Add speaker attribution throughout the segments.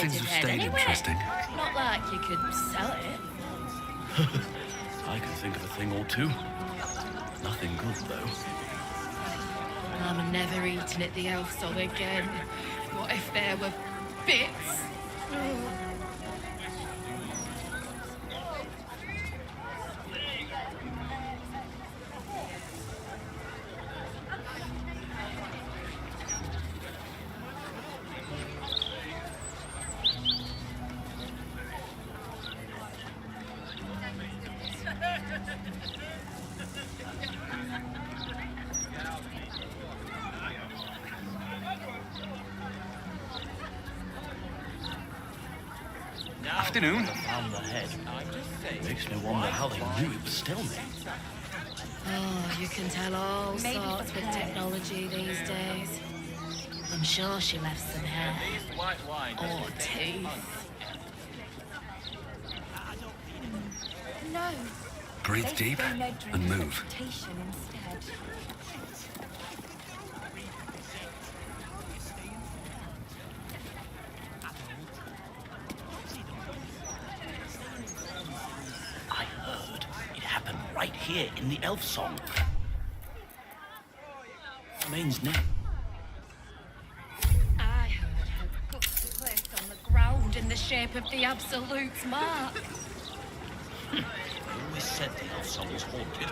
Speaker 1: decapitated head
Speaker 2: stayed
Speaker 1: anyway.
Speaker 2: interesting.
Speaker 1: Not like you could sell it.
Speaker 3: I can think of a thing or two. Nothing good, though.
Speaker 1: I'm never eating at the elf song again. What if there were bits?
Speaker 2: Afternoon.
Speaker 3: Found the head. Makes me wonder how they knew it was still me.
Speaker 1: Oh, you can tell all sorts with technology these days. I'm sure she left some hair. Or teeth.
Speaker 4: No.
Speaker 2: Breathe deep and move.
Speaker 4: Instead.
Speaker 3: I heard it happened right here in the elf song. Main's name.
Speaker 1: I heard her guts placed on the ground in the shape of the Absolute's mark.
Speaker 3: They always said the elf song was haunted.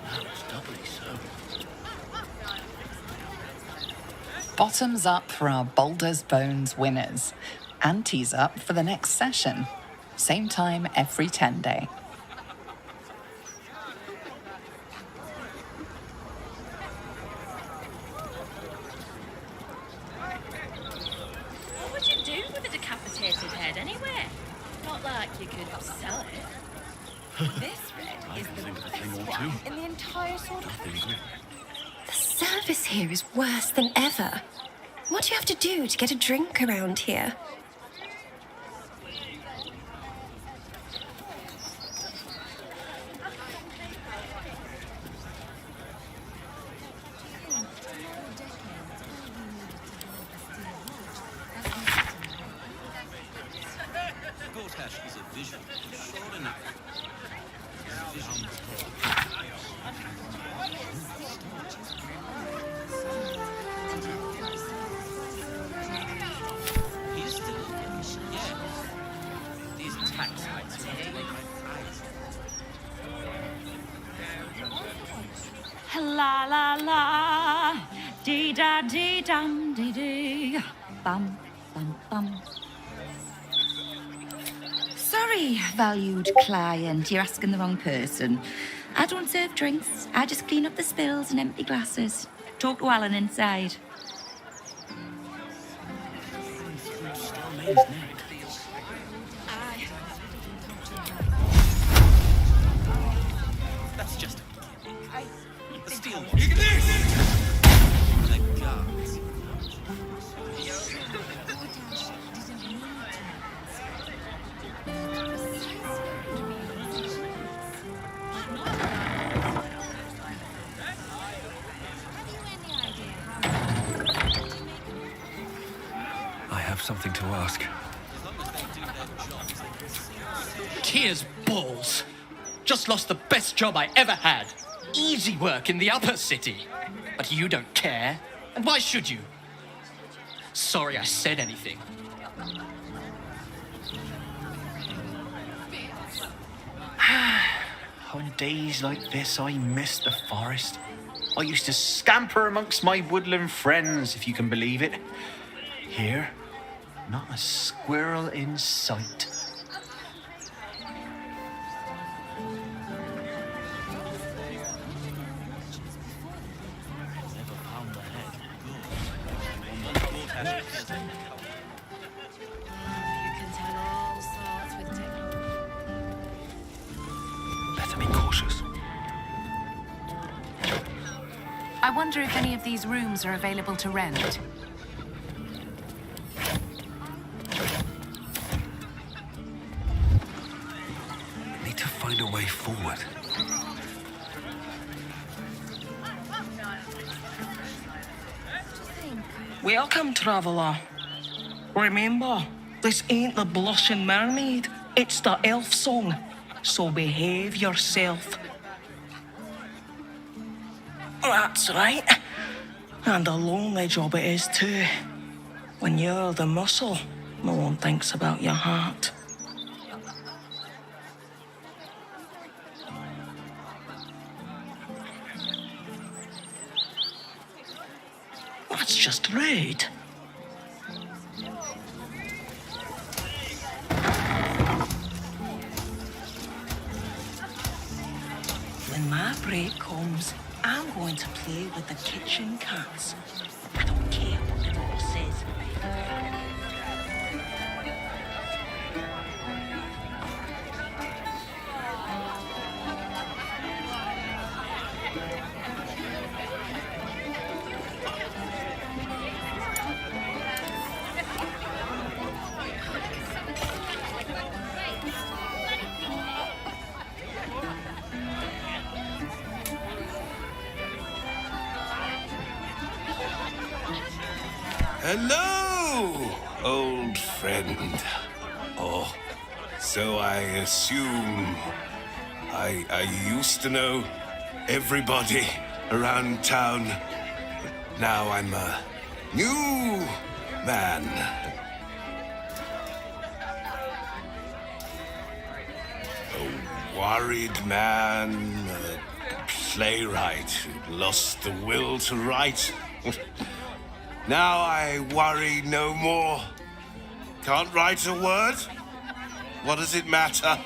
Speaker 3: Now it's doubly so.
Speaker 5: Bottoms up for our Baldur's Bones winners. Ante's up for the next session. Same time every 10 day.
Speaker 1: What would you do with a decapitated head anyway? Not like you could sell it.
Speaker 4: This red is
Speaker 3: can
Speaker 4: the
Speaker 3: think of a thing
Speaker 4: best
Speaker 3: or two.
Speaker 4: one in the entire sort of.
Speaker 3: Nothing good.
Speaker 6: The service here is worse than ever. What do you have to do to get a drink around here?
Speaker 3: Goldhash is a vision. Sure enough. He's still yeah. These tax hikes are going to make my eyes.
Speaker 7: La la la, dee da dee dum dee dee, bum bum bum. Sorry, valued client, you're asking the wrong person. I don't serve drinks. I just clean up the spills and empty glasses. Talk to Alan inside.
Speaker 3: Still Main's name. That's just a the steel one. The guards.
Speaker 2: I have something to ask.
Speaker 8: Tears balls. Just lost the best job I ever had. Easy work in the upper city. But you don't care. And why should you? Sorry I said anything.
Speaker 9: On days like this, I miss the forest. I used to scamper amongst my woodland friends, if you can believe it. Here, not a squirrel in sight.
Speaker 3: Never found the head. Good. Goldhash.
Speaker 1: You can tell all sorts with technology.
Speaker 2: Better be cautious.
Speaker 10: I wonder if any of these rooms are available to rent.
Speaker 2: Need to find a way forward.
Speaker 11: Welcome, traveller. Remember, this ain't the blushing mermaid. It's the elf song. So behave yourself. That's right. And a lonely job it is too. When you're the muscle, no one thinks about your heart. That's just rude. When my break comes, I'm going to play with the kitchen cats. I don't care what the boss says.
Speaker 12: Hello, old friend. Oh, so I assume. I used to know everybody around town. But now I'm a new man. A worried man, a playwright who lost the will to write. Now I worry no more. Can't write a word? What does it matter?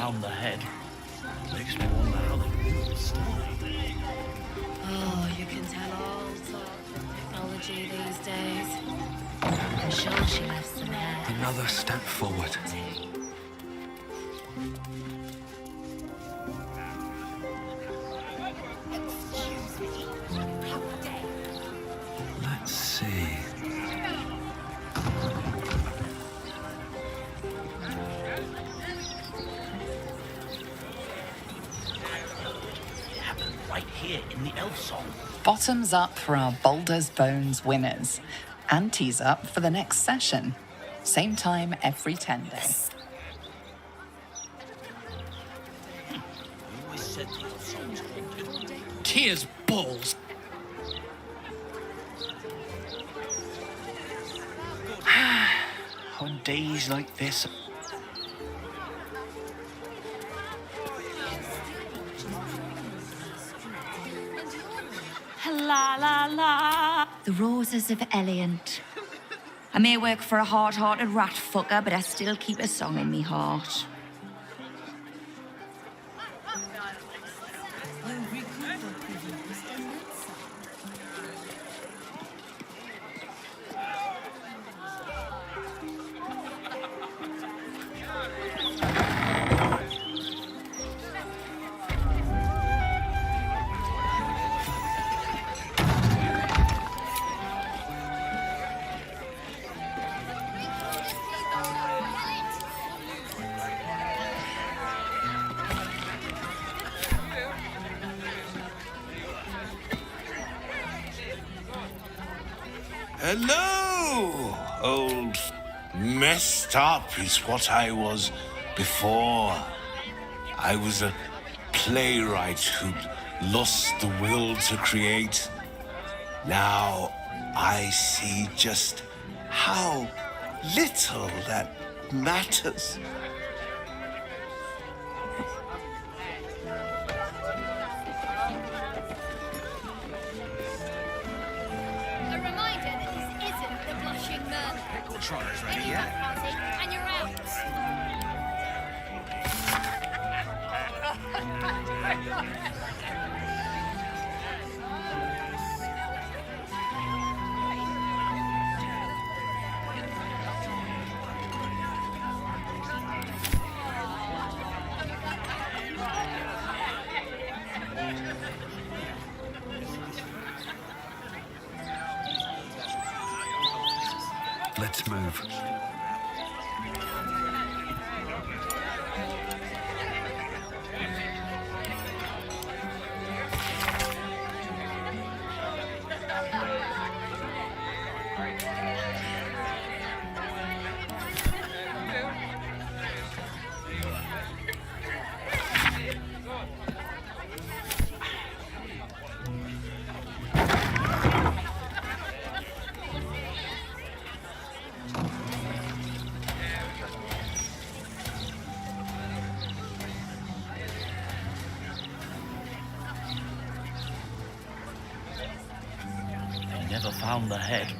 Speaker 3: found the head. Makes me wonder how they knew it was still there.
Speaker 1: Oh, you can tell all sorts of technology these days. I'm sure she left some hair.
Speaker 2: Another step forward. Let's see.
Speaker 3: It happened right here in the elf song.
Speaker 5: Bottoms up for our Baldur's Bones winners. Ante's up for the next session. Same time every 10 days.
Speaker 3: I always said the elf song was haunted.
Speaker 8: Tears balls.
Speaker 9: On days like this,
Speaker 7: La la la. The roses of Eliant. I may work for a hard-hearted rat fucker, but I still keep a song in me heart.
Speaker 12: Hello! Old messed up is what I was before. I was a playwright who'd lost the will to create. Now I see just how little that matters.
Speaker 13: A reminder that this isn't the blushing mermaid.
Speaker 2: Pickle trotter's ready,
Speaker 13: Get
Speaker 2: yeah?
Speaker 13: back, Rosie, and you're out.
Speaker 2: Let's move.
Speaker 3: They never found the head.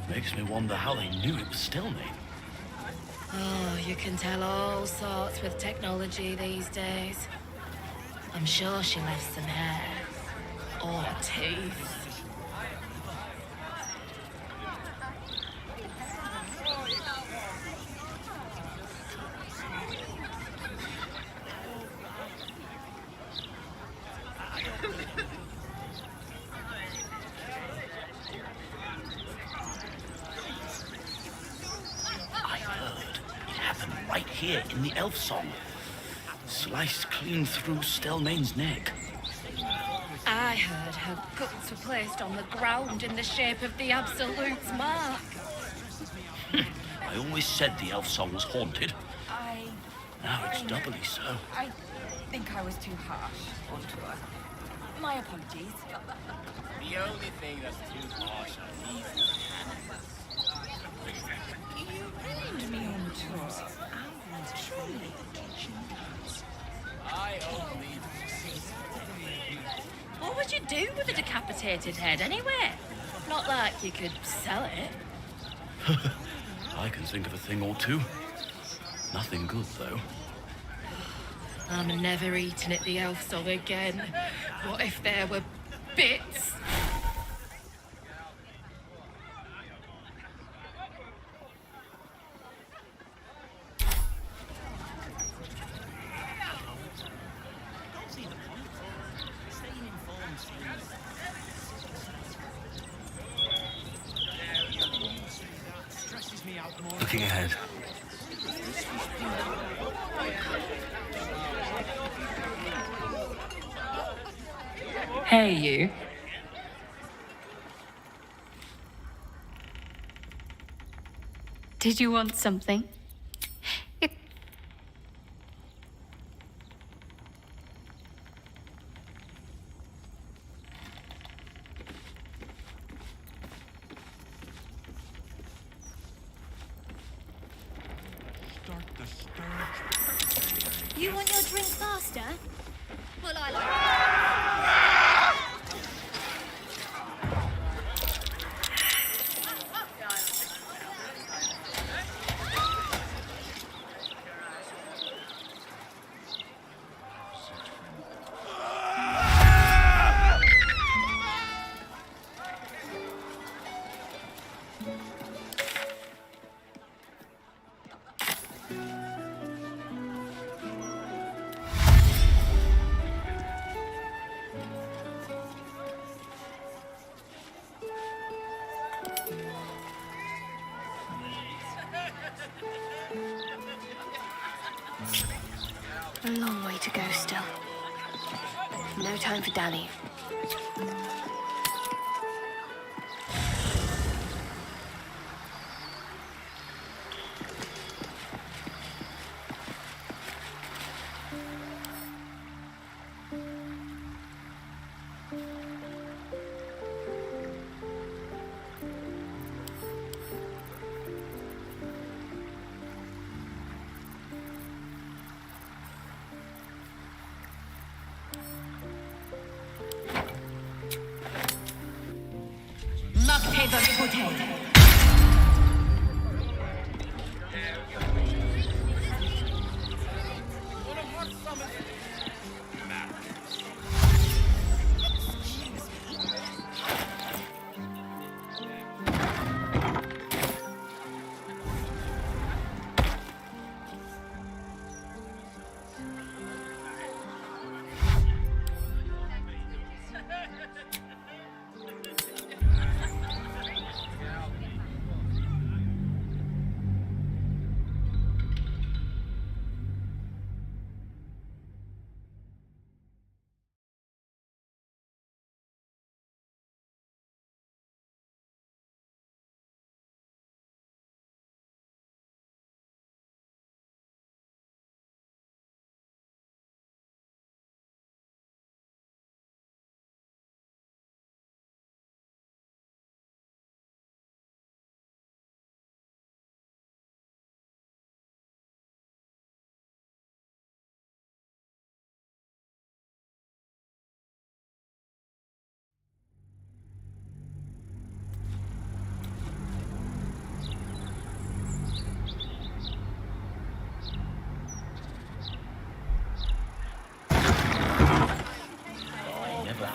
Speaker 3: Makes me wonder how they knew it was still me.
Speaker 1: Oh, you can tell all sorts with technology these days. I'm sure she left some hair. Or teeth.
Speaker 3: I heard it happened right here in the elf song. Sliced clean through Stelmane's neck.
Speaker 1: I heard her guts were placed on the ground in the shape of the Absolute's mark.
Speaker 3: I always said the elf song was haunted. Now it's doubly so.
Speaker 4: I think I was too harsh onto her. My apologies.
Speaker 14: The only thing that's too harsh on these
Speaker 4: You blamed me onto her. I was truly the kitchen dance.
Speaker 14: I only...
Speaker 1: What would you do with a decapitated head anyway? Not like you could sell it.
Speaker 3: I can think of a thing or two. Nothing good, though.
Speaker 1: I'm never eating at the Elf Song again. What if there were bits?
Speaker 2: Looking ahead.
Speaker 5: Hey, you.
Speaker 13: Did you want something? You want your drink faster? Well, I like
Speaker 6: A long way to go still. No time for Danny.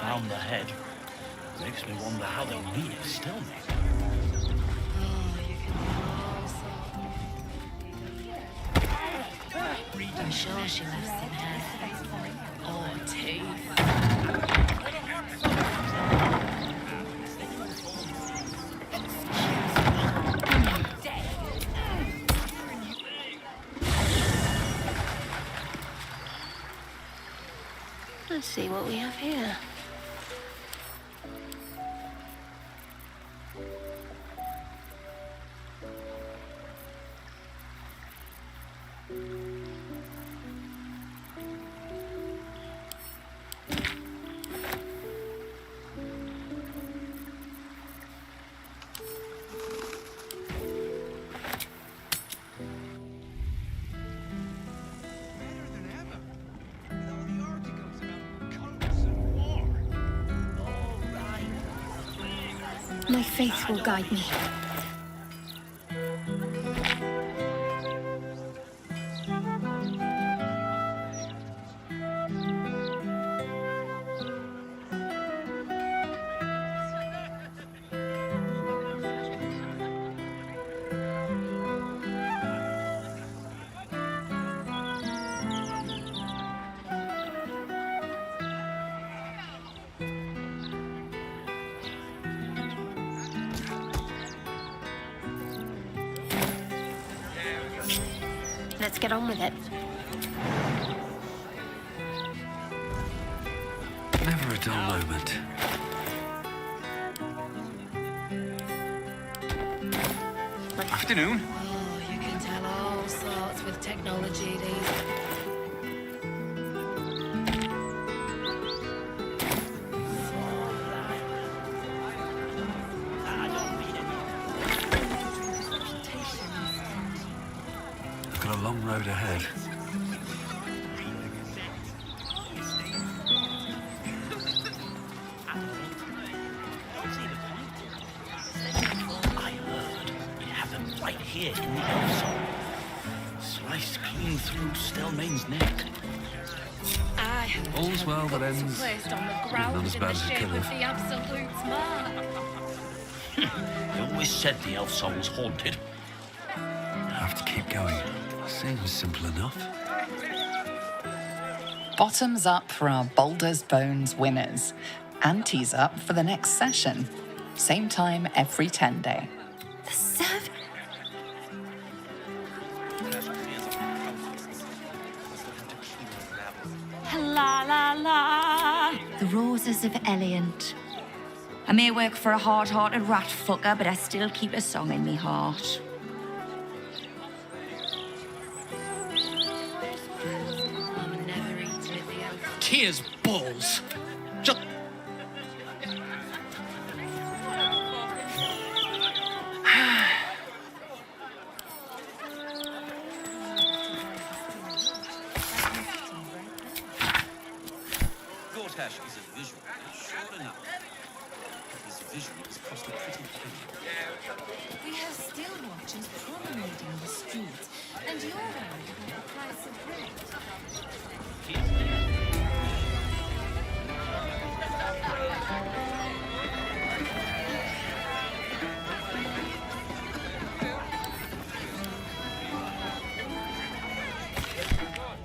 Speaker 3: Found the head. Makes me wonder how they read it still, mate.
Speaker 1: I'm sure she left some hair. Or teeth.
Speaker 6: Let's see what we have here.
Speaker 13: My faith will guide me. Let's get on with it.
Speaker 2: Never a dull moment.
Speaker 9: Afternoon.
Speaker 1: Oh, you can tell all sorts with technology these
Speaker 2: I've got a long road ahead.
Speaker 3: I heard it happened right here in the elf song. Sliced clean through Stelmane's neck.
Speaker 1: I have
Speaker 2: All's well that ends.
Speaker 1: placed on the
Speaker 2: Not
Speaker 1: ground
Speaker 2: as
Speaker 1: in
Speaker 2: bad
Speaker 1: the
Speaker 2: as it
Speaker 1: shape
Speaker 2: could
Speaker 1: of
Speaker 2: have.
Speaker 1: the absolute mark.
Speaker 3: They always said the elf song was haunted.
Speaker 2: I have to keep going. Seems simple enough.
Speaker 5: Bottoms up for our Baldur's Bones winners. Ante's up for the next session. Same time every 10 day.
Speaker 6: The serv...
Speaker 7: La la la. The roses of Eliant. I may work for a hard-hearted rat fucker, but I still keep a song in me heart.
Speaker 1: I'm never eaten with the elf.
Speaker 8: Tears balls. Just
Speaker 15: Gortash is a visual, but sure enough, his vision is cost a pretty penny.
Speaker 4: We have still watchers promenading the streets, and you're worried about the price of rent.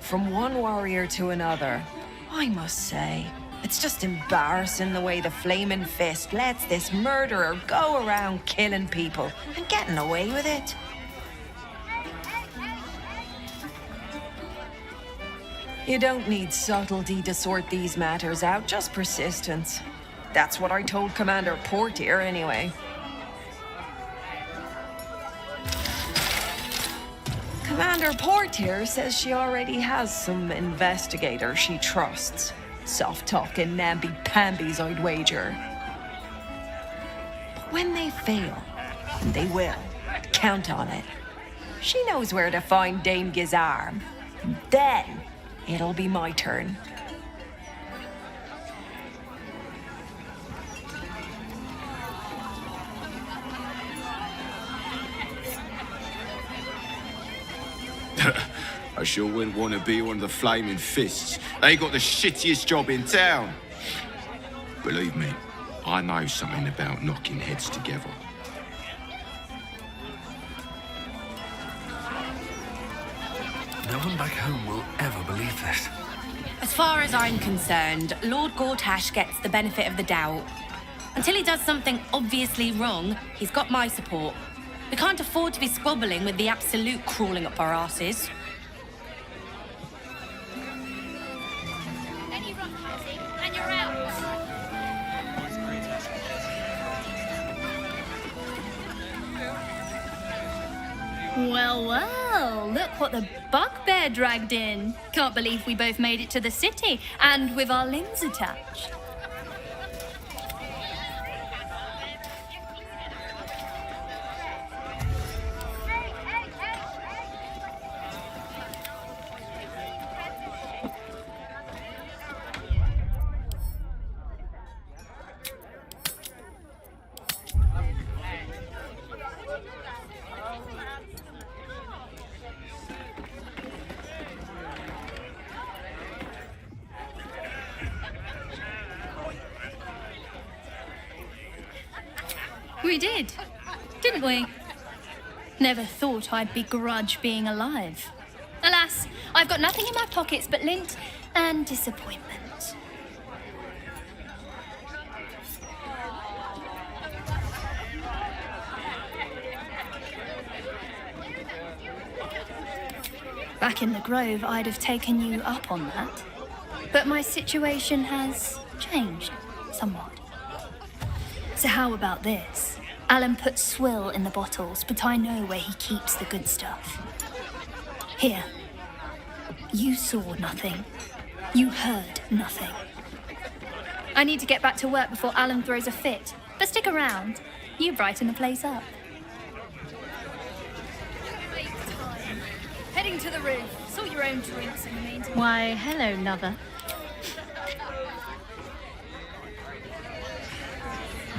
Speaker 11: From one warrior to another, I must say, it's just embarrassing the way the Flaming Fist lets this murderer go around killing people and getting away with it. You don't need subtlety to sort these matters out, just persistence. That's what I told Commander Portier anyway. Commander Portier says she already has some investigators she trusts. Soft-talking namby-pambies, I'd wager. But when they fail, and they will, count on it. She knows where to find Dame Gizarm. And then it'll be my turn.
Speaker 12: I sure wouldn't want to be one of the Flaming Fists. They got the shittiest job in town. Believe me, I know something about knocking heads together.
Speaker 2: No one back home will ever believe this.
Speaker 10: As far as I'm concerned, Lord Gortash gets the benefit of the doubt. Until he does something obviously wrong, he's got my support. We can't afford to be squabbling with the absolute crawling up our asses.
Speaker 13: Any rock housing, and you're out. Well, well, look what the bugbear dragged in. Can't believe we both made it to the city, and with our limbs attached. We did, didn't we? Never thought I'd begrudge being alive. Alas, I've got nothing in my pockets but lint and disappointment. Back in the Grove, I'd have taken you up on that. But my situation has changed somewhat. So how about this? Alan put swill in the bottles, but I know where he keeps the good stuff. Here. You saw nothing. You heard nothing. I need to get back to work before Alan throws a fit. But stick around. You brighten the place up. Heading to the roof. Sort your own drinks in the meantime.
Speaker 16: Why, hello, lover.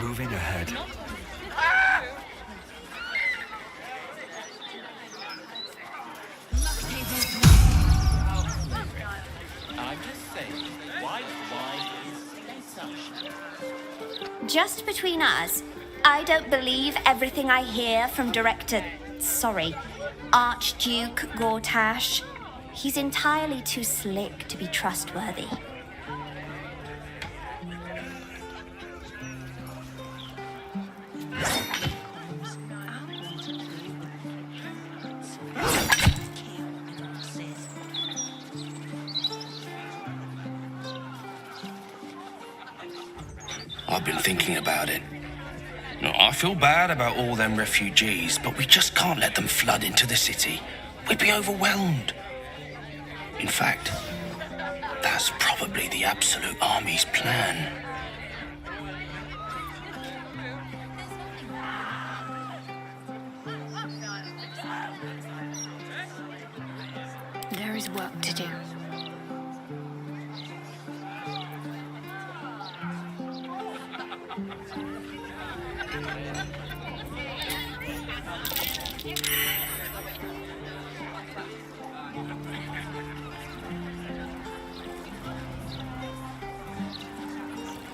Speaker 2: Moving ahead.
Speaker 14: I'm just saying, white wine is better.
Speaker 17: Just between us, I don't believe everything I hear from Archduke Gortash. He's entirely too slick to be trustworthy.
Speaker 3: I've been thinking about it. No, I feel bad about all them refugees, but we just can't let them flood into the city. We'd be overwhelmed. In fact, that's probably the Absolute Army's plan.
Speaker 13: There is work to do.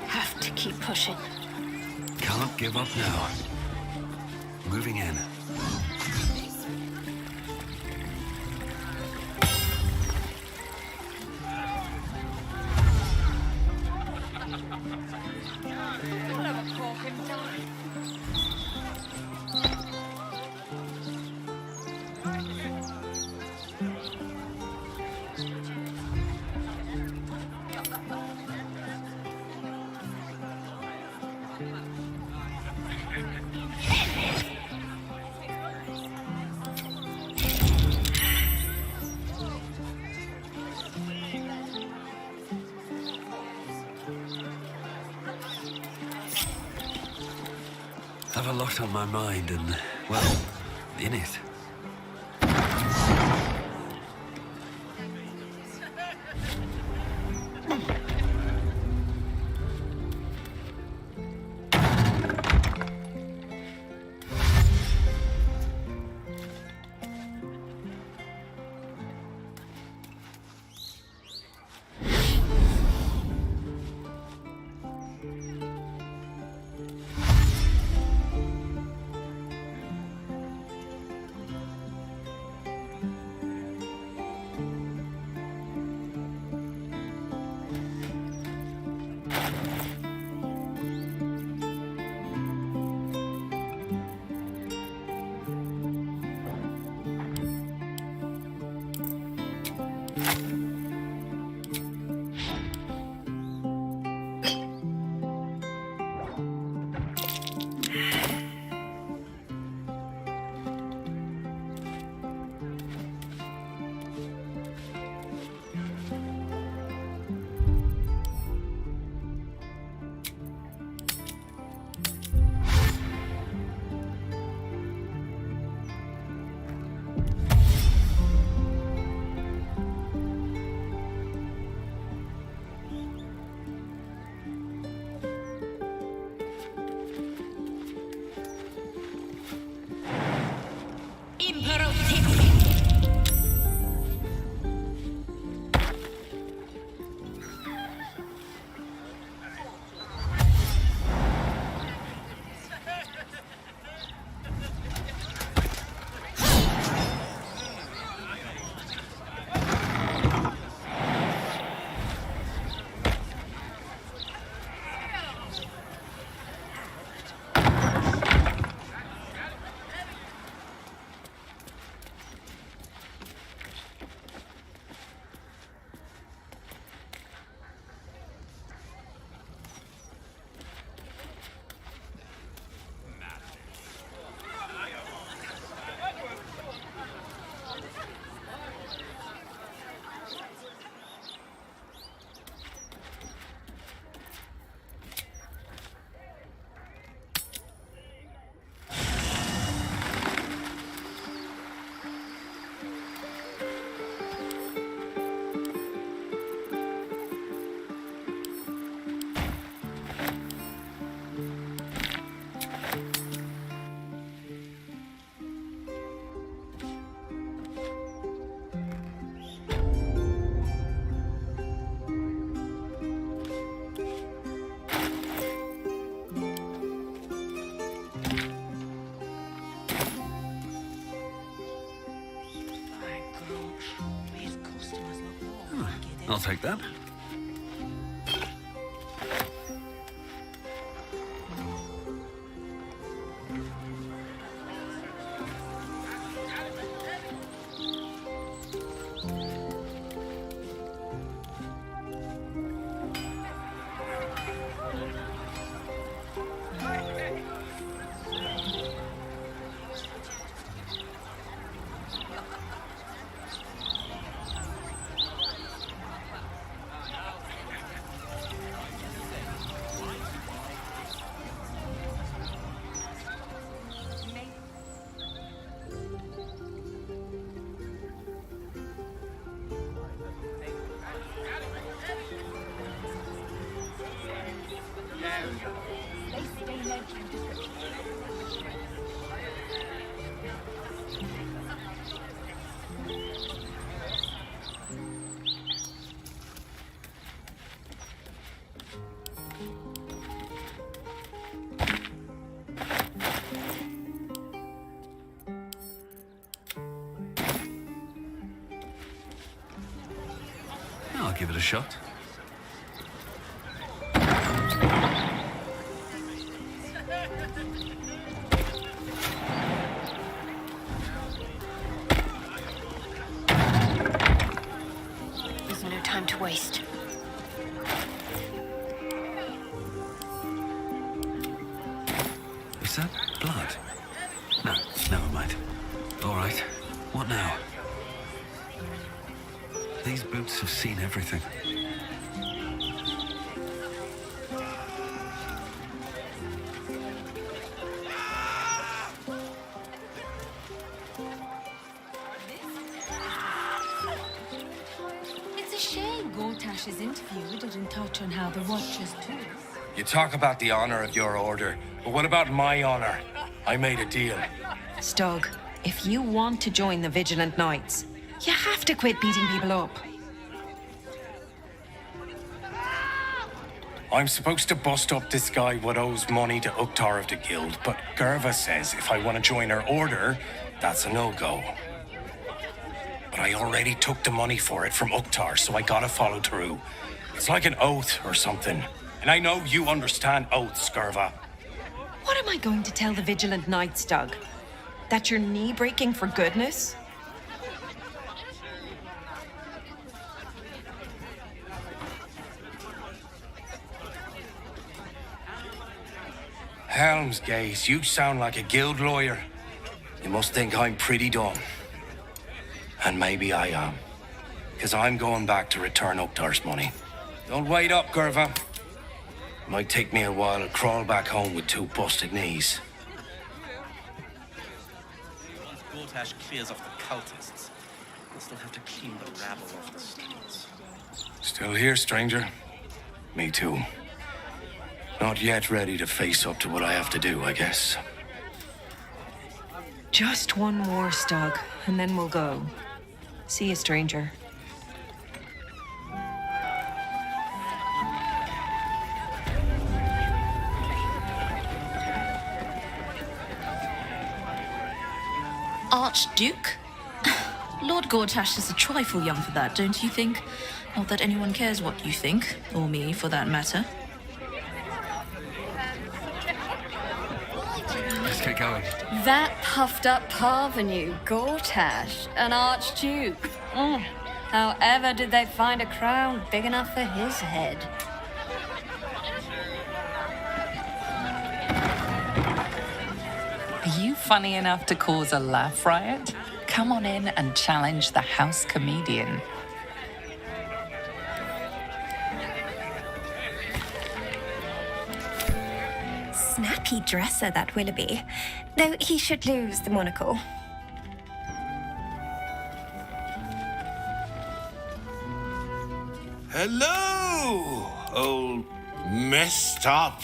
Speaker 17: Have to keep pushing.
Speaker 2: Can't give up now. Moving in. I've a lot on my mind and, well, in it. I'll take that. I'll give it a shot.
Speaker 17: There's no time to waste.
Speaker 2: Is that blood? No, never mind. All right. What now? These boots have seen everything.
Speaker 4: It's a shame Gortash's interview didn't touch on how the Watchers too.
Speaker 3: You talk about the honor of your order, but what about my honor? I made a deal.
Speaker 11: Stug, if you want to join the Vigilant Knights, you have to quit beating people up.
Speaker 3: I'm supposed to bust up this guy what owes money to Uktar of the Guild, but Gerva says if I want to join her order, that's a no-go. But I already took the money for it from Uktar, so I gotta follow through. It's like an oath or something. And I know you understand oaths, Gerva.
Speaker 11: What am I going to tell the Vigilant Knights, Stug? That you're knee-breaking for goodness?
Speaker 3: Helmsgaze, you sound like a guild lawyer. You must think I'm pretty dumb. And maybe I am. Because I'm going back to return Uktar's money. Don't wait up, Gerva. Might take me a while to crawl back home with two busted knees.
Speaker 15: Once Gortash clears off the cultists, we'll still have to clean the rabble off the streets.
Speaker 3: Still here, stranger? Me too. Not yet ready to face up to what I have to do, I guess.
Speaker 11: Just one more, Stug, and then we'll go. See you, stranger.
Speaker 16: Archduke? Lord Gortash is a trifle young for that, don't you think? Not that anyone cares what you think, or me for that matter.
Speaker 2: Let's get going.
Speaker 18: That puffed up parvenu, Gortash, an archduke. However did they find a crown big enough for his head?
Speaker 5: Are you funny enough to cause a laugh riot? Come on in and challenge the house comedian.
Speaker 6: Snappy dresser, that Willoughby. Though he should lose the monocle.
Speaker 12: Hello, old messed up.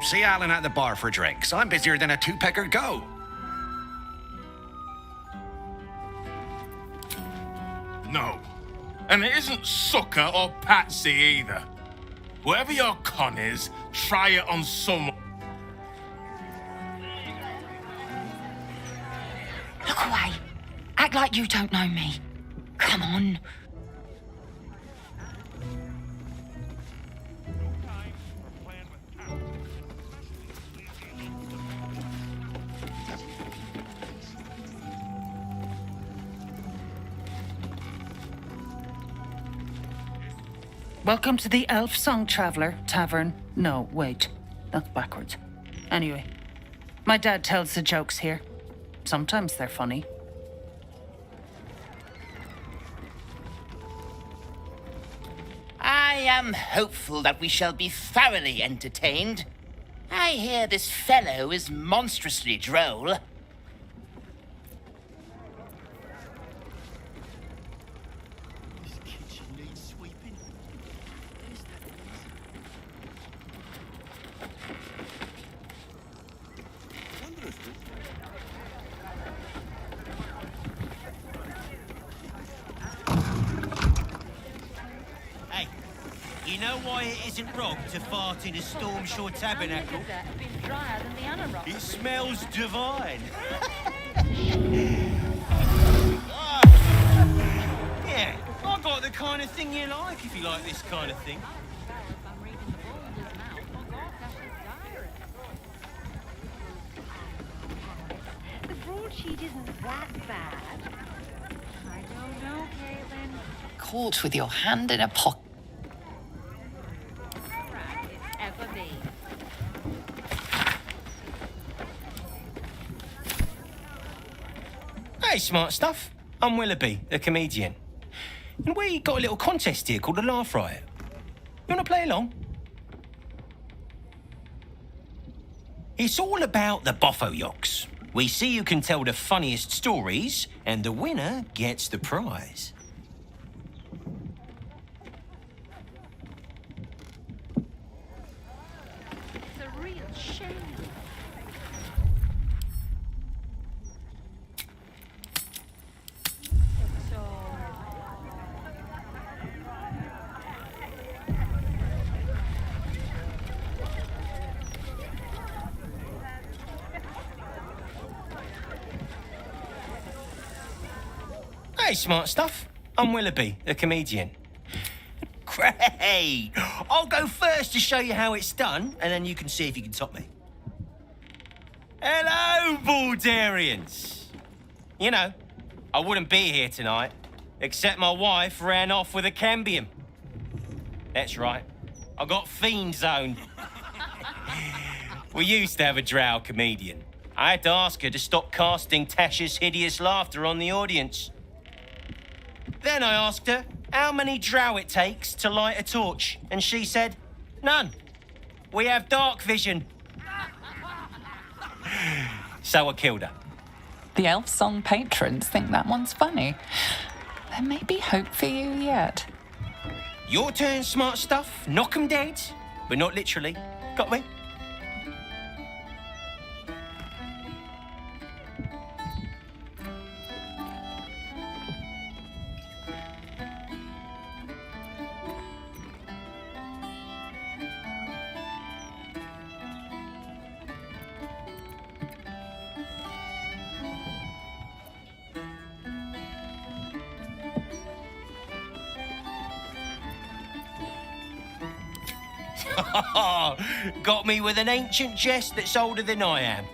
Speaker 9: See Alan at the bar for drinks. I'm busier than a two-pecker go.
Speaker 12: No. And it isn't sucker or patsy either. Whoever your con is, try it on someone.
Speaker 7: Look away. Act like you don't know me. Come on.
Speaker 19: Welcome to the Elf Song Traveller Tavern. No, wait. That's backwards. Anyway, my dad tells the jokes here. Sometimes they're funny.
Speaker 20: I am hopeful that we shall be thoroughly entertained. I hear this fellow is monstrously droll.
Speaker 21: Hey, you know why it isn't wrong to fart in a Stormshore tabernacle? It smells divine. Yeah, I got the kind of thing you like if you like this kind of thing.
Speaker 4: The broadsheet isn't that bad. I don't know, Caitlin.
Speaker 5: Caught with your hand in a pocket.
Speaker 4: Ever be.
Speaker 21: Hey, smart stuff. I'm Willoughby, the comedian. And we got a little contest here called the Laugh Riot. You want to play along? It's all about the Boffo Yocks. We see who can tell the funniest stories, and the winner gets the prize.
Speaker 4: It's a real shame.
Speaker 21: Hey, smart stuff. I'm Willoughby, the comedian. Great! I'll go first to show you how it's done, and then you can see if you can top me. Hello, Baldurians! You know, I wouldn't be here tonight, except my wife ran off with a cambium. That's right, I got fiend zoned. We used to have a drow comedian. I had to ask her to stop casting Tasha's hideous laughter on the audience. Then I asked her how many drow it takes to light a torch, and she said, none. We have dark vision. So I killed her.
Speaker 5: The Elf Song patrons think that one's funny. There may be hope for you yet.
Speaker 21: Your turn, smart stuff. Knock 'em dead, but not literally. Got me? Got me with an ancient jest that's older than I am.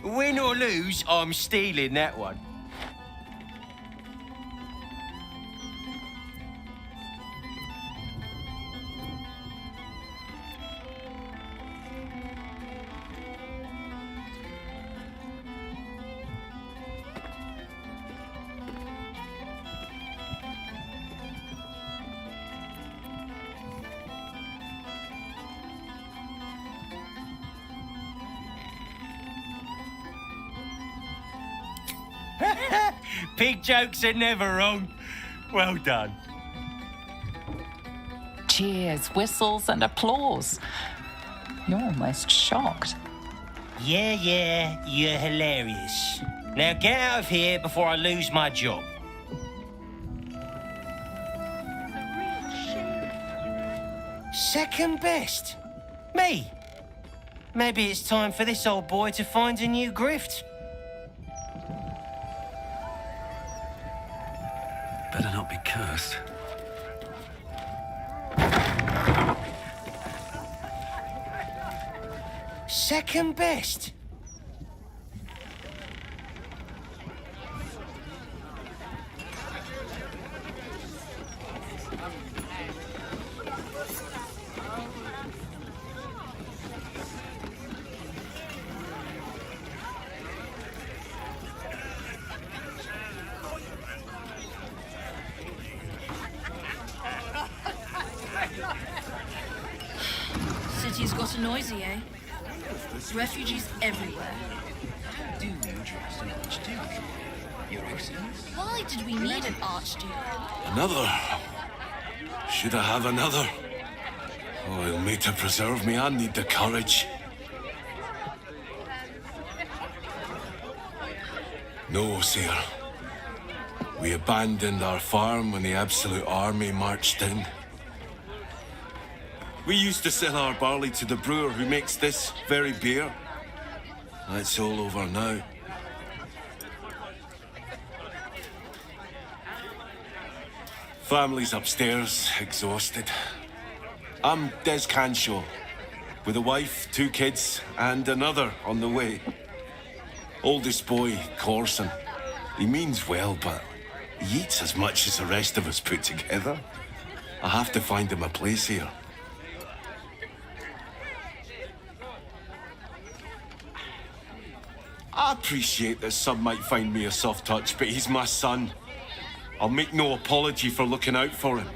Speaker 21: Win or lose, I'm stealing that one. Pig jokes are never wrong. Well done.
Speaker 5: Cheers, whistles, and applause. You're almost shocked.
Speaker 21: Yeah, you're hilarious. Now get out of here before I lose my job. Second best? Me? Maybe it's time for this old boy to find a new grift.
Speaker 2: Better not be cursed.
Speaker 21: Second best?
Speaker 16: City's gotten noisy, eh? Refugees everywhere.
Speaker 15: Do you trust an archduke, Your Excellency?
Speaker 16: Why did we need an archduke?
Speaker 12: Another? Should I have another? Oh, he'll need to preserve me. I need the courage. No, sir. We abandoned our farm when the Absolute Army marched in. We used to sell our barley to the brewer who makes this very beer. That's all over now. Family's upstairs, exhausted. I'm Des Canshaw, with a wife, 2 kids, and another on the way. Oldest boy, Corson. He means well, but he eats as much as the rest of us put together. I have to find him a place here. I appreciate that some might find me a soft touch, but he's my son. I'll make no apology for looking out for him.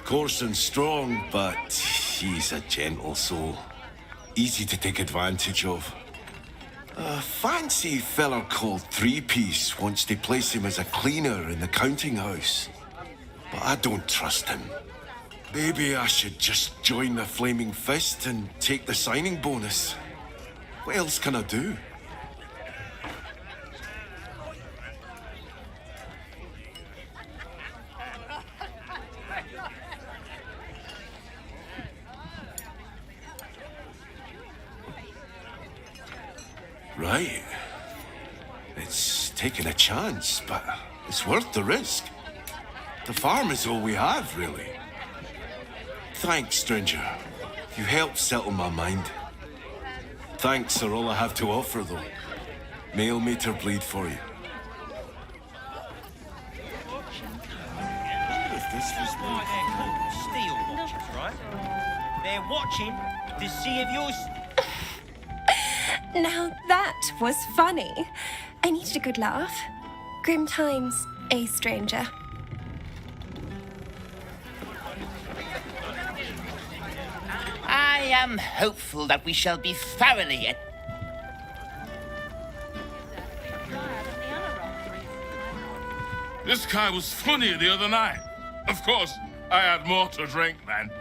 Speaker 12: Corson's strong, but he's a gentle soul. Easy to take advantage of. A fancy fella called Three-Piece wants to place him as a cleaner in the counting house. But I don't trust him. Maybe I should just join the Flaming Fist and take the signing bonus. What else can I do? Right. It's taking a chance, but it's worth the risk. The farm is all we have, really. Thanks, stranger. You helped settle my mind. Thanks are all I have to offer, though. Mail meter bleed for you.
Speaker 21: If this was why they're called steel watchers, right? They're watching to see if yours.
Speaker 6: Now that was funny. I needed a good laugh. Grim times, a stranger.
Speaker 20: I am hopeful that we shall be thoroughly.
Speaker 1: This guy was funny the other night. Of course, I had more to drink then.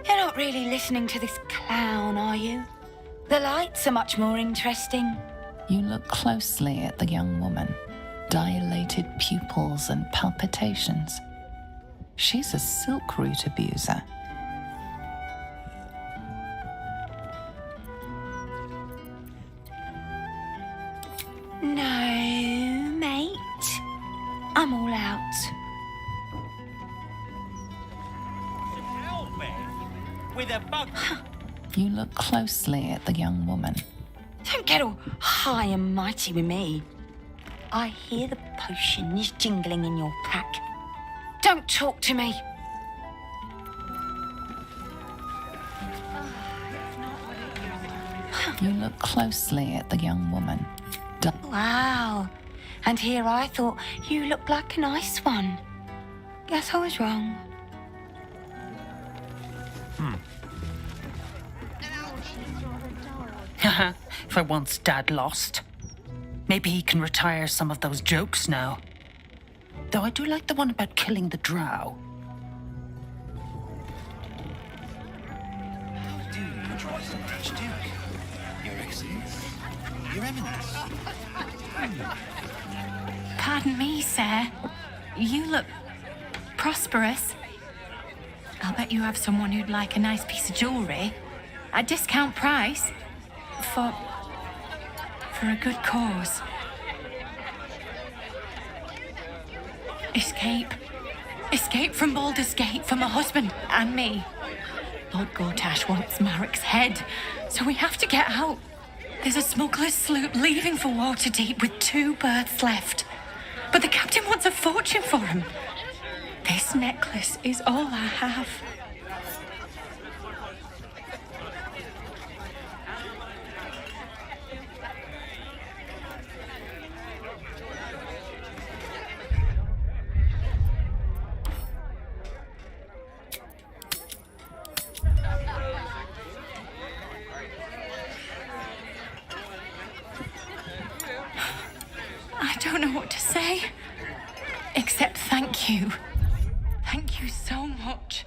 Speaker 7: You're not really listening to this clown, are you? The lights are much more interesting.
Speaker 5: You look closely at the young woman. Dilated pupils and palpitations. She's a silk root abuser.
Speaker 7: No, mate. I'm all out.
Speaker 21: With a bug.
Speaker 5: You look closely at the young woman.
Speaker 7: Don't get all high and mighty with me. I hear the potions jingling in your pack. Don't talk to me.
Speaker 5: You look closely at the young woman.
Speaker 7: Wow. And here I thought you looked like a nice one. Guess I was wrong.
Speaker 19: For once Dad lost. Maybe he can retire some of those jokes now. Though I do like the one about killing the drow.
Speaker 15: How do you address an Archduke? Your Excellence? Your Eminence?
Speaker 10: Pardon me, sir. You look prosperous. I'll bet you have someone who'd like a nice piece of jewellery at discount price for a good cause. Escape from Baldur's Gate for my husband and me. Lord Gortash wants Marek's head, so we have to get out. There's a smuggler's sloop leaving for Waterdeep with 2 berths left. But the captain wants a fortune for him. This necklace is all I have. I don't know what to say, except thank you. Thank you so much.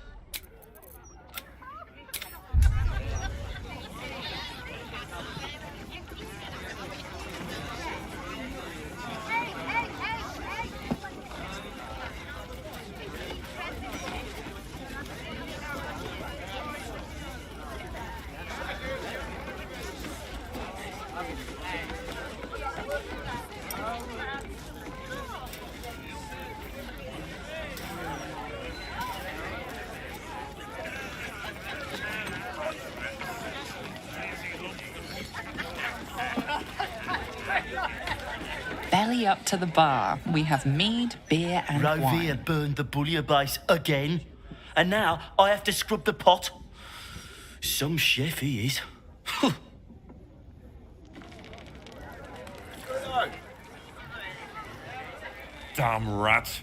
Speaker 10: Belly up to the bar. We have mead, beer, and wine.
Speaker 8: Rovia burned the bouillabaisse again. And now I have to scrub the pot. Some chef he is.
Speaker 1: Damn rats.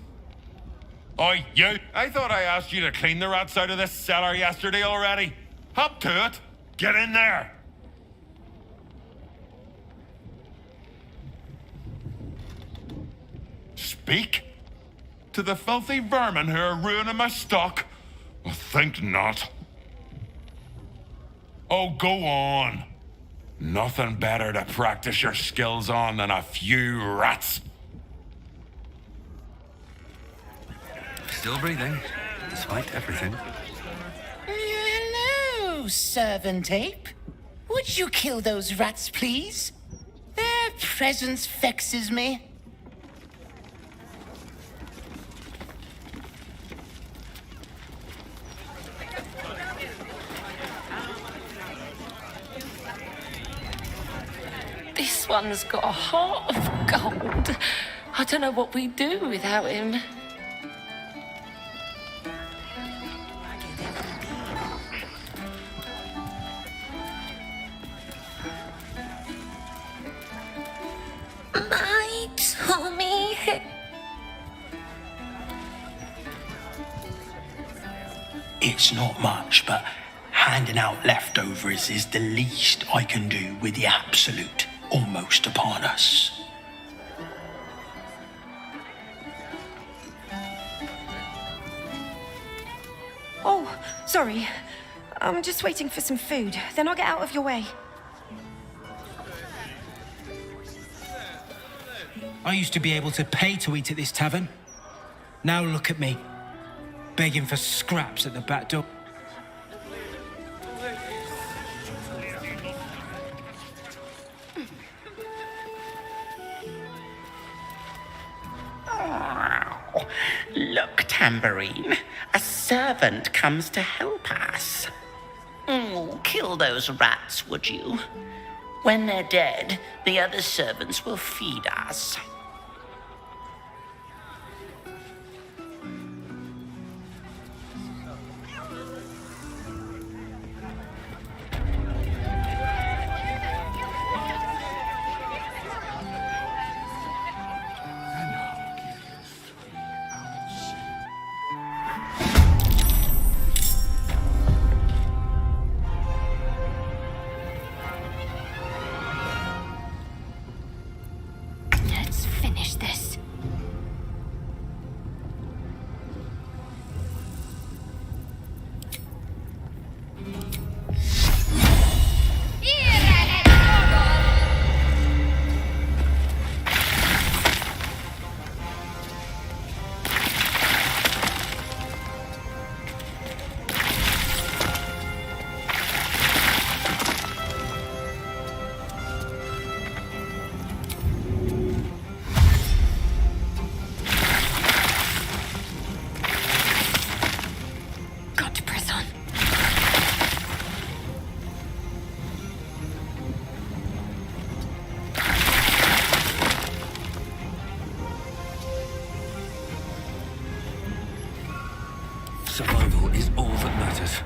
Speaker 1: Oi, you! I thought I asked you to clean the rats out of this cellar yesterday already. Hop to it. Get in there. Speak? To the filthy vermin who are ruining my stock? I think not. Oh, go on. Nothing better to practice your skills on than a few rats.
Speaker 2: Still breathing, despite everything.
Speaker 20: Hello, servant ape. Would you kill those rats, please? Their presence vexes me.
Speaker 22: This one's got a heart of gold. I don't know what we'd do without him.
Speaker 6: My Tommy.
Speaker 3: It's not much, but handing out leftovers is the least I can do with the absolute almost upon us.
Speaker 6: Oh, sorry. I'm just waiting for some food. Then I'll get out of your way.
Speaker 23: I used to be able to pay to eat at this tavern. Now look at me, begging for scraps at the back door.
Speaker 20: Oh, look, Tambourine. A servant comes to help us. Oh, kill those rats, would you? When they're dead, the other servants will feed us.
Speaker 2: Survival is all that matters.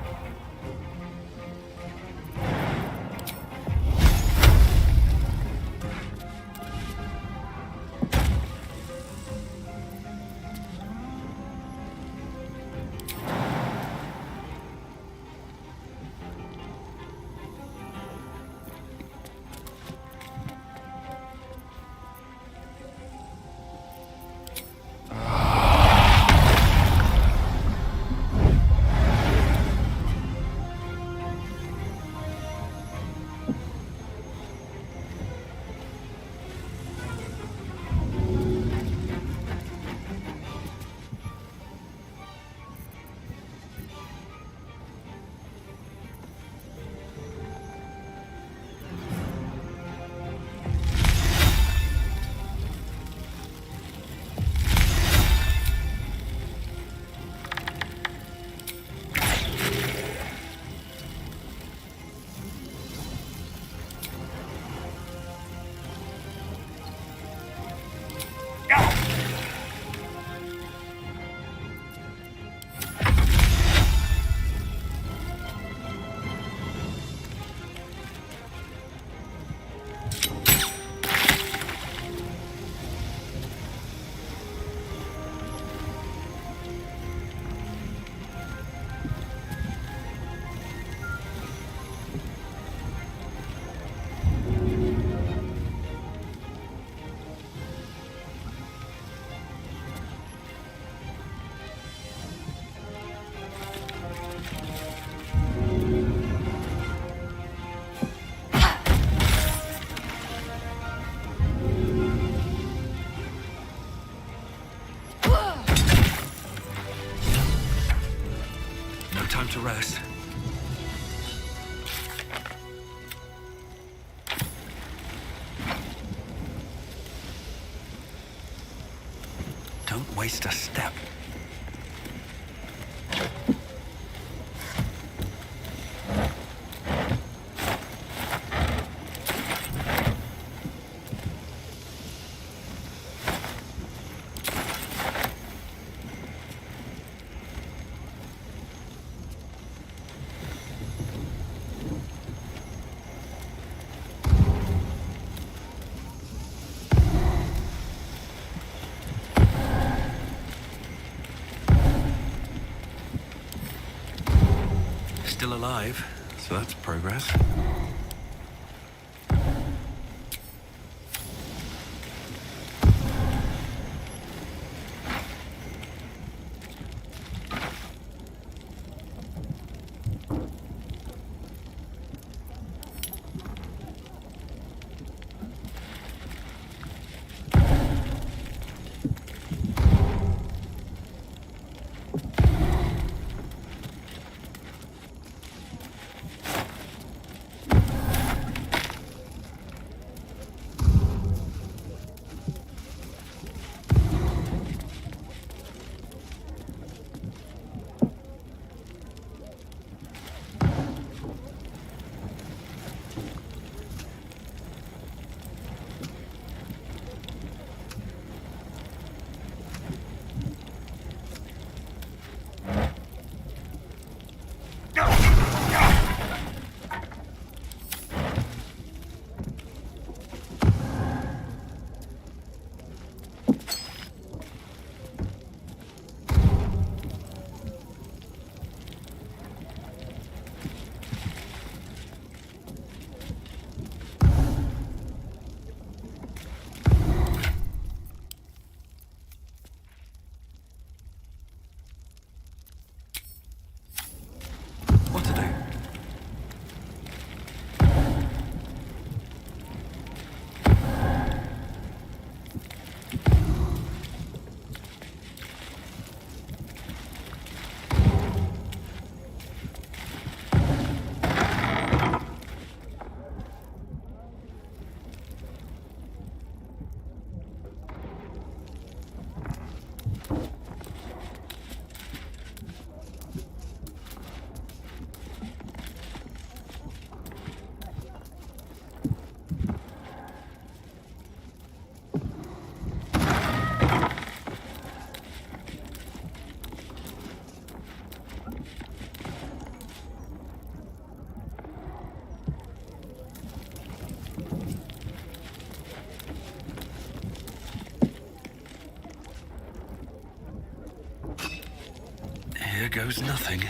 Speaker 2: Time to rest. Don't waste a step. Still alive, so that's progress. goes nothing.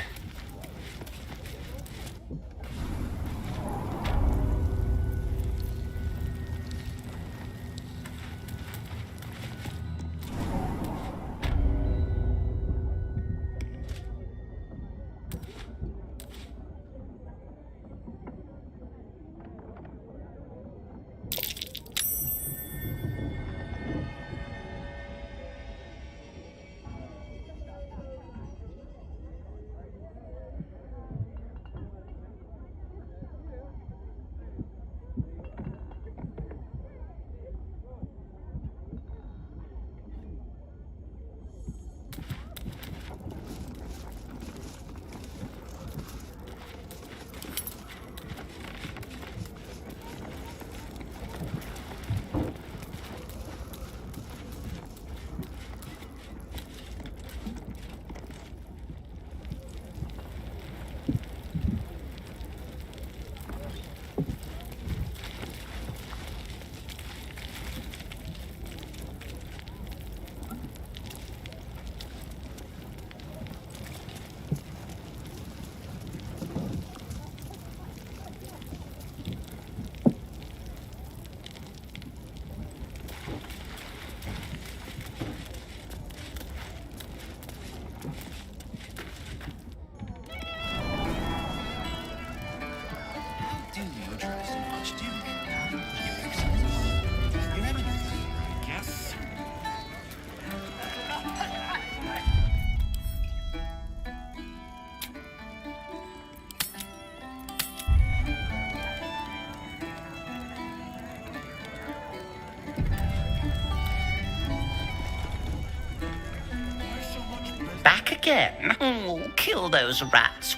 Speaker 20: Back again? Oh, kill those rats.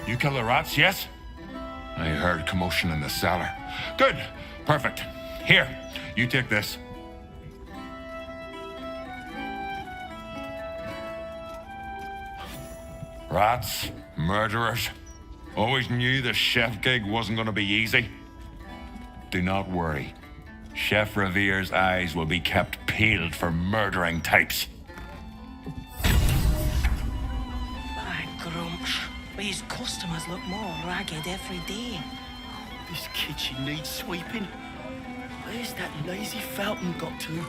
Speaker 1: You kill the rats, yes? I heard commotion in the cellar. Good. Perfect. Here, you take this. Rats, murderers. Always knew the chef gig wasn't going to be easy. Do not worry. Chef Revere's eyes will be kept peeled for murdering types.
Speaker 3: My grumps. These customers look more ragged every day.
Speaker 8: This kitchen needs sweeping. Where's that lazy fountain got to?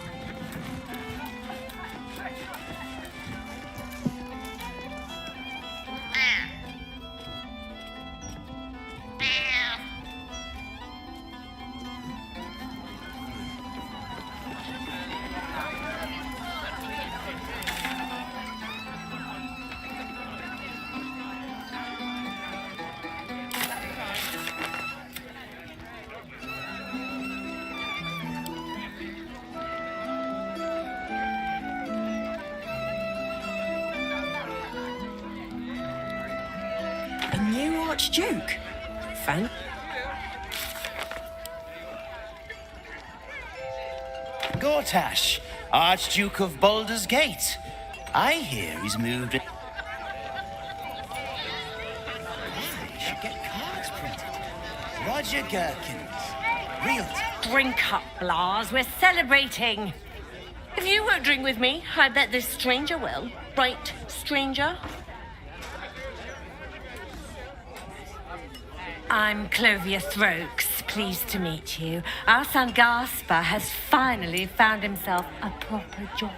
Speaker 3: Archduke. Fan.
Speaker 8: Gortash, Archduke of Baldur's Gate. I hear he's moved. You should get cards printed. Roger Gherkins. Realtor.
Speaker 10: Drink up, Blas. We're celebrating. If you won't drink with me, I bet this stranger will. Right, stranger? I'm Clovia Throaks. Pleased to meet you. Our son Gaspar has finally found himself a proper job.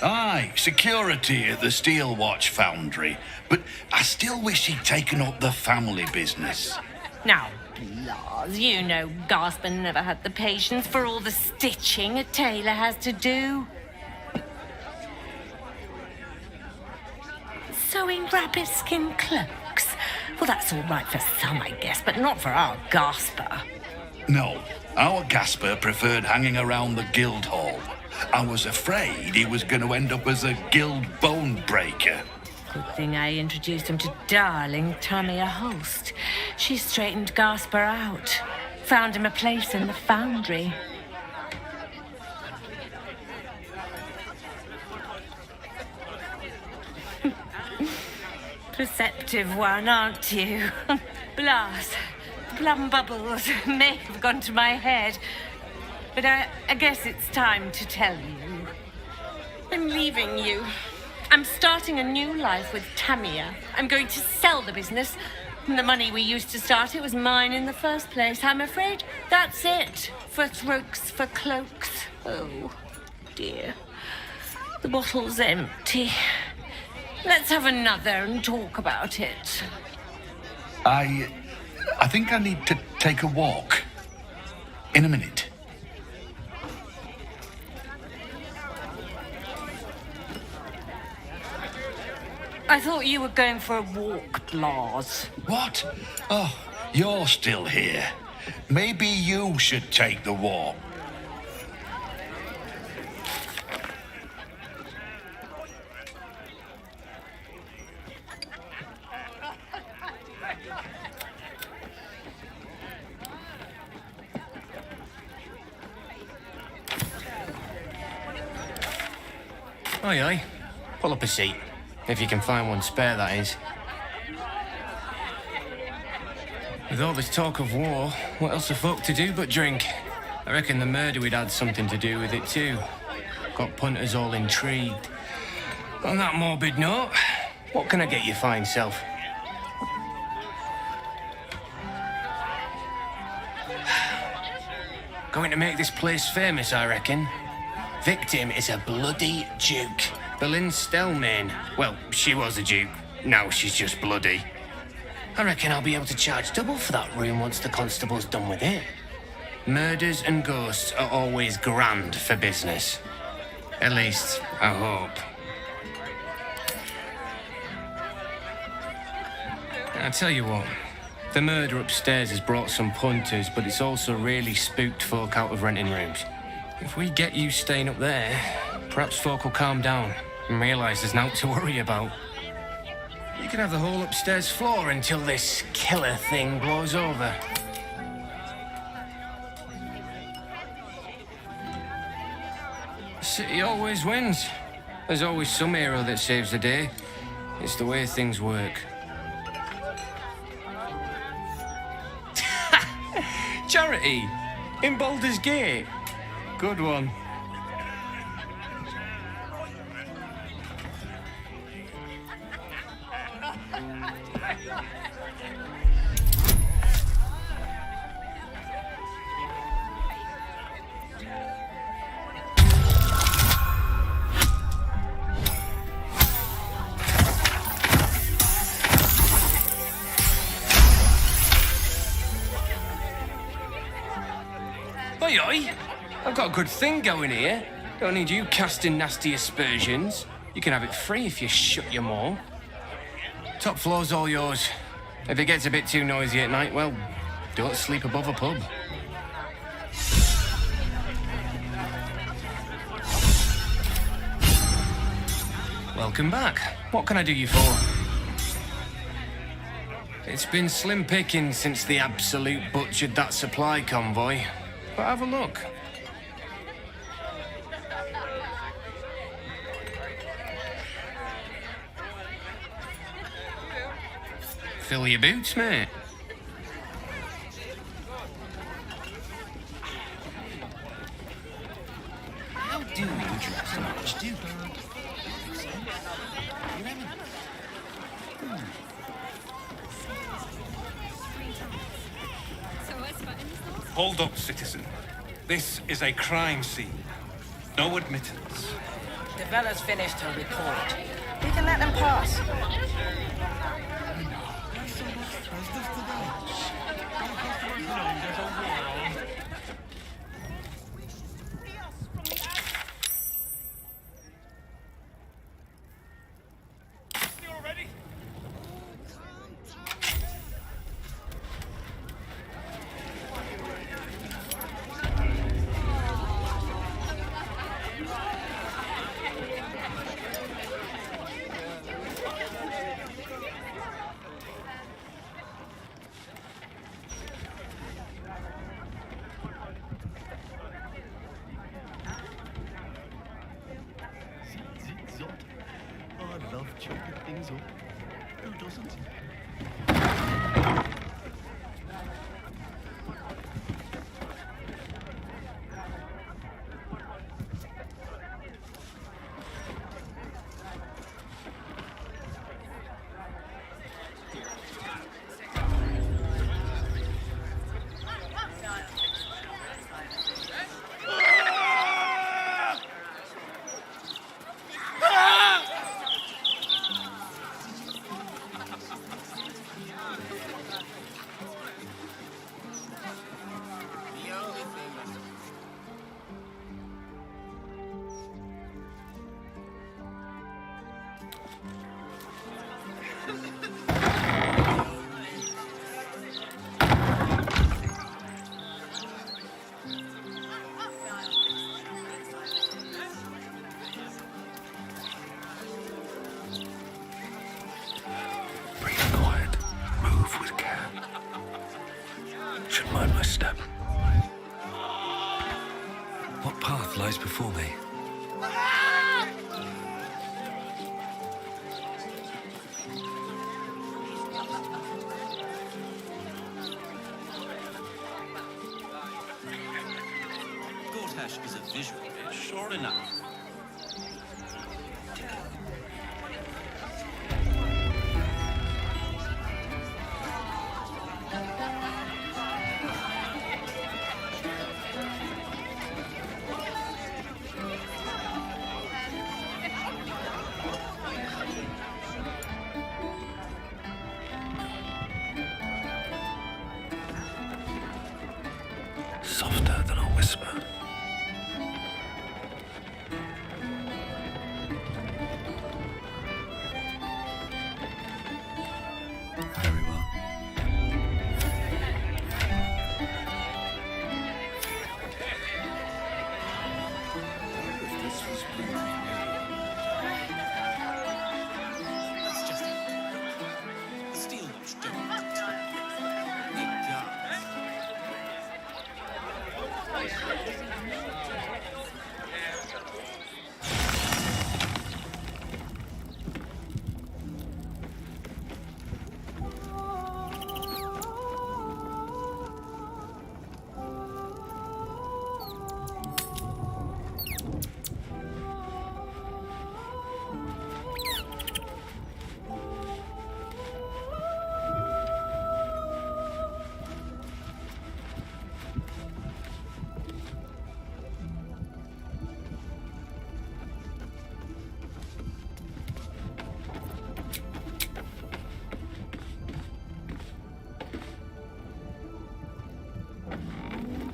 Speaker 13: Aye, security at the Steel Watch Foundry. But I still wish he'd taken up the family business.
Speaker 10: Now, Blas, you know Gaspar never had the patience for all the stitching a tailor has to do. Sewing rabbit-skin cloaks? Well, that's all right for some, I guess, but not for our Gaspar.
Speaker 13: No, our Gasper preferred hanging around the guild hall. I was afraid he was going to end up as a guild bone breaker.
Speaker 10: Good thing I introduced him to darling Tamia Holst. She straightened Gaspar out, found him a place in the foundry. Perceptive one, aren't you? Blas,
Speaker 11: plum bubbles may have gone to my head, but I guess it's time to tell you. I'm leaving you. I'm starting a new life with Tamia. I'm going to sell the business. The money we used to start it was mine in the first place. I'm afraid that's it. For throats, for cloaks. Oh, dear. The bottle's empty. Let's have another and talk about it.
Speaker 13: I think I need to take a walk. In a minute.
Speaker 11: I thought you were going for a walk, Blas.
Speaker 13: What? Oh, you're still here. Maybe you should take the walk.
Speaker 21: Aye, aye. Pull up a seat. If you can find one spare, that is. With all this talk of war, what else are folk to do but drink? I reckon the murder we'd had something to do with it too. Got punters all intrigued. On that morbid note, what can I get you fine self? Going to make this place famous, I reckon. Victim is a bloody duke. Boleyn Stelmane. Well, she was a duke. Now she's just bloody. I reckon I'll be able to charge double for that room once the constable's done with it. Murders and ghosts are always grand for business. At least, I hope. I tell you what, the murder upstairs has brought some punters, but it's also really spooked folk out of renting rooms. If we get you staying up there, perhaps folk will calm down and realise there's naught to worry about. You can have the whole upstairs floor until this killer thing blows over. The city always wins. There's always some hero that saves the day. It's the way things work. Charity! In Baldur's Gate! Good one. Oi, oi! I've got a good thing going here. Don't need you casting nasty aspersions. You can have it free if you shut your maw. Top floor's all yours. If it gets a bit too noisy at night, well, don't sleep above a pub. Welcome back. What can I do you for? It's been slim pickings since the Absolute butchered that supply convoy. But have a look. Fill your boots, mate.
Speaker 15: How do you dress an archduke?
Speaker 14: Hold up, citizen. This is a crime scene. No admittance.
Speaker 17: The fella's finished her report. We can let them pass.
Speaker 15: I love chopping things up. Who doesn't?
Speaker 2: mind my step. What path lies before me?
Speaker 15: Gortash is a visual. It's short enough.
Speaker 2: Softer than a whisper. Very well.
Speaker 15: That's just it. The steel watch don't. It guards.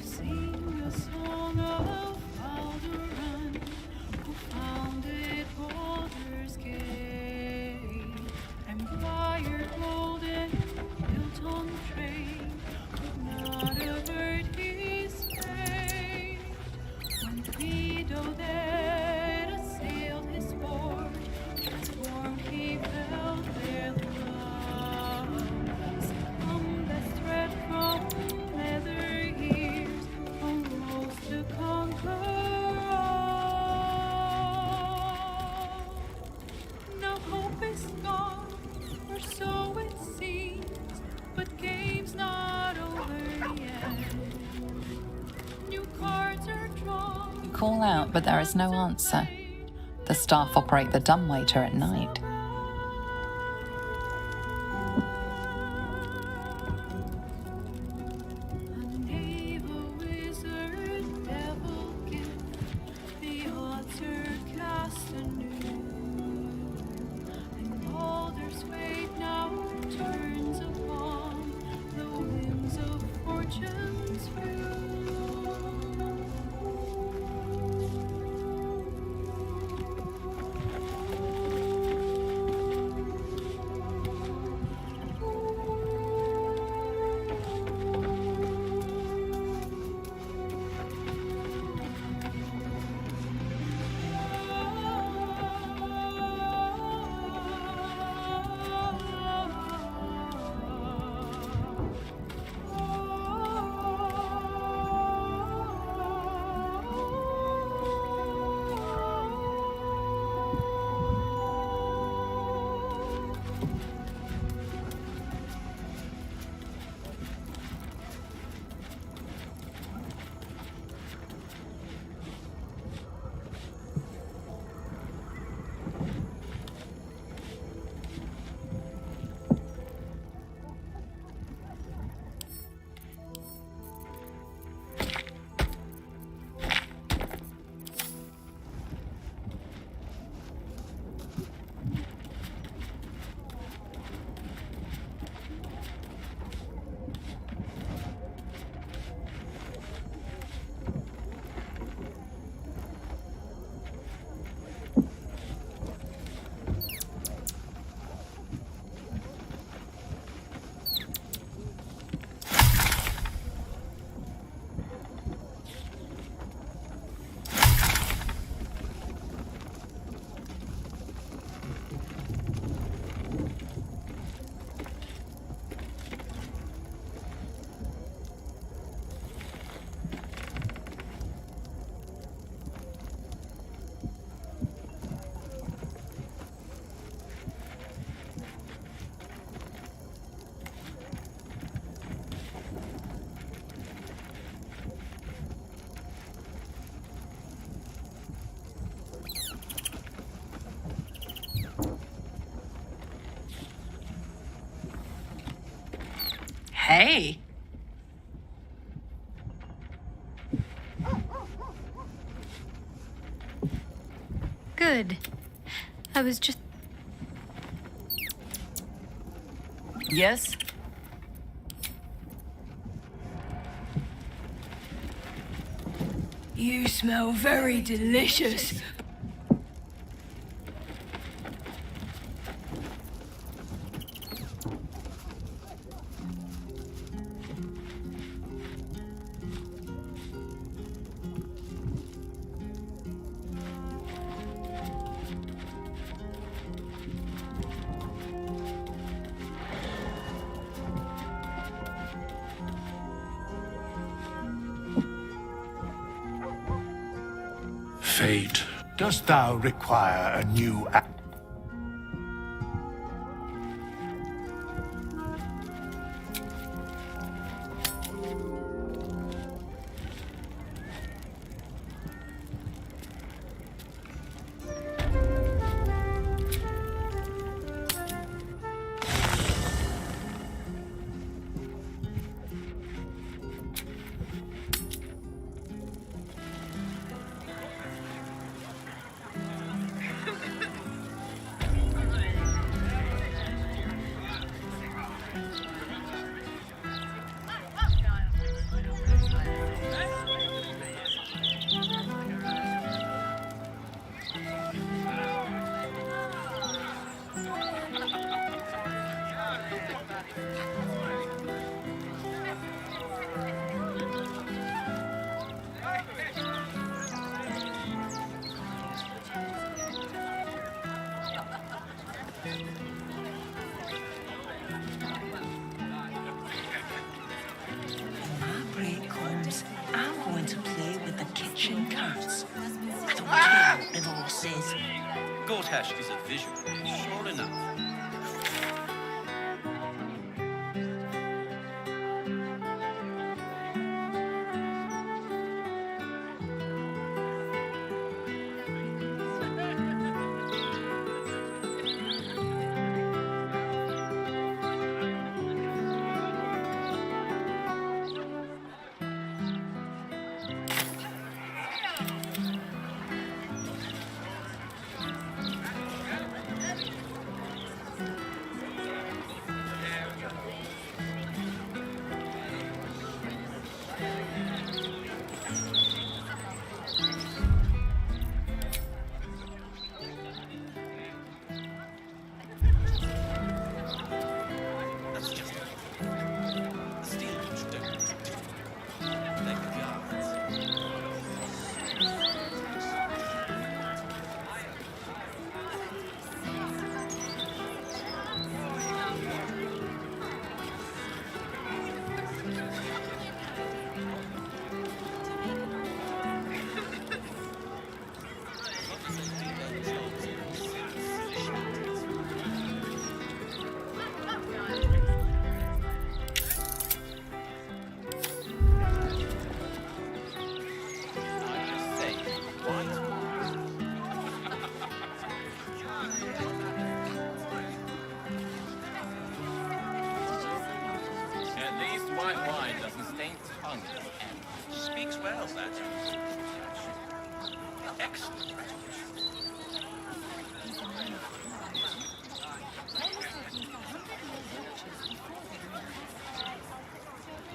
Speaker 4: Sing a song of Baldur, who founded Baldur's Gate. Empire golden, built on trade, could not avert his fate. When Guido there assailed his fort, transformed he felt their love. Some best thread from leather ears, arose to conquer all. Now hope is gone, or so it seems, but game's not over yet. New cards are drawn.
Speaker 5: You call out, but there is no answer. The staff operate the dumbwaiter at night.
Speaker 4: Naval wizard, devil gift, the altar cast anew. And Baldur's fate now turns upon the winds of fortune's view.
Speaker 5: Hey.
Speaker 9: Good. I was just...
Speaker 5: Yes?
Speaker 4: You smell very delicious.
Speaker 12: Fate, dost thou require a new
Speaker 20: My break comes, I'm going to play with the kitchen cats. I don't care what the law says.
Speaker 15: Gortash is a visual, sure enough. That's just the steel which don't like guards. At least white wine doesn't stain tongue. Speaks well, that. Excellent.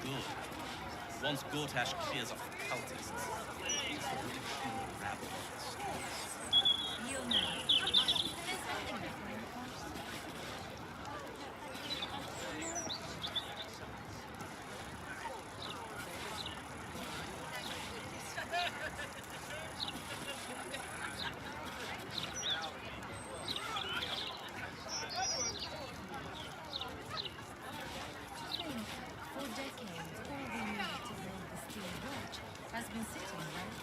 Speaker 15: Good. Once Gortash clears off the cultists, he's the protection of rabble on the streets.
Speaker 4: For decades, all we needed to build the steel watch has been sitting right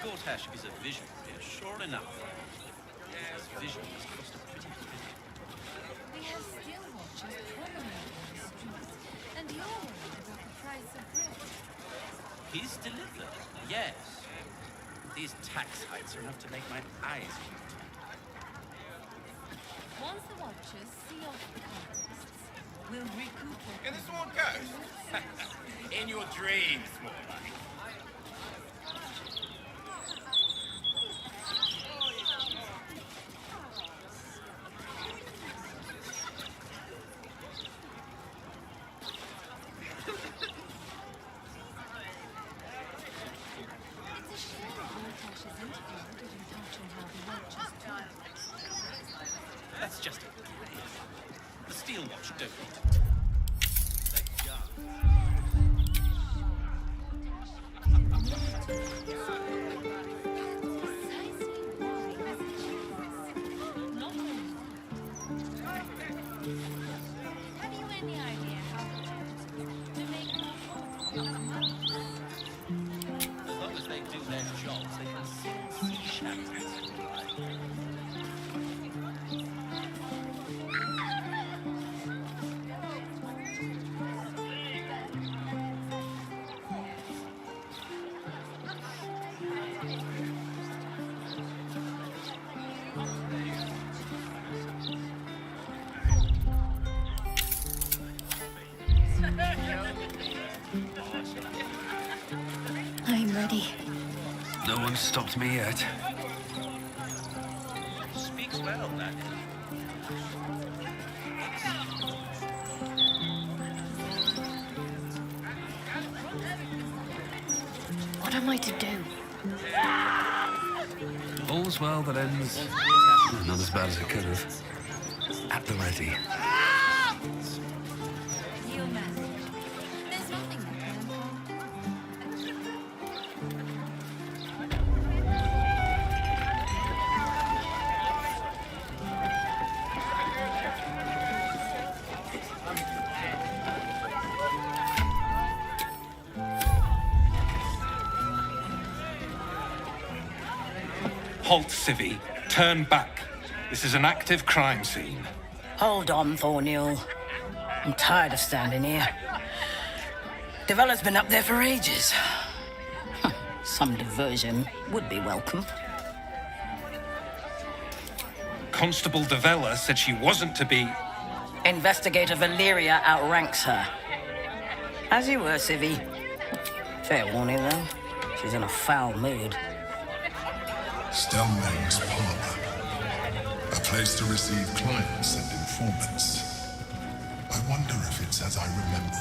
Speaker 15: Gortash is a visionary, sure enough. His vision has cost a pretty penny.
Speaker 4: We have steel watches promenading on the streets, and you're worried about the price of bread.
Speaker 15: He's delivered, yes. These tax hikes are enough to make my eyes water.
Speaker 4: Once the watchers see off the contests, we'll
Speaker 14: In the Swan Coast? In your dreams, more like.
Speaker 4: It's a shame that Lutash's interview didn't touch on how the Watchers talk.
Speaker 15: That's just it. The Steel Watch don't.
Speaker 4: Have you any idea how to make more
Speaker 15: As long as they do their jobs, they can still see shadows.
Speaker 6: I'm ready.
Speaker 2: No one's stopped me yet.
Speaker 15: Speaks well, that.
Speaker 6: What am I to do?
Speaker 2: All's well that ends. Not as bad as it could have. At the ready.
Speaker 4: He'll manage. There's nothing that can
Speaker 14: Halt, Civvy. Turn back. This is an active crime scene.
Speaker 17: Hold on, Thornhill. I'm tired of standing here. Devella's been up there for ages. Some diversion would be welcome.
Speaker 14: Constable Devella said she wasn't to be.
Speaker 17: Investigator Valeria outranks her. As you were, Civvy. Fair warning, though. She's in a foul mood.
Speaker 7: Stelmang's parlor. A place to receive clients and informants. I wonder if it's as I remember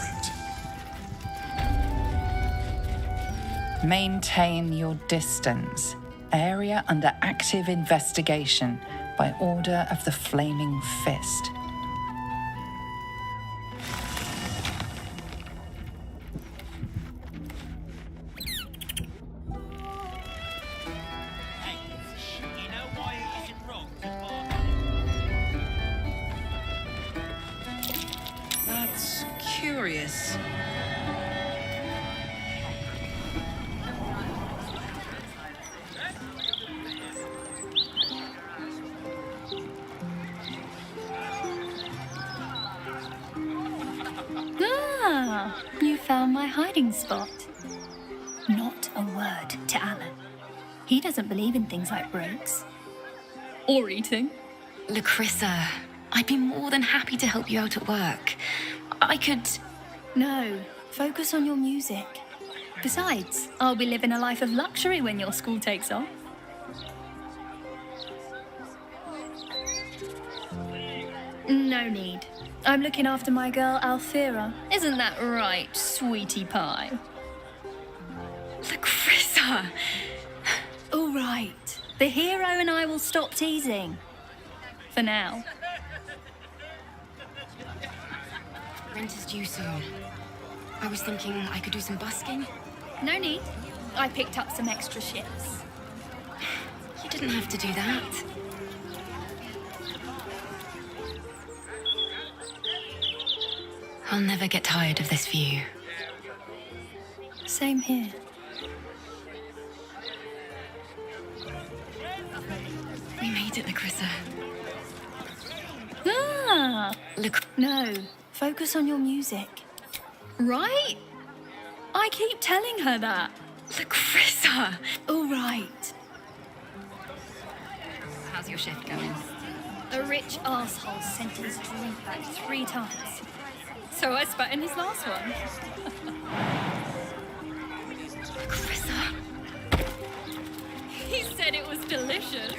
Speaker 7: it.
Speaker 5: Maintain your distance. Area under active investigation by order of the Flaming Fist.
Speaker 16: That's curious.
Speaker 9: Ah, you found my hiding spot. Not a word to Alan. He doesn't believe in things like breaks. Or eating.
Speaker 10: Lacrissa, I'd be more than happy to help you out at work. I could...
Speaker 9: No, focus on your music. Besides, I'll be living a life of luxury when your school takes off. No need. I'm looking after my girl Althea. Isn't that right, sweetie pie?
Speaker 10: Lacrissa!
Speaker 9: All right. The hero and I will stop teasing. For now.
Speaker 10: Rent is due soon. I was thinking I could do some busking.
Speaker 9: No need. I picked up some extra shifts.
Speaker 10: You didn't have to do that. I'll never get tired of this view.
Speaker 9: Same here.
Speaker 10: We made it, Lacrissa.
Speaker 9: Ah!
Speaker 10: Look.
Speaker 9: No, focus on your music. Right? I keep telling her that.
Speaker 10: Lacrissa!
Speaker 9: All right.
Speaker 10: How's your shift going?
Speaker 9: A rich arsehole sent his drink back 3 times. So I spat in his last one.
Speaker 6: Chrissa.
Speaker 9: He said it was delicious.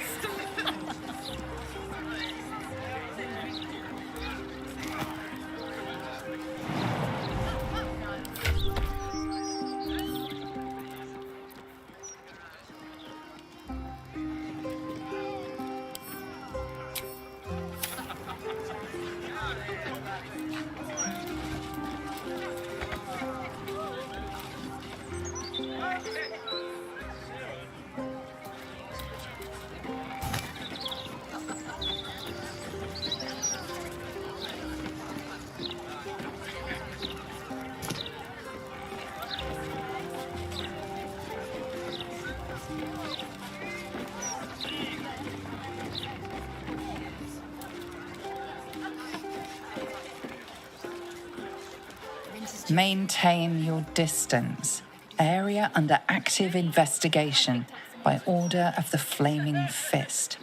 Speaker 5: Maintain your distance. Area under active investigation by order of the Flaming Fist.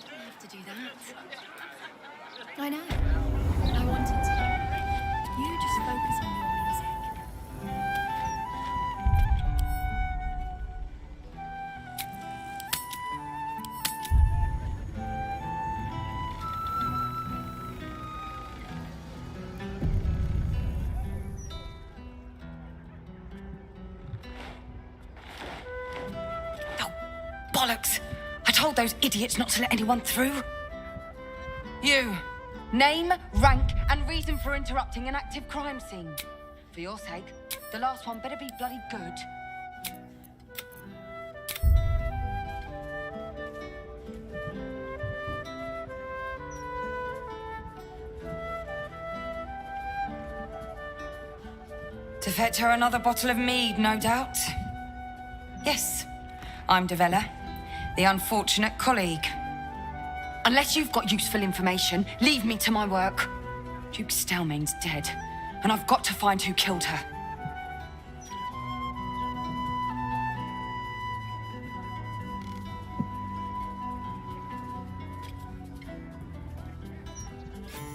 Speaker 9: I know. I wanted to. You just focus on your music.
Speaker 18: Bollocks! I told those idiots not to let anyone through.
Speaker 19: You. Name, rank, and reason for interrupting an active crime scene. For your sake, the last one better be bloody good.
Speaker 18: To fetch her another bottle of mead, no doubt. Yes, I'm Devella, the unfortunate colleague. Unless you've got useful information, leave me to my work. Duke Stelmane's dead, and I've got to find who killed her.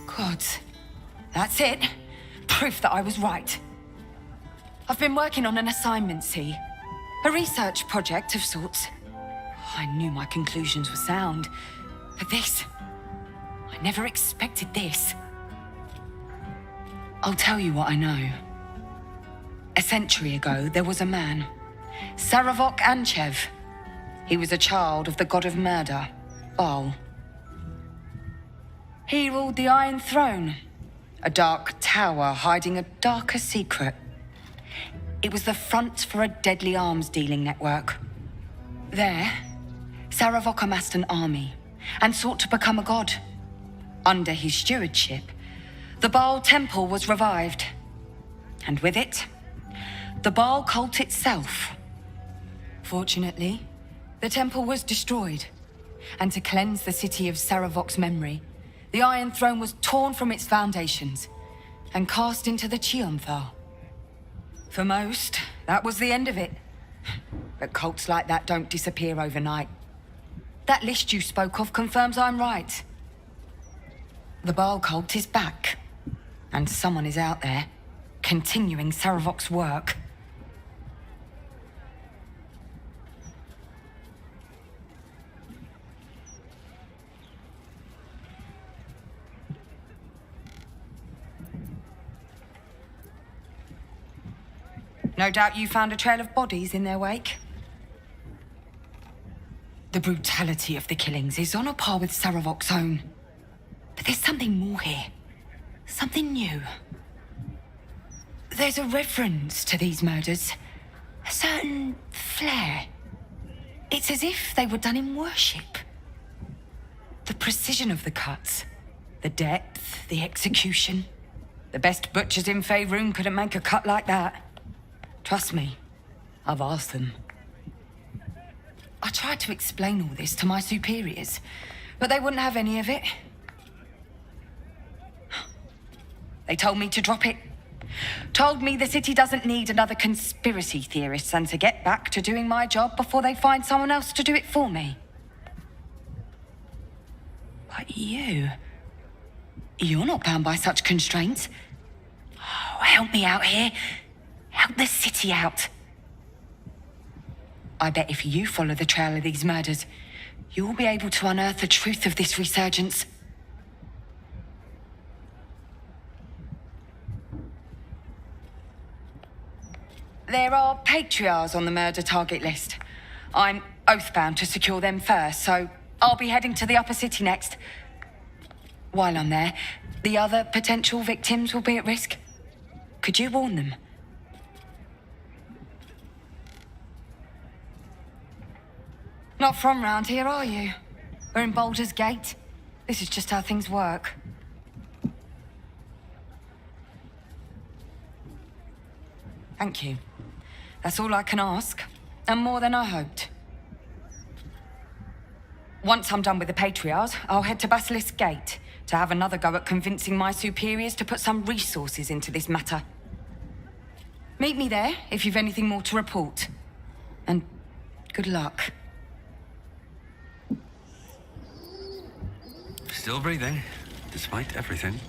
Speaker 18: God, that's it. Proof that I was right. I've been working on an assignment, see? A research project of sorts. I knew my conclusions were sound, but this... I never expected this. I'll tell you what I know. A century ago, there was a man, Saravok Anchev. He was a child of the god of murder, Baal. He ruled the Iron Throne, a dark tower hiding a darker secret. It was the front for a deadly arms-dealing network. There, Saravok amassed an army and sought to become a god. Under his stewardship, the Baal temple was revived. And with it, the Baal cult itself. Fortunately, the temple was destroyed. And to cleanse the city of Saravok's memory, the Iron Throne was torn from its foundations and cast into the Chionthal. For most, that was the end of it. But cults like that don't disappear overnight. That list you spoke of confirms I'm right. The Baal cult is back. And someone is out there, continuing Saravok's work. No doubt you found a trail of bodies in their wake. The brutality of the killings is on a par with Saravok's own. But there's something more here. Something new. There's a reference to these murders. A certain flair. It's as if they were done in worship. The precision of the cuts. The depth, the execution. The best butchers in Faerun couldn't make a cut like that. Trust me, I've asked them. I tried to explain all this to my superiors, but they wouldn't have any of it. They told me to drop it. Told me the city doesn't need another conspiracy theorist and to get back to doing my job before they find someone else to do it for me. But you... You're not bound by such constraints. Oh, help me out here. Help the city out. I bet if you follow the trail of these murders, you'll be able to unearth the truth of this resurgence. There are patriarchs on the murder target list. I'm oathbound to secure them first, so I'll be heading to the upper city next. While I'm there, the other potential victims will be at risk. Could you warn them? Not from round here, are you? We're in Baldur's Gate. This is just how things work. Thank you. That's all I can ask, and more than I hoped. Once I'm done with the Patriarchs, I'll head to Basilisk Gate to have another go at convincing my superiors to put some resources into this matter. Meet me there if you've anything more to report. And good luck.
Speaker 2: Still breathing, despite everything.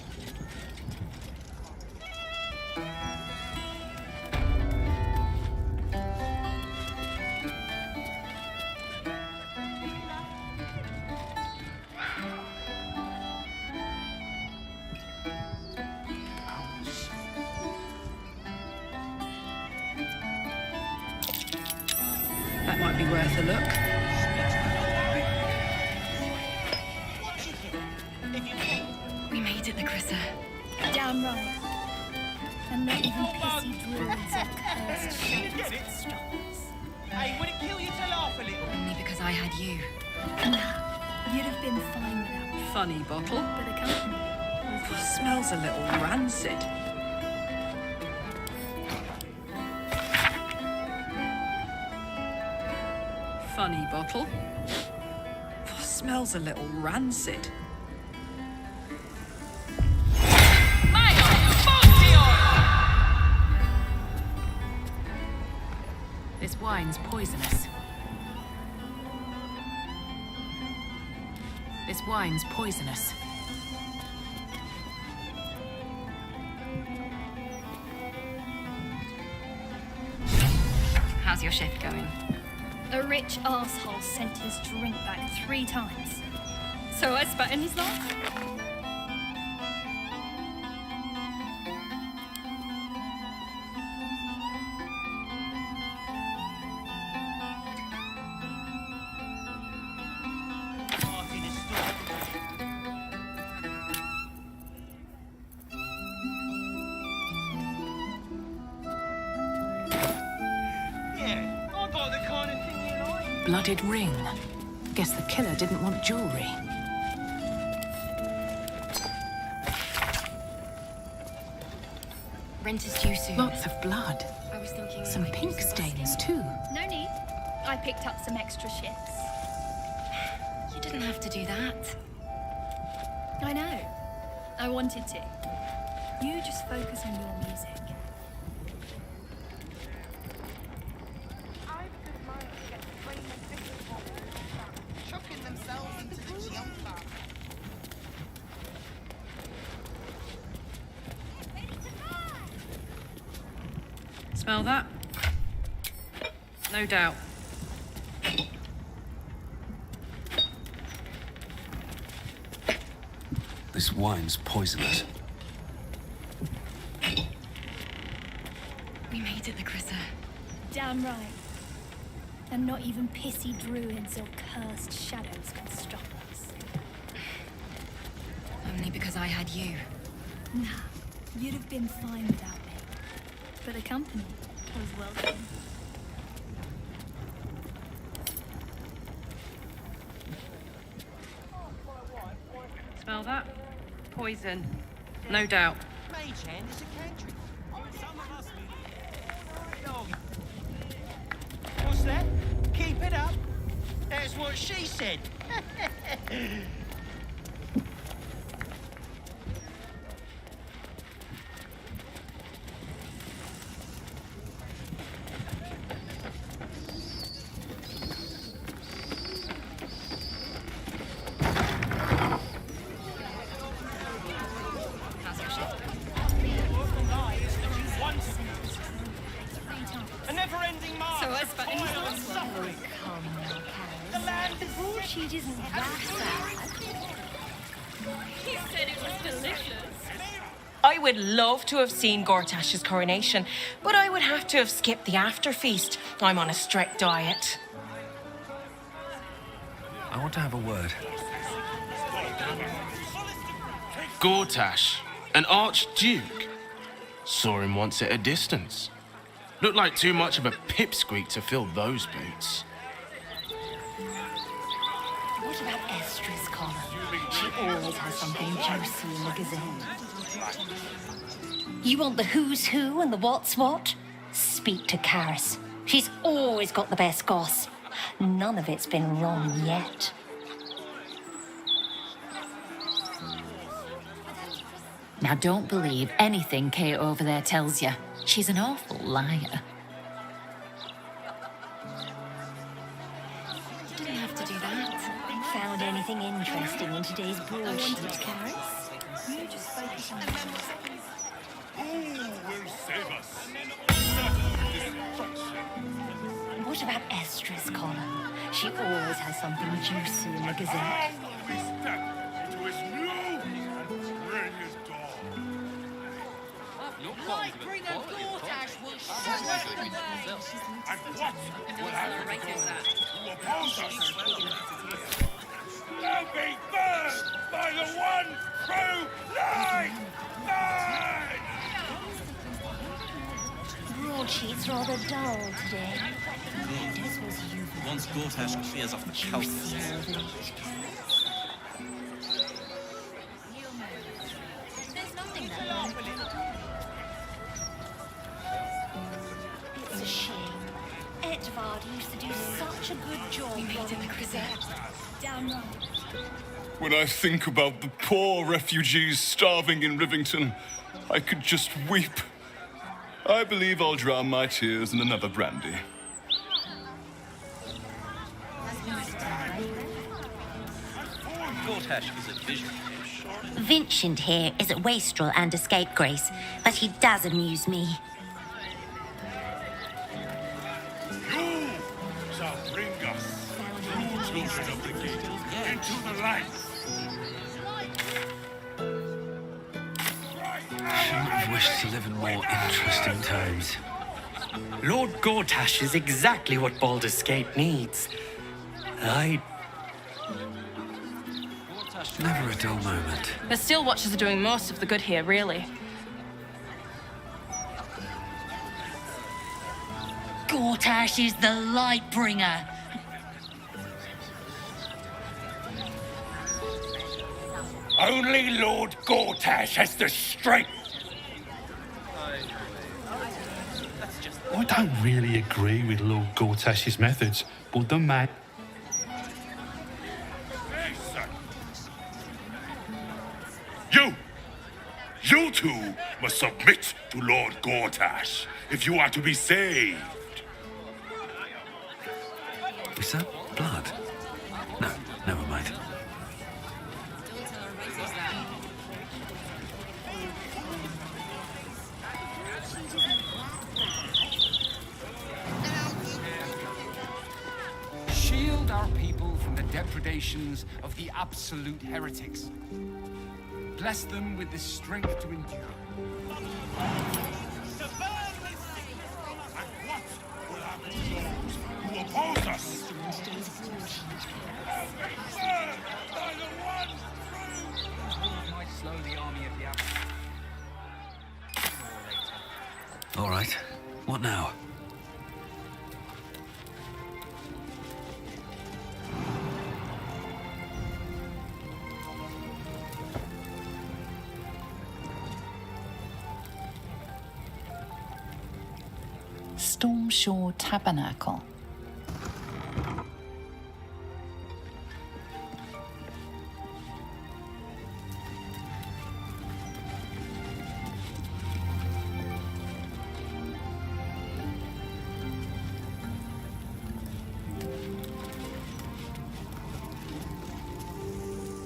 Speaker 16: That might be worth a look.
Speaker 9: We made it, Lacrissa. Damn right. And not even pissy druids or cursed shadows could stop us.
Speaker 21: Hey, would it kill you to laugh a little?
Speaker 9: Only because I had you. Nah, you'd have been fine without me.
Speaker 16: Funny bottle.
Speaker 9: But the company was
Speaker 16: Smells a little rancid. Funny bottle. Smells a little rancid.
Speaker 1: This wine's poisonous. This wine's poisonous.
Speaker 9: How's your shift going? A rich arsehole sent his drink back 3 times. So I spat in his laugh.
Speaker 21: Yeah, I got the kind of thing you like.
Speaker 1: Blooded ring. Guess the killer didn't want jewelry.
Speaker 9: Rent is due soon.
Speaker 1: Lots of blood.
Speaker 9: I was thinking
Speaker 1: Some pink stains too.
Speaker 9: No need. I picked up some extra shifts. You didn't have to do that. I know. I wanted to. You just focus on your music.
Speaker 22: Chucking themselves into the jumper.
Speaker 16: Smell that? No doubt.
Speaker 2: This wine's poisonous.
Speaker 9: We made it, Lacrissa. Damn right. And not even pissy druids or cursed shadows can stop us. Only because I had you. Nah, you'd have been fine without me. But the company was welcome.
Speaker 16: Smell that? Poison. No doubt.
Speaker 21: Mage hand is a cantrip. Some of us What's that? Keep it up. That's what she said.
Speaker 11: I would love to have seen Gortash's coronation, but I would have to have skipped the after feast. I'm on a strict diet.
Speaker 2: I want to have a word.
Speaker 3: Gortash, an archduke. Saw him once at a distance. Looked like too much of a pipsqueak to fill those boots.
Speaker 8: What about Estra's column? She always has something juicy in the Gazette. You want the who's who and the what's what? Speak to Karis. She's always got the best goss. None of it's been wrong yet.
Speaker 1: Now, don't believe anything Kate over there tells you. She's an awful liar.
Speaker 8: You didn't have to do that. Found anything interesting in today's broadsheet, Karis? You just focus on
Speaker 7: Who will save us?
Speaker 8: What about Estra's column? She always has something juicy in the Gazette.
Speaker 7: We step into his new and brilliant dawn.
Speaker 19: Lightbringer Gortash will
Speaker 7: And what will happen to those who oppose us? They'll be burned by the one true light! Burn!
Speaker 8: Broadsheet's rather dull today. This was you.
Speaker 15: Once Gortash clears off the cultists.
Speaker 8: There's nothing there. It's a shame. Edvard used to do such a good job on the Gazette. Downright.
Speaker 23: When I think about the poor refugees starving in Rivington, I could just weep. I believe I'll drown my tears in another brandy.
Speaker 15: Gortash is a visionary.
Speaker 24: Vincent here is a wastrel and a scapegrace, but he does amuse me.
Speaker 7: You shall bring us, you children of the gate, into the light.
Speaker 2: Shouldn't have wished to live in more interesting times.
Speaker 25: Lord Gortash is exactly what Baldur's Gate needs.
Speaker 2: Never a dull moment.
Speaker 11: The Steel Watchers are doing most of the good here, really.
Speaker 8: Gortash is the Lightbringer.
Speaker 7: Only Lord Gortash has the strength.
Speaker 26: I don't really agree with Lord Gortash's methods, but the man...
Speaker 7: You two must submit to Lord Gortash if you are to be saved.
Speaker 2: Is that blood? No, never mind.
Speaker 27: Shield our people from the depredations of the absolute heretics. Bless them with the strength to endure.
Speaker 7: Who oppose us?
Speaker 27: Might slow the army of the
Speaker 2: All right. What now?
Speaker 5: Stormshore Tabernacle.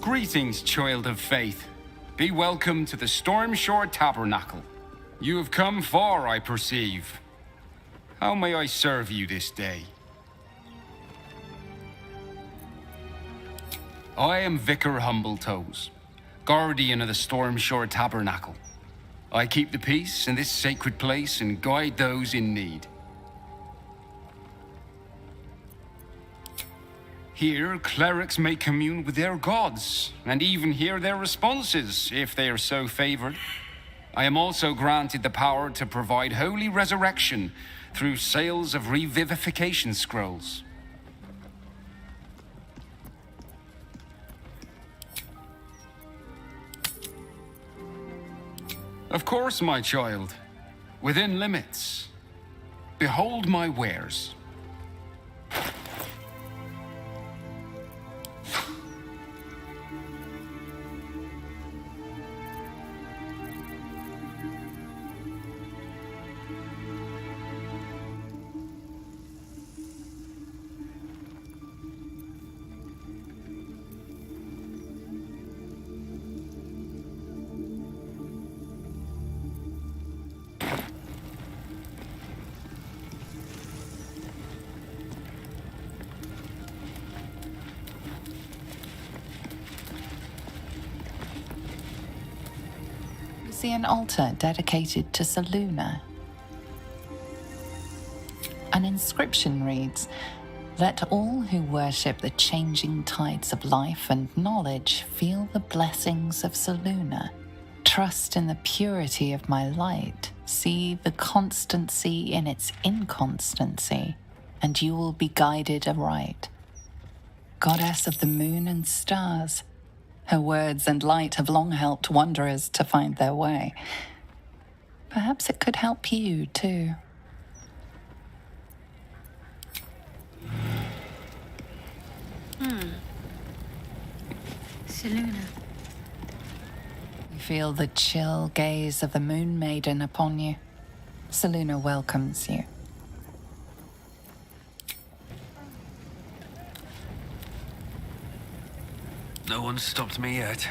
Speaker 27: Greetings, child of faith. Be welcome to the Stormshore Tabernacle. You have come far, I perceive. How may I serve you this day? I am Vicar Humbletoes, guardian of the Stormshore Tabernacle. I keep the peace in this sacred place and guide those in need. Here, clerics may commune with their gods, and even hear their responses, if they are so favored. I am also granted the power to provide holy resurrection through sales of revivification scrolls. Of course, my child, within limits. Behold my wares.
Speaker 5: See an altar dedicated to Selûne. An inscription reads, "Let all who worship the changing tides of life and knowledge feel the blessings of Selûne. Trust in the purity of my light. See the constancy in its inconstancy, and you will be guided aright. Goddess of the moon and stars, her words and light have long helped wanderers to find their way. Perhaps it could help you, too."
Speaker 8: Selûne.
Speaker 5: You feel the chill gaze of the Moon Maiden upon you. Selûne welcomes you.
Speaker 2: No one's stopped me yet.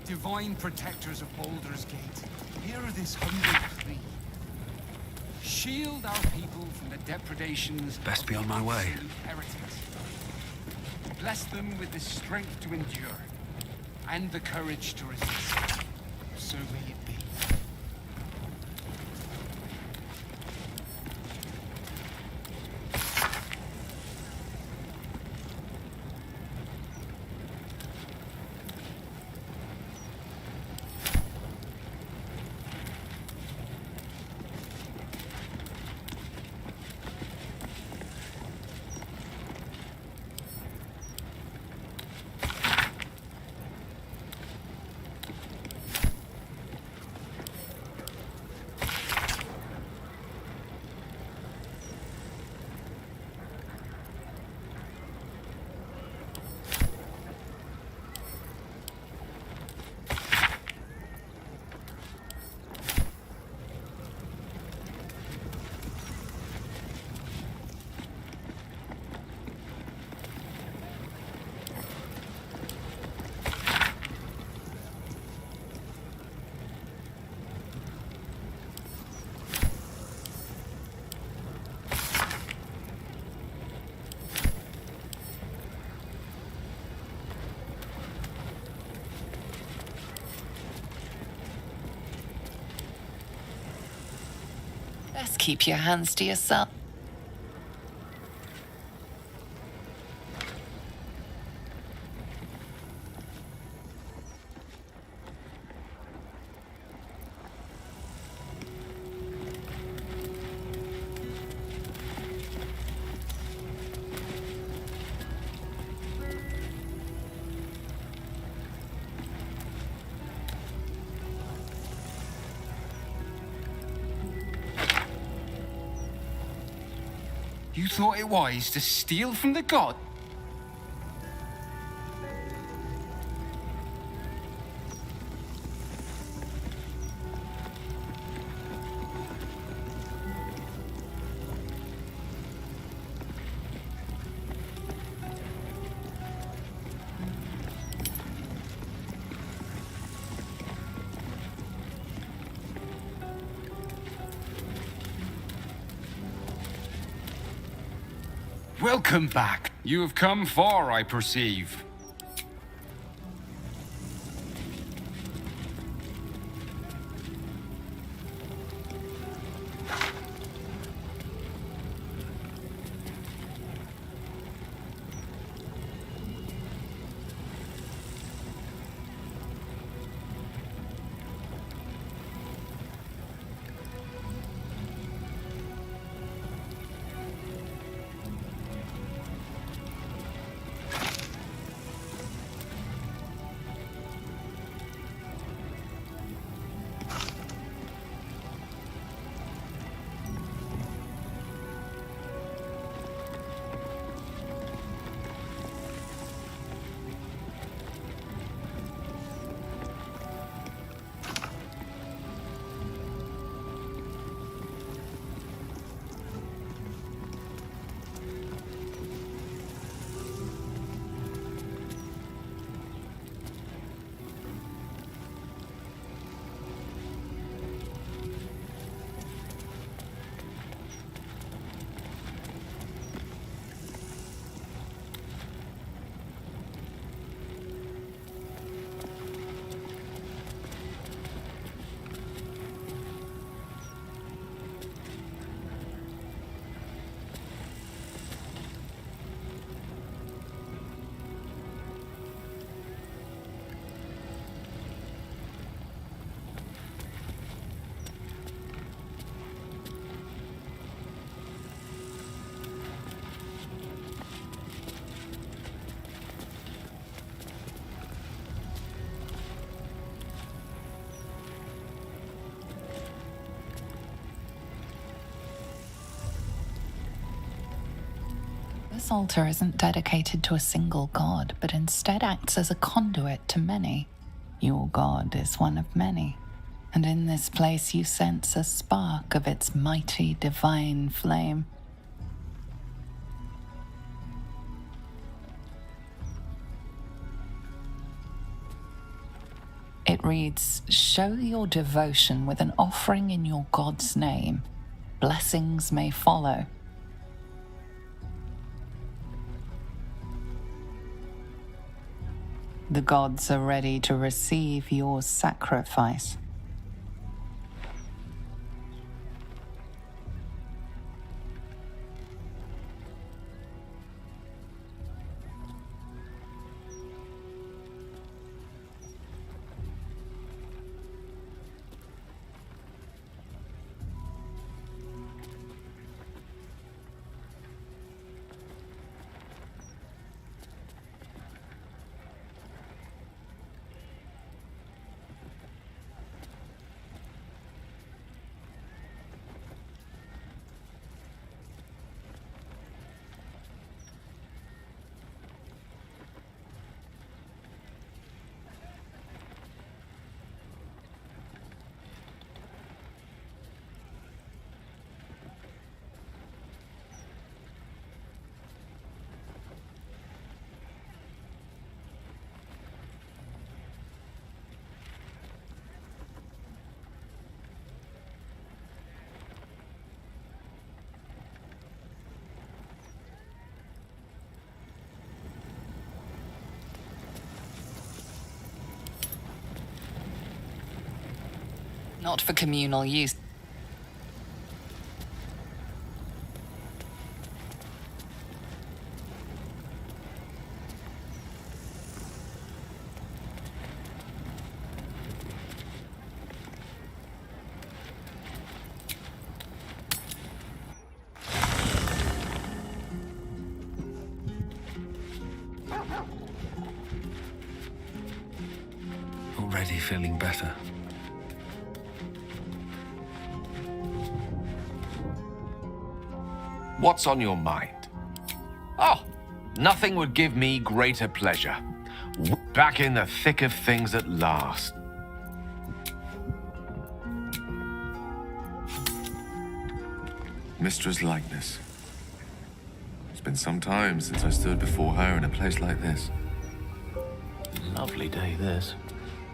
Speaker 27: Divine protectors of Baldur's Gate, hear this humble plea. Shield our people from the depredations.
Speaker 2: Best be on my way.
Speaker 27: Heretics. Bless them with the strength to endure and the courage to resist. So may it be.
Speaker 5: Best keep your hands to yourself.
Speaker 27: You thought it wise to steal from the god? Welcome back. You have come far, I perceive.
Speaker 5: This altar isn't dedicated to a single god, but instead acts as a conduit to many. Your god is one of many, and in this place you sense a spark of its mighty divine flame. It reads, "Show your devotion with an offering in your god's name. Blessings may follow." The gods are ready to receive your sacrifice. Not for communal use.
Speaker 2: Already feeling better.
Speaker 4: What's on your mind? Oh, nothing would give me greater pleasure. Back in the thick of things at last.
Speaker 10: Mistra's likeness. It's been some time since I stood before her in a place like this.
Speaker 4: Lovely day, this.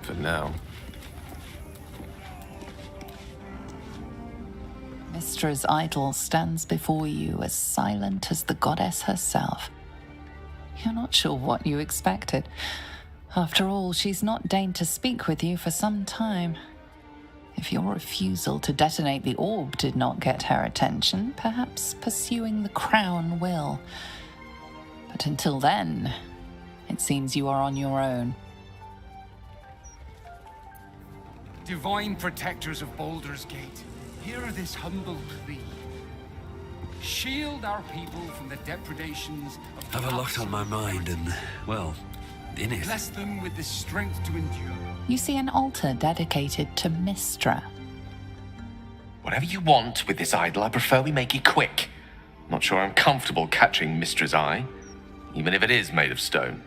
Speaker 4: For now.
Speaker 5: Mistra's idol stands before you as silent as the goddess herself. You're not sure what you expected. After all, she's not deigned to speak with you for some time. If your refusal to detonate the orb did not get her attention, perhaps pursuing the crown will. But until then, it seems you are on your own.
Speaker 27: Divine protectors of Baldur's Gate, hear this humble plea. Shield our people from the depredations of
Speaker 2: I've a lot on my mind and, well, in it.
Speaker 27: Bless them with the strength to endure.
Speaker 5: You see an altar dedicated to Mistra.
Speaker 4: Whatever you want with this idol, I prefer we make it quick. Not sure I'm comfortable catching Mistra's eye, even if it is made of stone.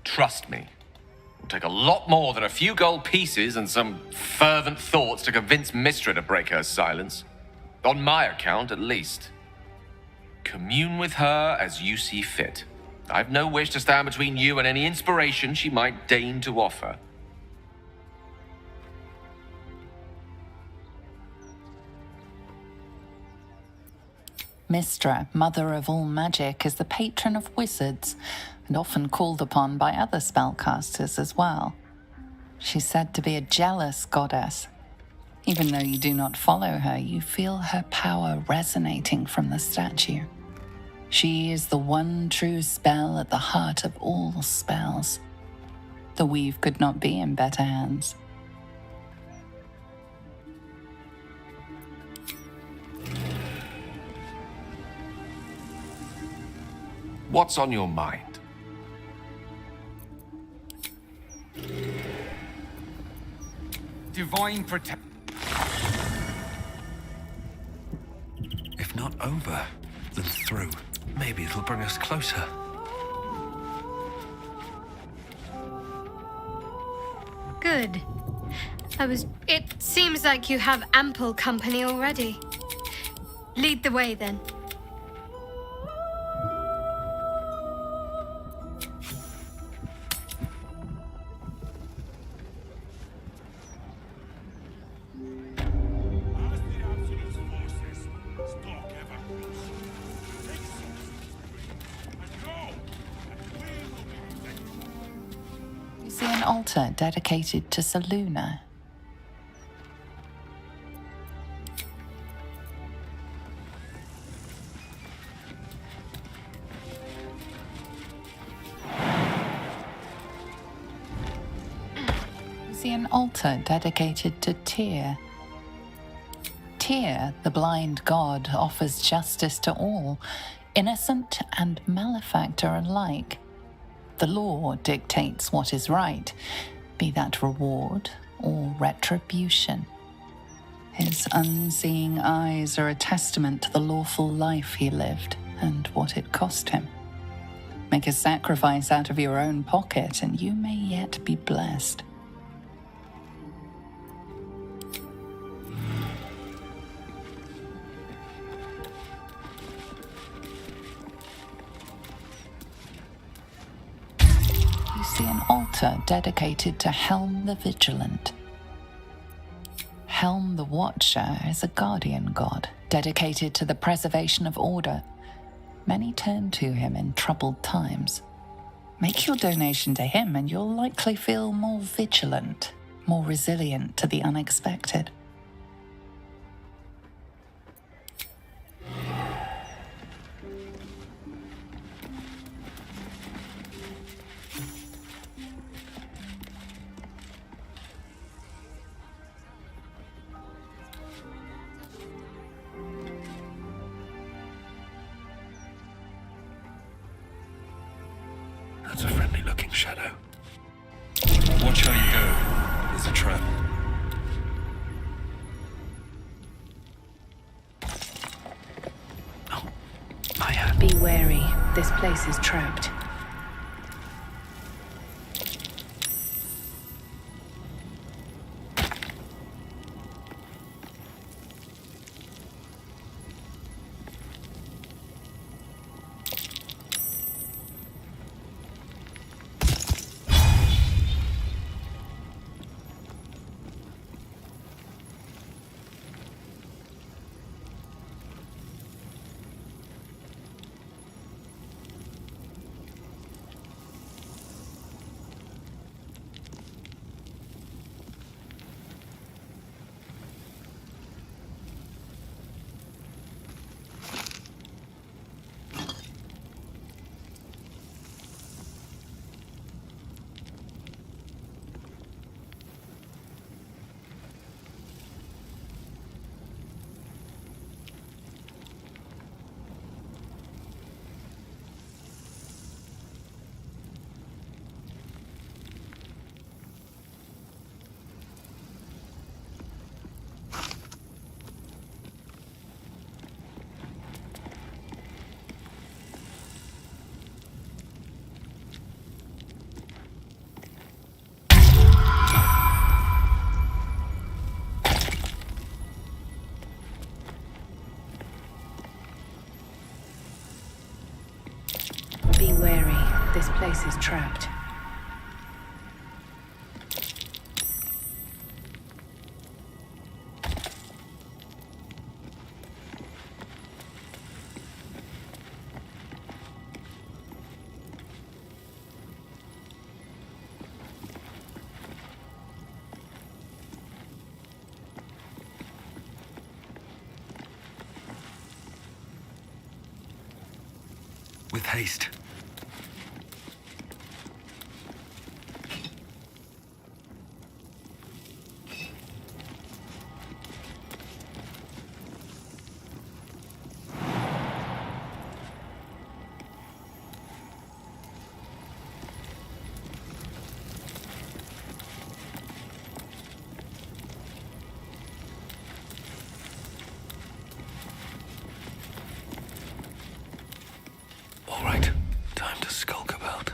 Speaker 4: Trust me, it'll take a lot more than a few gold pieces and some fervent thoughts to convince Mistra to break her silence. On my account, at least. Commune with her as you see fit. I've no wish to stand between you and any inspiration she might deign to offer.
Speaker 5: Mistra, mother of all magic, is the patron of wizards and often called upon by other spellcasters as well. She's said to be a jealous goddess. Even though you do not follow her, you feel her power resonating from the statue. She is the one true spell at the heart of all spells. The weave could not be in better hands.
Speaker 4: What's on your mind?
Speaker 27: Divine protect.
Speaker 2: If not over, then through. Maybe it'll bring us closer.
Speaker 6: Good. It seems like you have ample company already. Lead the way, then.
Speaker 5: You see an altar dedicated to Saluna. You see an altar dedicated to Tyr. Tyr, the blind god, offers justice to all, innocent and malefactor alike. The law dictates what is right, be that reward or retribution. His unseeing eyes are a testament to the lawful life he lived and what it cost him. Make a sacrifice out of your own pocket and you may yet be blessed. You see an altar dedicated to Helm the Vigilant. Helm the Watcher is a guardian god, dedicated to the preservation of order. Many turn to him in troubled times. Make your donation to him and you'll likely feel more vigilant, more resilient to the unexpected.
Speaker 2: That's a friendly-looking shadow.
Speaker 23: Watch how you go. There's a trap.
Speaker 1: Be wary. This place is trapped.
Speaker 5: this place is trapped.
Speaker 2: With haste. All right, time to skulk about.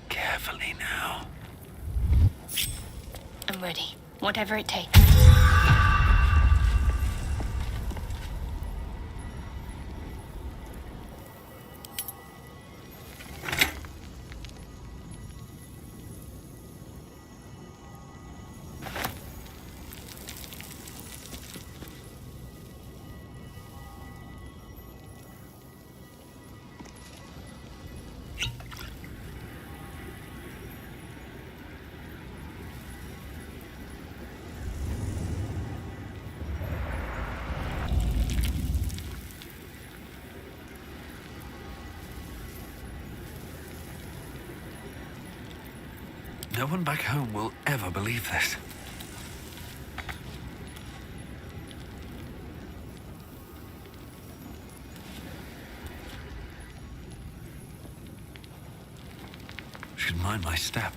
Speaker 2: Carefully now.
Speaker 9: I'm ready. Whatever it takes.
Speaker 2: No one back home will ever believe this. Should mind my step.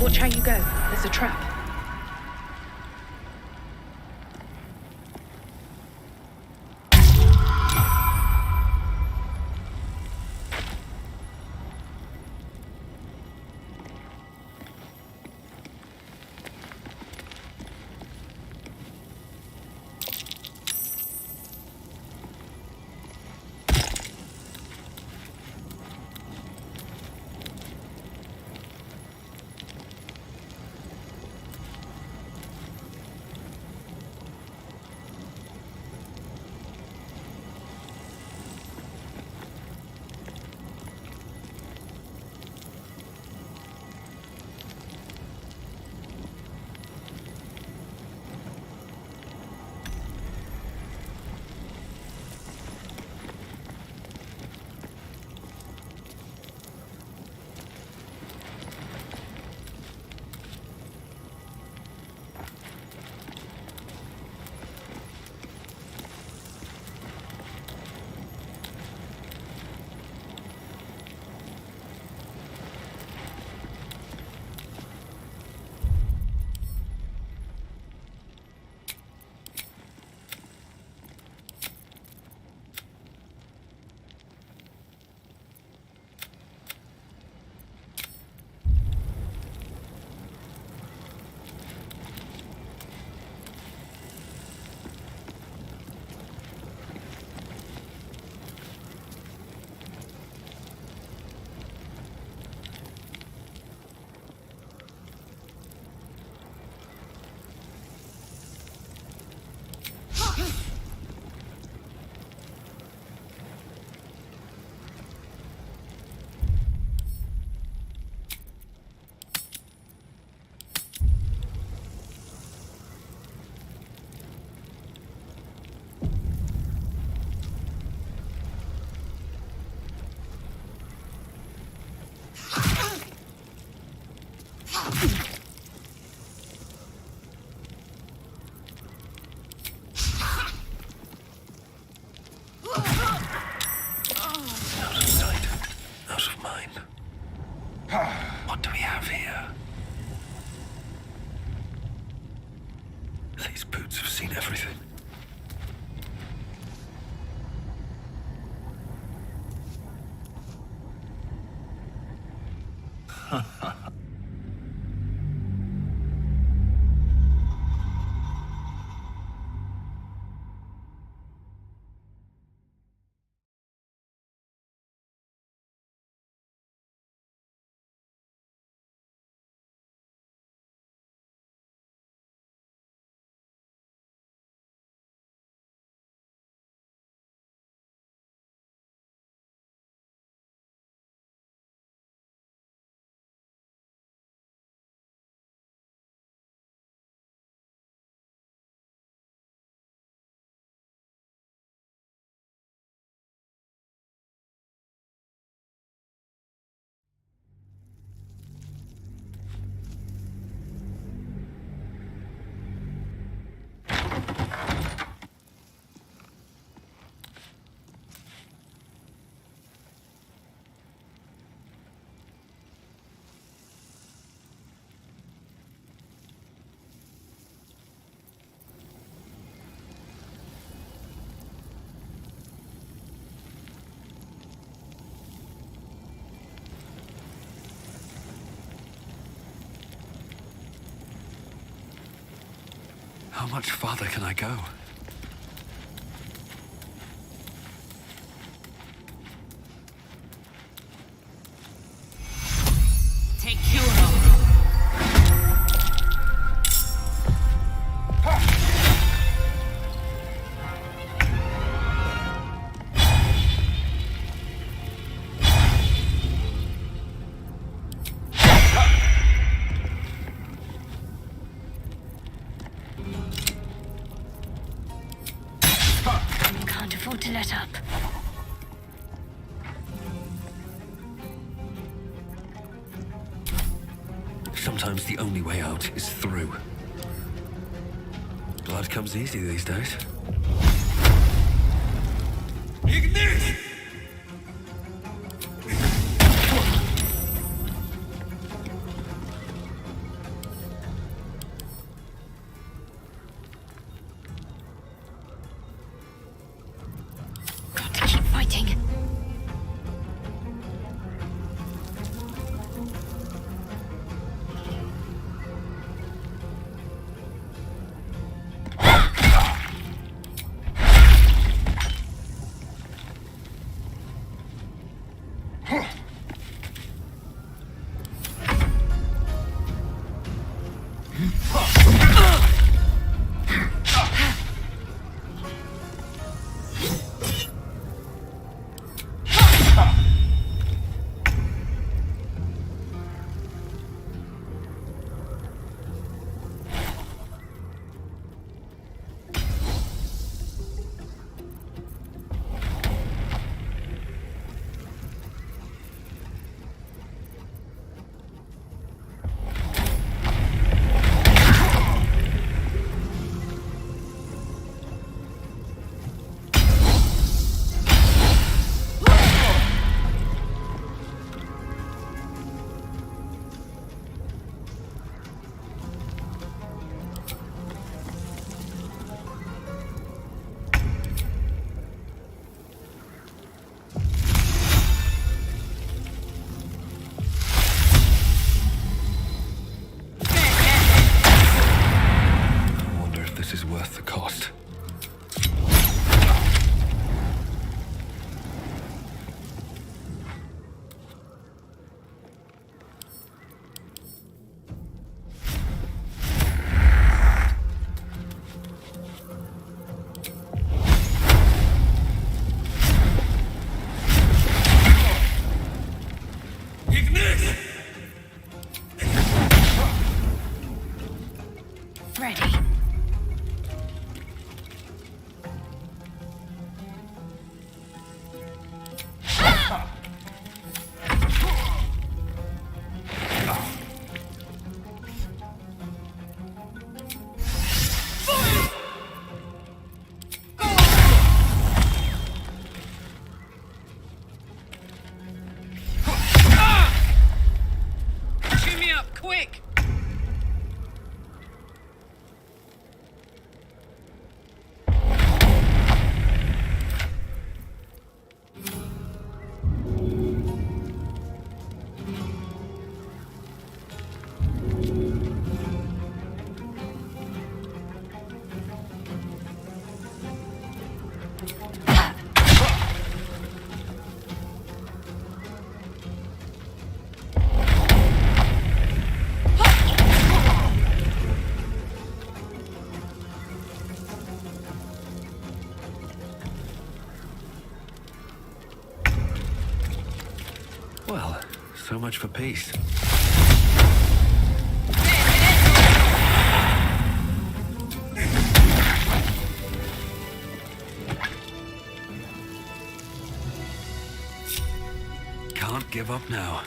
Speaker 5: Watch how you go. There's a trap.
Speaker 2: out of mine. What do we have here? These boots have seen everything. How much farther can I go?
Speaker 11: Take Curo.
Speaker 8: Can't afford to let up.
Speaker 2: Sometimes the only way out is through. Blood comes easy these days.
Speaker 23: Ignite!
Speaker 8: Got to keep fighting.
Speaker 2: Well, so much for peace. Can't give up now.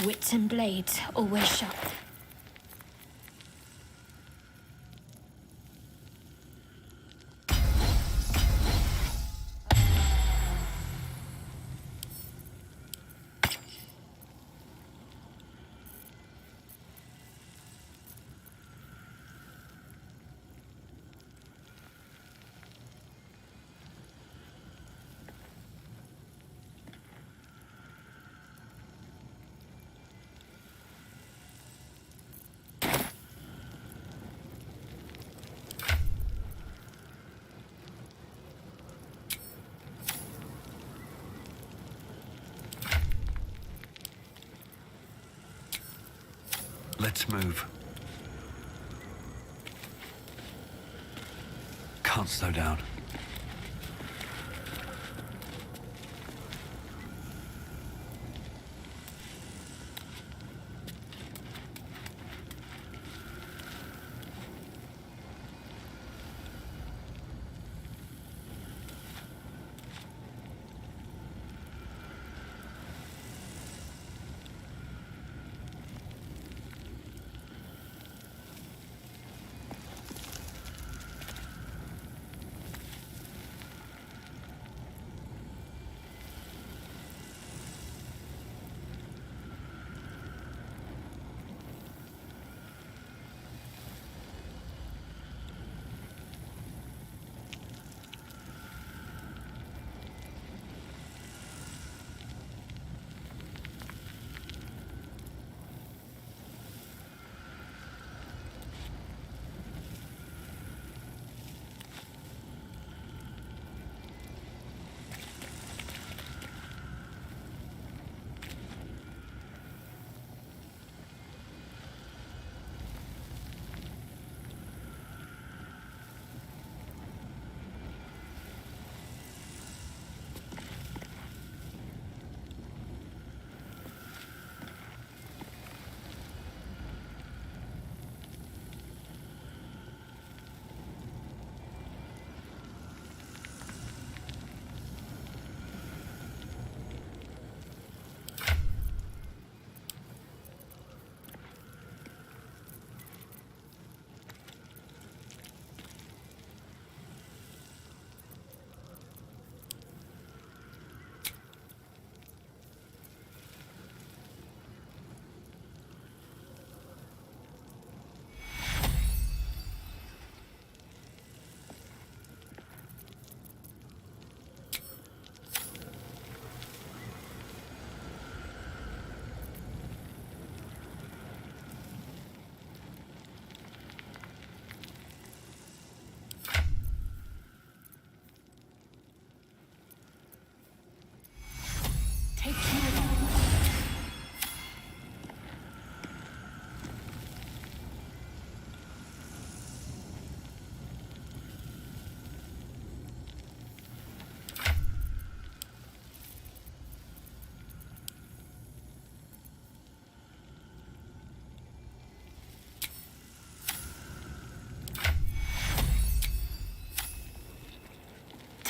Speaker 6: Wits and blades always sharp.
Speaker 2: Let's move. Can't slow down.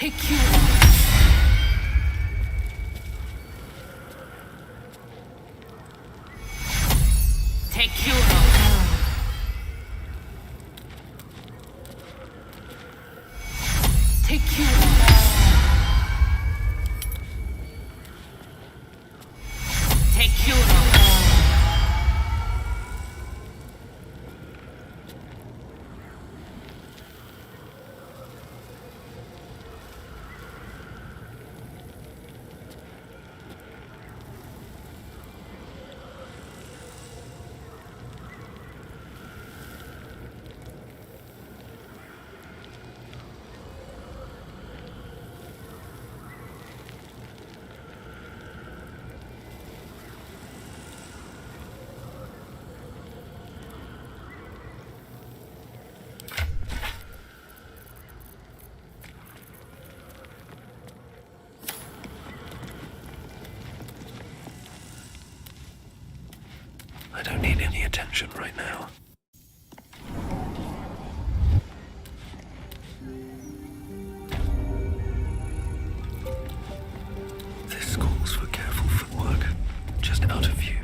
Speaker 5: Take you. Take you. Take you. Take you.
Speaker 2: I don't need any attention right now. This calls for careful footwork, just out of view.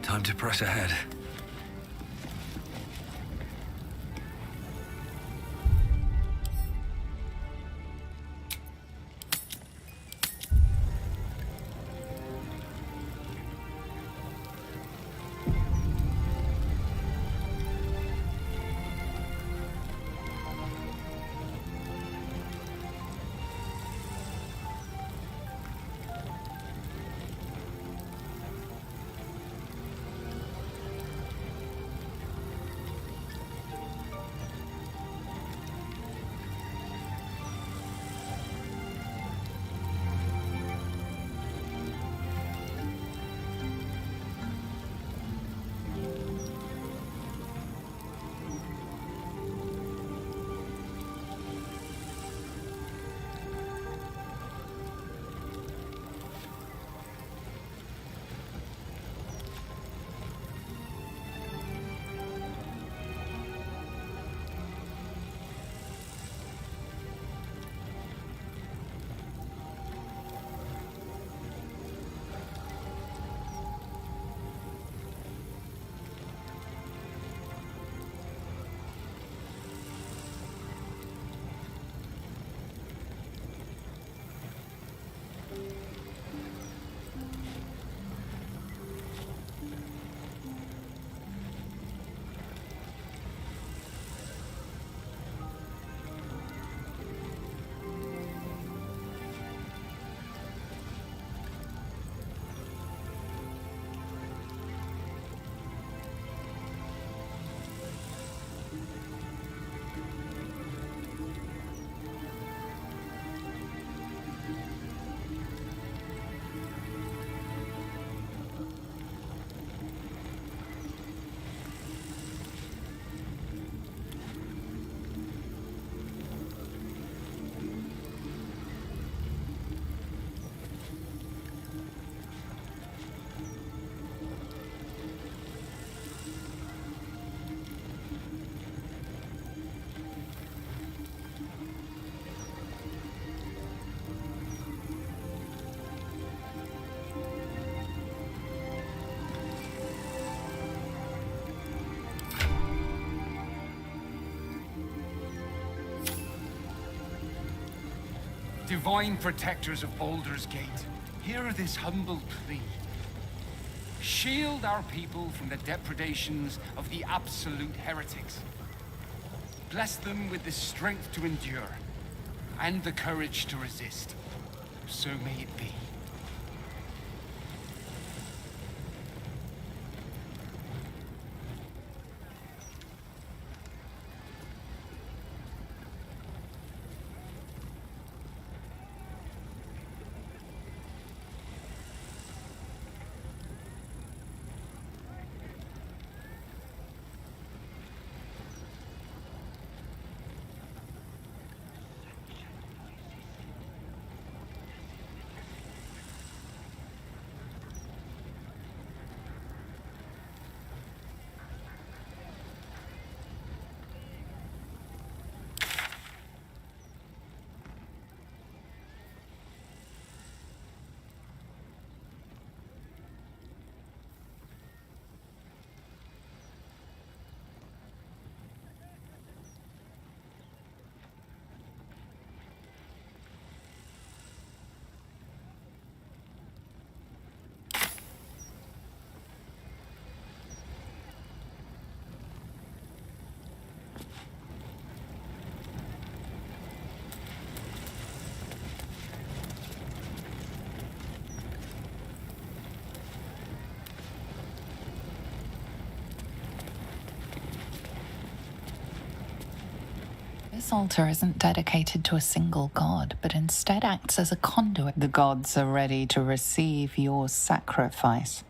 Speaker 2: Time to press ahead.
Speaker 27: Divine protectors of Baldur's Gate, hear this humble plea. Shield our people from the depredations of the absolute heretics. Bless them with the strength to endure and the courage to resist. So may it be.
Speaker 5: This altar isn't dedicated to a single god, but instead acts as a conduit. The gods are ready to receive your sacrifice.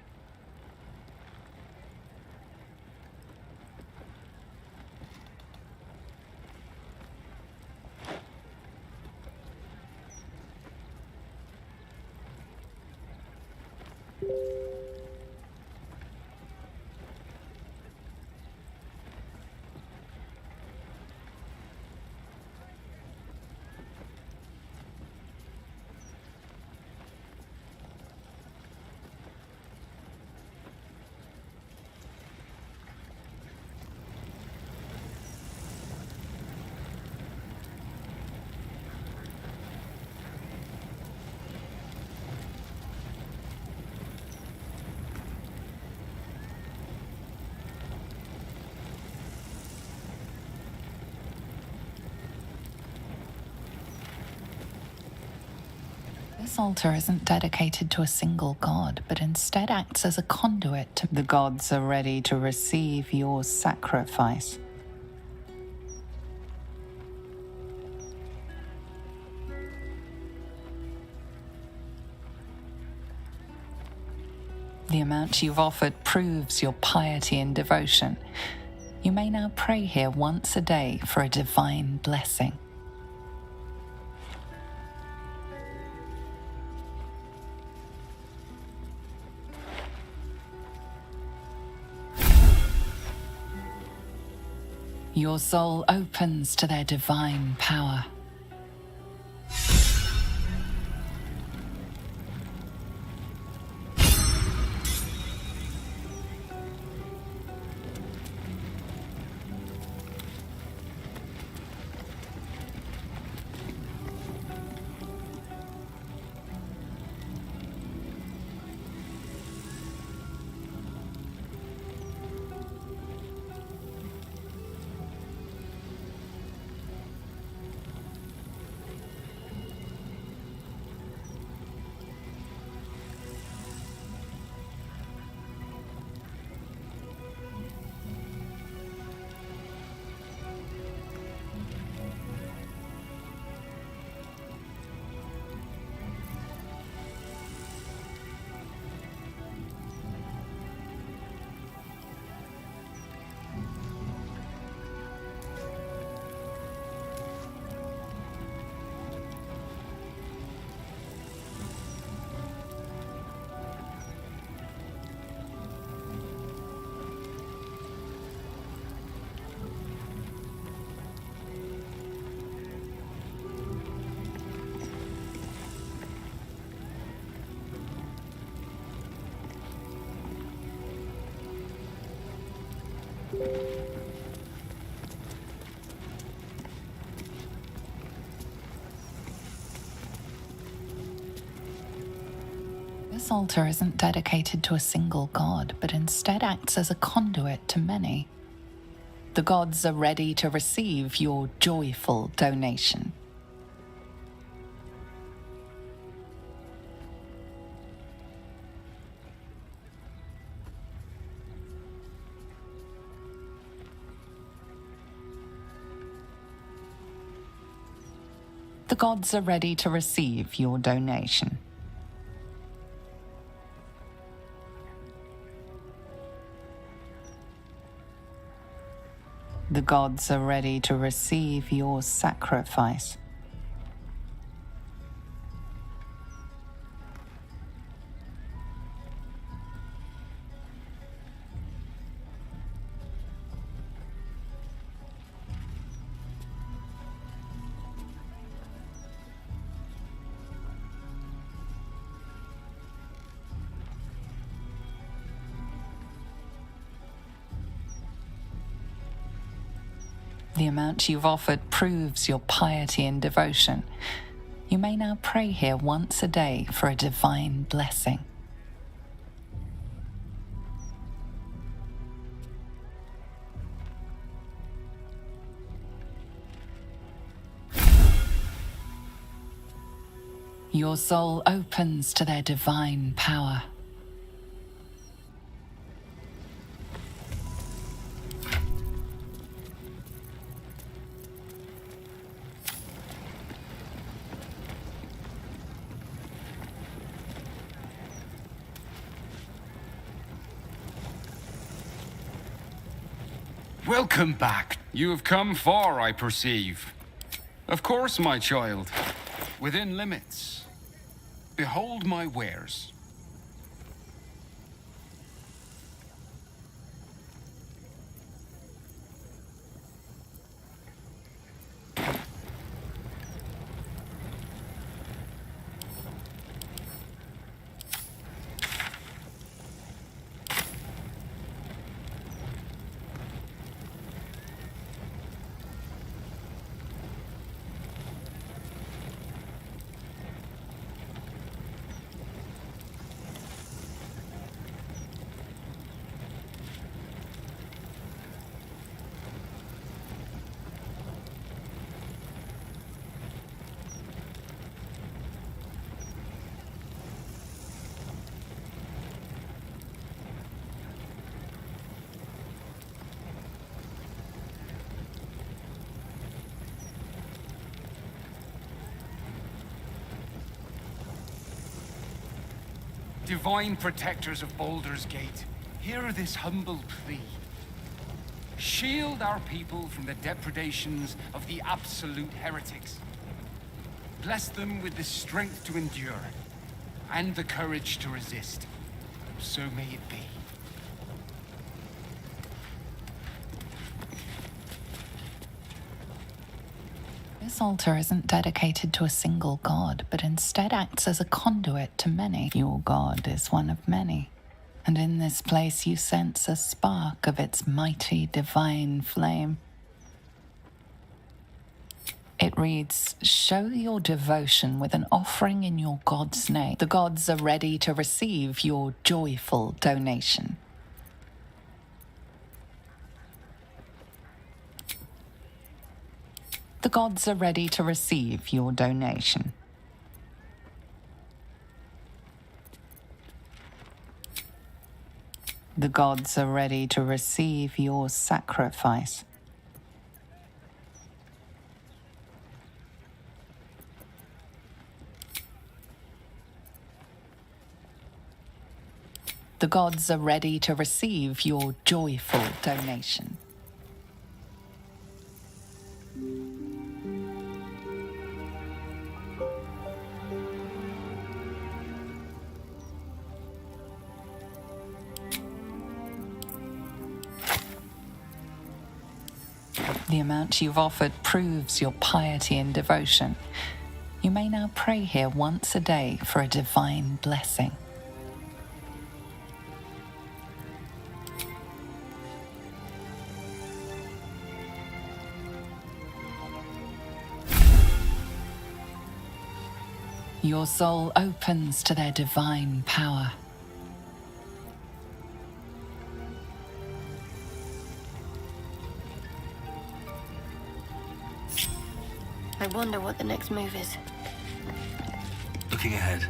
Speaker 5: This altar isn't dedicated to a single god, but instead acts as a conduit to the gods are ready to receive your sacrifice. The amount you've offered proves your piety and devotion. You may now pray here once a day for a divine blessing. Your soul opens to their divine power. This altar isn't dedicated to a single god, but instead acts as a conduit to many. The gods are ready to receive your joyful donation. The gods are ready to receive your donation. The gods are ready to receive your sacrifice. The amount you've offered proves your piety and devotion. You may now pray here once a day for a divine blessing. Your soul opens to their divine power.
Speaker 27: Welcome back. You have come far, I perceive. Of course, my child. Within limits. Behold my wares. Divine protectors of Baldur's Gate, hear this humble plea. Shield our people from the depredations of the absolute heretics. Bless them with the strength to endure and the courage to resist. So may it be.
Speaker 5: This altar isn't dedicated to a single god, but instead acts as a conduit to many. Your god is one of many, and in this place you sense a spark of its mighty divine flame. It reads, "Show your devotion with an offering in your god's name. The gods are ready to receive your joyful donation." The gods are ready to receive your donation. The gods are ready to receive your sacrifice. The gods are ready to receive your joyful donation. The amount you've offered proves your piety and devotion. You may now pray here once a day for a divine blessing. Your soul opens to their divine power.
Speaker 6: I wonder what the next move is.
Speaker 2: Looking ahead.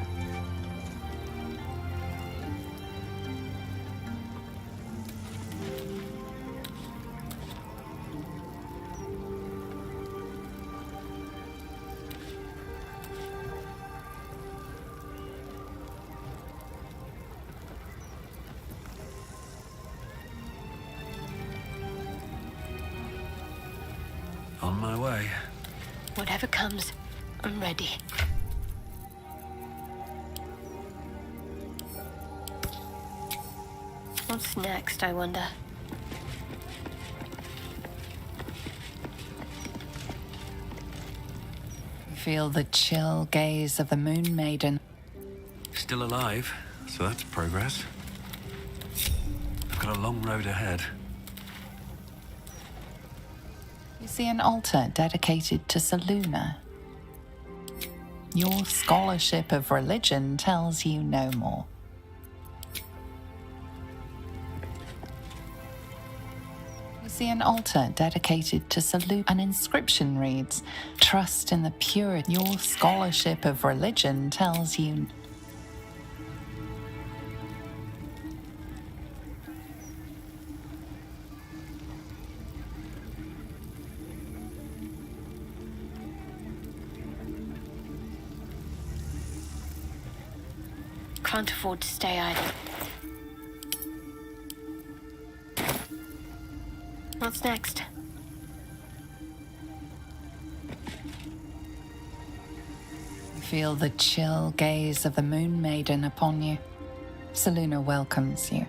Speaker 2: On my way.
Speaker 6: Whatever comes, I'm ready. What's next, I wonder?
Speaker 5: You feel the chill gaze of the Moon Maiden.
Speaker 2: Still alive, so that's progress. I've got a long road ahead.
Speaker 5: You see an altar dedicated to Selûne. Your scholarship of religion tells you no more. You see an altar dedicated to Selûne. An inscription reads, "Trust in the purity." Your scholarship of religion tells you
Speaker 6: can't afford to stay idle. What's next?
Speaker 5: You feel the chill gaze of the Moon Maiden upon you. Selûne welcomes you.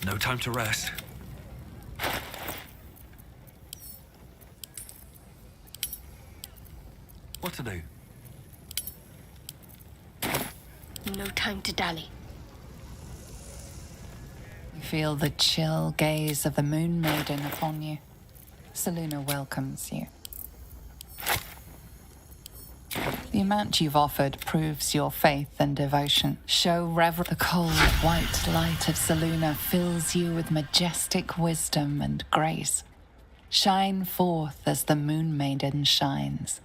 Speaker 2: No time to rest. What to do?
Speaker 6: No time to dally.
Speaker 5: You feel the chill gaze of the Moon Maiden upon you. Selûne welcomes you. The amount you've offered proves your faith and devotion. Show reverence. The cold, white light of Selûne fills you with majestic wisdom and grace. Shine forth as the Moon Maiden shines.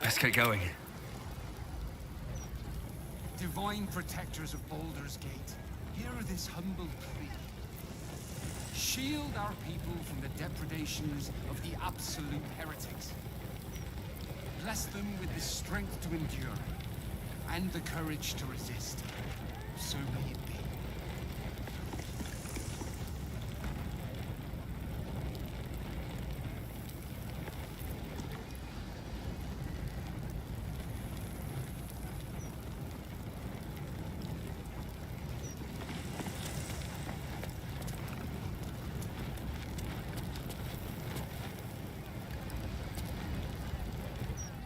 Speaker 2: Let's get going.
Speaker 27: Divine protectors of Baldur's Gate, hear this humble plea. Shield our people from the depredations of the absolute heretics. Bless them with the strength to endure and the courage to resist. So may it be.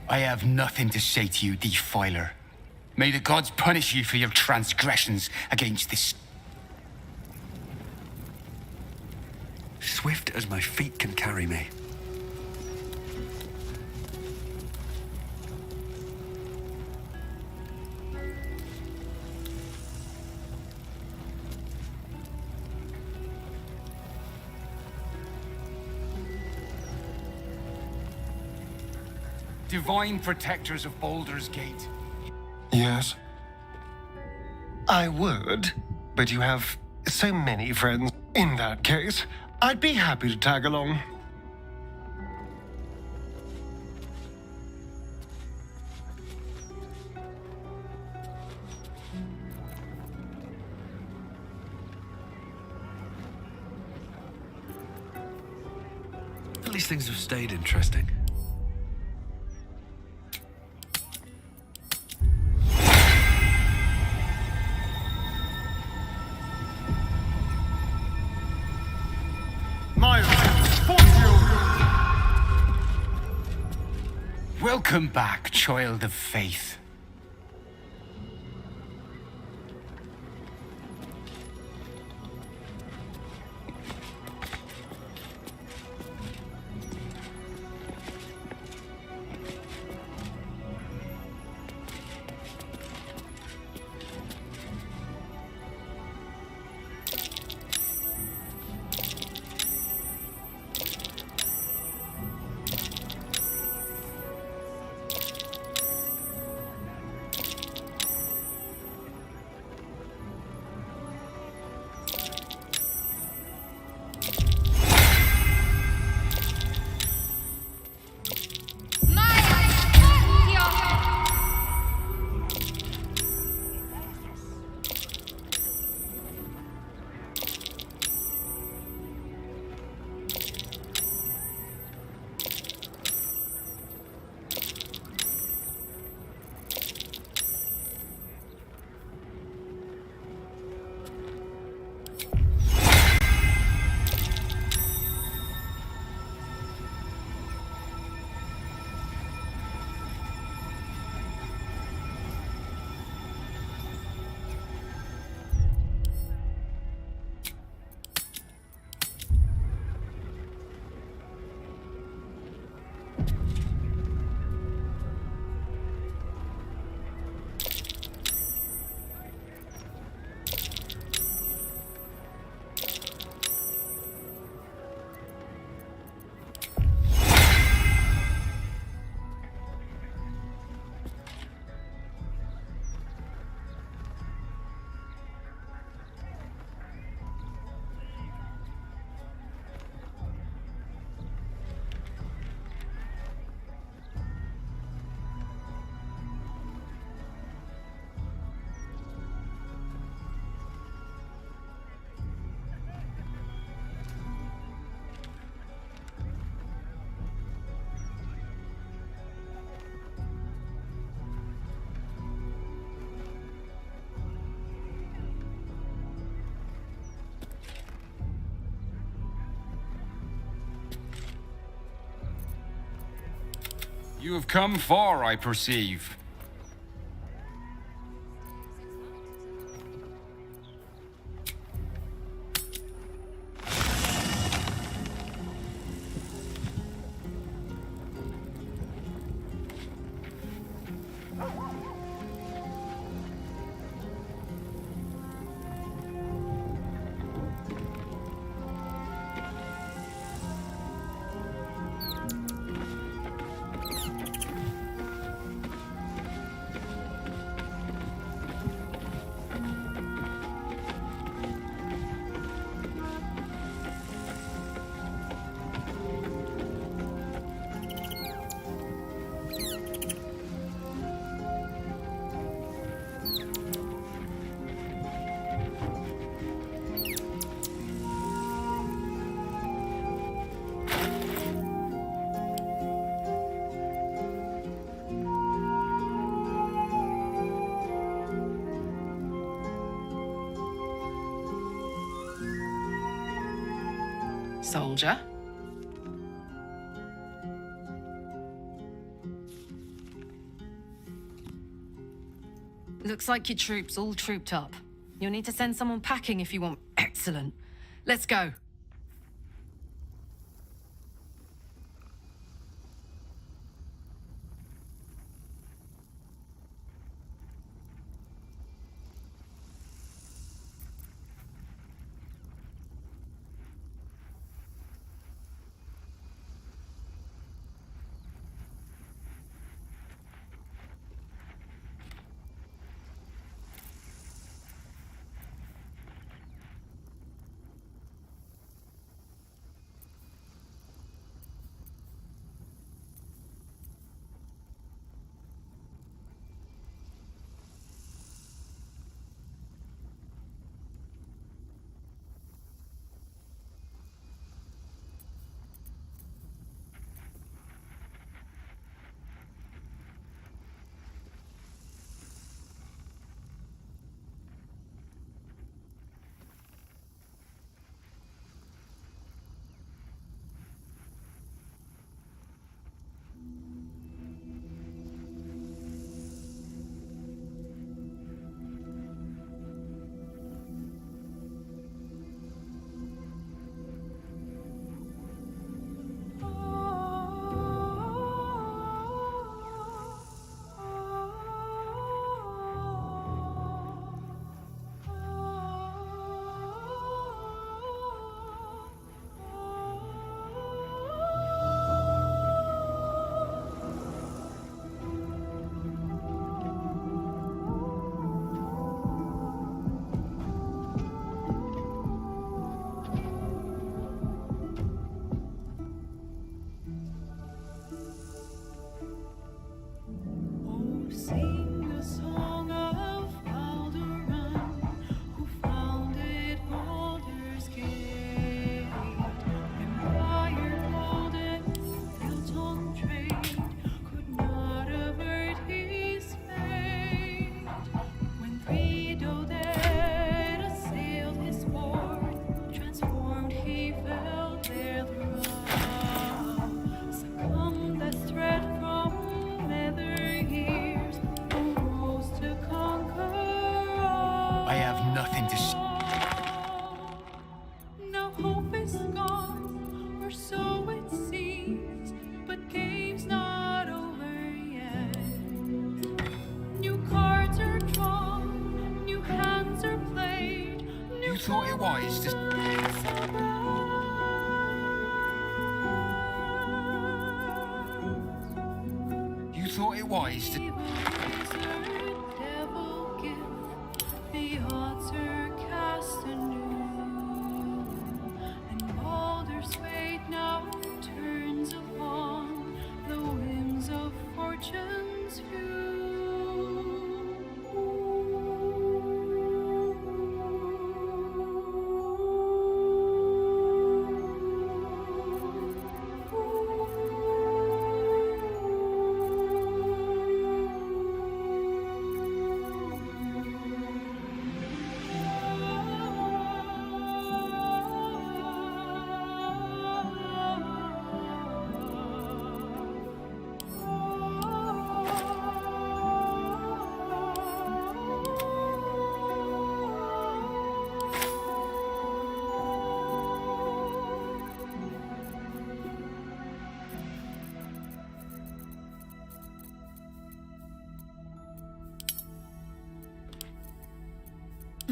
Speaker 27: I have nothing to say to you, defiler. May the gods punish you for your transgressions against this.
Speaker 2: Swift as my feet can carry me.
Speaker 27: Divine protectors of Baldur's Gate.
Speaker 12: Yes? I would, but you have so many friends. In that case, I'd be happy to tag along.
Speaker 2: At least things have stayed interesting.
Speaker 27: Welcome back, child of faith. You have come far, I perceive.
Speaker 13: Soldier?
Speaker 14: Looks like your troops all trooped up. You'll need to send someone packing if you want. Excellent. Let's go.
Speaker 16: Sing the song of Baldur, who founded Baldur's Gate. Empire golden, built on trade, could not avert his fate. When Theoden assailed his fort, transformed he fell there throughout. Succumbed that threat from nether years, arose to conquer all.
Speaker 27: I have nothing to say.
Speaker 16: Now hope is gone, or so it seems, but game's not over yet. New cards are drawn, new hands are played.
Speaker 27: You thought it wise to... You thought it wise to...
Speaker 16: Devil gift, the odds are cast anew, and Baldur's fate now turns upon the whims of fortune's view.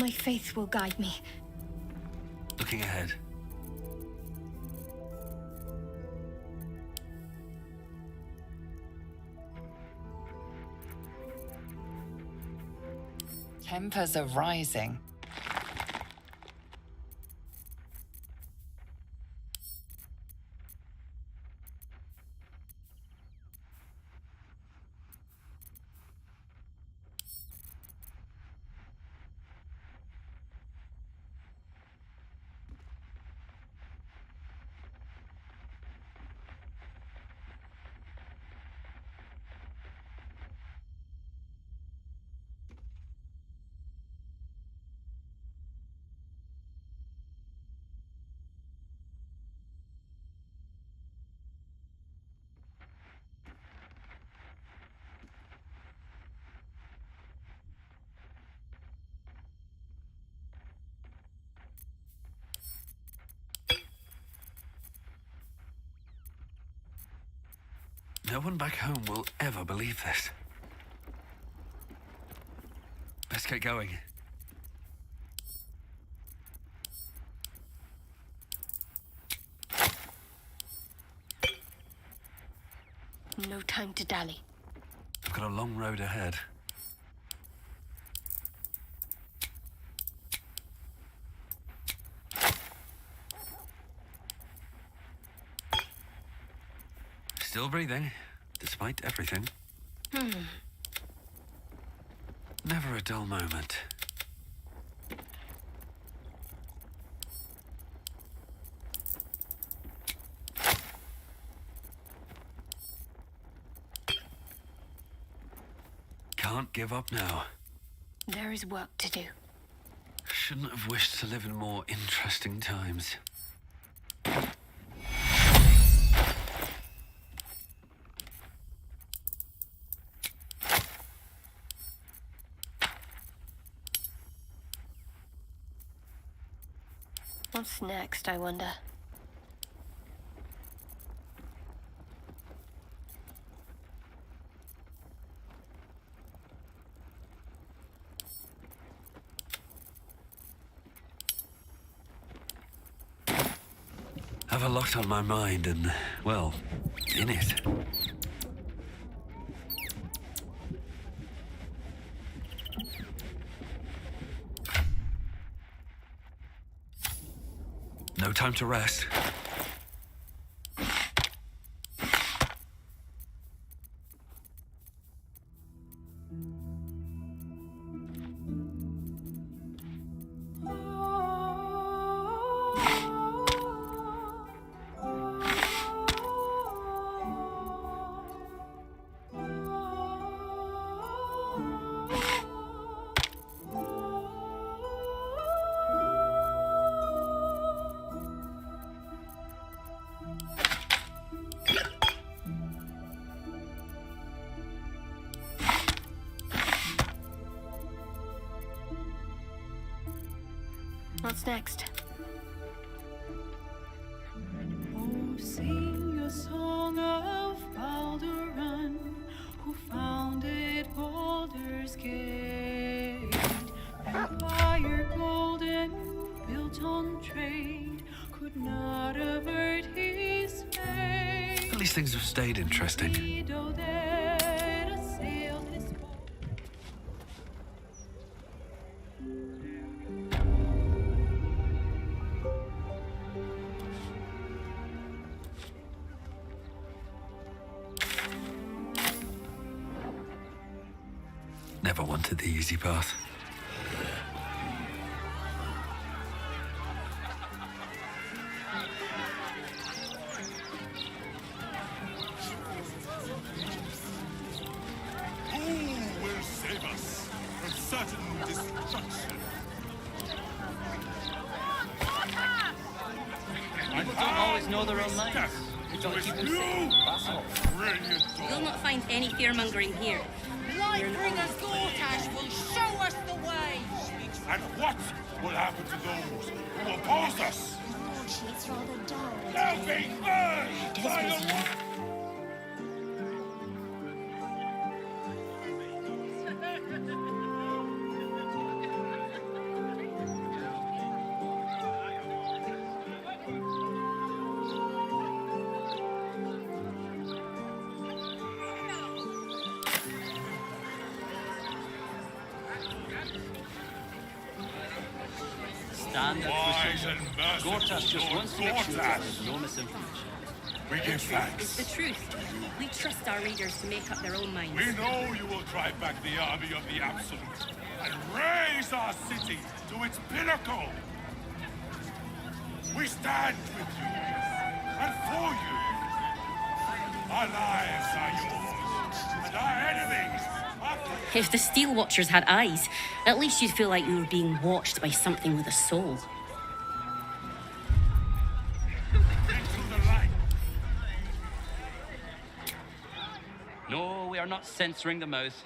Speaker 6: My faith will guide me.
Speaker 2: Looking ahead.
Speaker 5: Tempers are rising.
Speaker 2: No one back home will ever believe this. Let's get going.
Speaker 6: No time to dally.
Speaker 2: I've got a long road ahead. Still breathing, despite everything. Never a dull moment. Can't give up now.
Speaker 6: There is work to do.
Speaker 2: Shouldn't have wished to live in more interesting times.
Speaker 6: What's next, I wonder?
Speaker 2: Have a lot on my mind and, well, in it. No time to rest.
Speaker 6: What's next?
Speaker 16: Oh, sing a song of Baldur, who founded Baldur's Gate. Empire golden, built on trade, could not avert his fate.
Speaker 2: At least things have stayed interesting.
Speaker 16: Guido that assailed his
Speaker 2: Never wanted the easy path.
Speaker 7: Who will save us from certain destruction?
Speaker 15: People don't always know their own minds. You've got to keep them safe. That's all.
Speaker 24: You'll not find any fear-mongering here.
Speaker 3: Lightbringer's Gortash will show us the way!
Speaker 7: And what will happen to those who oppose us?
Speaker 8: She's rather dull.
Speaker 7: They'll be burned by the
Speaker 15: Standard
Speaker 7: Wise
Speaker 15: procedure.
Speaker 7: and merciful
Speaker 15: Gortash just
Speaker 7: Lord
Speaker 15: wants to make sure that
Speaker 7: Gortash.
Speaker 15: there's no misinformation.
Speaker 7: We give thanks.
Speaker 13: It's the truth. We trust our readers to make up their own minds.
Speaker 7: We know you will drive back the army of the Absolute and raise our city to its pinnacle. We stand with you and for you. Our lives are yours, and our enemies are...
Speaker 13: If the Steel Watchers had eyes, at least you'd feel like you were being watched by something with a soul.
Speaker 15: No, we are not censoring the mouth.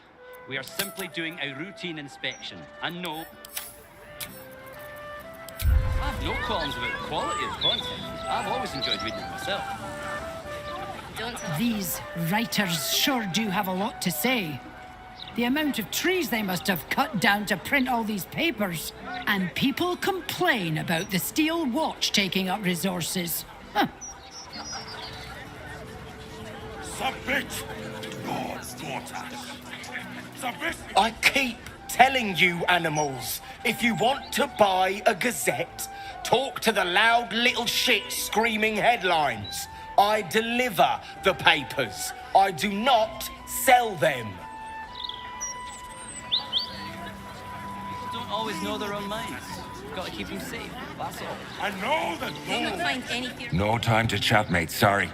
Speaker 15: We are simply doing a routine inspection. And no, I've no qualms about the quality of the content. I've always enjoyed reading it myself.
Speaker 3: These writers sure do have a lot to say. The amount of trees they must have cut down to print all these papers. And people complain about the Steel Watch taking up resources. Huh.
Speaker 7: Submit to Lord Gortash. Submit.
Speaker 17: I keep telling you, animals, if you want to buy a gazette, talk to the loud little shit screaming headlines. I deliver the papers. I do not sell them.
Speaker 15: People don't always know their own minds. Got to keep them safe. That's all.
Speaker 7: I know that
Speaker 13: You'll not find anything.
Speaker 10: No time to chat, mate. Sorry.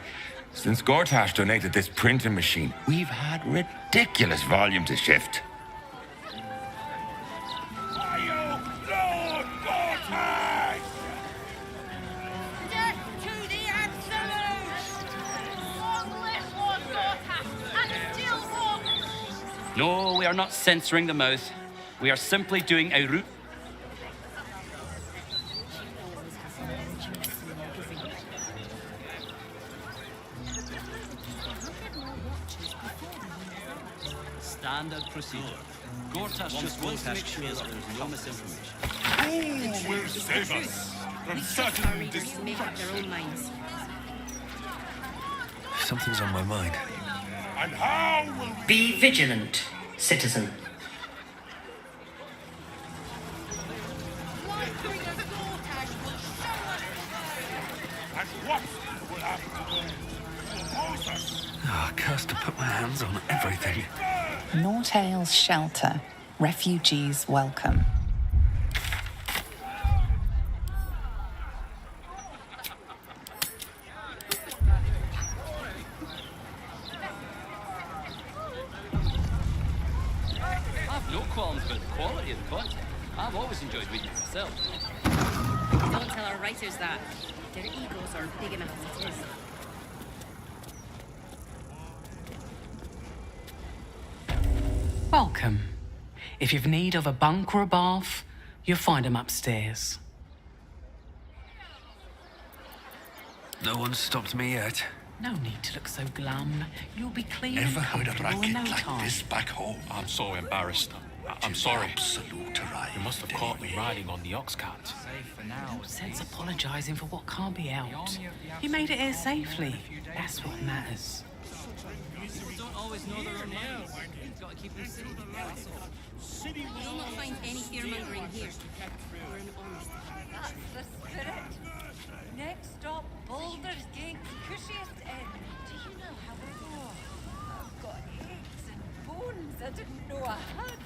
Speaker 10: Since Gortash donated this printing machine, we've had ridiculous volume to shift.
Speaker 7: Lord Gortash!
Speaker 3: Death to the Absolute! Long live Lord Gortash and Steel Watch!
Speaker 15: No, we are not censoring the mouth. We are simply doing a route. Standard procedure. Gortash just wants to make sure that there's no misinformation.
Speaker 7: Who will save us from
Speaker 13: We trust our
Speaker 7: certain
Speaker 13: readers to make up their own minds.
Speaker 2: Something's on my mind.
Speaker 7: And how will we...
Speaker 17: Be vigilant, citizen.
Speaker 7: And what will happen to those who oppose us?
Speaker 2: Ah, cursed to put my hands on everything.
Speaker 5: Nortale's shelter. Refugees welcome.
Speaker 15: I've no qualms about the quality of the content. I've always enjoyed reading it myself.
Speaker 13: Don't tell our writers that. Their egos are big enough as it is.
Speaker 18: Welcome. If you've need of a bunk or a bath, you'll find them upstairs.
Speaker 2: No one's stopped me yet.
Speaker 18: No need to look so glum. You'll be clean
Speaker 7: Never
Speaker 18: and
Speaker 7: heard a
Speaker 18: comfortable in
Speaker 7: racket
Speaker 18: no
Speaker 7: like
Speaker 18: time.
Speaker 7: this back home.
Speaker 19: I'm so embarrassed. I'm sorry.
Speaker 7: Absolute arrived.
Speaker 19: You must have caught me riding on the ox cart.
Speaker 18: No sense apologising for what can't be helped. You made it here safely. That's what matters.
Speaker 15: People don't always know their own minds. Got to keep them safe. That's all.
Speaker 13: You'll not find any fear-mongering here. We're an honest.
Speaker 3: That's the spirit. Next stop, Baldur's Gate's cushiest end. Do you know how they go? I've got aches and bones I didn't know I had.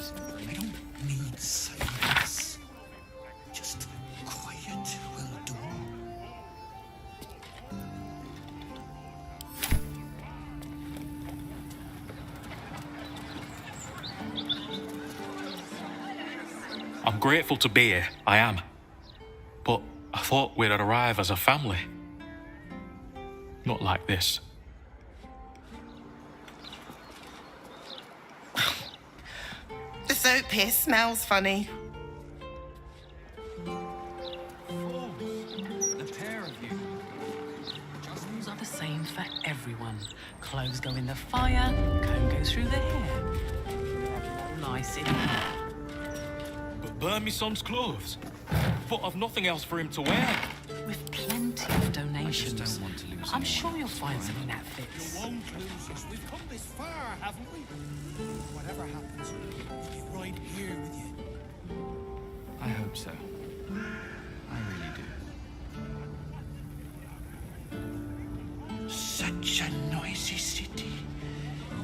Speaker 7: I don't need silence. Just quiet will do.
Speaker 19: I'm grateful to be here. I am. But I thought we'd arrive as a family. Not like this.
Speaker 1: soap piss smells funny.
Speaker 18: The pair of you. Rules are the same for everyone. Clothes go in the fire, comb goes through the hair. Nice, isn't it?
Speaker 19: But burn me son's clothes. But I've nothing else for him to wear.
Speaker 18: With plenty of donations. I'm sure you'll find something that fits.
Speaker 7: You won't lose us. We've come this far, haven't we? Whatever happens, we'll be right here with you.
Speaker 27: I hope so. I really do.
Speaker 2: Such a noisy city.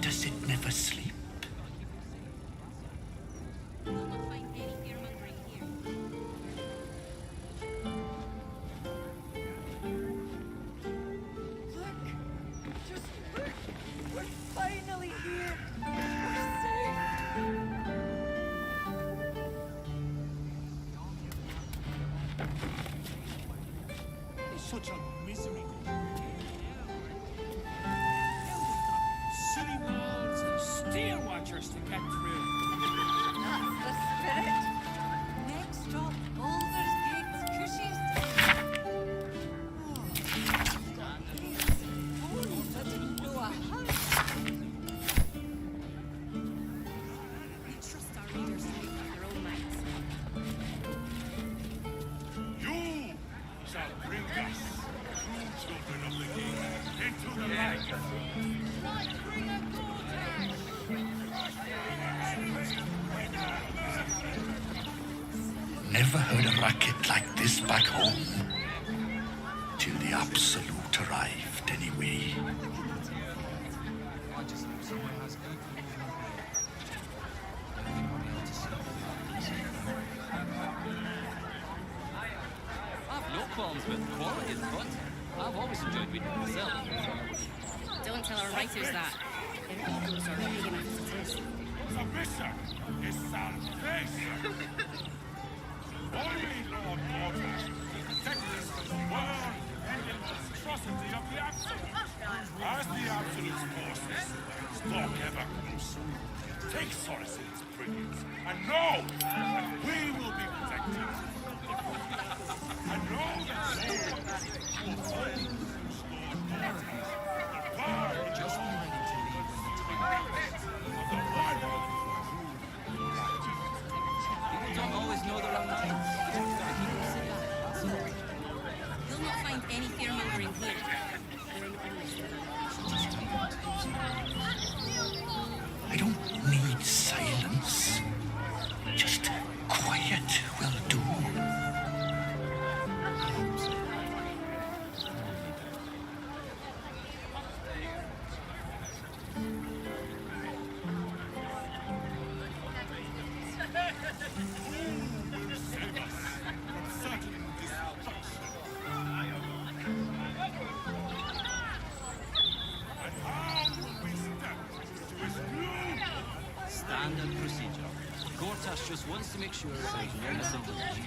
Speaker 2: Does it never sleep?
Speaker 16: Finally here. We're safe.
Speaker 7: It's such a misery. City walls and steel watchers to get through.
Speaker 16: That's the spirit. Next stop, Baldur's Gate's cushies. Only if I didn't know a house.
Speaker 24: We trust our readers to make up their own minds.
Speaker 7: You shall bring us, true children of the king, into the light.
Speaker 2: Never heard a racket like this back home. Till the Absolute arrived, anyway.
Speaker 15: I've no qualms with the quality of the content. I've always enjoyed reading it myself.
Speaker 13: Don't tell our writers that. Their egos are big enough as it is.
Speaker 7: Submission is salvation. Only Lord Baldur will protect us from the world-ending monstrosity of the Absolute. As the Absolute's forces stalk ever closer, take solace in its brilliance, and know that we will be protected. And know that you will hold Lord Baldur, the power just ready to leave of the Bible.
Speaker 15: People don't always know their own minds.
Speaker 13: You'll not find any fear-mongering here. They're in earnest.
Speaker 2: I don't need silence. Just quiet will do.
Speaker 15: Standard procedure. Gortash just wants to make sure there's no misinformation.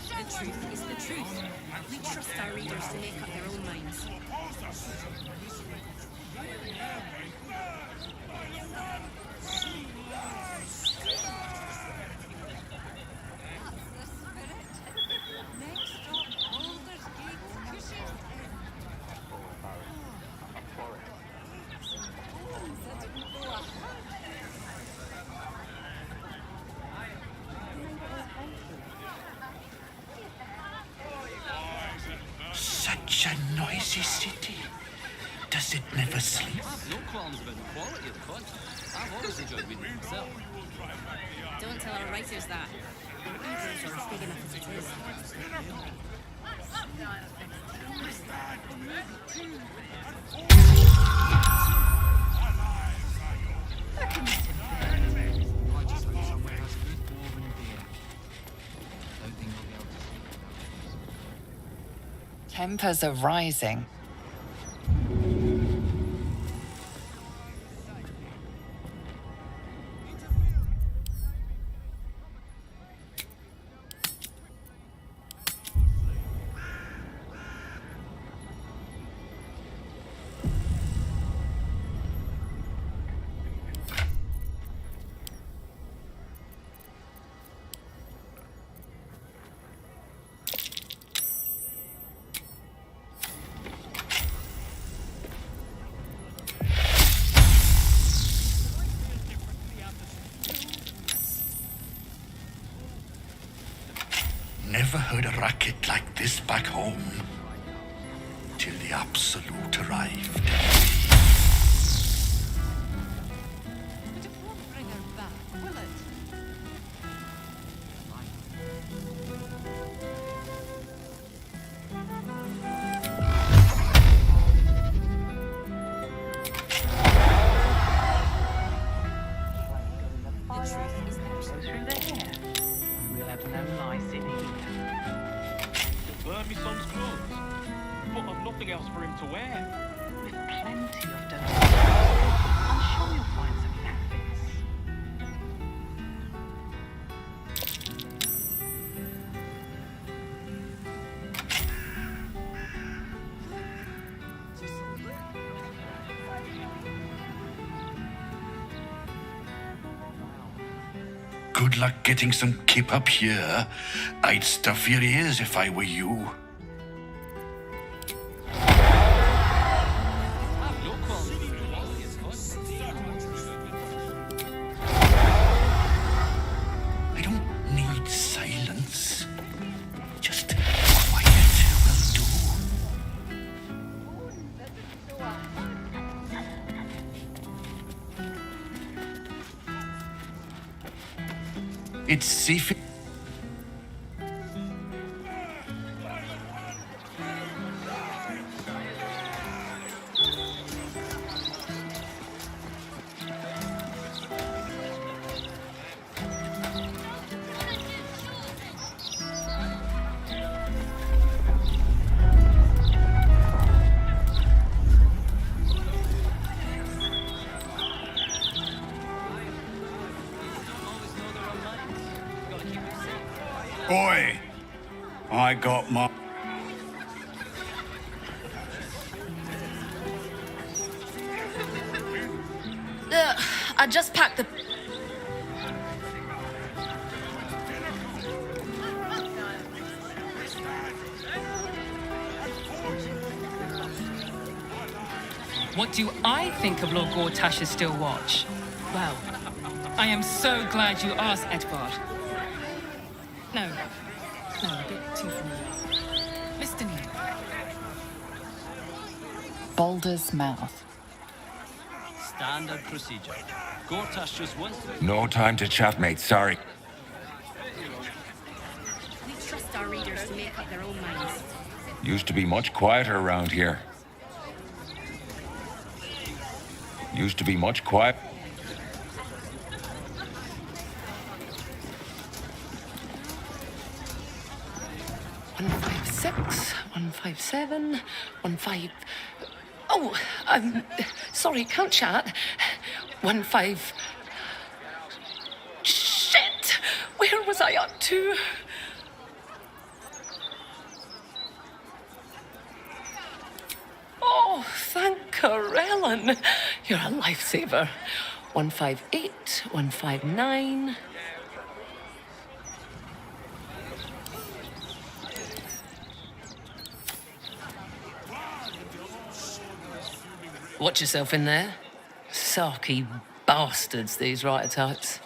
Speaker 13: The truth is the truth. We trust our readers to make up their own minds.
Speaker 16: Next stop, Baldur's Gate's cushies. Only if I didn't know a house.
Speaker 2: Such a noisy city. Does it never sleep?
Speaker 15: I've no qualms about the quality of the content. I've always enjoyed reading it myself.
Speaker 13: Don't tell our writers that. Their egos are as big enough as it is.
Speaker 5: Tempers are rising.
Speaker 4: never heard a racket like this back home. Till the Absolute arrived.
Speaker 19: Burn me son's clothes. But I've nothing else for him to wear.
Speaker 18: With plenty of dirt. I'm sure you'll find some outfits.
Speaker 4: Good luck getting some kip up here. I'd stuff your ears if I were you. I don't need silence. Just quiet will do. It's safe. Oi! I got my...
Speaker 14: I just packed the...
Speaker 9: What do I think of Lord Gortash's still watch? Well, I am so glad you asked, Edvard. No, a bit too familiar. Listen here.
Speaker 5: Baldur's mouth.
Speaker 15: Standard procedure. Gortash just wants...
Speaker 10: No time to chat, mate. Sorry.
Speaker 13: We trust our readers to make up their own minds.
Speaker 10: Used to be much quieter around here. Used to be much quiet.
Speaker 18: One 156, 157, 15... Oh, I'm sorry, can't chat. 15... Shit! Where was I up to? Oh, thank Corellin. You're a lifesaver. 158, 159... Watch yourself in there. Sarky bastards, these writer types.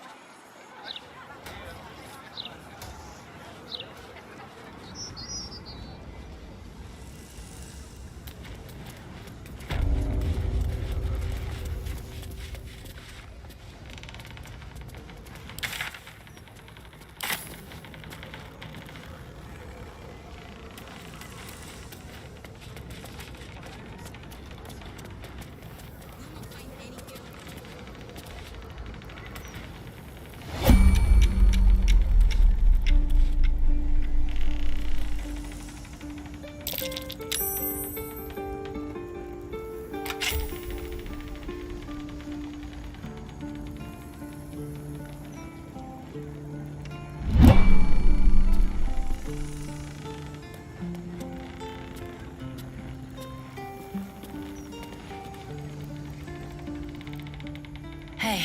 Speaker 8: Hey,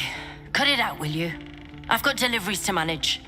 Speaker 8: cut it out, will you? I've got deliveries to manage.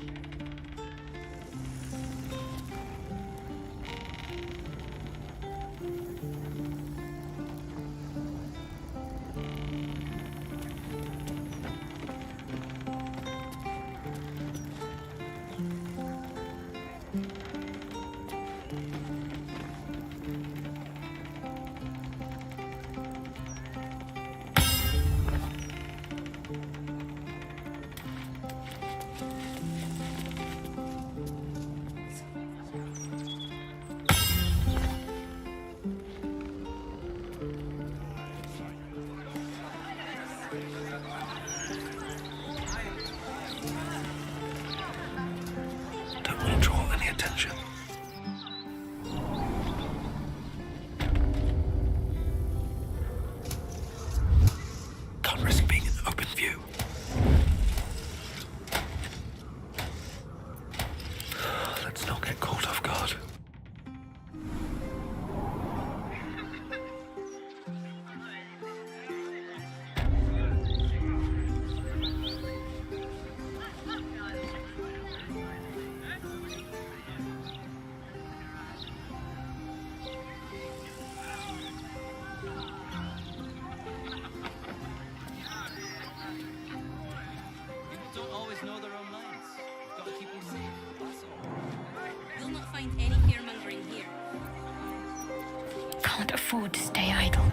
Speaker 8: afford to stay idle.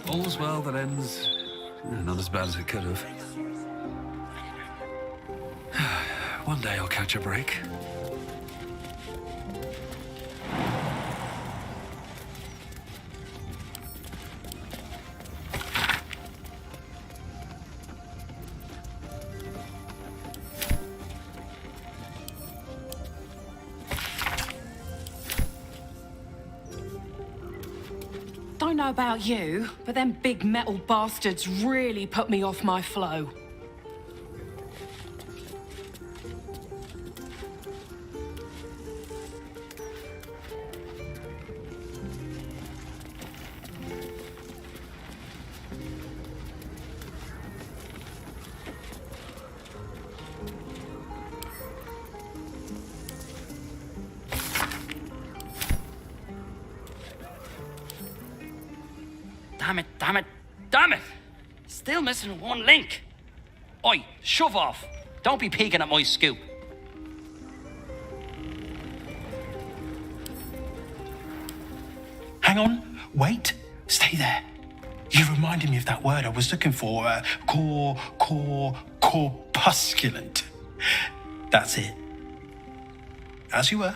Speaker 2: All's well that ends not as bad as it could have. One day I'll catch a break.
Speaker 14: Don't know about you, but them big metal bastards really put me off my flow.
Speaker 17: Damn it, damn it! Still missing one link. Oi, shove off. Don't be peeking at my scoop.
Speaker 11: Hang on, wait, stay there. You reminded me of that word I was looking for, corpusculate. That's it. As you were.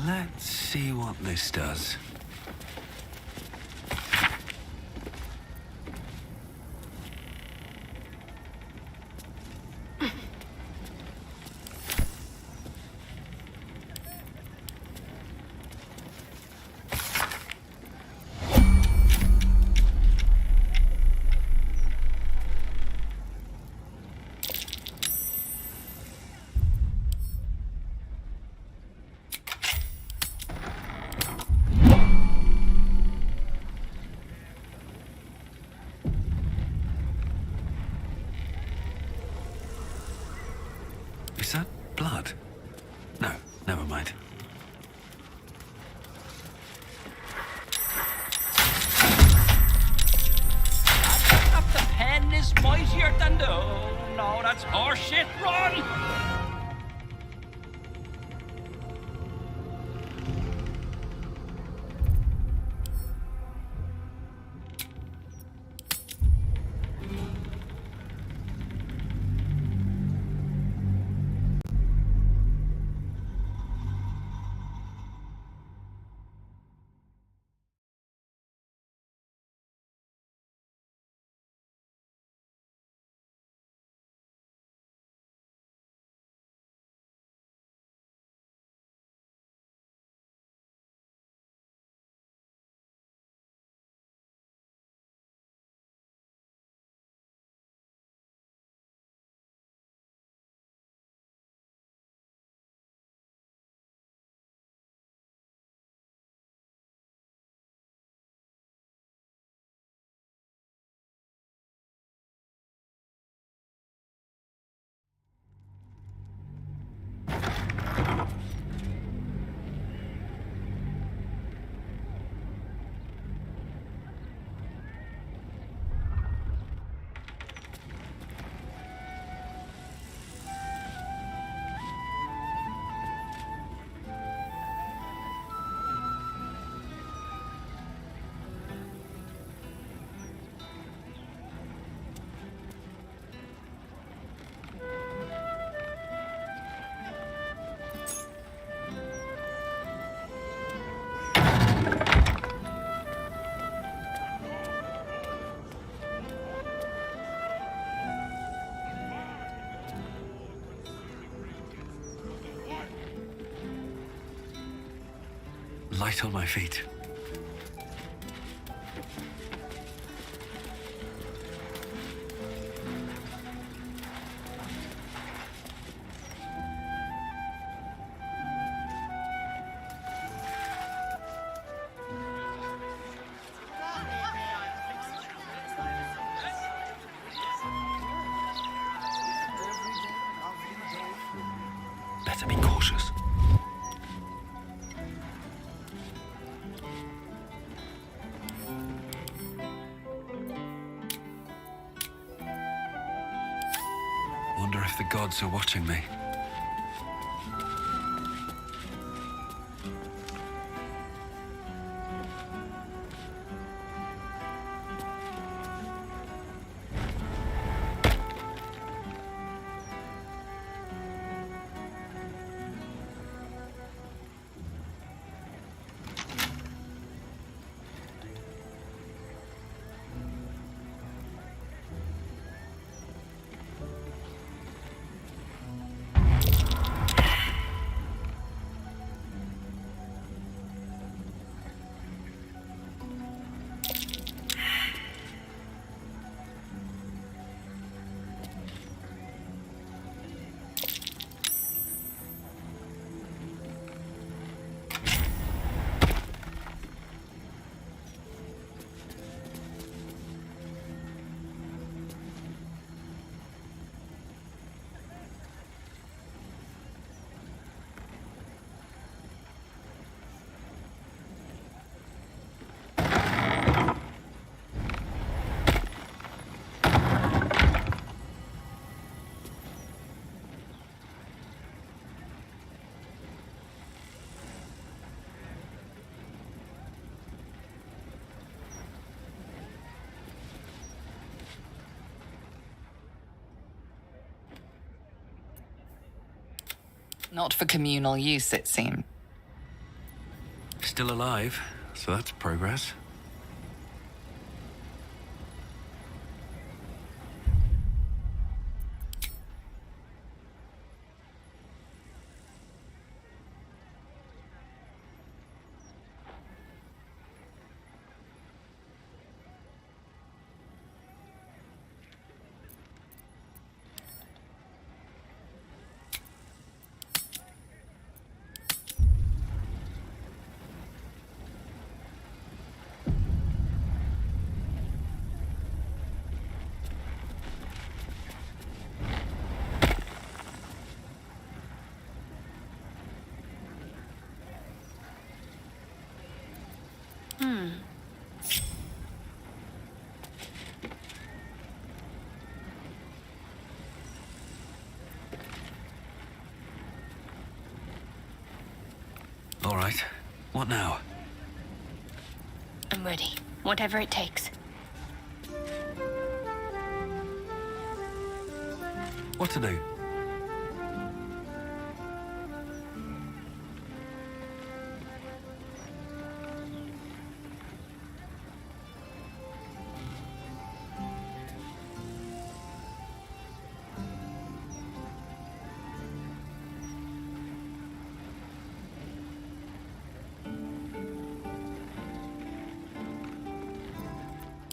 Speaker 2: Let's see what this does. Is that blood? No, never mind.
Speaker 17: Up the pen is mightier than the... Oh, no, that's horseshit. Run!
Speaker 2: light on my feet. Better be cautious. Wonder if the gods are watching me.
Speaker 5: Not for communal use, it seemed.
Speaker 2: Still alive, so that's progress. All right. What now?
Speaker 8: I'm ready. Whatever it takes.
Speaker 2: What to do?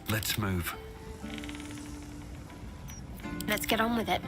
Speaker 2: Let's move.
Speaker 8: Let's get on with it.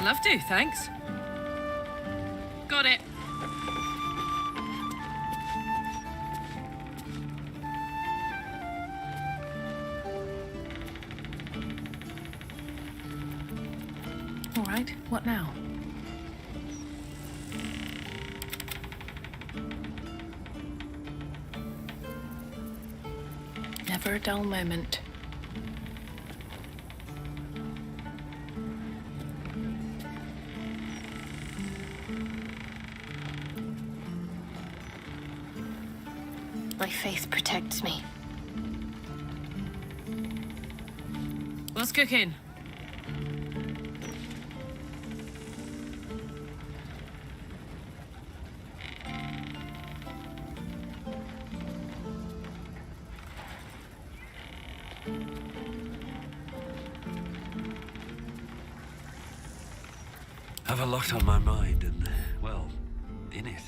Speaker 9: love to, thanks. Got it.
Speaker 14: All right, what now? Never a dull moment.
Speaker 8: My faith protects me.
Speaker 9: What's cooking?
Speaker 2: Have a lot on my mind and, well, in it.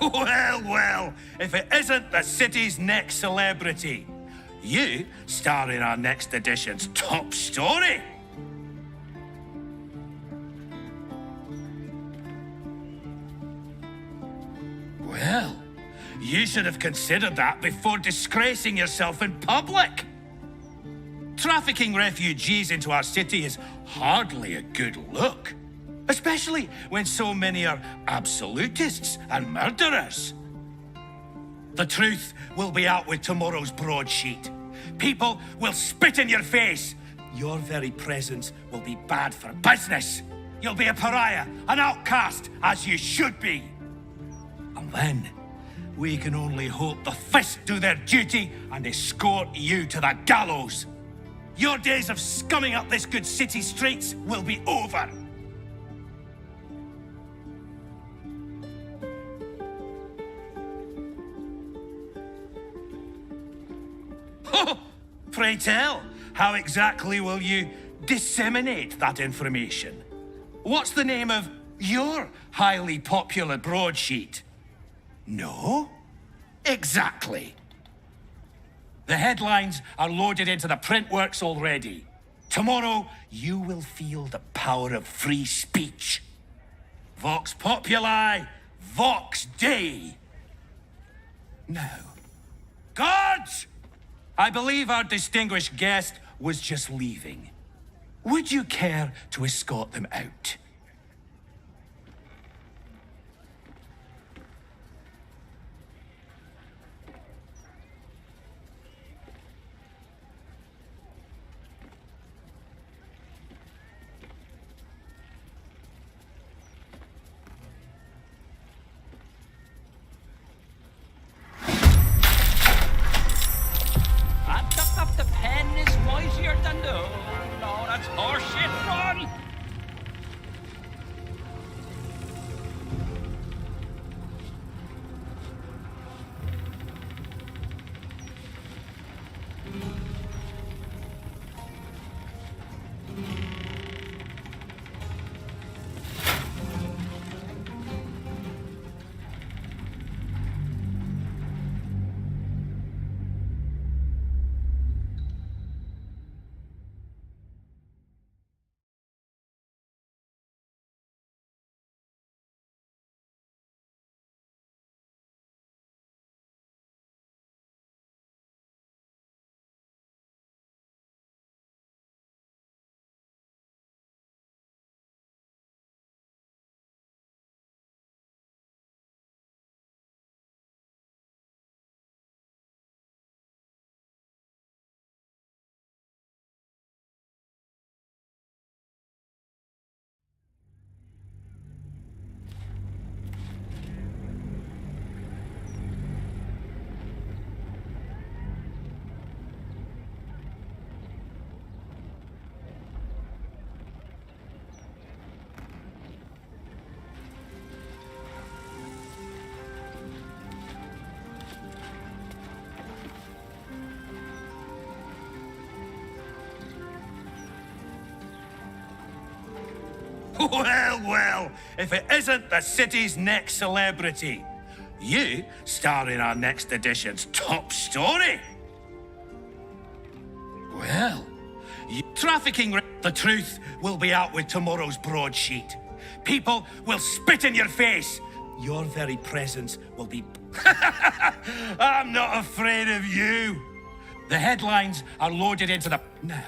Speaker 12: Well, well, if it isn't the city's next celebrity. You star in our next edition's top story. Well, you should have considered that before disgracing yourself in public. Trafficking refugees into our city is hardly a good look, especially when so many are absolutists and murderers. The truth will be out with tomorrow's broadsheet. People will spit in your face. Your very presence will be bad for business. You'll be a pariah, an outcast, as you should be. And then, we can only hope the fist do their duty and escort you to the gallows. Your days of scumming up this good city streets will be over. Pray tell, how exactly will you disseminate that information? What's the name of your highly popular broadsheet? No? Exactly. The headlines are loaded into the print works already. Tomorrow, you will feel the power of free speech. Vox populi, vox dei. Now, guards! I believe our distinguished guest was just leaving. Would you care to escort them out?
Speaker 15: Up the pen is wiser than the... No, that's horseshit, run!
Speaker 12: Well, well, if it isn't the city's next celebrity. You star in our next edition's top story. Well, the truth will be out with tomorrow's broadsheet. People will spit in your face. Your very presence will be... I'm not afraid of you. The headlines are loaded into the... Now,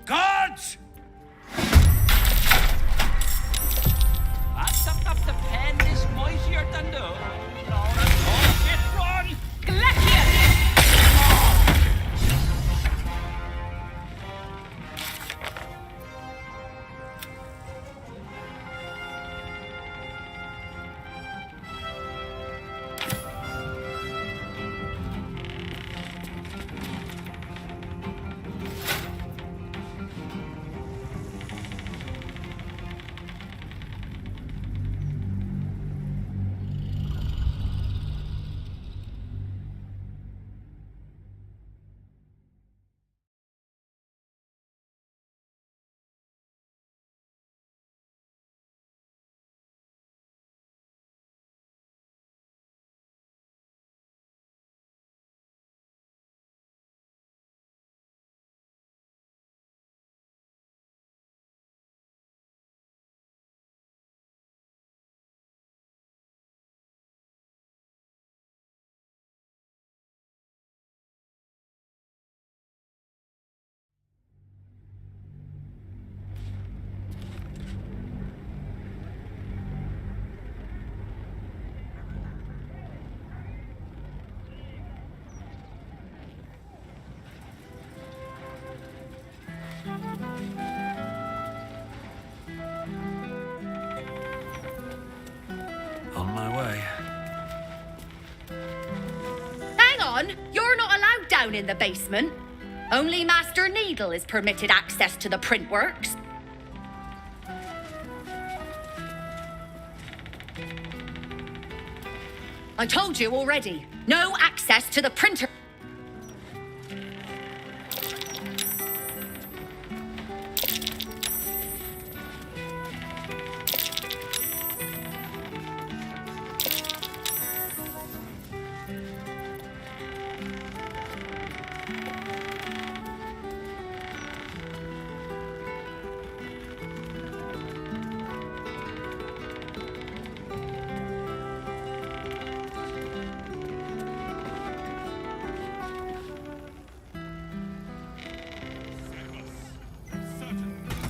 Speaker 12: guards!
Speaker 15: Up the pen is mightier than the... No, that's horseshit, run! Gladiator!
Speaker 2: my way.
Speaker 8: Hang on! You're not allowed down in the basement. Only Master Needle is permitted access to the print works. I told you already. No access to the printer.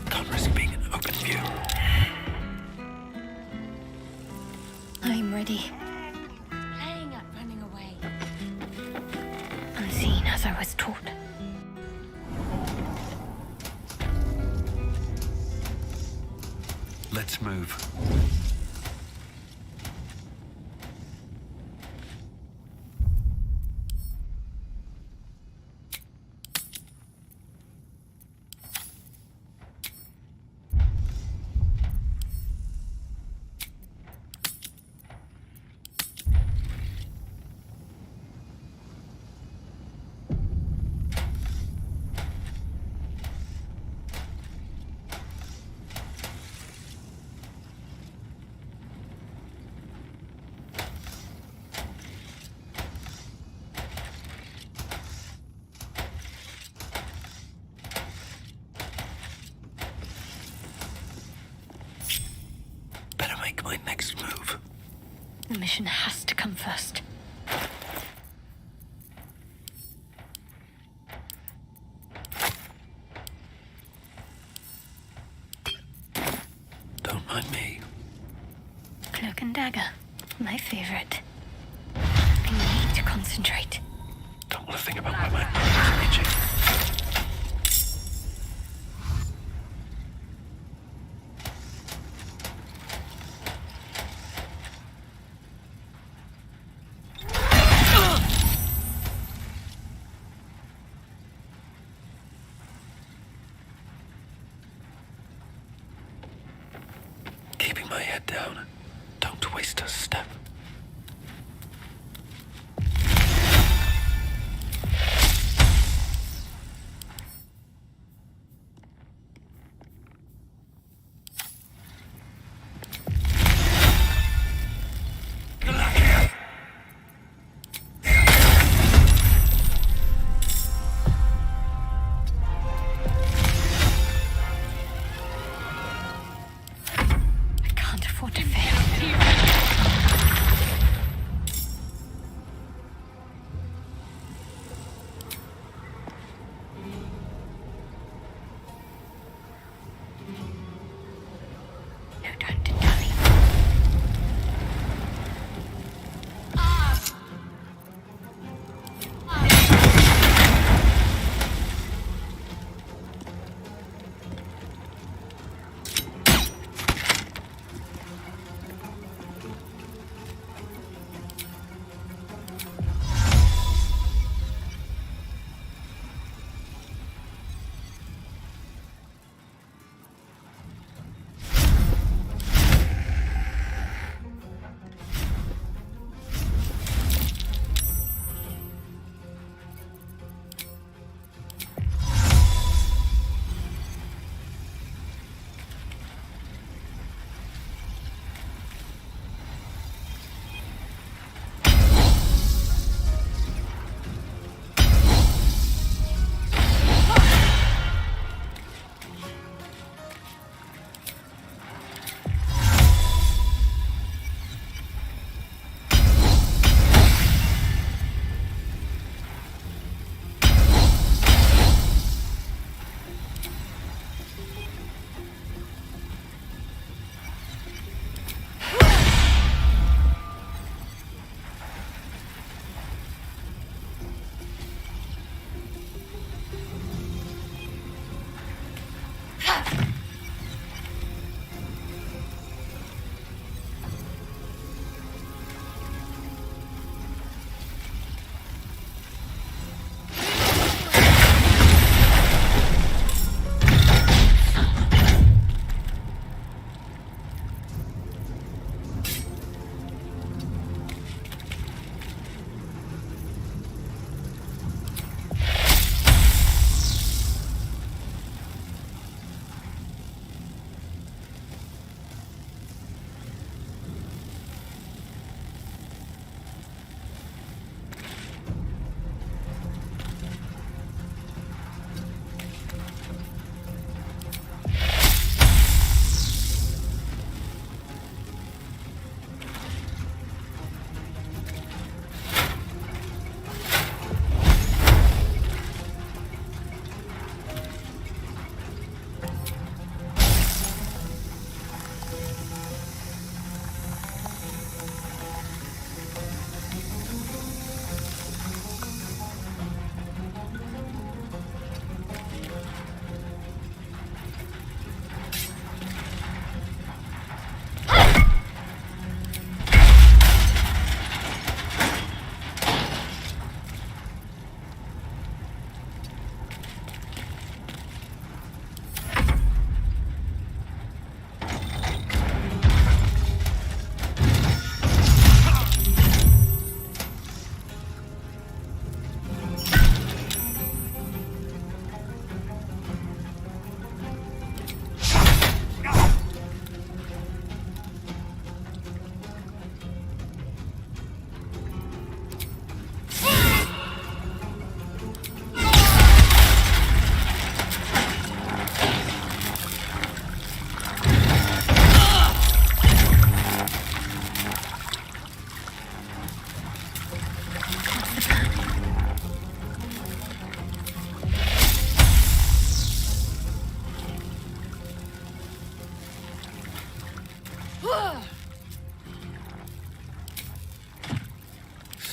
Speaker 2: Can't risk being in open view.
Speaker 8: I'm ready.
Speaker 24: Playing at running away. Unseen as I was taught.
Speaker 2: Let's move. Better make my next move.
Speaker 8: The mission has to come first.
Speaker 2: Don't mind me.
Speaker 8: Cloak and dagger. My favorite. I need to concentrate.
Speaker 2: Don't want to think about my mind. It's itching. Keeping my head down. Don't waste a step.
Speaker 8: I can't afford to fail.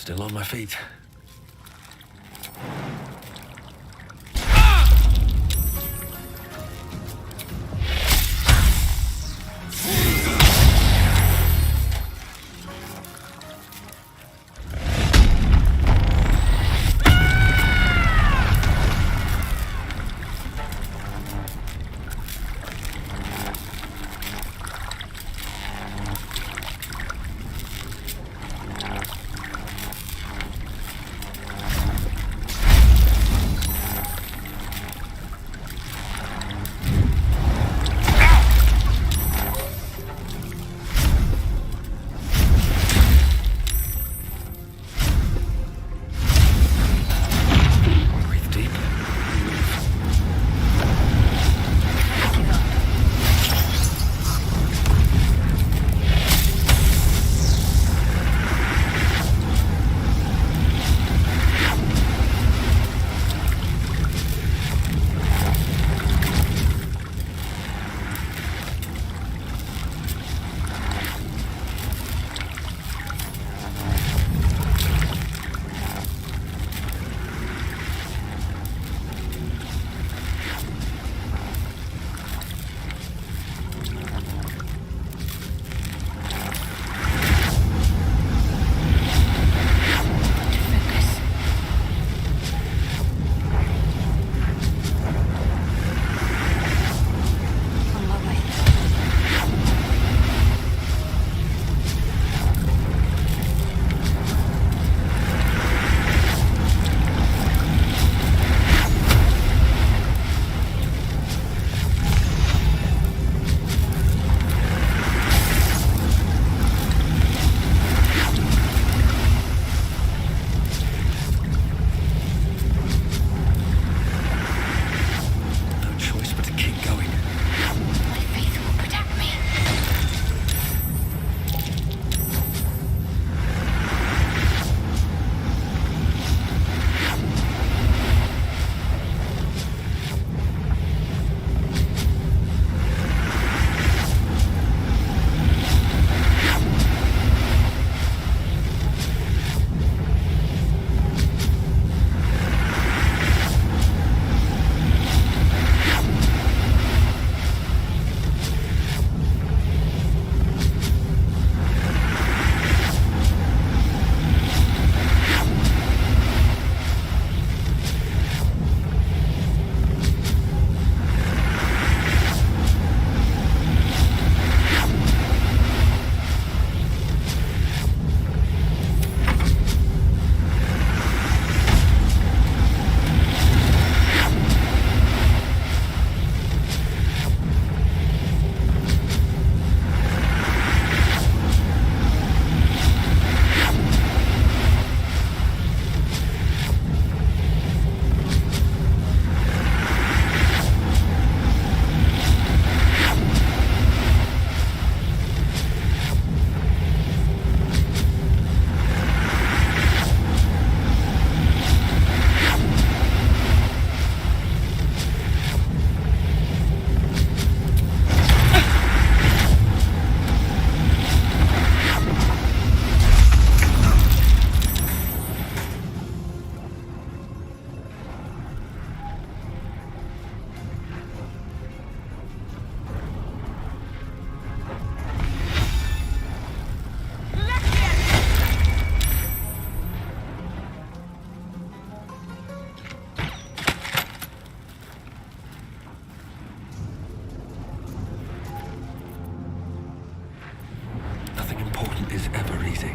Speaker 2: Still on my feet. is ever easy.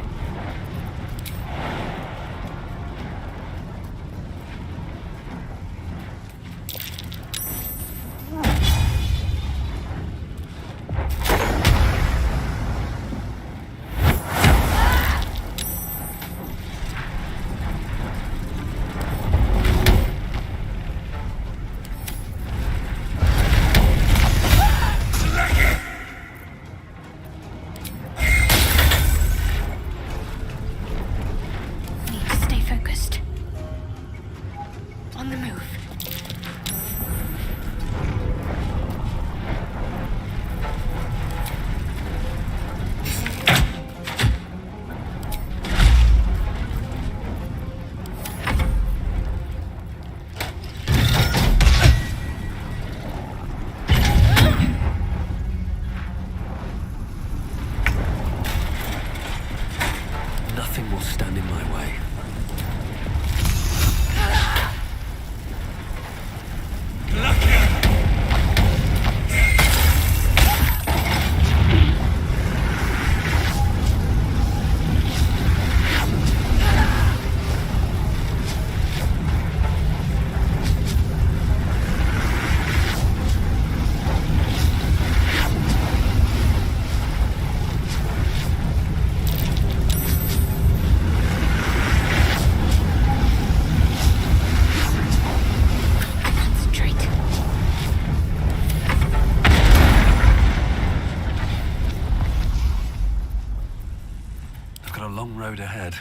Speaker 2: road ahead.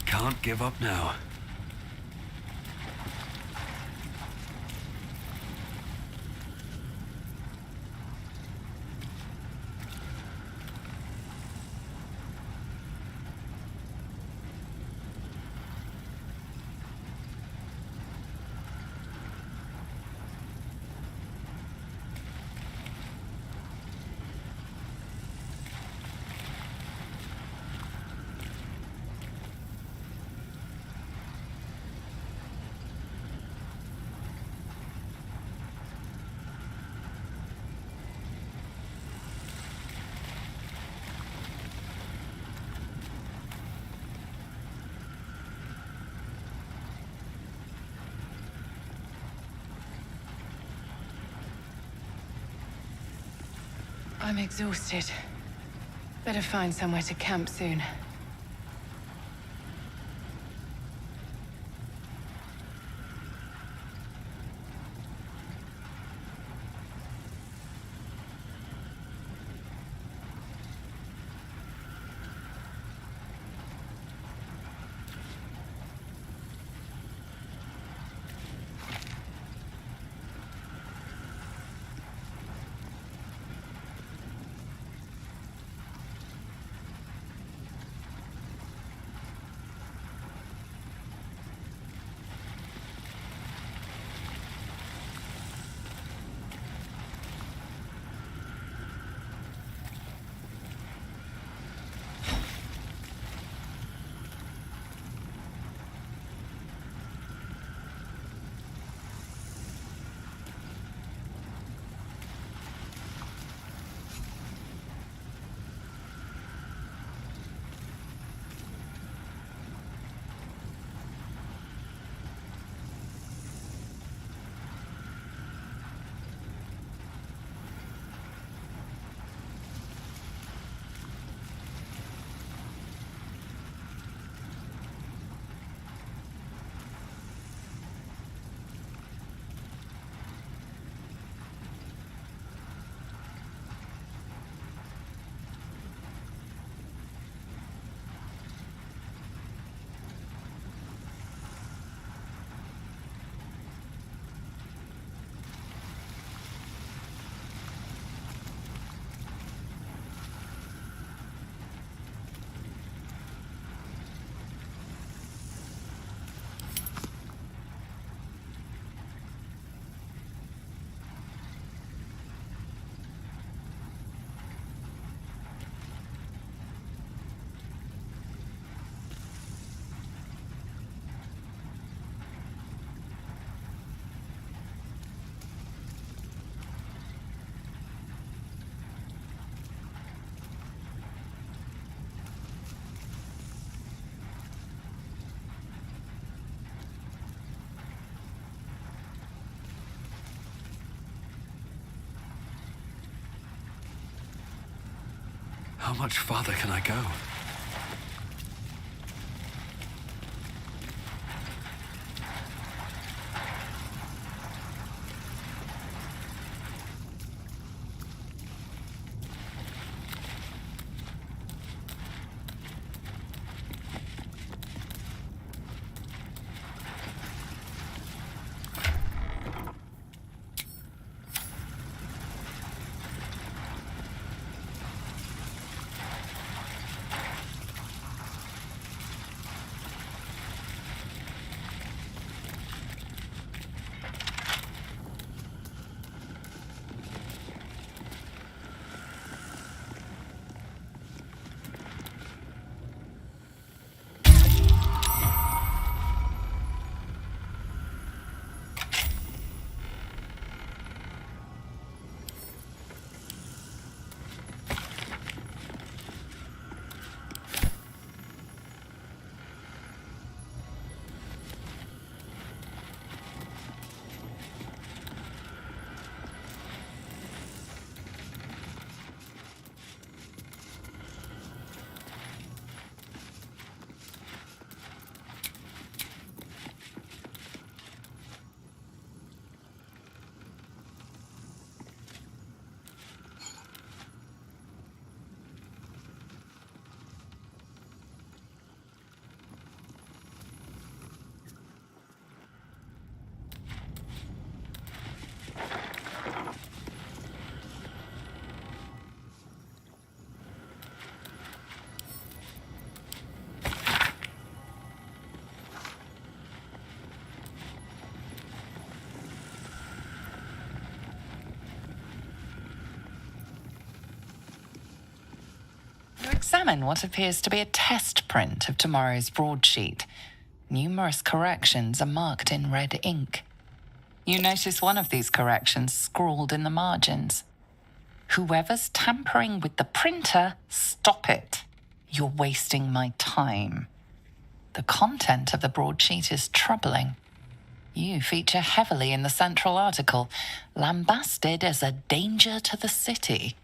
Speaker 2: Can't give up now.
Speaker 14: I'm exhausted. Better find somewhere to camp soon.
Speaker 2: How much farther can I go?
Speaker 5: You examine what appears to be a test print of tomorrow's broadsheet. Numerous corrections are marked in red ink. You notice one of these corrections scrawled in the margins. Whoever's tampering with the printer, stop it. You're wasting my time. The content of the broadsheet is troubling. You feature heavily in the central article, lambasted as a danger to the city.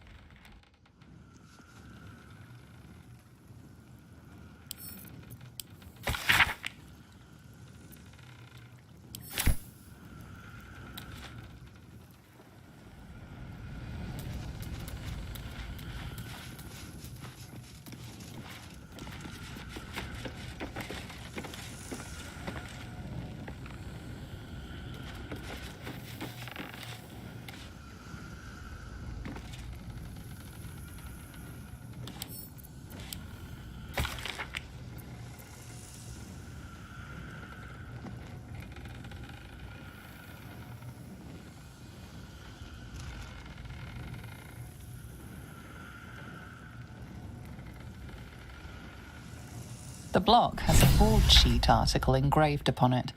Speaker 5: The block has a broadsheet article engraved upon it.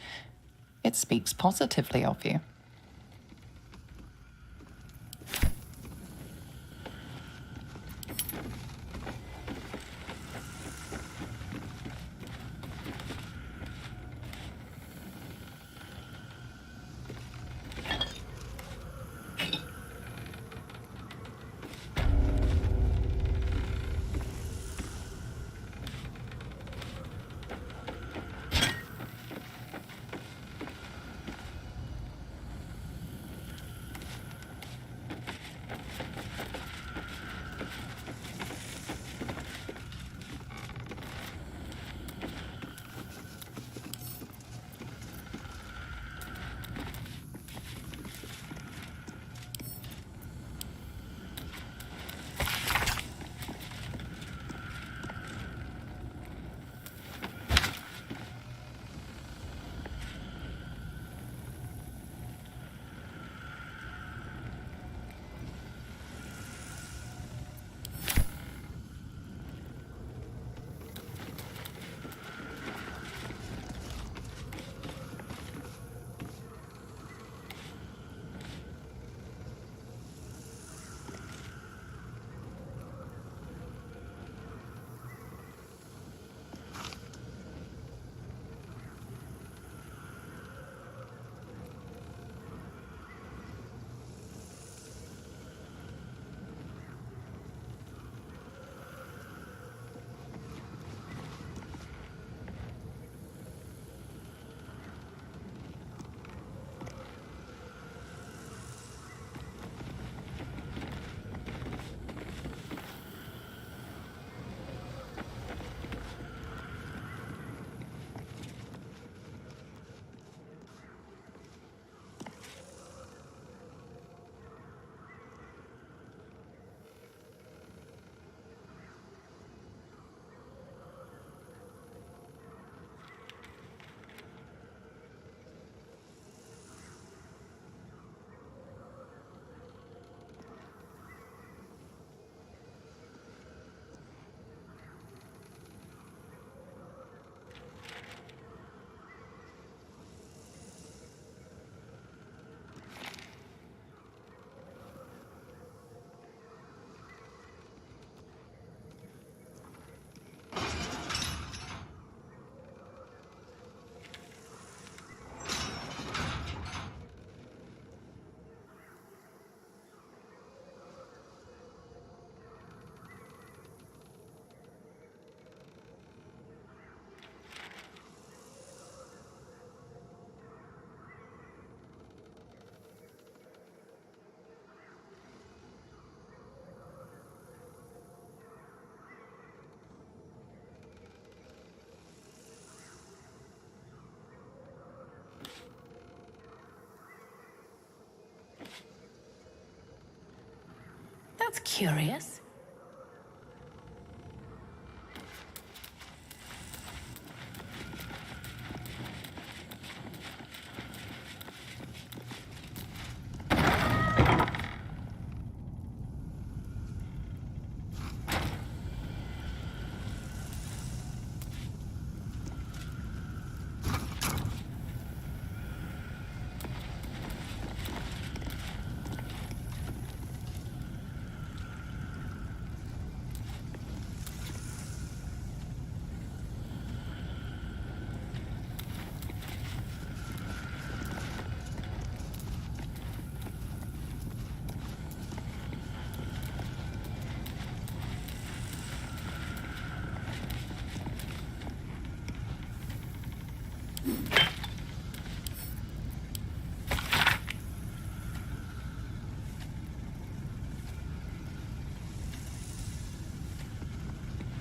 Speaker 5: It speaks positively of you.
Speaker 8: That's curious.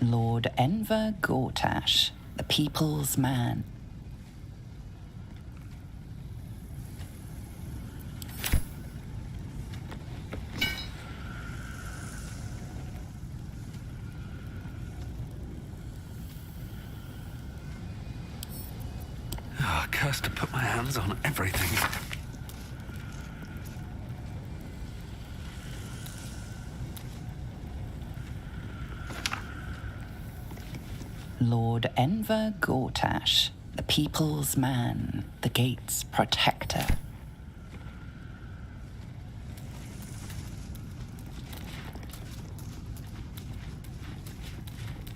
Speaker 5: Lord Enver Gortash, the people's man.
Speaker 2: Oh, cursed to put my hands on everything.
Speaker 5: Lord Enver Gortash, the people's man, the gate's protector.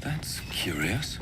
Speaker 10: That's curious.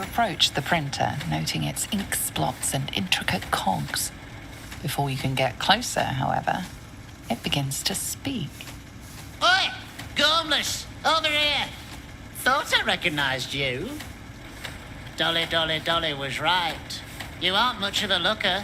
Speaker 5: approach the printer, noting its ink splots and intricate cogs. Before you can get closer, however, it begins to speak.
Speaker 6: Oi! Gormless! Over here! Thought I recognised you. Dolly, Dolly, Dolly was right. You aren't much of a looker.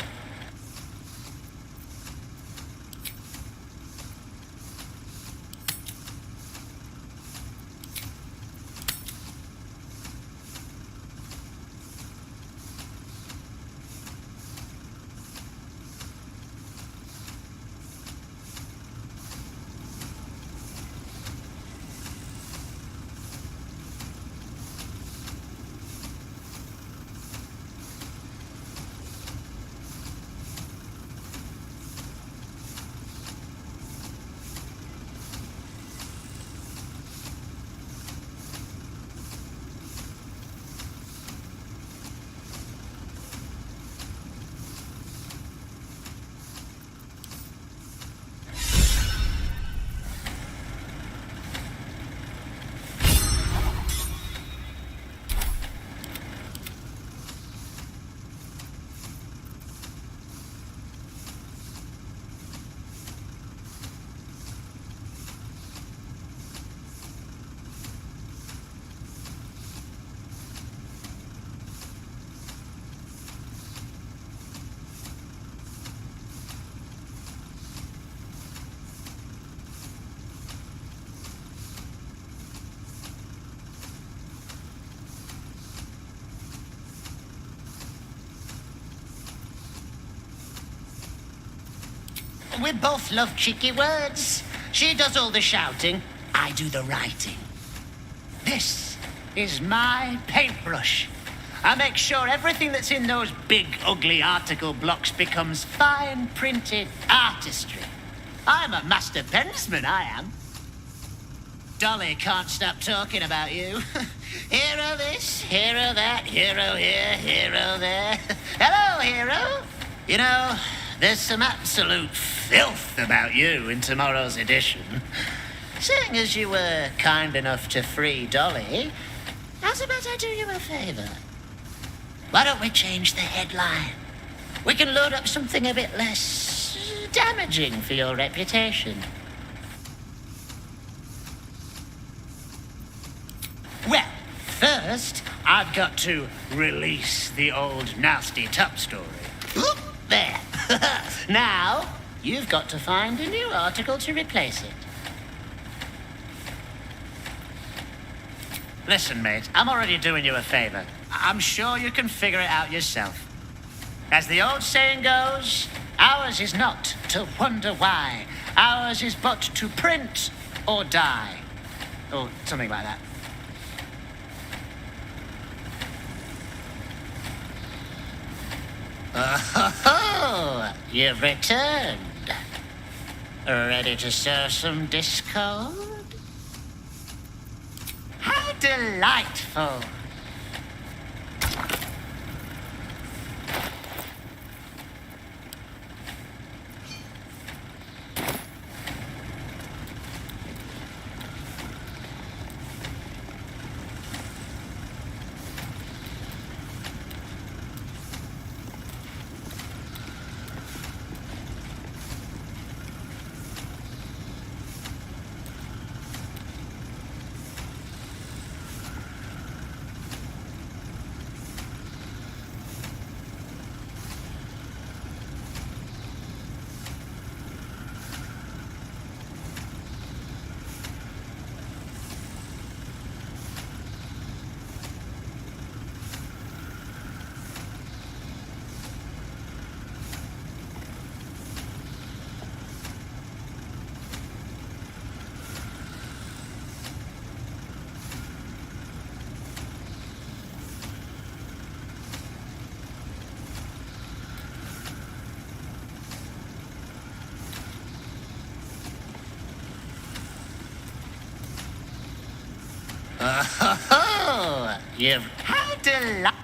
Speaker 6: We both love cheeky words. She does all the shouting, I do the writing. This is my paintbrush. I make sure everything that's in those big, ugly article blocks becomes fine printed artistry. I'm a master pensman, I am. Dolly can't stop talking about you. Hero this, hero that, hero here, hero there. Hello, hero. You know, there's some absolute filth about you in tomorrow's edition. Seeing as you were kind enough to free Dolly, how's about I do you a favour? Why don't we change the headline? We can load up something a bit less damaging for your reputation. Well, first, I've got to release the old nasty top story. Oop, there. Now, you've got to find a new article to replace it. Listen, mate, I'm already doing you a favor. I'm sure you can figure it out yourself. As the old saying goes, ours is not to wonder why. Ours is but to print or die. Or something like that. Oh, you've returned. Ready to sow some discord? How delightful. Oh, you've how delightful.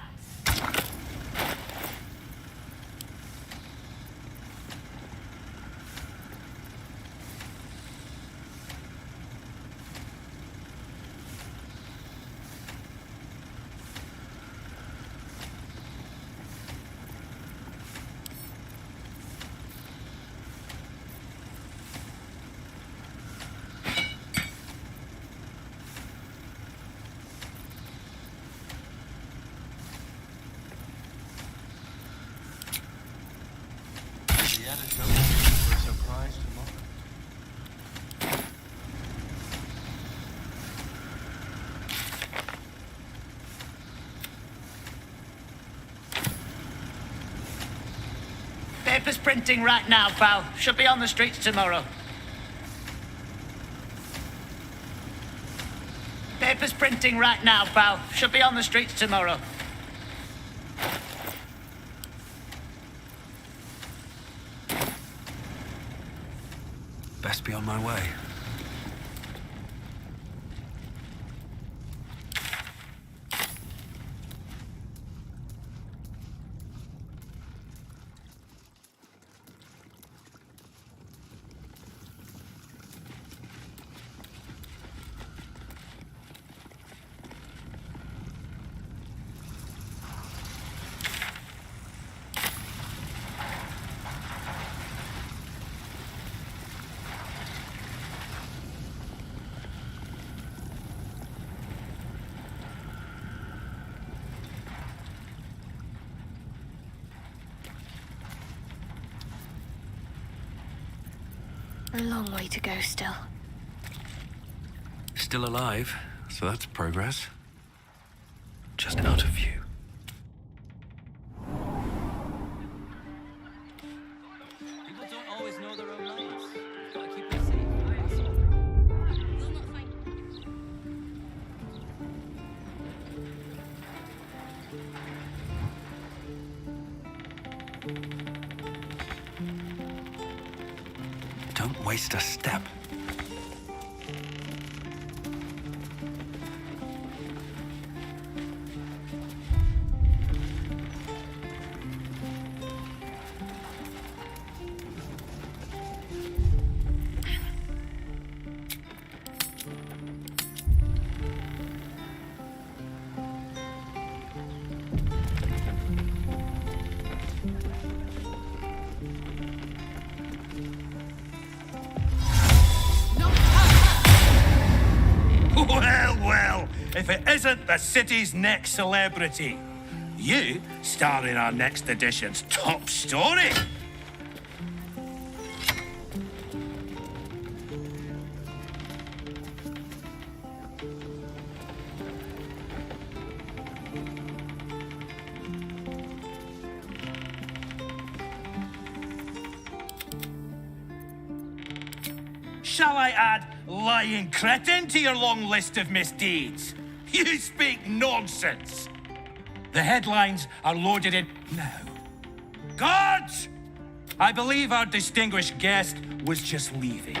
Speaker 6: printing right now, pal. Should be on the streets tomorrow. Paper's printing right now, pal. Should be on the streets tomorrow.
Speaker 2: Best be on my way.
Speaker 8: A long way to go still.
Speaker 2: Still alive, so that's progress. Just out of view.
Speaker 15: People don't always know their own lines. You've got to keep it safe. That's all. You'll not find.
Speaker 2: Don't waste a step.
Speaker 12: Well, if it isn't the city's next celebrity, you star in our next edition's top story. Shall I add lying cretin to your long list of misdeeds? You speak nonsense. The headlines are loaded in now. Guards! I believe our distinguished guest was just leaving.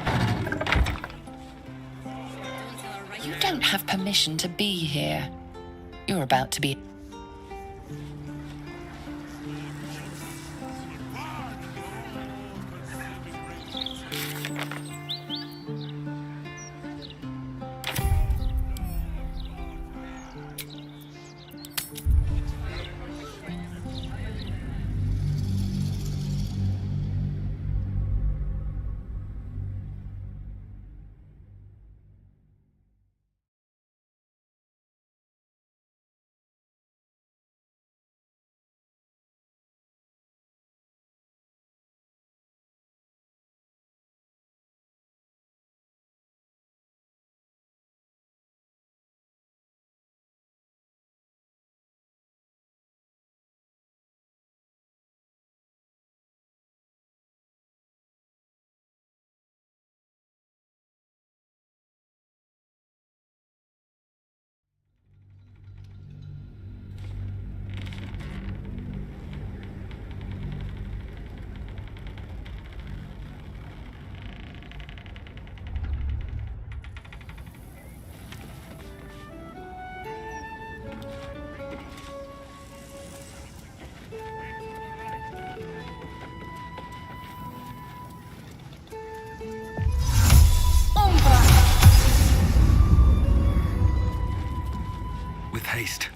Speaker 5: You don't have permission to be here. You're about to be...
Speaker 2: With haste.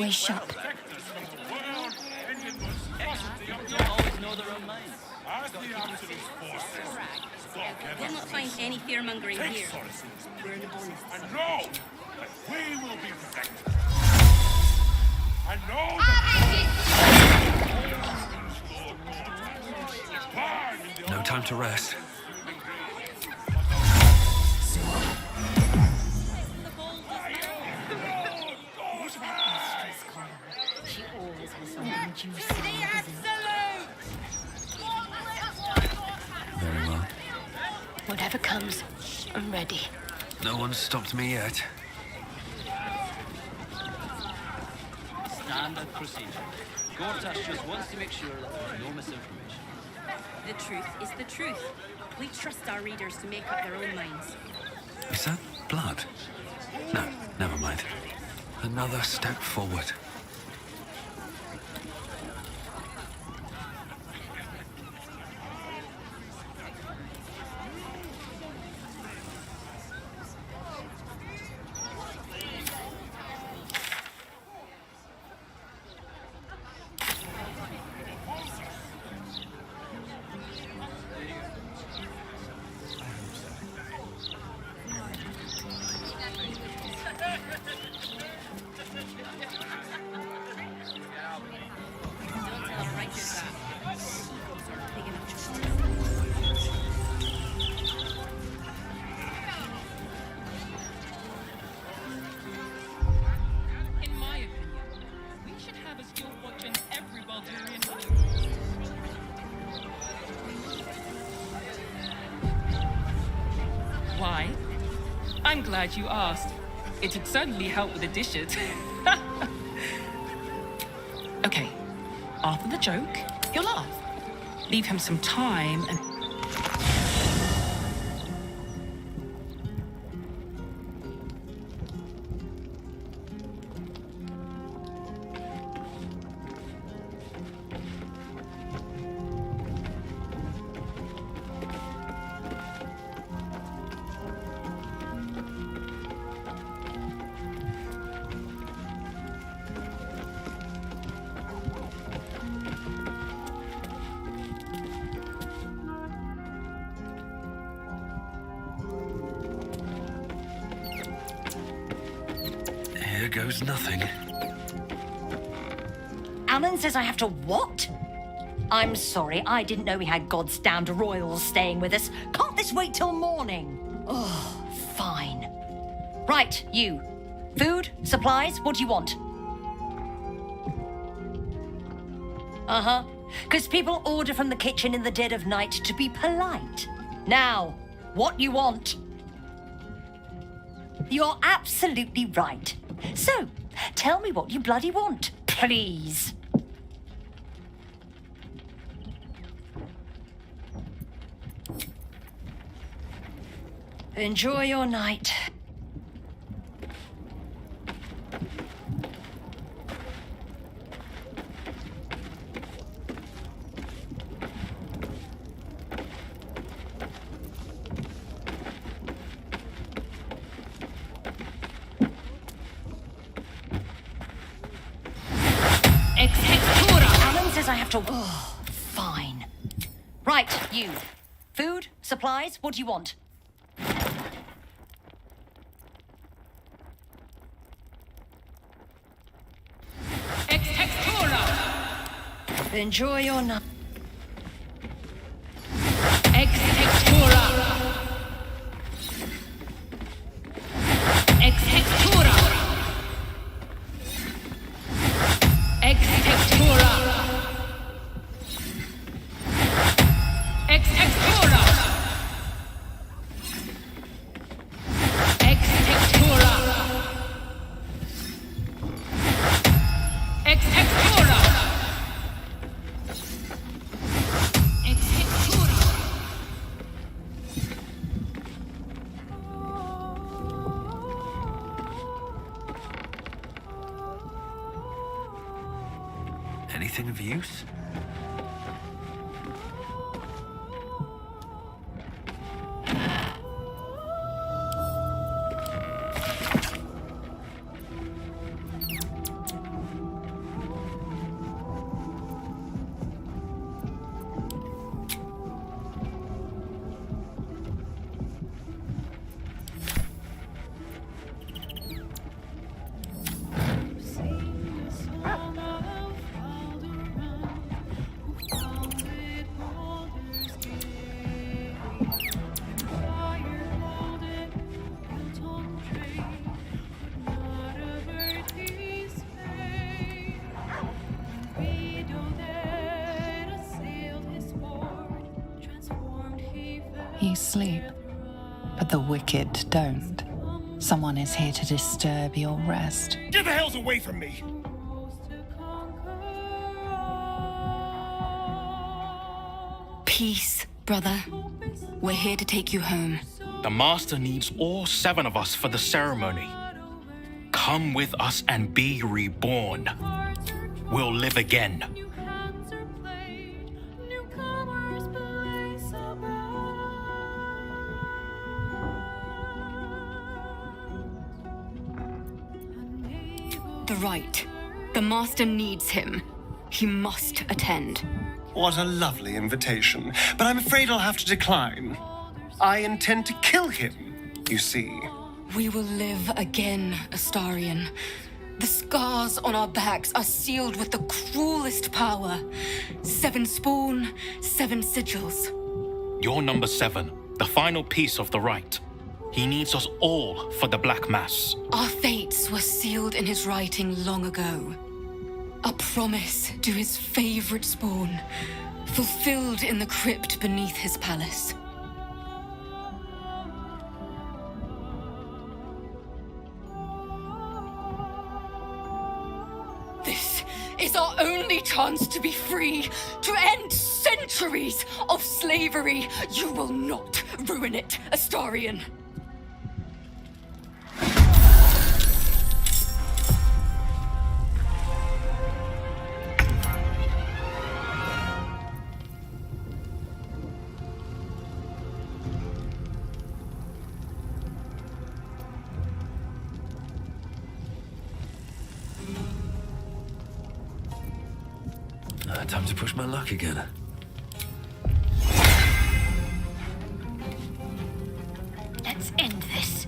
Speaker 8: always sharp.
Speaker 15: Always know their own minds.
Speaker 13: We'll not find any fear-mongering here. We're in the bonus.
Speaker 7: And know that we will be protected. And know that
Speaker 2: No time to rest.
Speaker 8: She always has something juicy.
Speaker 2: Very well.
Speaker 8: Whatever comes, I'm ready.
Speaker 2: No one's stopped me yet.
Speaker 15: Standard procedure. Gortash just wants to make sure that there's no misinformation.
Speaker 13: The truth is the truth. We trust our readers to make up their own minds.
Speaker 2: Is that blood? No, never mind. Another step forward.
Speaker 9: In my opinion, we should have a skill watching every Baldurian night. Why? I'm glad you asked. It'd certainly help with the dishes. Okay, after the joke, he'll laugh. Leave him some time and...
Speaker 2: Here goes nothing.
Speaker 8: Alan says I have to what? I'm sorry, I didn't know we had God's damned royals staying with us. Can't this wait till morning? Oh, fine. Right, you. Food, supplies, what do you want? Uh-huh. Because people order from the kitchen in the dead of night to be polite. Now, what you want? You're absolutely right. So, tell me what you bloody want, please. Enjoy your night. Alan says I have to... Oh, fine. Right, you. Food, supplies, what do you want? Enjoy your night.
Speaker 2: Anything of use?
Speaker 5: You sleep, but the wicked don't. Someone is here to disturb your rest.
Speaker 17: Get the hells away from me!
Speaker 3: Peace, brother. We're here to take you home.
Speaker 19: The Master needs all 7 of us for the ceremony. Come with us and be reborn. We'll live again.
Speaker 3: The rite. The Master needs him. He must attend.
Speaker 20: What a lovely invitation, but I'm afraid I'll have to decline. I intend to kill him, you see.
Speaker 3: We will live again, Astarion. The scars on our backs are sealed with the cruelest power. 7 spawn, 7 sigils.
Speaker 19: You're number 7, the final piece of the rite. He needs us all for the Black Mass.
Speaker 3: Our fates were sealed in his writing long ago. A promise to his favorite spawn, fulfilled in the crypt beneath his palace. This is our only chance to be free, to end centuries of slavery. You will not ruin it, Astarion.
Speaker 2: Time to push my luck again.
Speaker 8: Let's end this.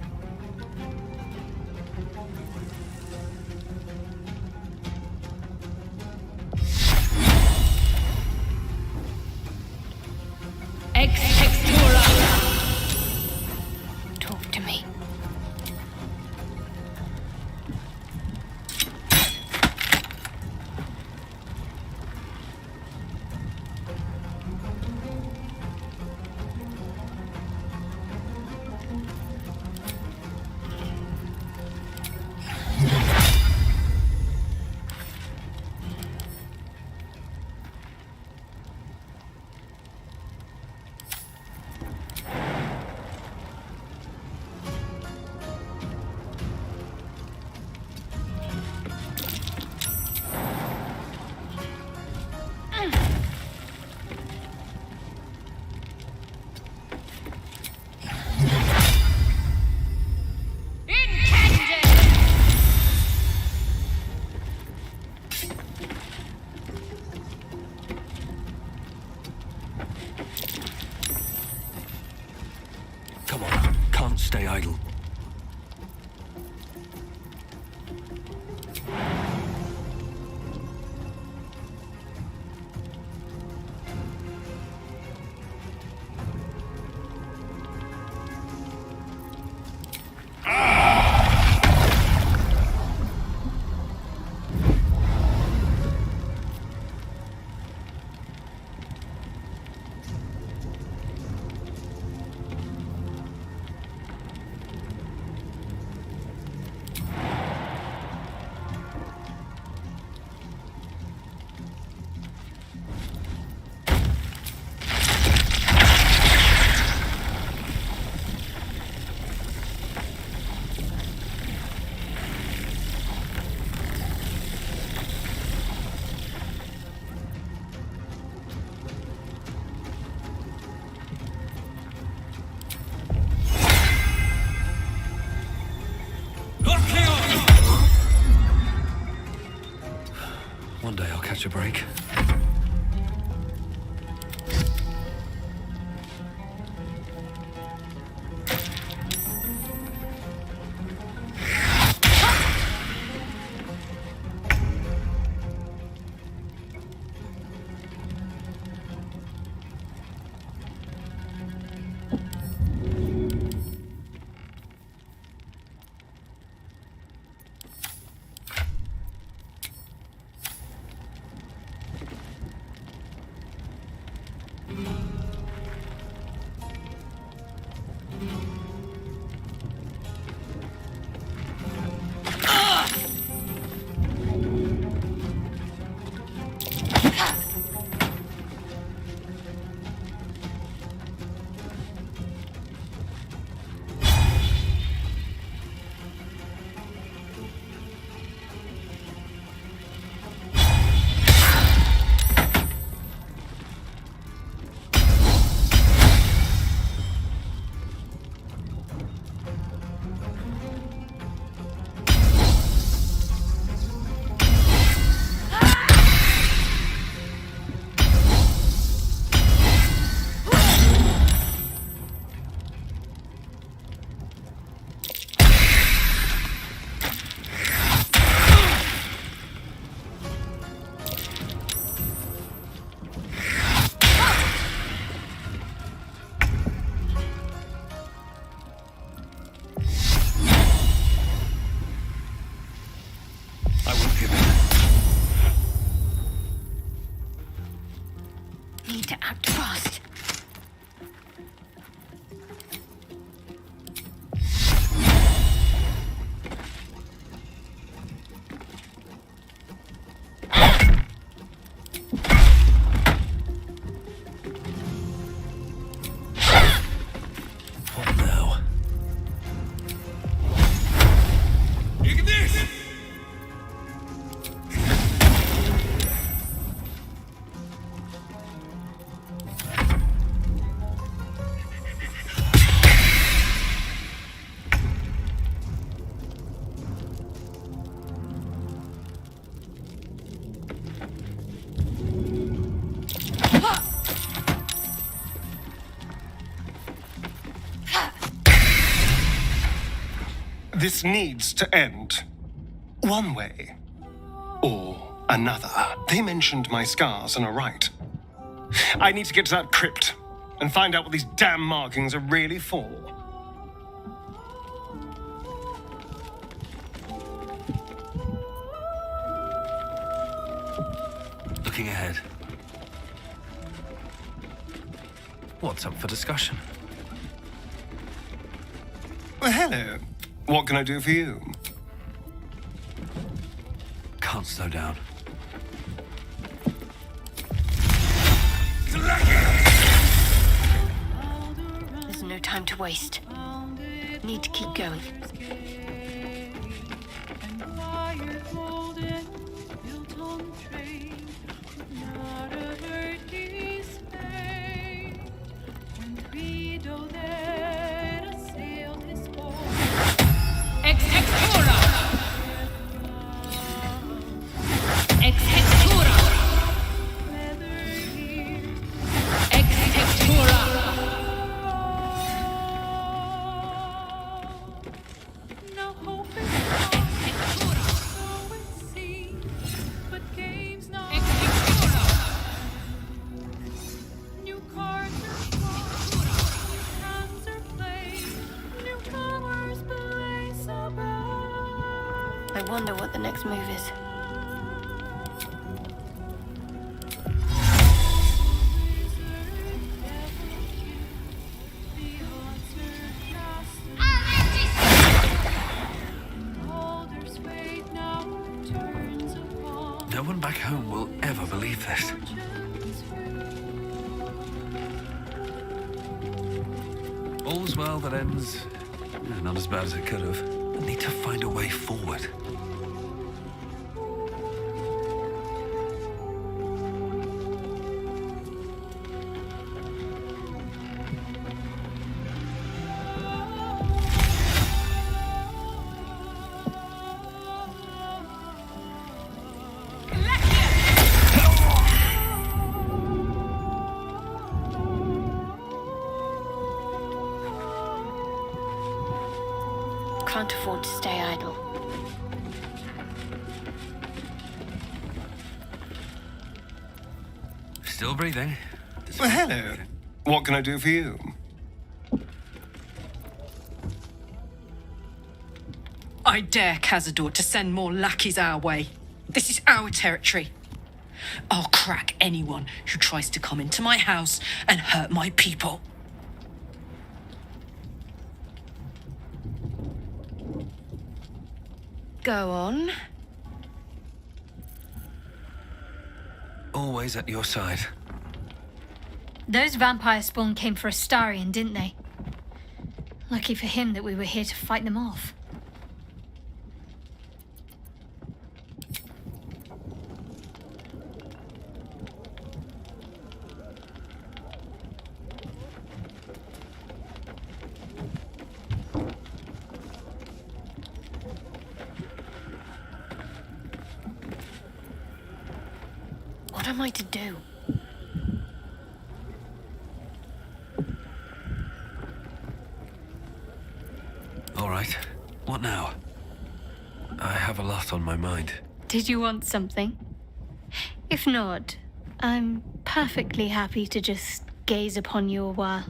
Speaker 3: Ex Textura. Talk to me.
Speaker 2: Come on, can't stay idle. One day I'll catch a break.
Speaker 20: This needs to end. One way or another. They mentioned my scars and are right. I need to get to that crypt and find out what these damn markings are really for.
Speaker 2: Looking ahead. What's up for discussion?
Speaker 20: Well, hello. What can I do for you?
Speaker 2: Can't slow down.
Speaker 8: There's no time to waste. Need to keep going. I wonder what the next move is.
Speaker 2: No one back home will ever believe this. All's well that ends. Not as bad as it could have. I need to find a way forward.
Speaker 8: Can't afford to stay idle.
Speaker 2: Still breathing.
Speaker 20: Well, hello. What can I do for you?
Speaker 14: I dare Cazador to send more lackeys our way. This is our territory. I'll crack anyone who tries to come into my house and hurt my people. Go on.
Speaker 2: Always at your side.
Speaker 1: Those vampire spawn came for Astarion, didn't they? Lucky for him that we were here to fight them off.
Speaker 8: What am I to do?
Speaker 2: All right. What now? I have a lot on my mind.
Speaker 1: Did you want something? If not, I'm perfectly happy to just gaze upon you a while.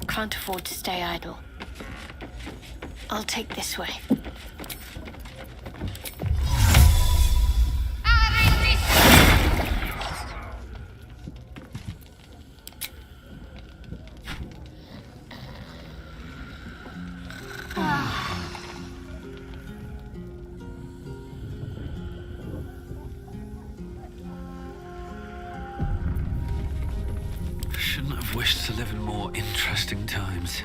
Speaker 8: Can't afford to stay idle. I'll take this way.
Speaker 2: Shouldn't have wished to live in more interesting times.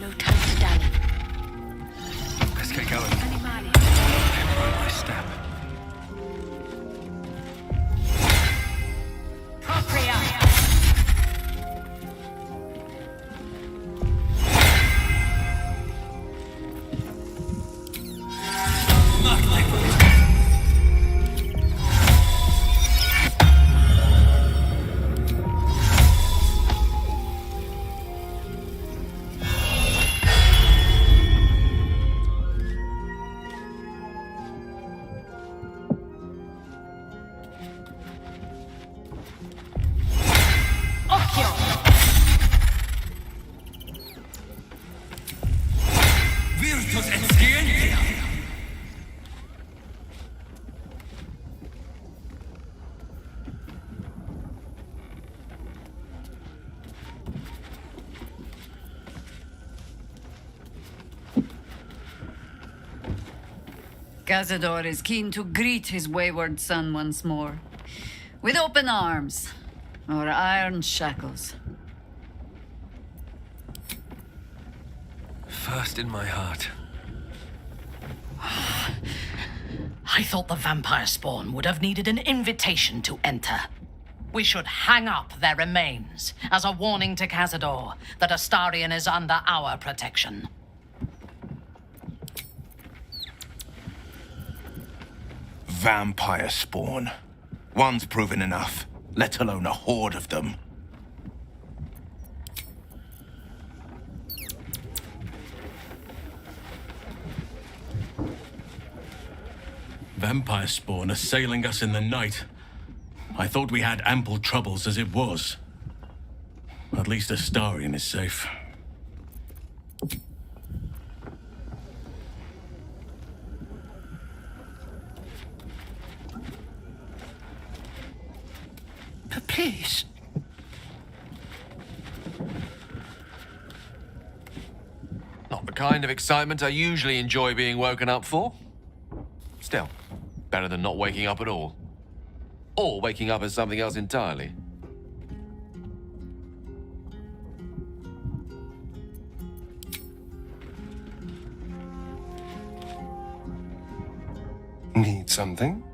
Speaker 8: No
Speaker 16: Cazador is keen to greet his wayward son once more. With open arms, or iron shackles.
Speaker 2: First in my heart.
Speaker 18: I thought the vampire spawn would have needed an invitation to enter. We should hang up their remains as a warning to Cazador that Astarion is under our protection.
Speaker 10: Vampire spawn. One's proven enough, let alone a horde of them.
Speaker 19: Vampire spawn assailing us in the night. I thought we had ample troubles as it was. At least Astarion is safe.
Speaker 18: But please.
Speaker 21: Not the kind of excitement I usually enjoy being woken up for. Still, better than not waking up at all. Or waking up as something else entirely.
Speaker 20: Need something?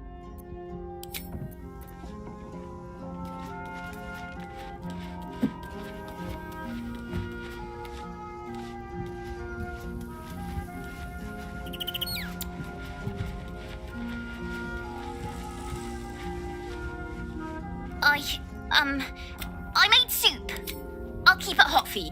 Speaker 24: I made soup. I'll keep it hot for you.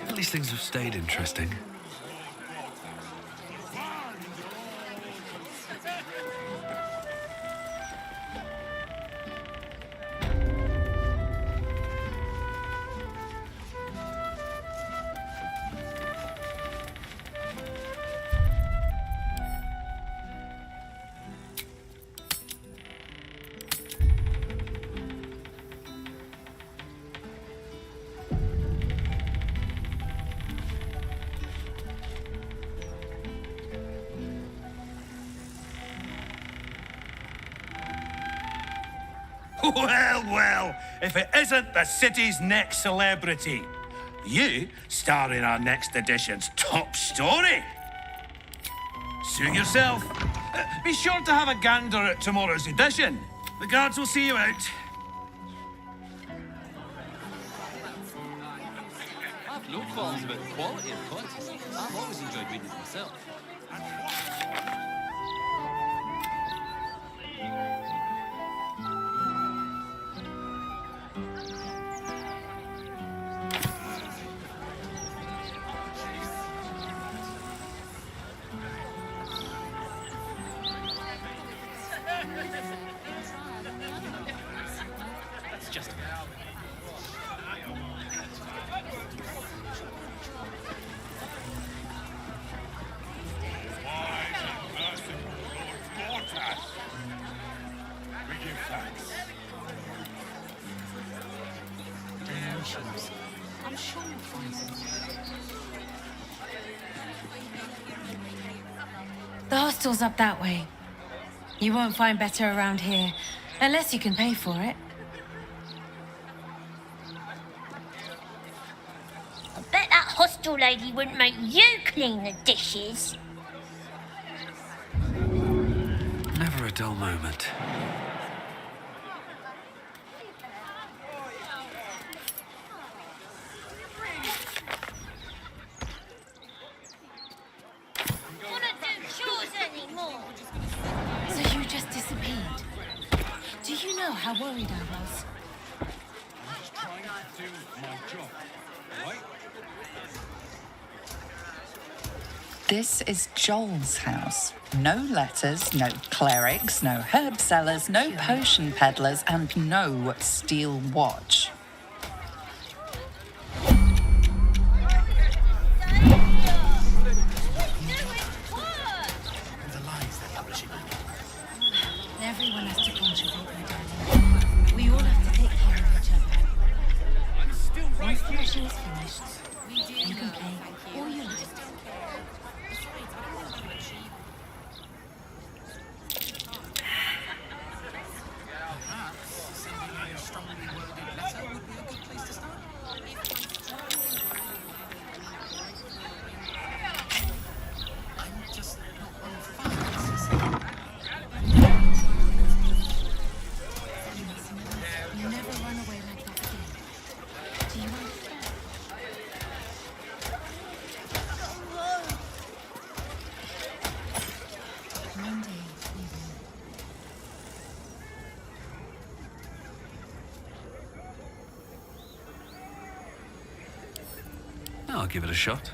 Speaker 2: At least things have stayed interesting.
Speaker 12: Well, well, if it isn't the city's next celebrity. You star in our next edition's top story. Suit yourself. Be sure to have a gander at tomorrow's edition. The guards will see you out.
Speaker 15: I've no qualms about the quality of the content. I've always enjoyed reading it myself. That's just
Speaker 18: I'm sure you'll find something.
Speaker 22: The hostel's up that way. You won't find better around here, unless you can pay for it.
Speaker 24: I bet that hostel lady wouldn't make you clean the dishes.
Speaker 2: Never a dull moment.
Speaker 22: So you just disappeared. Do you know how worried I was.
Speaker 7: I'm just trying to do my job, right?
Speaker 5: This is Joel's house. No letters, no clerics, no herb sellers, no potion peddlers, and no steel watch.
Speaker 22: Everyone has to contribute, my darling. We all have to take care of each other.
Speaker 7: I'm still right
Speaker 22: Once the
Speaker 7: here.
Speaker 22: mission is finished, you can play all you like. You never run away like that again. Do you understand? One day, we will.
Speaker 2: I'll give it a shot.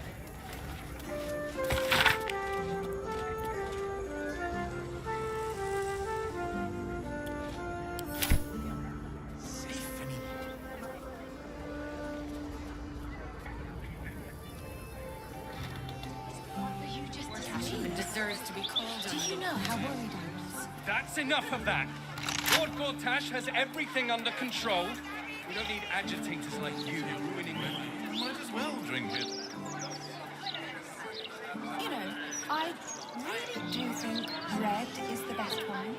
Speaker 22: Even deserves to be called on. Do you know how worried I was?
Speaker 12: That's enough of that. Lord Gortash has everything under control. We don't need agitators like you ruining it.
Speaker 7: Might as well drink it.
Speaker 22: You know, I really do think red is the best wine.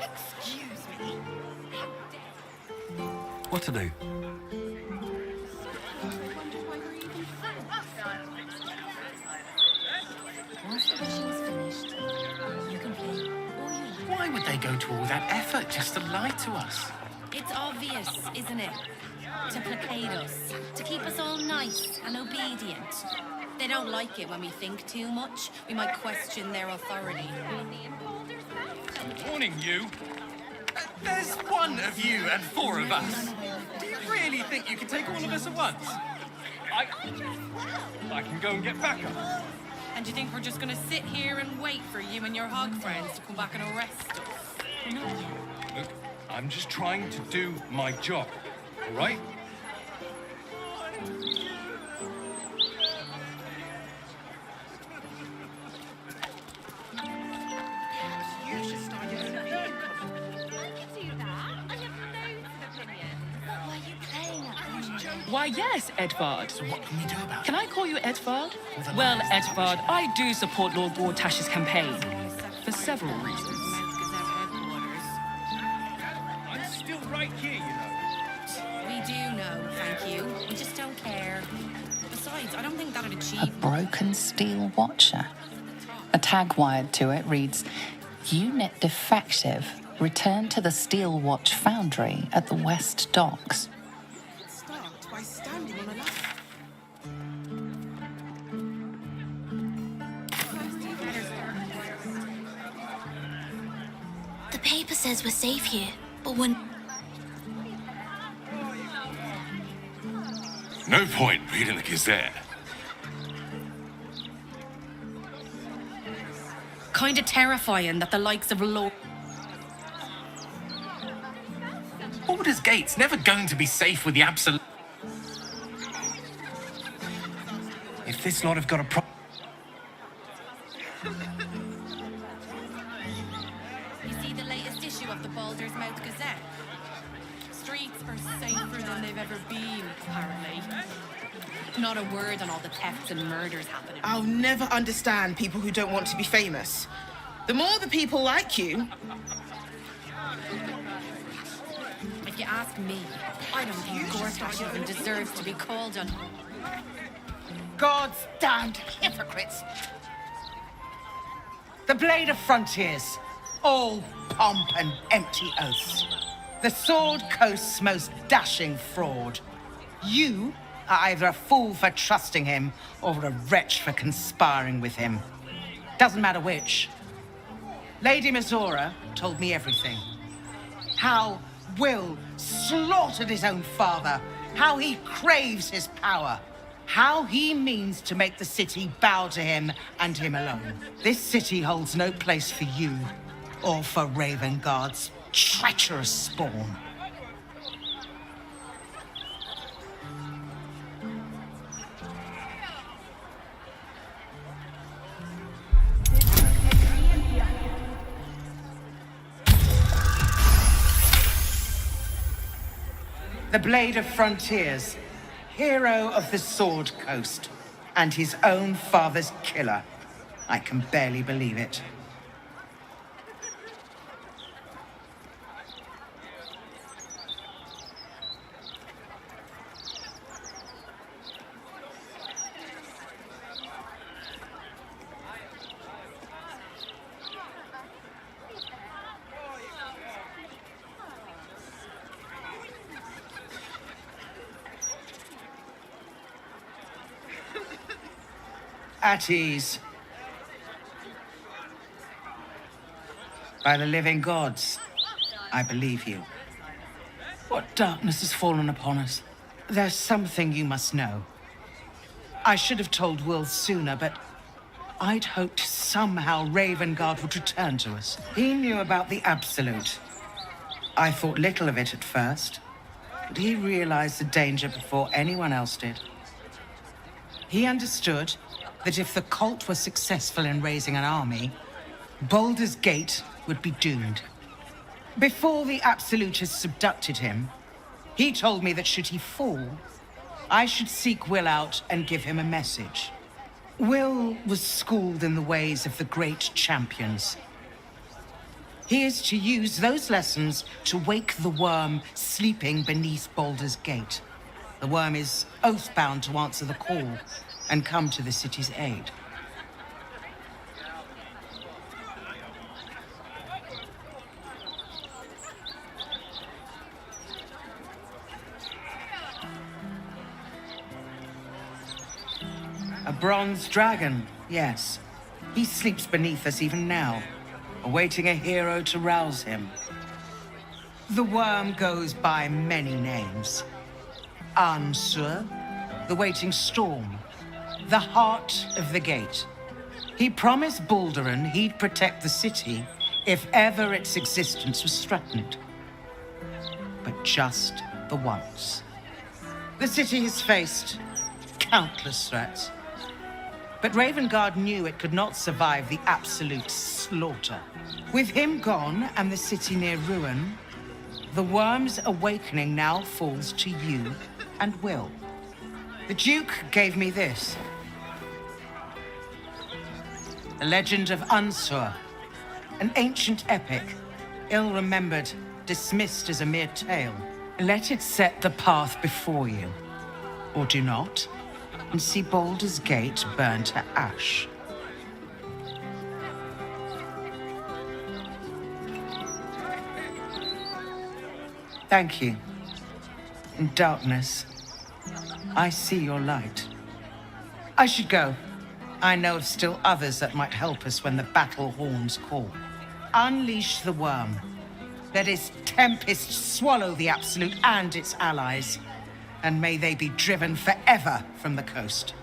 Speaker 22: Excuse me.
Speaker 2: What to do?
Speaker 22: Once the mission is finished, you can play all you like.
Speaker 17: Why would they go to all that effort just to lie to us?
Speaker 24: It's obvious, isn't it? To placate us, to keep us all nice and obedient. They don't like it when we think too much. We might question their authority.
Speaker 12: Warning you. There's one of you and four of us. Do you really think you can take all of us at once? I can go and get backup.
Speaker 3: And do you think we're just gonna sit here and wait for you and your hog friends to come back and arrest us?
Speaker 12: Look, I'm just trying to do my job, all right?
Speaker 9: Why, yes, Edvard.
Speaker 17: So what can we do about
Speaker 9: Can I call you Edvard? Well, Edvard, I do support Lord Gortash's campaign. For several reasons.
Speaker 12: I'm still right here, you know.
Speaker 3: We do know, thank you. We just don't care. Besides, I don't think that'd
Speaker 5: A
Speaker 3: achieve.
Speaker 5: broken steel watcher. A tag wired to it reads, Unit defective. Return to the Steel Watch Foundry at the West Docks.
Speaker 3: Start by standing on a ladder.
Speaker 24: The paper says we're safe here, but when...
Speaker 10: No point reading the Gazette.
Speaker 3: Kinda terrifying that the likes of Lord...
Speaker 17: Baldur's Gate's never going to be safe with the absolute... If this lot have got a problem...
Speaker 3: You see the latest issue of the Baldur's Mouth Gazette? Streets are safer than they've ever been, apparently. Not a word on all the thefts and murders happening.
Speaker 4: I'll never understand people who don't want to be famous. The more the people like you,
Speaker 3: If you ask me, I don't think Gortash even deserves to be called on.
Speaker 6: God's damned hypocrites. The Blade of Frontiers, all pomp and empty oaths. The Sword Coast's most dashing fraud. You are either a fool for trusting him or a wretch for conspiring with him. Doesn't matter which. Lady Mizora told me everything. How Will slaughtered his own father. How he craves his power. How he means to make the city bow to him and him alone. This city holds no place for you or for Ravengard's treacherous spawn. The Blade of Frontiers, hero of the Sword Coast, and his own father's killer. I can barely believe it. At ease. By the living gods, I believe you. What darkness has fallen upon us? There's something you must know. I should have told Will sooner, but I'd hoped somehow Ravengard would return to us. He knew about the Absolute. I thought little of it at first, but he realized the danger before anyone else did. He understood that if the cult were successful in raising an army, Baldur's Gate would be doomed. Before the Absolutists abducted him, he told me that should he fall, I should seek Will out and give him a message. Will was schooled in the ways of the great champions. He is to use those lessons to wake the worm sleeping beneath Baldur's Gate. The worm is oath-bound to answer the call and come to the city's aid. A bronze dragon, yes. He sleeps beneath us even now, awaiting a hero to rouse him. The worm goes by many names. Ansur, the waiting storm, the heart of the gate. He promised Baldurin he'd protect the city if ever its existence was threatened. But just the once. The city has faced countless threats. But Ravengard knew it could not survive the absolute slaughter. With him gone and the city near ruin, the worm's awakening now falls to you and Will. The Duke gave me this. The Legend of Ansur, an ancient epic, ill-remembered, dismissed as a mere tale. Let it set the path before you, or do not, and see Baldur's Gate burn to ash. Thank you. In darkness, I see your light. I should go. I know of still others that might help us when the battle horns call. Unleash the worm. Let its tempest swallow the Absolute and its allies. And may they be driven forever from the coast.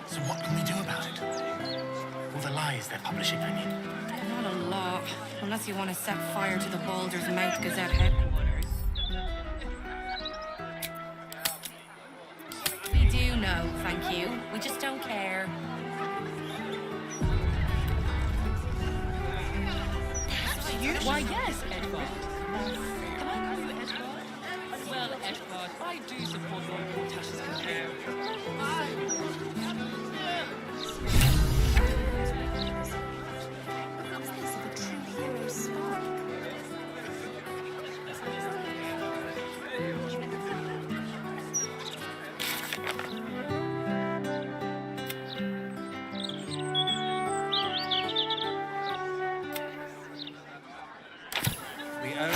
Speaker 19: So what can we do about it? All the lies they're publishing, I mean.
Speaker 24: Not a lot, unless you want to set fire to the Baldur's Mouth Gazette headquarters. We do know, thank you. We just don't care.
Speaker 9: Why, yes, Edward. Can I call you Edward? Well, Edward, I do support Lord Portash's campaign.
Speaker 15: We own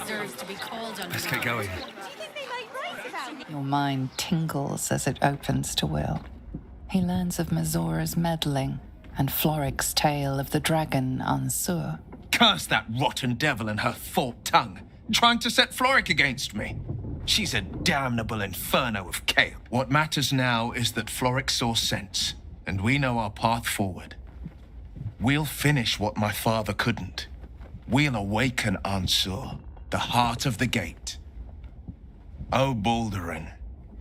Speaker 24: deserves to be called on.
Speaker 2: Let's get going.
Speaker 5: Your mind tingles as it opens to Will. He learns of Mazora's meddling and Floric's tale of the dragon Ansur.
Speaker 11: Curse that rotten devil and her forked tongue, trying to set Floric against me. She's a damnable inferno of chaos. What matters now is that Floric saw sense, and we know our path forward. We'll finish what my father couldn't. We'll awaken Ansur, the heart of the gate. O Baldurin,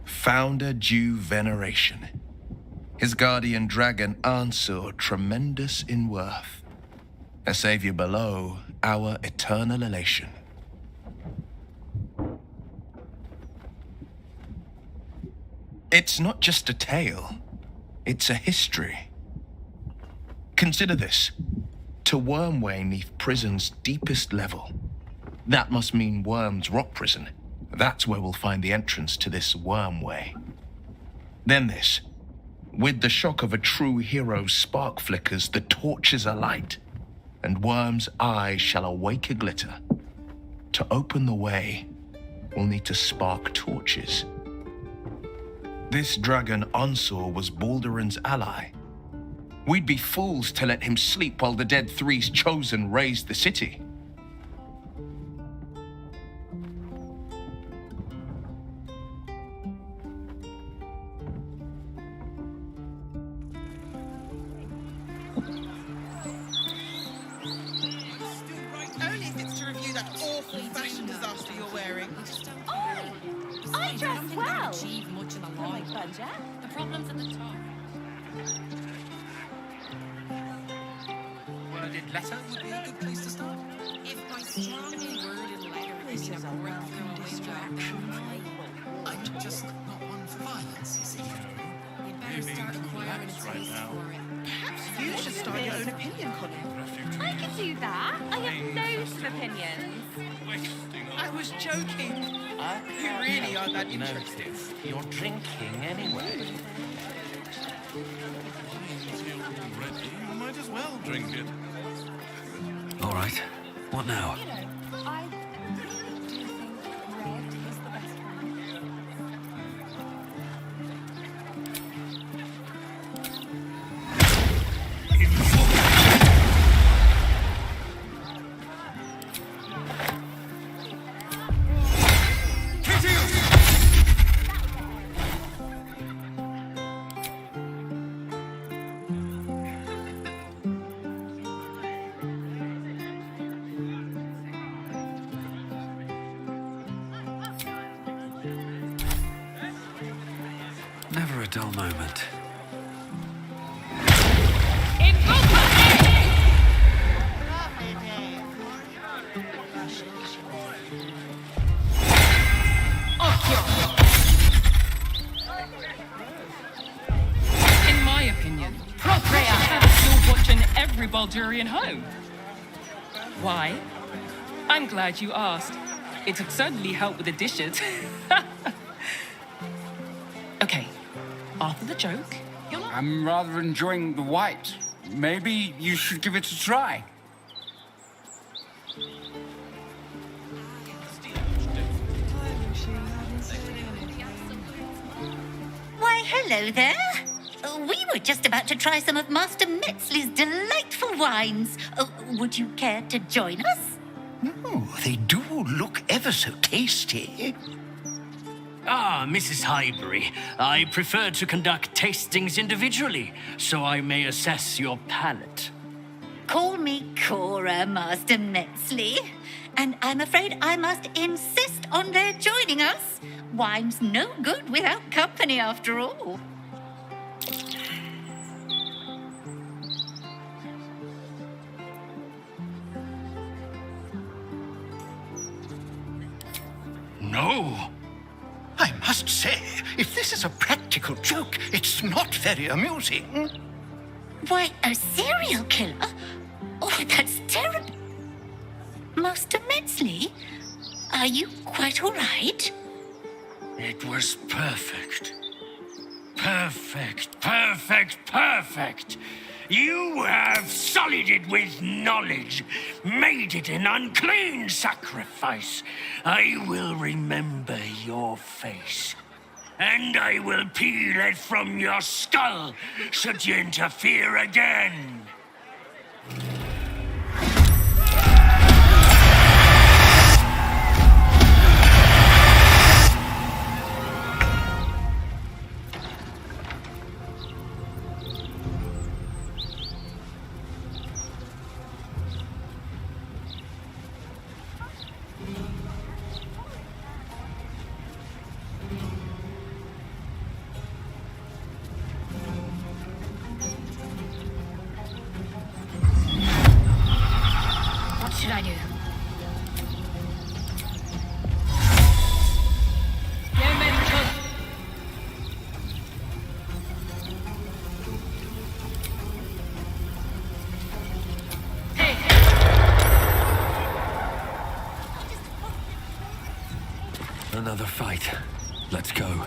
Speaker 11: founder due veneration. His guardian dragon Ansur, tremendous in worth. A savior below, our eternal elation. It's not just a tale, it's a history. Consider this. To Wormway 'neath prison's deepest level. That must mean Worm's rock prison. That's where we'll find the entrance to this Wormway. Then this. With the shock of a true hero's spark flickers, the torches alight, and Worm's eyes shall awake a glitter. To open the way, we'll need to spark torches. This dragon Ansur was Baldurin's ally. We'd be fools to let him sleep while the Dead Three's chosen raised the city.
Speaker 4: Only if it's to review that awful fashion disaster you're wearing.
Speaker 24: I dress well. Achieve much in the life. The problem's at the top.
Speaker 12: Worded letter would be a good place to start.
Speaker 24: If my strongly worded letter is a broken distraction,
Speaker 12: I'm just not one for violence, you see.
Speaker 24: you better start acquiring a taste for it.
Speaker 4: You should start your own opinion column.
Speaker 13: I could do that. I have loads of opinions.
Speaker 4: I was joking. You really are that interested.
Speaker 17: You're drinking anyway.
Speaker 7: You might as well drink it.
Speaker 2: All right. What now?
Speaker 13: I really do think red is the best one.
Speaker 2: Never a dull moment.
Speaker 9: In my opinion, Procrea still watching every Baldurian home. Why? I'm glad you asked. It would certainly help with the dishes. Okay, after the joke,
Speaker 14: I'm rather enjoying the white. Maybe you should give it a try.
Speaker 8: Why, hello there. We were just about to try some of Master Metzley's delightful wines. Would you care to join us?
Speaker 23: Oh, they do look ever so tasty. Ah, Mrs. Highbury, I prefer to conduct tastings individually, so I may assess your palate.
Speaker 8: Call me Cora, Master Metzley. And I'm afraid I must insist on their joining us. Wine's no good without company, after all.
Speaker 23: No. I must say, if this is a practical joke, it's not very amusing.
Speaker 8: Why, a serial killer? Oh, that's terrible. Master Metzley, are you quite all right?
Speaker 23: It was perfect. Perfect, perfect, perfect. You have sullied it with knowledge, made it an unclean sacrifice. I will remember your face, and I will peel it from your skull should you interfere again.
Speaker 8: What should I do?
Speaker 2: Another fight. Let's go.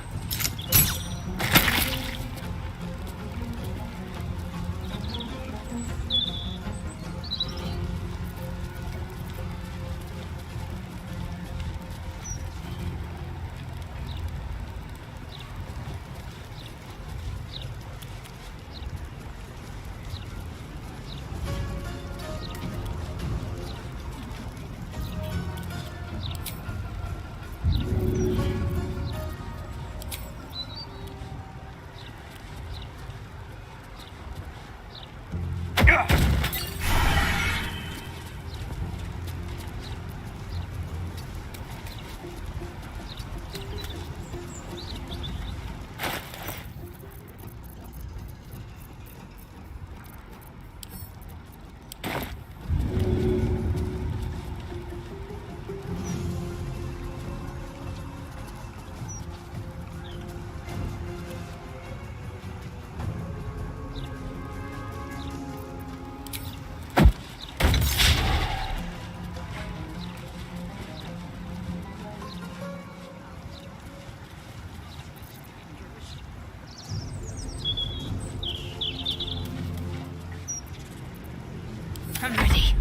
Speaker 8: I'm ready.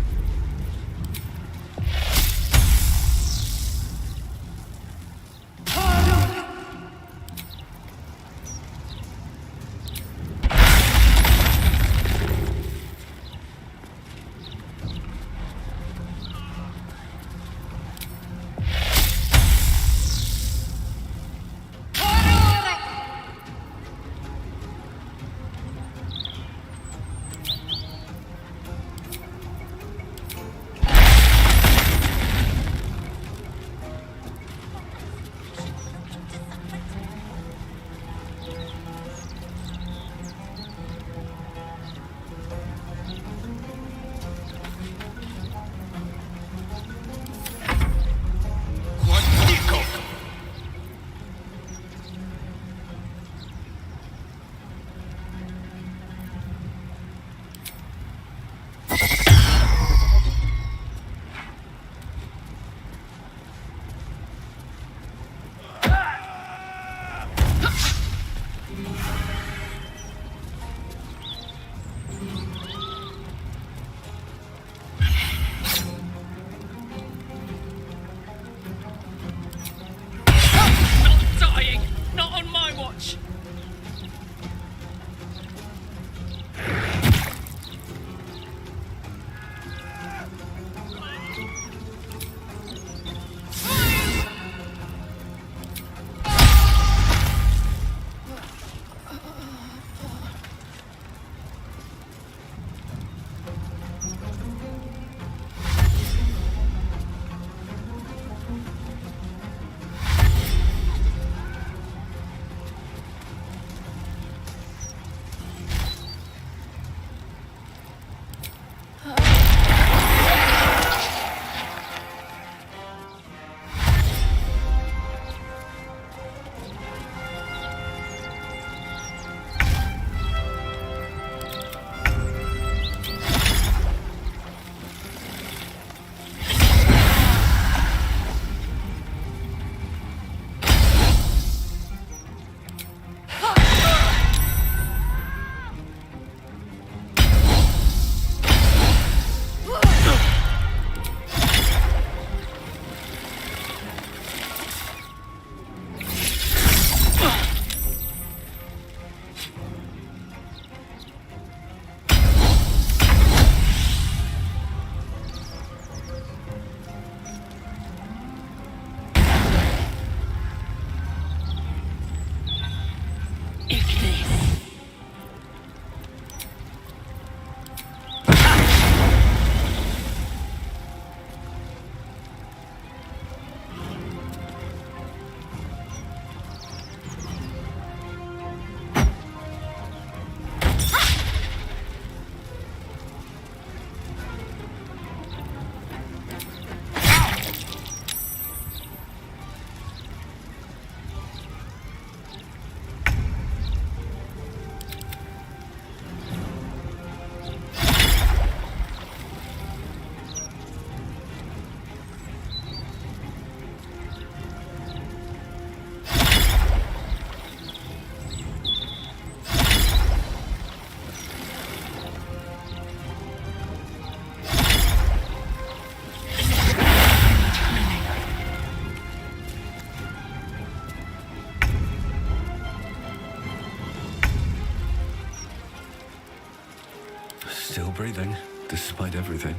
Speaker 2: Still breathing, despite everything.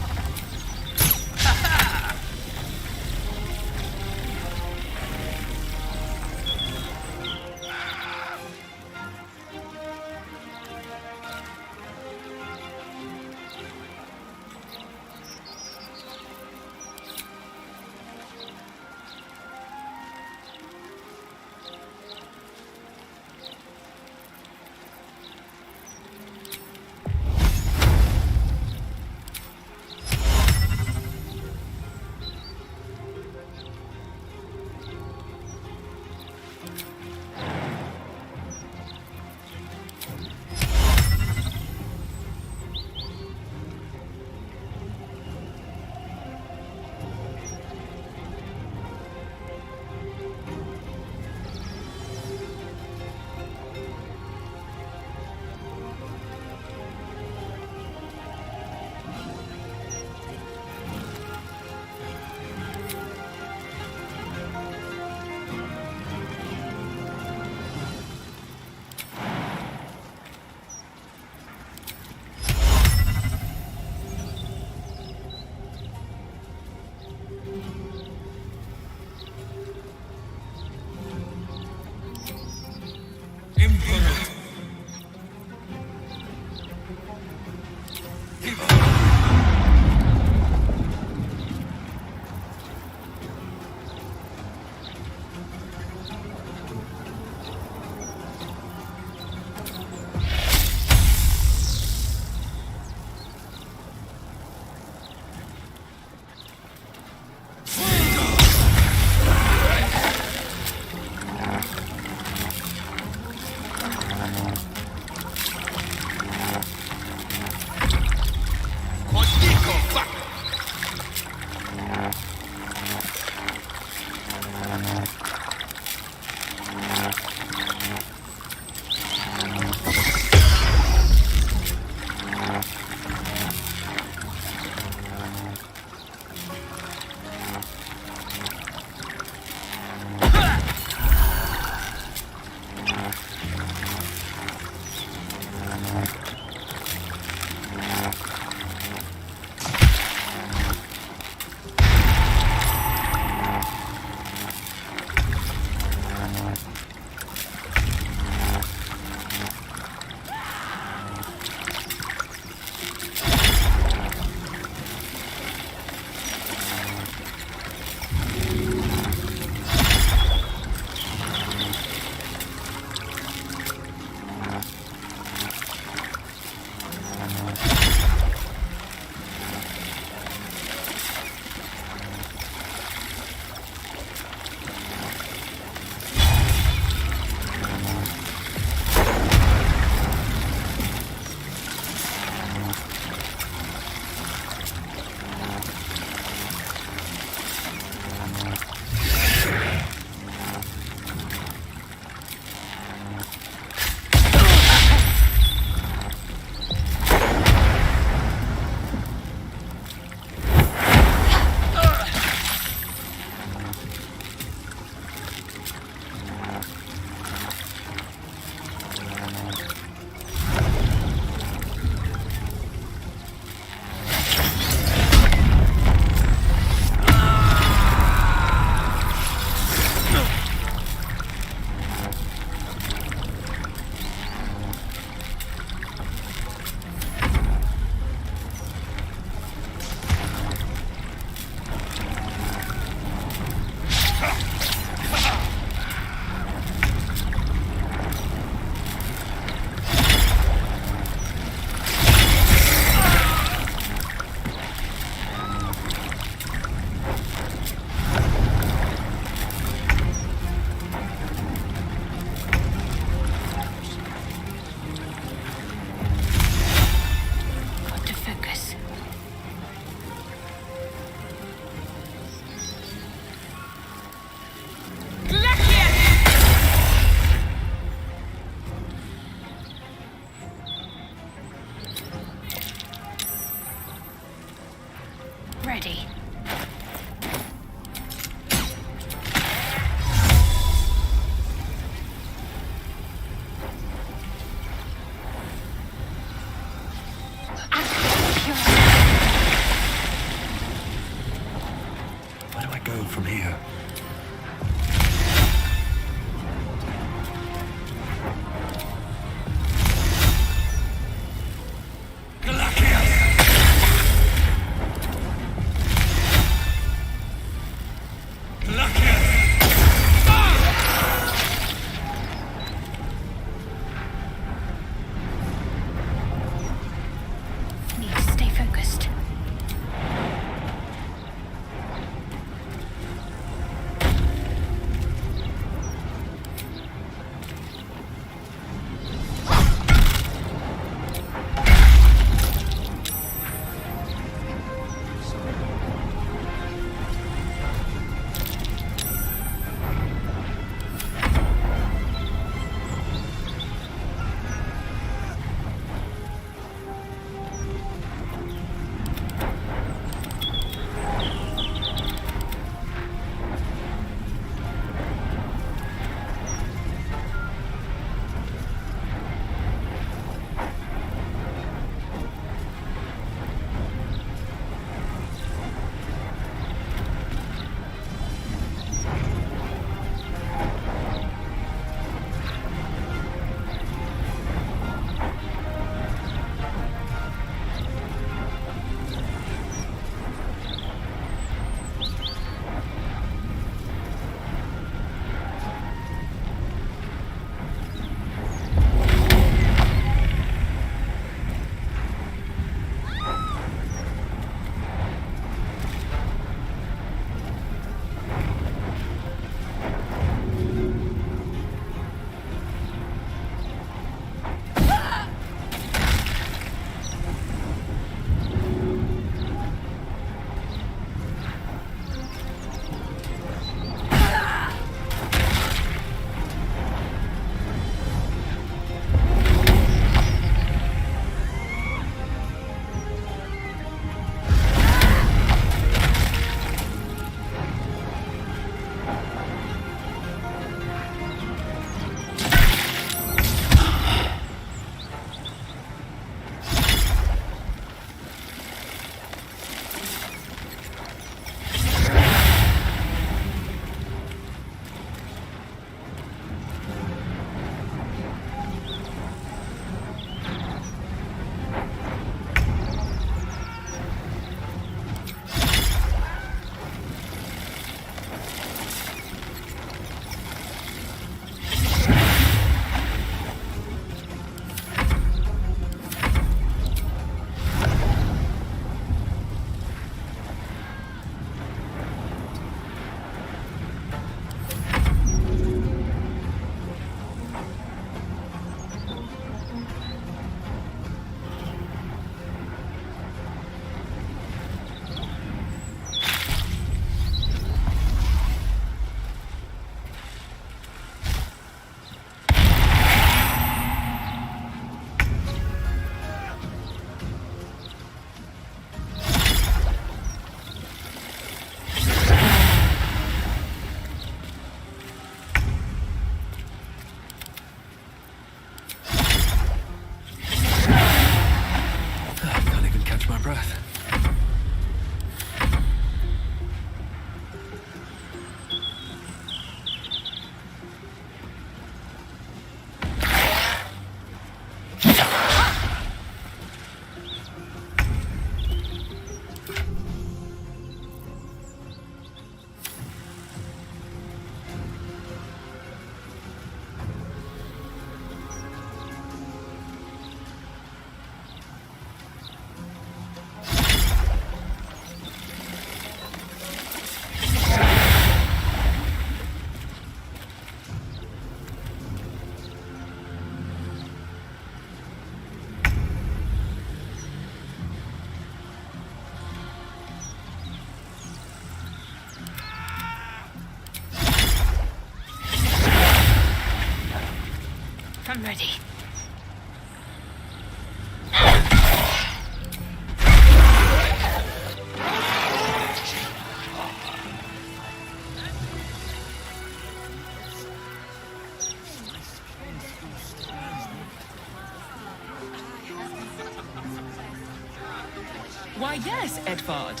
Speaker 9: Why, yes, Edvard.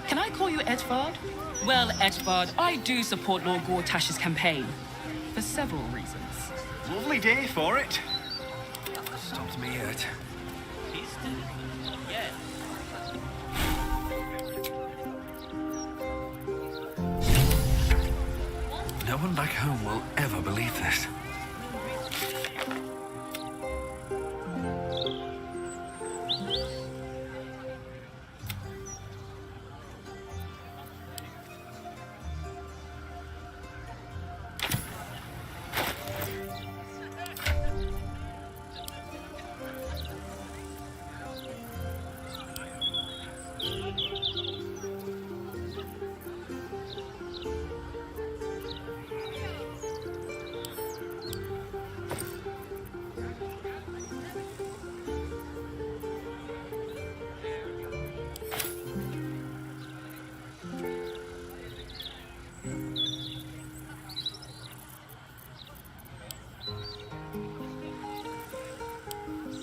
Speaker 9: Can I call you Edvard? Well, Edvard, I do support Lord Gortash's campaign. For several reasons.
Speaker 1: Lovely day for it.
Speaker 2: Stopped me yet.
Speaker 15: Yeah.
Speaker 2: No one back home will ever believe this.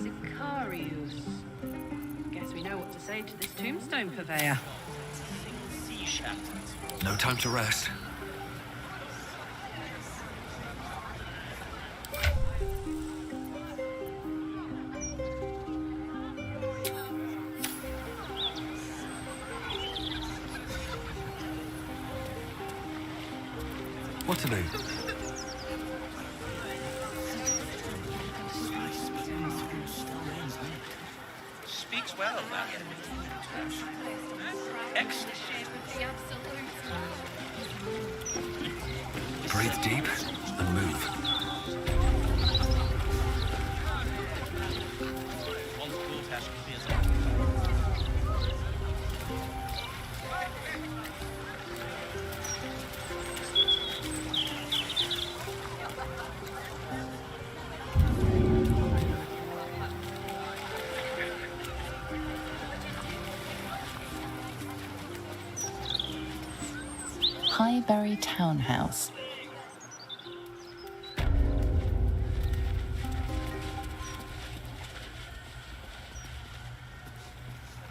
Speaker 16: Sicarius. Guess we know what to say to this tombstone purveyor.
Speaker 15: Sea shattered.
Speaker 2: No time to rest. What to do?
Speaker 15: Speaks well, that. Excellent.
Speaker 2: Breathe deep and move.
Speaker 15: Once Gortash clears up.
Speaker 5: Highbury Townhouse.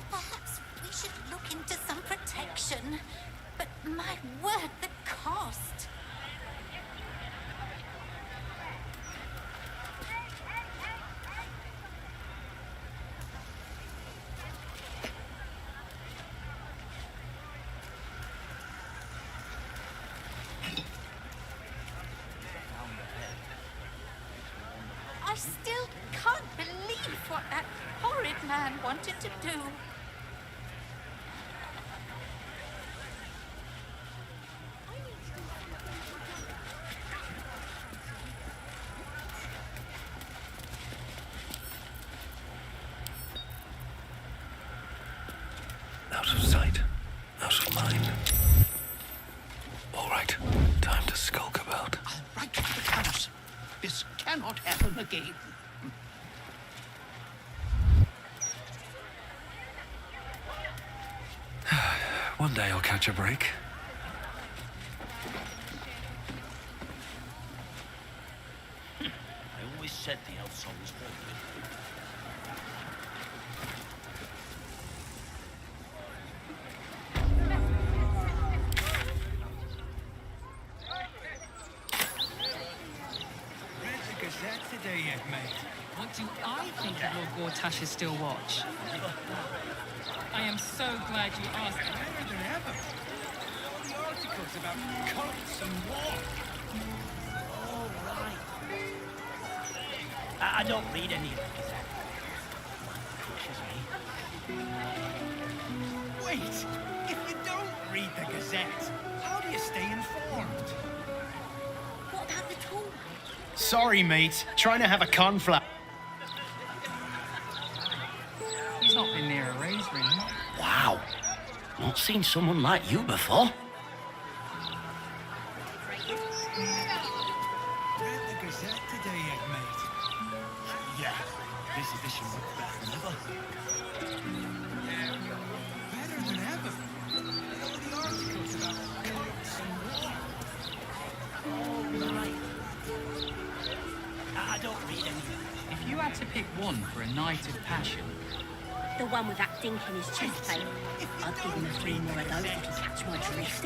Speaker 20: Perhaps we should look into some protection. But my word, the cost. I still can't believe what that horrid man wanted to do.
Speaker 2: Out of sight, out of mind. All right, time to skulk about.
Speaker 12: Right to the house. This cannot happen again.
Speaker 2: One day I'll catch a break.
Speaker 15: I always said the elf song was perfect.
Speaker 1: Read the Gazette today yet, mate?
Speaker 9: What do I think of Lord Gortash's still watch? I am so glad you asked.
Speaker 1: Better than ever. All the articles about cults and war.
Speaker 15: Oh, right. I don't read any of the Gazette.
Speaker 1: Wait, if you don't read the Gazette, how do you stay informed?
Speaker 20: What about the tool?
Speaker 1: Sorry, mate. Trying to have a conflict.
Speaker 9: He's not been near a raise ring.
Speaker 17: Wow. Not seen someone like you before.
Speaker 1: Read the Gazette today yet, mate?
Speaker 15: Yeah, this edition looks better than ever.
Speaker 1: Better than ever. All the articles about cults and war.
Speaker 15: Oh, right. I don't read any.
Speaker 21: If you had to pick one for a night of passion,
Speaker 8: The one with that dink in his chest plate. I'd give him a few more of those if he catch my drift.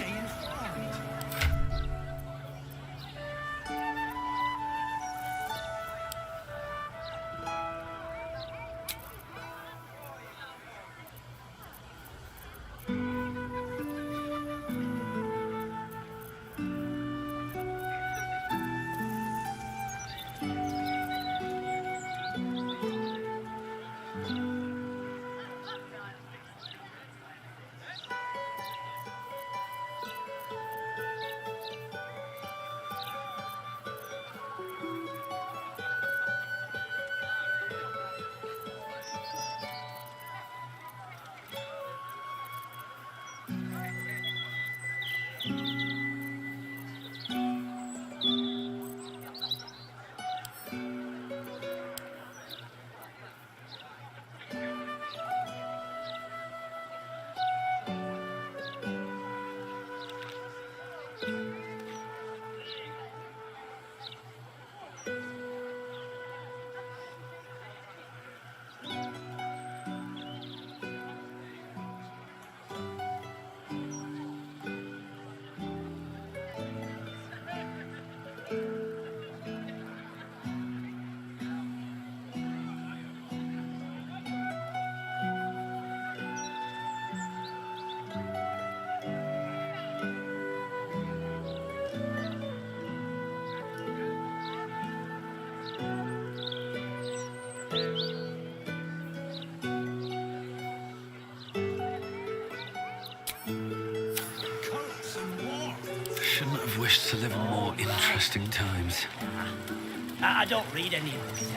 Speaker 2: Shouldn't have wished to live in more interesting times.
Speaker 15: I don't read any of this.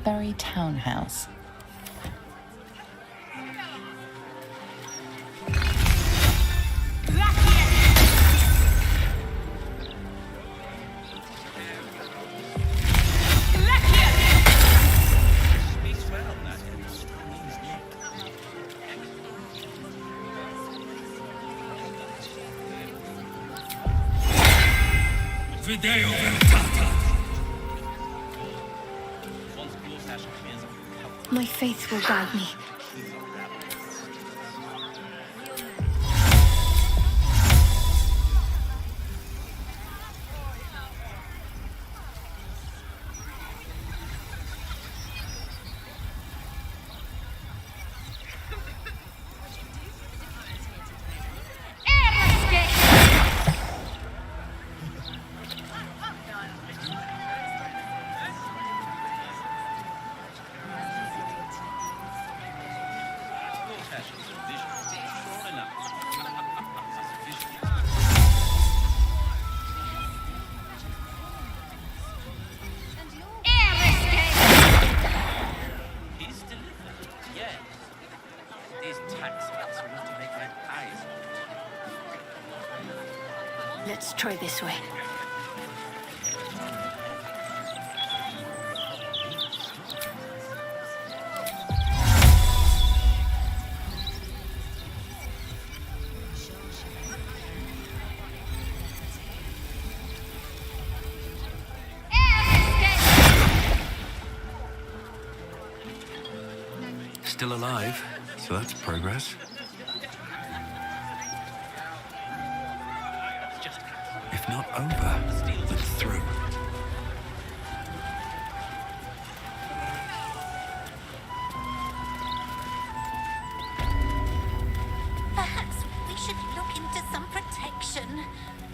Speaker 5: very townhouse.
Speaker 7: Video veritata.
Speaker 15: Once Gortash clears off the cult,
Speaker 8: My faith will guide me.
Speaker 15: Gortash's vision, sure enough. Vision. He's delivered, yes. These tax cuts are enough to make my eyes water.
Speaker 8: Let's try this way.
Speaker 2: Still alive, so that's progress. If not over, then through.
Speaker 20: Perhaps we should look into some protection.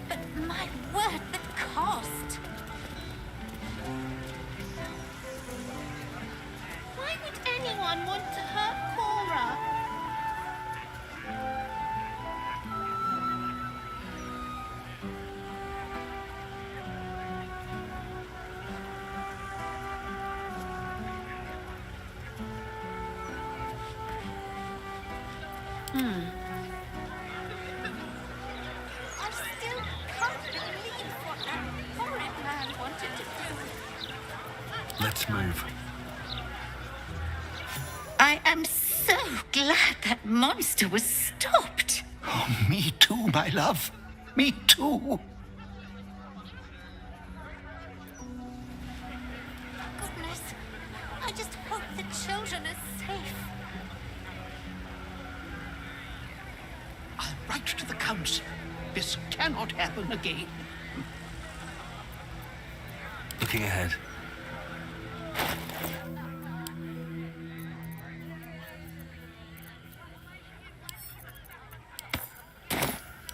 Speaker 20: But my word, the cost.
Speaker 10: Why would anyone want to hurt Cora?
Speaker 20: I still can't believe what that horrid man wanted to do.
Speaker 2: Let's move.
Speaker 20: I am so glad that monster was stopped.
Speaker 17: Oh, me too, my love. Me too.
Speaker 20: Goodness, I just hope the children are safe.
Speaker 17: I'll write to the council. This cannot happen again.
Speaker 2: Looking ahead.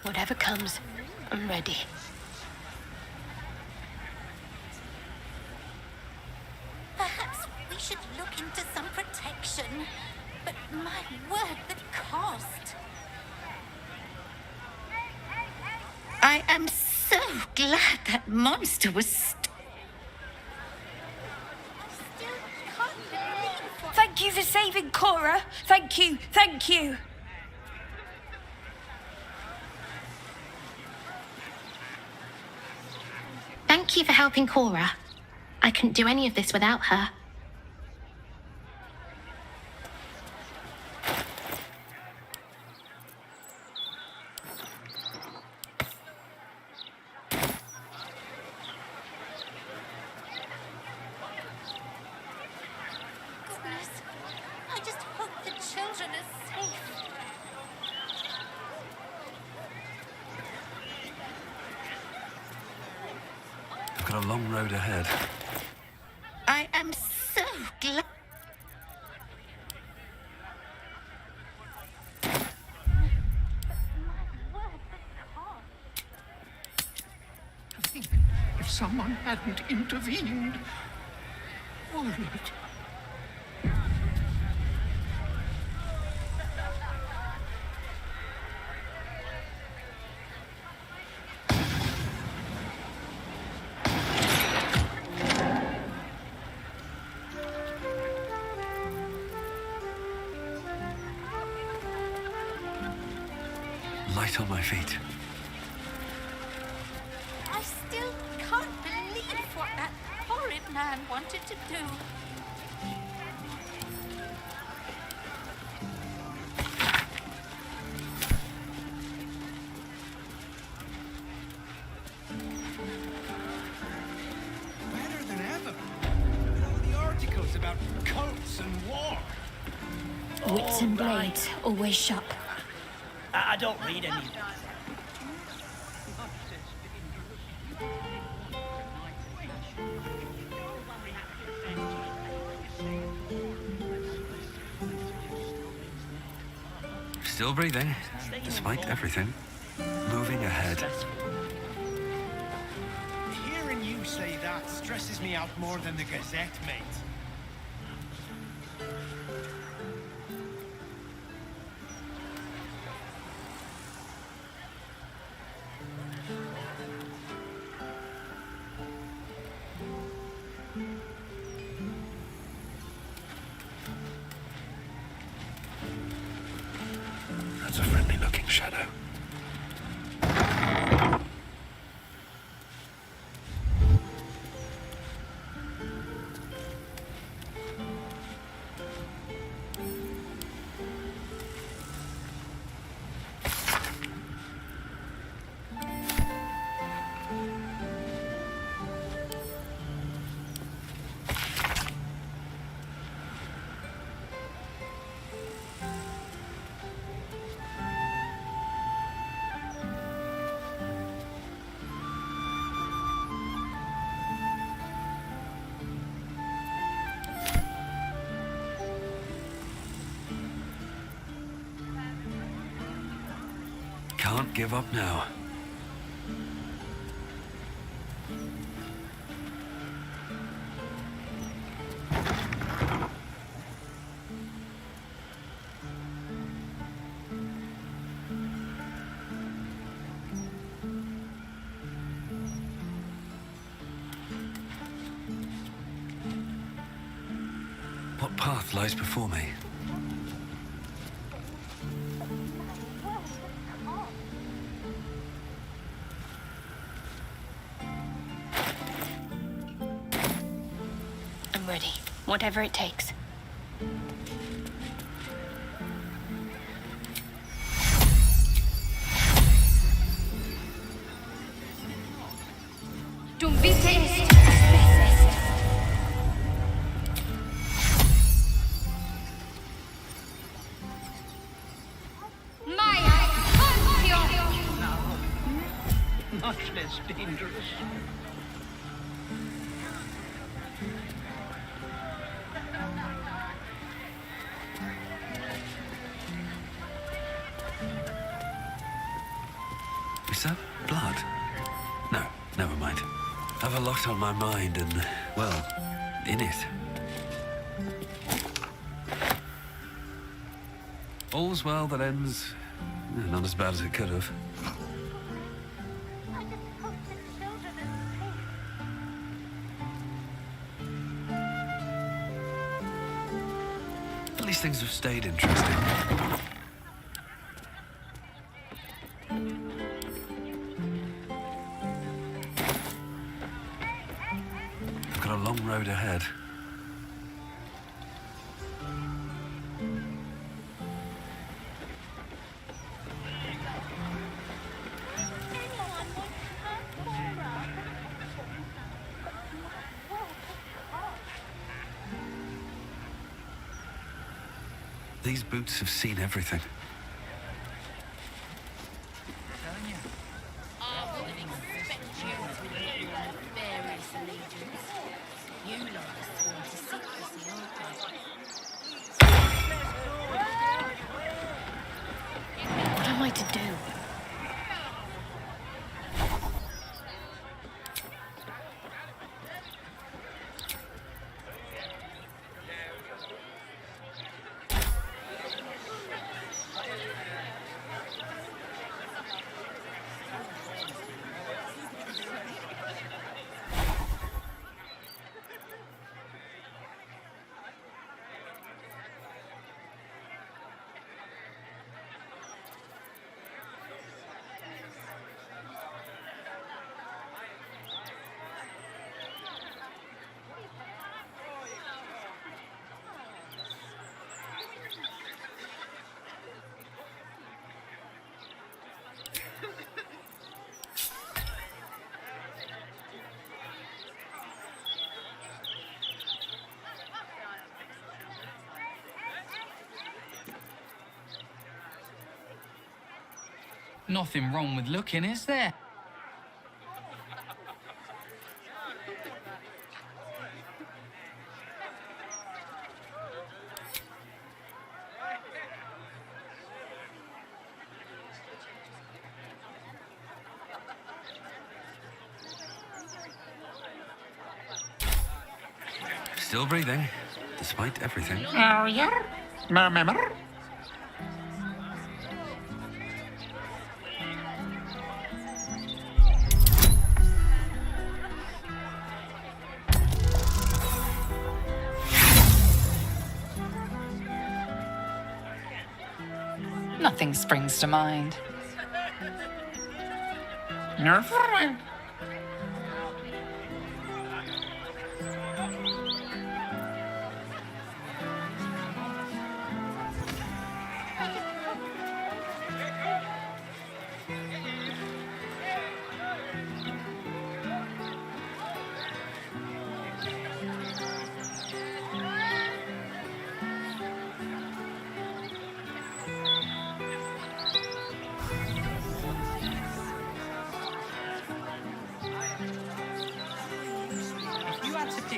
Speaker 8: Whatever comes, I'm ready.
Speaker 20: Perhaps we should look into some protection. But my word, the cost. I am so glad that monster was
Speaker 10: Thank you for saving Cora. Thank you, thank you.
Speaker 8: Thank you for helping Cora. I couldn't do any of this without her.
Speaker 20: Goodness, I just hope the children are safe.
Speaker 2: I've got a long road ahead.
Speaker 20: I am so glad.
Speaker 17: To think if someone hadn't intervened. All right.
Speaker 2: light on my feet.
Speaker 20: I still can't believe what that horrid man wanted to do.
Speaker 1: Better than ever. Look at all the articles about cults and war.
Speaker 8: Wits and blades, always sharp.
Speaker 15: I don't read any.
Speaker 2: Still breathing, despite everything. Moving ahead.
Speaker 1: Hearing you say that stresses me out more than the Gazette, mate.
Speaker 2: That's a friendly-looking shadow. Can't give up now. What path lies before me?
Speaker 8: I'm ready, whatever it takes.
Speaker 10: Dum vite est spes est. Maya Concio.
Speaker 6: Much less dangerous.
Speaker 2: Is that blood? No, never mind. I've a lot on my mind and, well, in it. All's well that ends not as bad as it could have. At least things have stayed interesting. I've got a long road ahead. These boots have seen everything.
Speaker 8: What am I to do?
Speaker 9: Nothing wrong with looking, is there?
Speaker 2: Still breathing, despite everything.
Speaker 14: Oh, yeah? Remember?
Speaker 5: Nothing springs to mind.
Speaker 14: You're fine.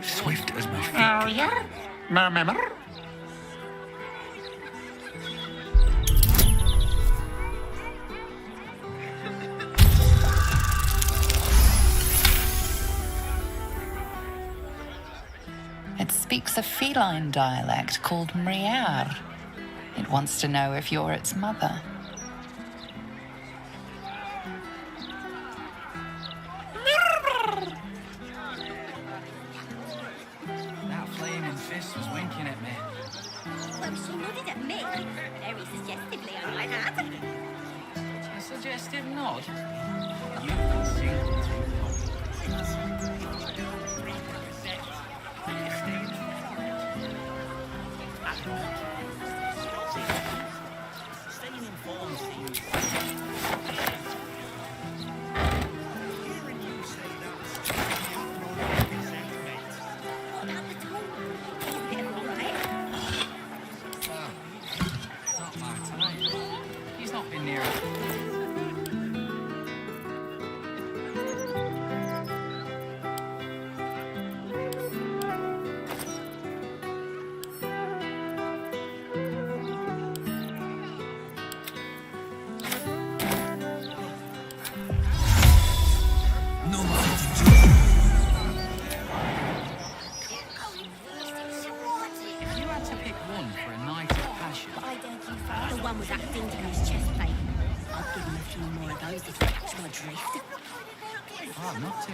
Speaker 2: Swift as my feet.
Speaker 14: Oh, yeah? Remember?
Speaker 5: It speaks a feline dialect called Mriar. It wants to know if you're its mother.
Speaker 15: That flaming fist was winking at me.
Speaker 20: Well, she nodded at me. Very suggestively, I might add.
Speaker 15: A suggestive nod. You've been single too long. Staying informed seems... Not my type. He's not been near it.
Speaker 2: No mind to do.
Speaker 15: If you had to pick one for a night of passion...
Speaker 20: I don't you find the one with that thing in his chest plate. I'd give him a few more of those if you catch my drift.
Speaker 15: Oh, not to.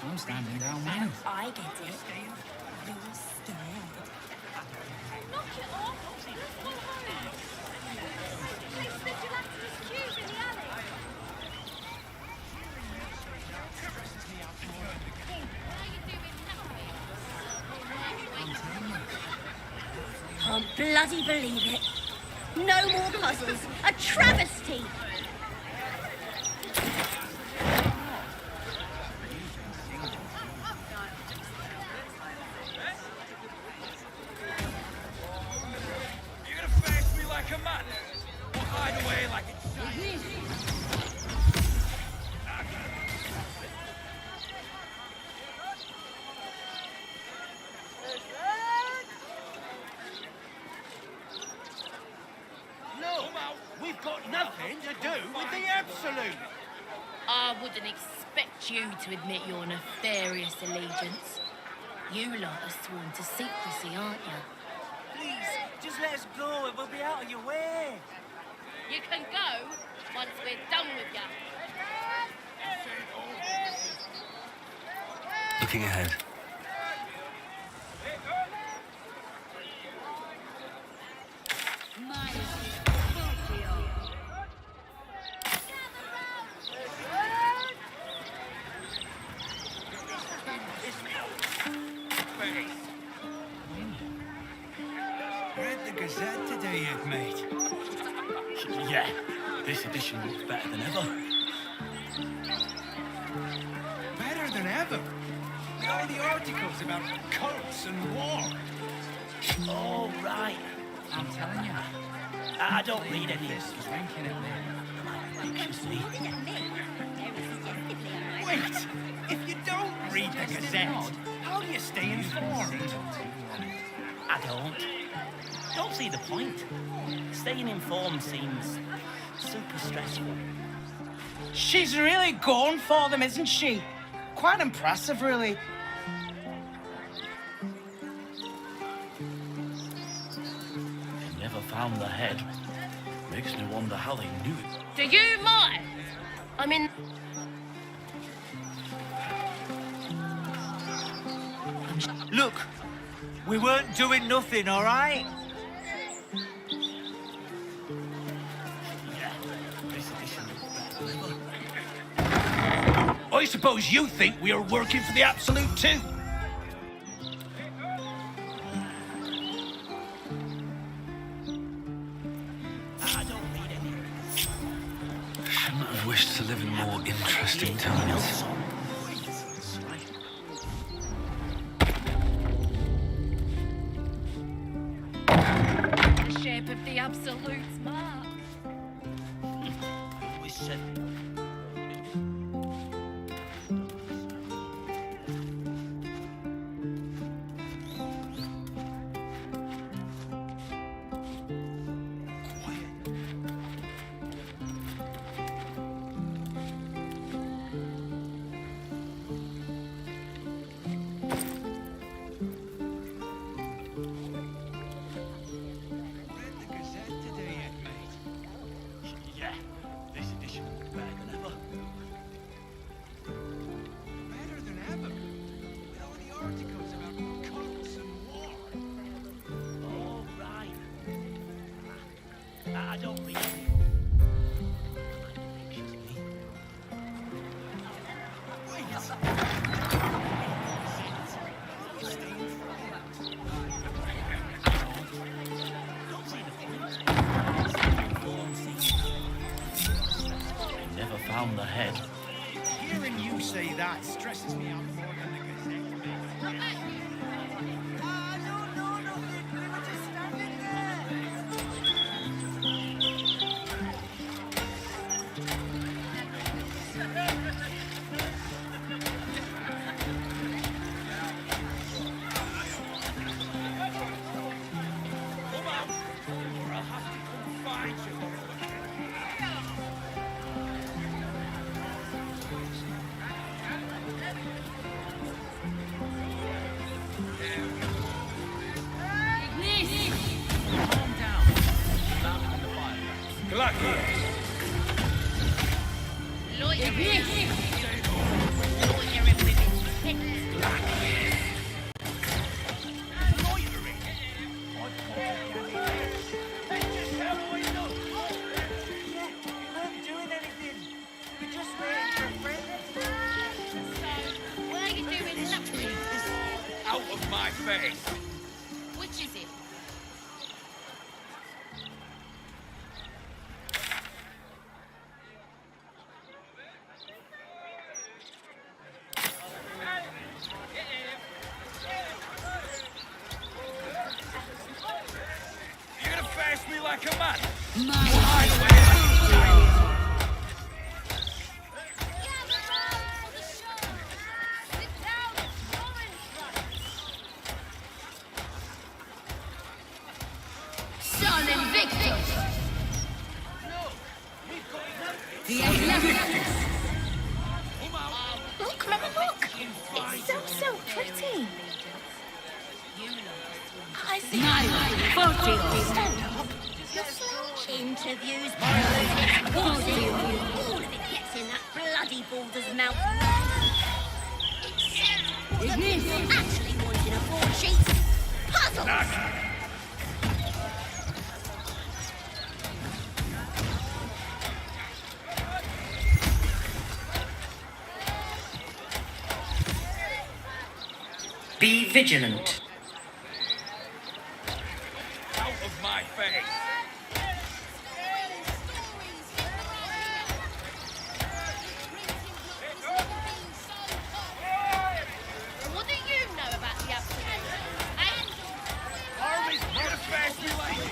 Speaker 15: I'm standing down winning.
Speaker 20: I get it. You're scared.
Speaker 10: Knock it off! Let's go home! They slipped your Lazarus cube in the alley!
Speaker 20: Can't bloody believe it. No more puzzles. A travesty.
Speaker 7: You're gonna face me like a man, or hide away like a
Speaker 17: Look, we've got nothing to do with the Absolute.
Speaker 24: I wouldn't expect you to admit your nefarious allegiance. You lot are sworn to secrecy, aren't you?
Speaker 17: Please, just let us go and we'll be out of your way.
Speaker 24: You can go once we're done with you.
Speaker 2: Looking ahead.
Speaker 1: Read the Gazette today, yet, mate?
Speaker 15: Yeah, this edition looks better than ever.
Speaker 1: Better than ever. With all the articles about cults and war.
Speaker 17: Oh, right.
Speaker 15: I'm telling you, I don't read any of this.
Speaker 1: Wait! If you don't read the Gazette, how do you stay informed?
Speaker 15: I don't see the point. Staying informed seems super stressful.
Speaker 6: She's really going for them, isn't she? Quite impressive, really.
Speaker 15: They never found the head. Makes me wonder how they knew it.
Speaker 10: Do you mind? I mean...
Speaker 3: Look, we weren't doing nothing, all right?
Speaker 12: I suppose you think we are working for the Absolute too?
Speaker 2: Shouldn't have wished to live in more interesting times.
Speaker 10: The shape of the Absolute's mark.
Speaker 15: We said... I don't read any. Never found the head.
Speaker 1: Hearing you say that stresses me out more than the Gazette.
Speaker 10: Which is it?
Speaker 12: You're gonna face me like a man?
Speaker 10: Son Invictus!
Speaker 20: Look, Mama, look! It's so pretty. I see. Stand up.
Speaker 8: Interviews, politics, all of it gets in that bloody Baldur's mouth. Except for the people actually wanting a broadsheet. Puzzles!
Speaker 6: Be vigilant.
Speaker 12: Out of my face!
Speaker 10: What do you know about the Absolute?
Speaker 12: Armies, you're gonna face me like...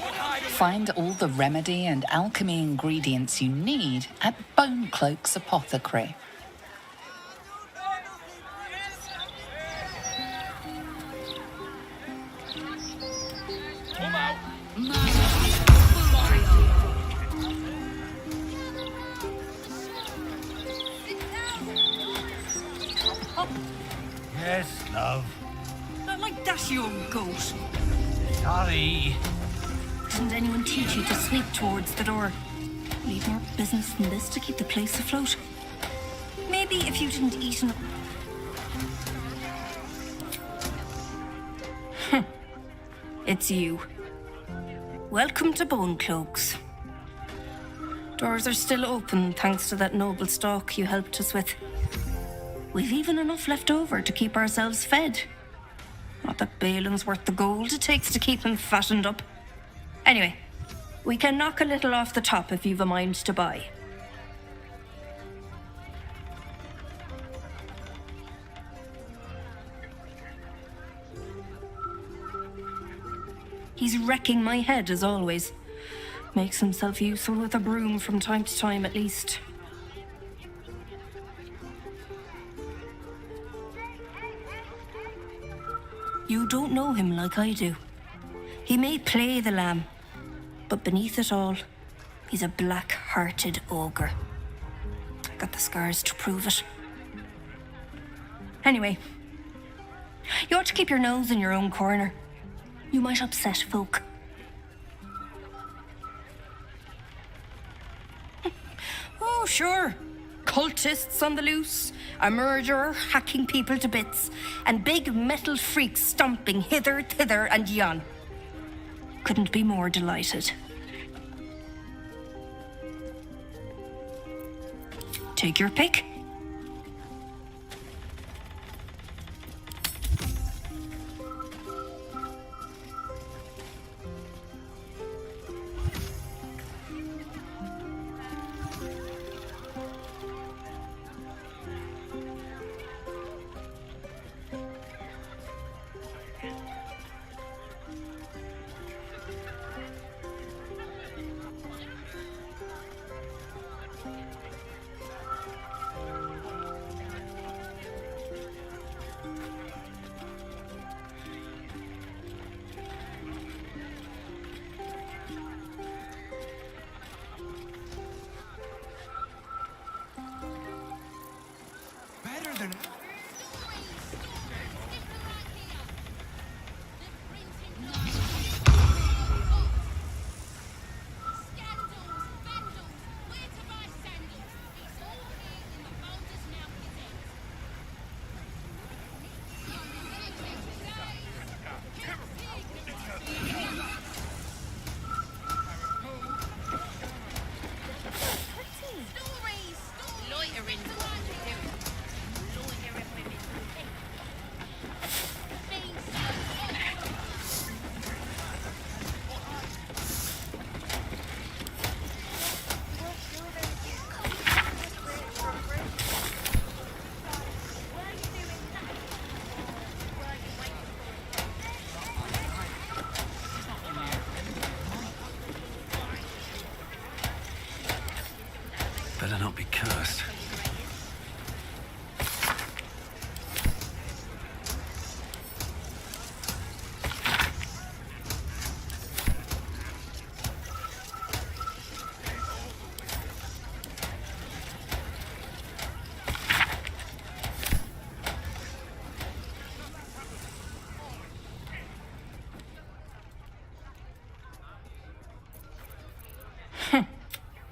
Speaker 12: What hiding
Speaker 5: Find all the remedy and alchemy ingredients you need at Bonecloak's Apothecary.
Speaker 3: Yes, love.
Speaker 8: Not like that, you old goat.
Speaker 3: Sorry.
Speaker 8: Didn't anyone teach you to sweep towards the door? Leave more business than this to keep the place afloat. Maybe if you didn't eat enough. It's you. Welcome to Bonecloaks. Doors are still open thanks to that noble stock you helped us with. We've even enough left over to keep ourselves fed. Not that Balin's worth the gold it takes to keep him fattened up. Anyway, we can knock a little off the top if you've a mind to buy. He's wrecking my head as always. Makes himself useful with a broom from time to time at least. You don't know him like I do. He may play the lamb, but beneath it all, he's a black-hearted ogre. I got the scars to prove it. Anyway, you ought to keep your nose in your own corner. You might upset folk. Oh, sure. Cultists on the loose, a murderer hacking people to bits, and big metal freaks stomping hither, thither, and yon. Couldn't be more delighted. Take your pick.
Speaker 1: Better than...
Speaker 2: Better not be cursed.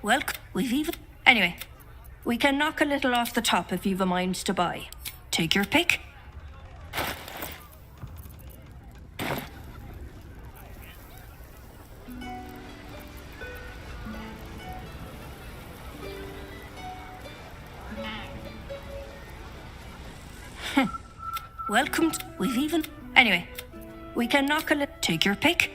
Speaker 8: Welcome. We've even... Anyway, we can knock a little off the top if you've a mind to buy. Take your pick. Welcome. We've even... Anyway, we can knock a little... Take your pick.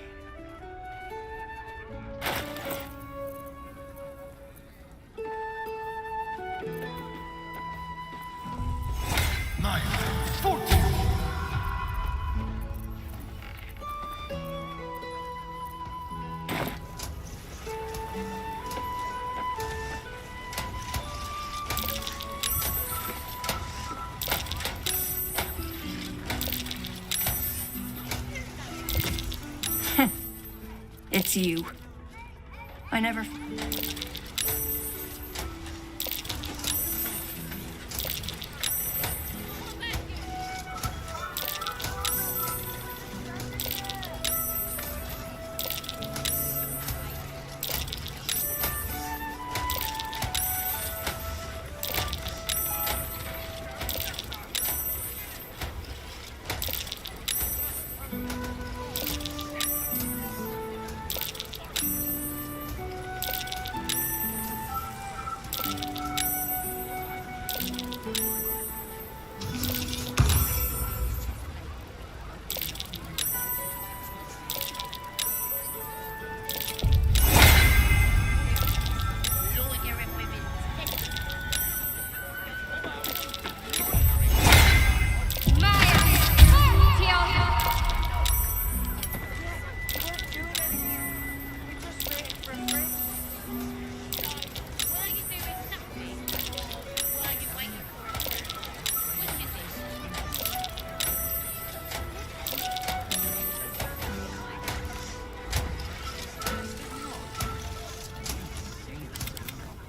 Speaker 8: It's you. I never...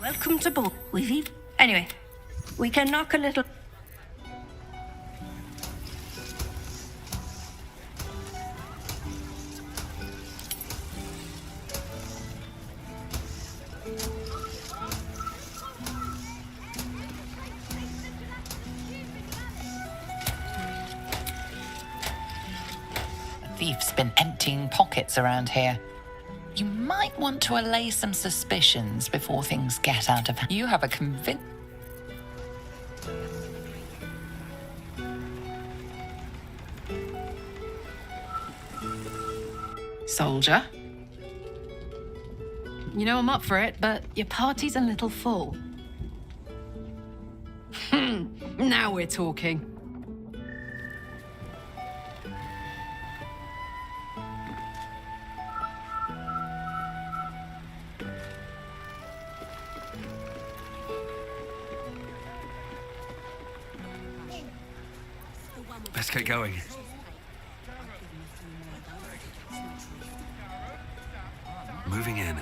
Speaker 8: Welcome to Baldur. Anyway, we can knock a little...
Speaker 5: The thief's been emptying pockets around here. You might want to allay some suspicions before things get out of hand. You have a
Speaker 4: Soldier?
Speaker 16: You know I'm up for it, but your party's a little full. Now we're talking.
Speaker 2: Let's get going. Moving in.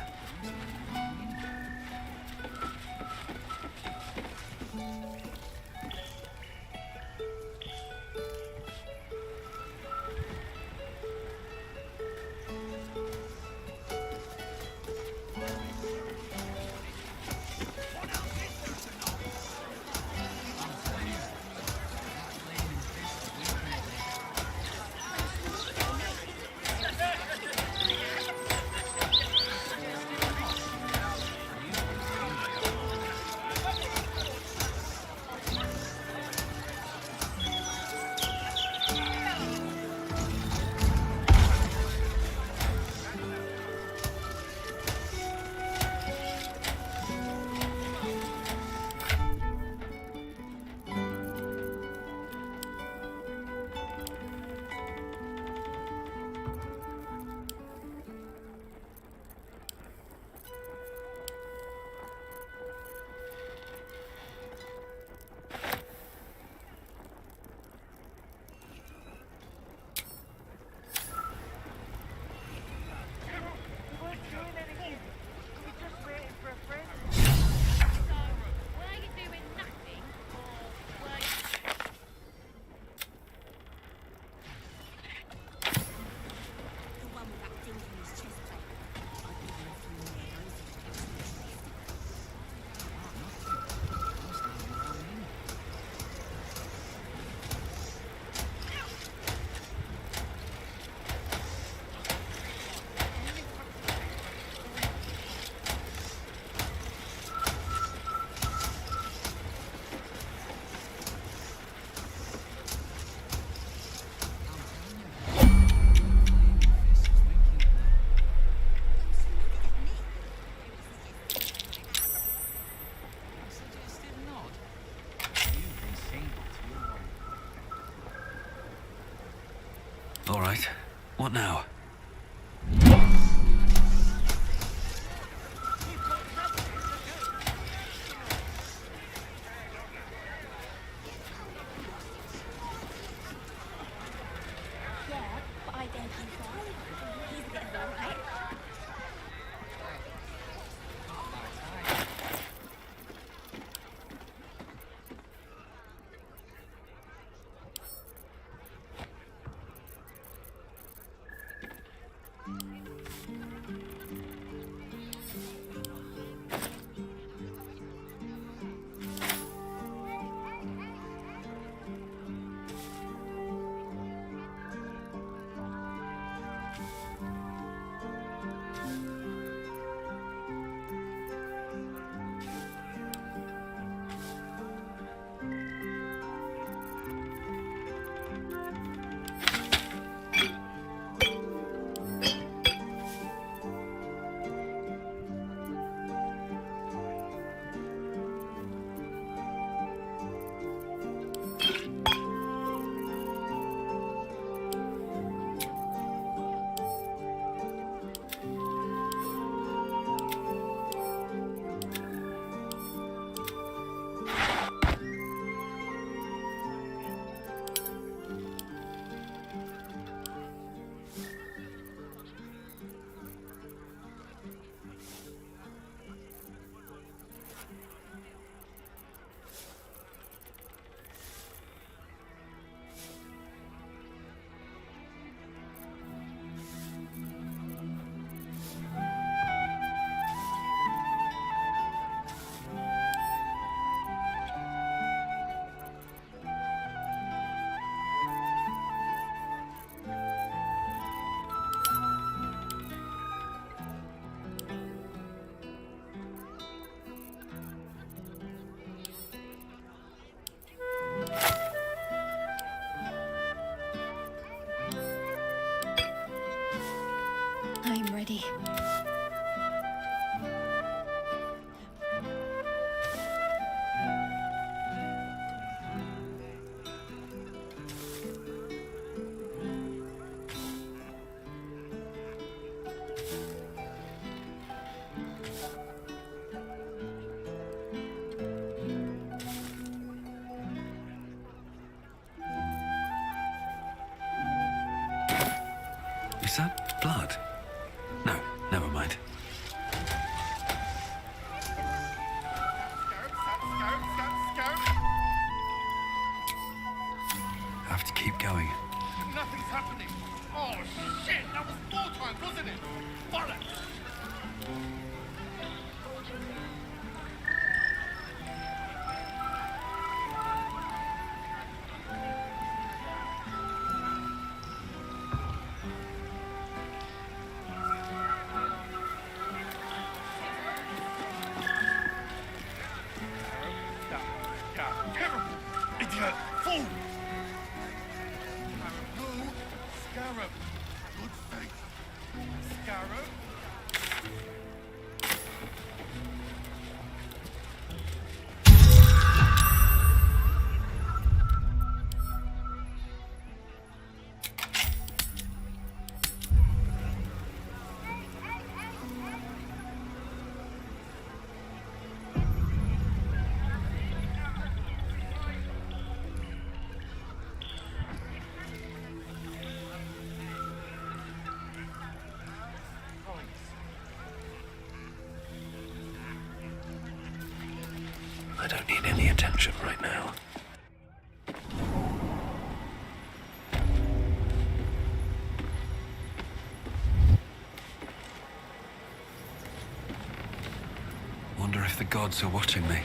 Speaker 2: All right. What now?
Speaker 8: me.
Speaker 2: Is that blood? No, never mind. I have to keep going.
Speaker 7: Nothing's happening. Oh, shit! That was 4 times, wasn't it? Bollocks! Terrible! Idiot! Fool! No! Scarab! Good faith! Scarab!
Speaker 2: I don't need any attention right now. Wonder if the gods are watching me.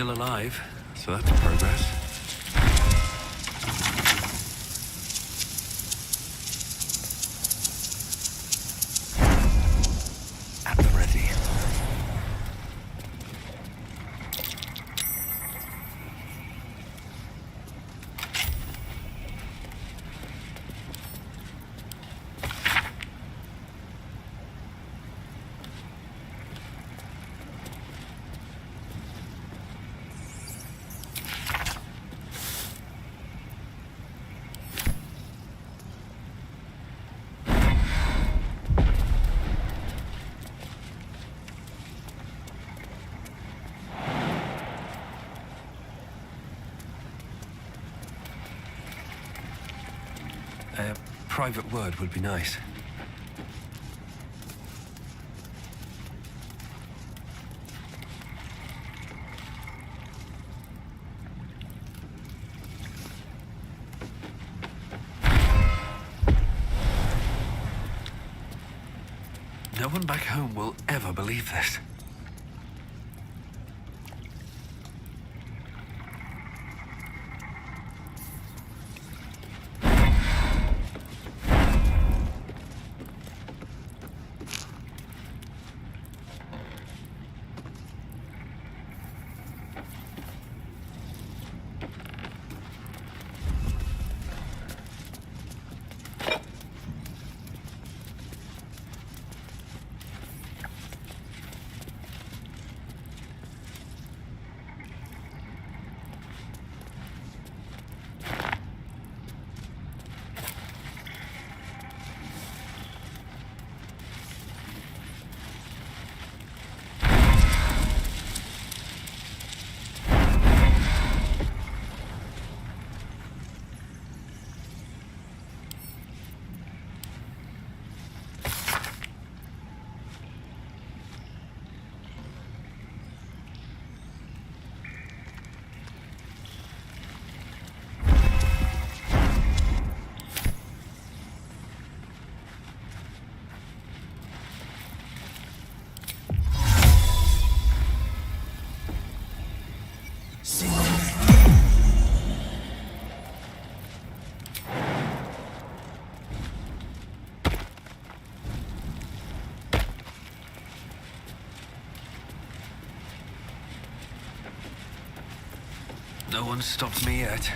Speaker 2: still alive, so that's progress. At the ready. A private word would be nice. No one back home will ever believe this. No one stopped me yet.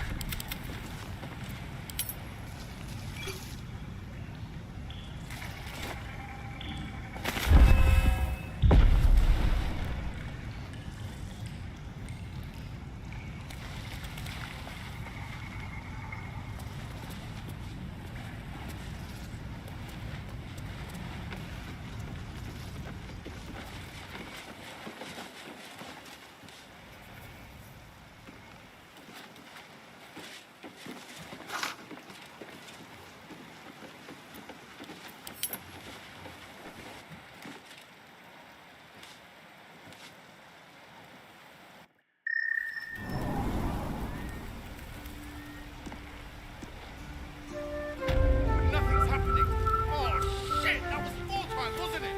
Speaker 7: Nothing's happening. Oh, shit! That was full time, wasn't it?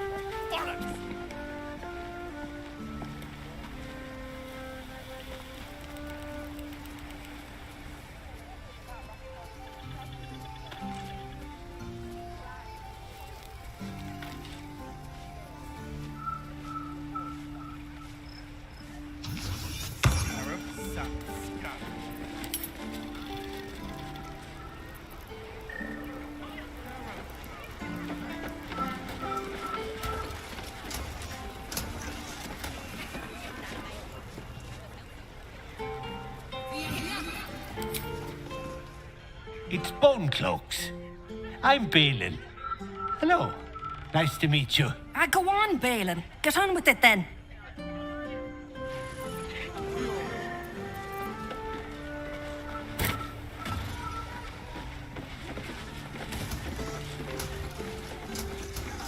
Speaker 7: Bollocks!
Speaker 18: It's Bone Cloaks. I'm Balin. Hello. Nice to meet you.
Speaker 8: Go on, Balin. Get on with it then.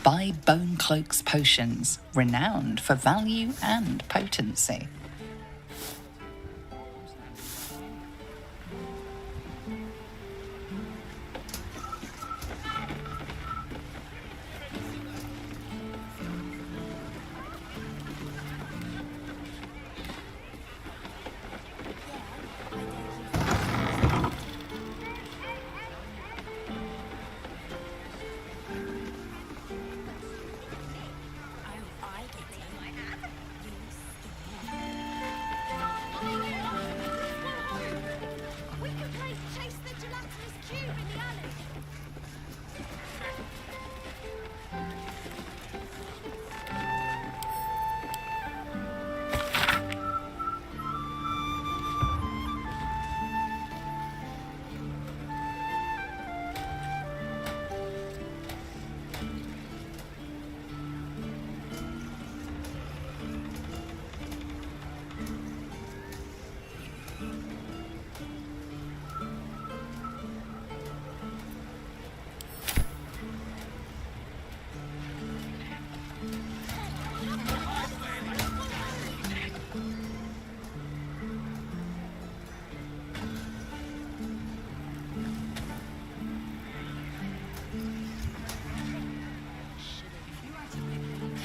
Speaker 5: Buy Bone Cloak's potions, renowned for value and potency.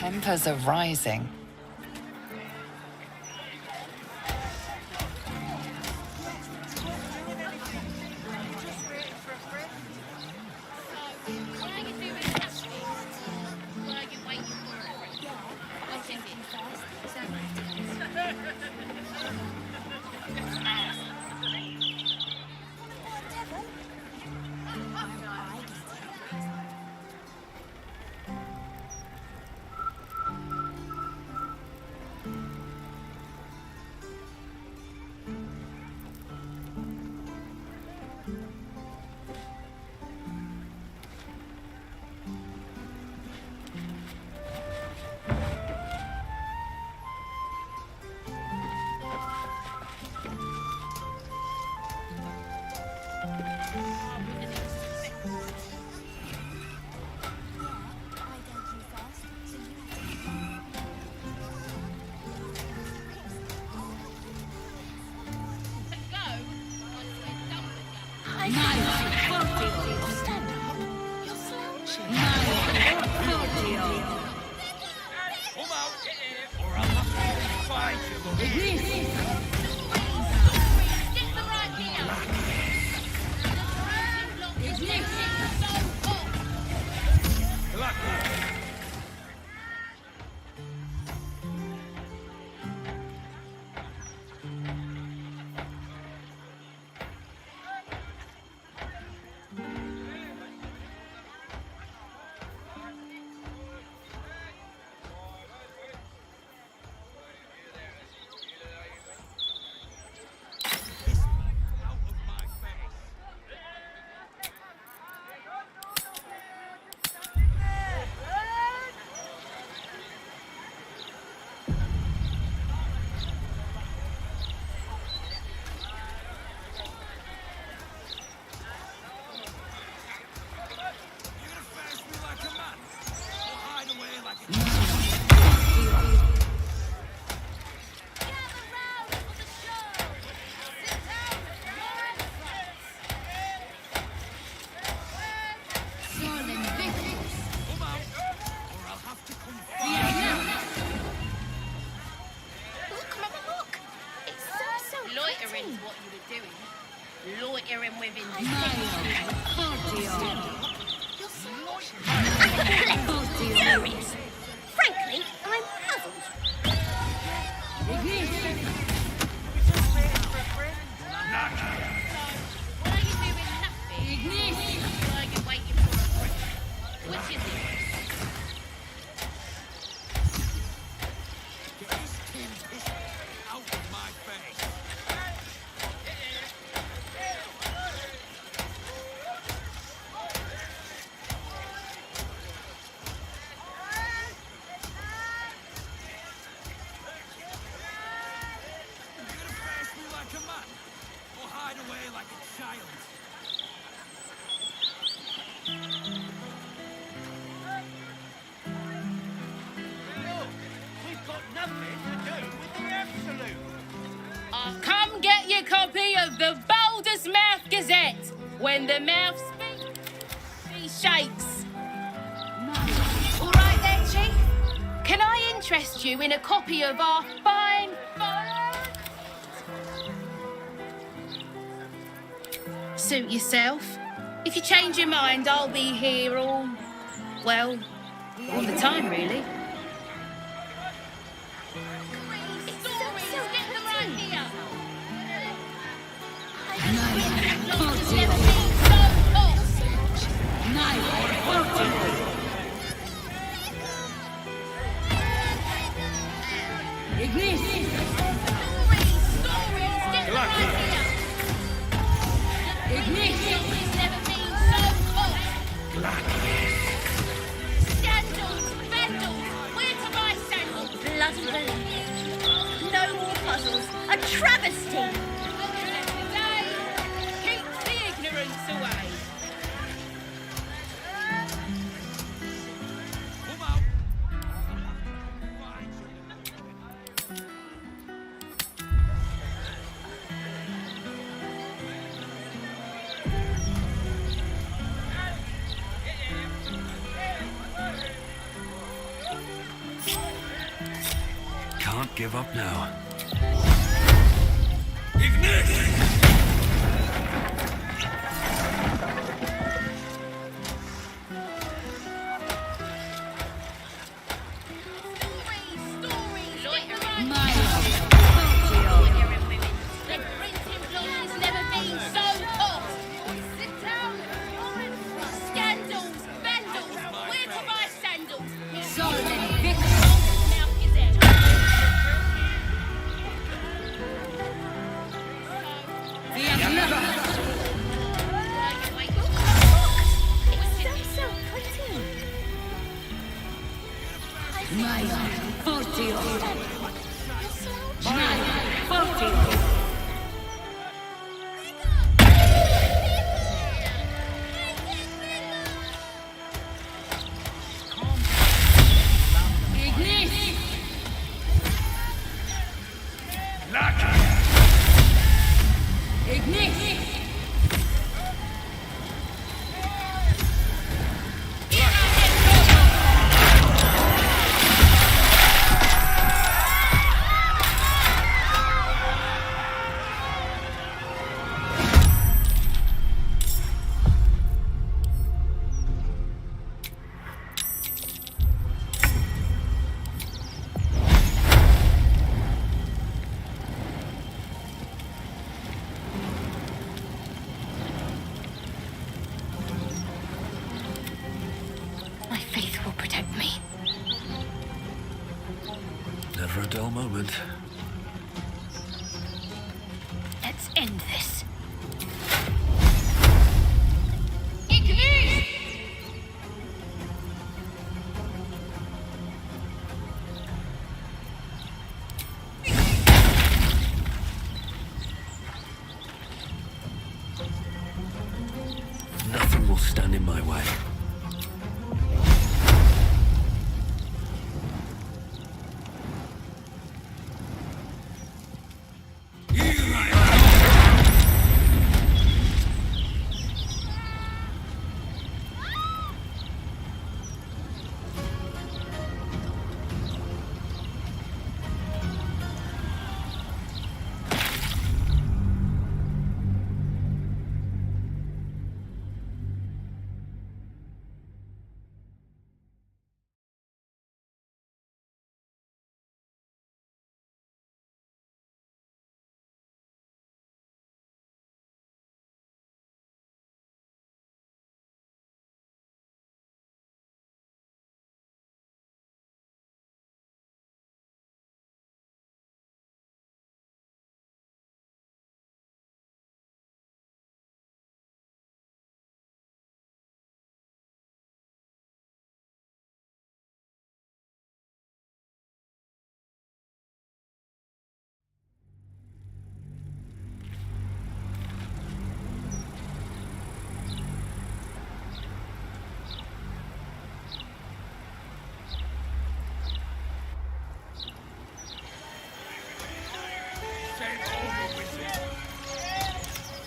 Speaker 5: Tempers are rising.
Speaker 24: Loitering's what you were doing. Loitering with furious. Frankly, I'm puzzled. What are you doing nothing? While you're waiting for a friend. Which is it?
Speaker 9: Come get your copy of the Baldur's Mouth Gazette. When the mouth speaks, he shakes. All right then, Chief. Can I interest you in a copy of our fine... Suit yourself. If you change your mind, I'll be here all the time, really.
Speaker 24: No more puzzles. A travesty.
Speaker 9: Keep the ignorance away.
Speaker 2: give up now.
Speaker 8: My faith will protect me.
Speaker 2: Never a dull moment.
Speaker 8: Let's end this.
Speaker 2: Nothing will stand in my way.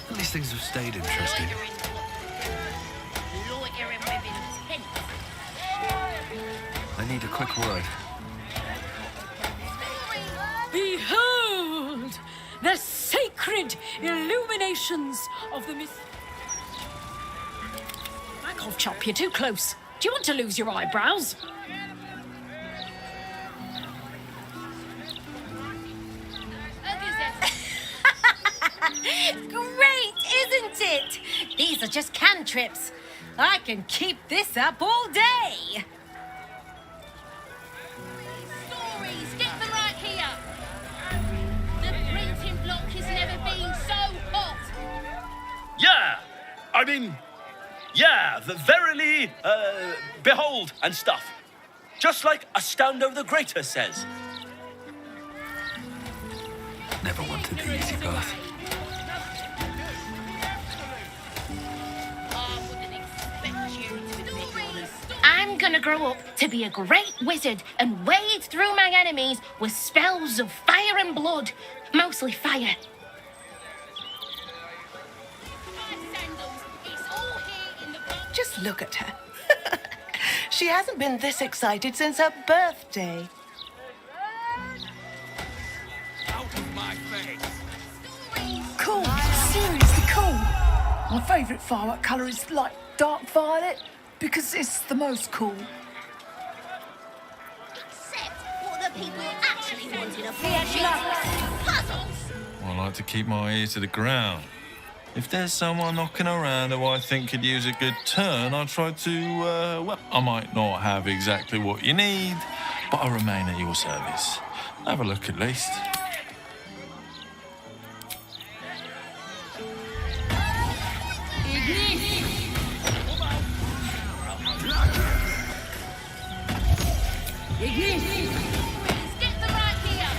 Speaker 2: These things have stayed interesting. I need a quick word.
Speaker 16: Behold the sacred illuminations of the myth. Back off, Chop, you're too close. Do you want to lose your eyebrows?
Speaker 8: Great, isn't it? These are just cantrips. I can keep this up all day.
Speaker 10: Stories, get them right here. The printing block has never been so hot.
Speaker 15: Yeah! I mean, yeah, verily, behold, and stuff. Just like Astounding the Greater says.
Speaker 2: Never wanted the easy path.
Speaker 8: I'm gonna grow up to be a great wizard and wade through my enemies with spells of fire and blood. Mostly fire.
Speaker 4: Just look at her. She hasn't been this excited since her birthday.
Speaker 11: My favourite firework colour is like dark violet because it's the most cool.
Speaker 20: Except what the people actually wanted a puzzles.
Speaker 19: I like to keep my ear to the ground. If there's someone knocking around who I think could use a good turn, I try to, well, I might not have exactly what you need, but I remain at your service. Have a look at least.
Speaker 10: Get the right here.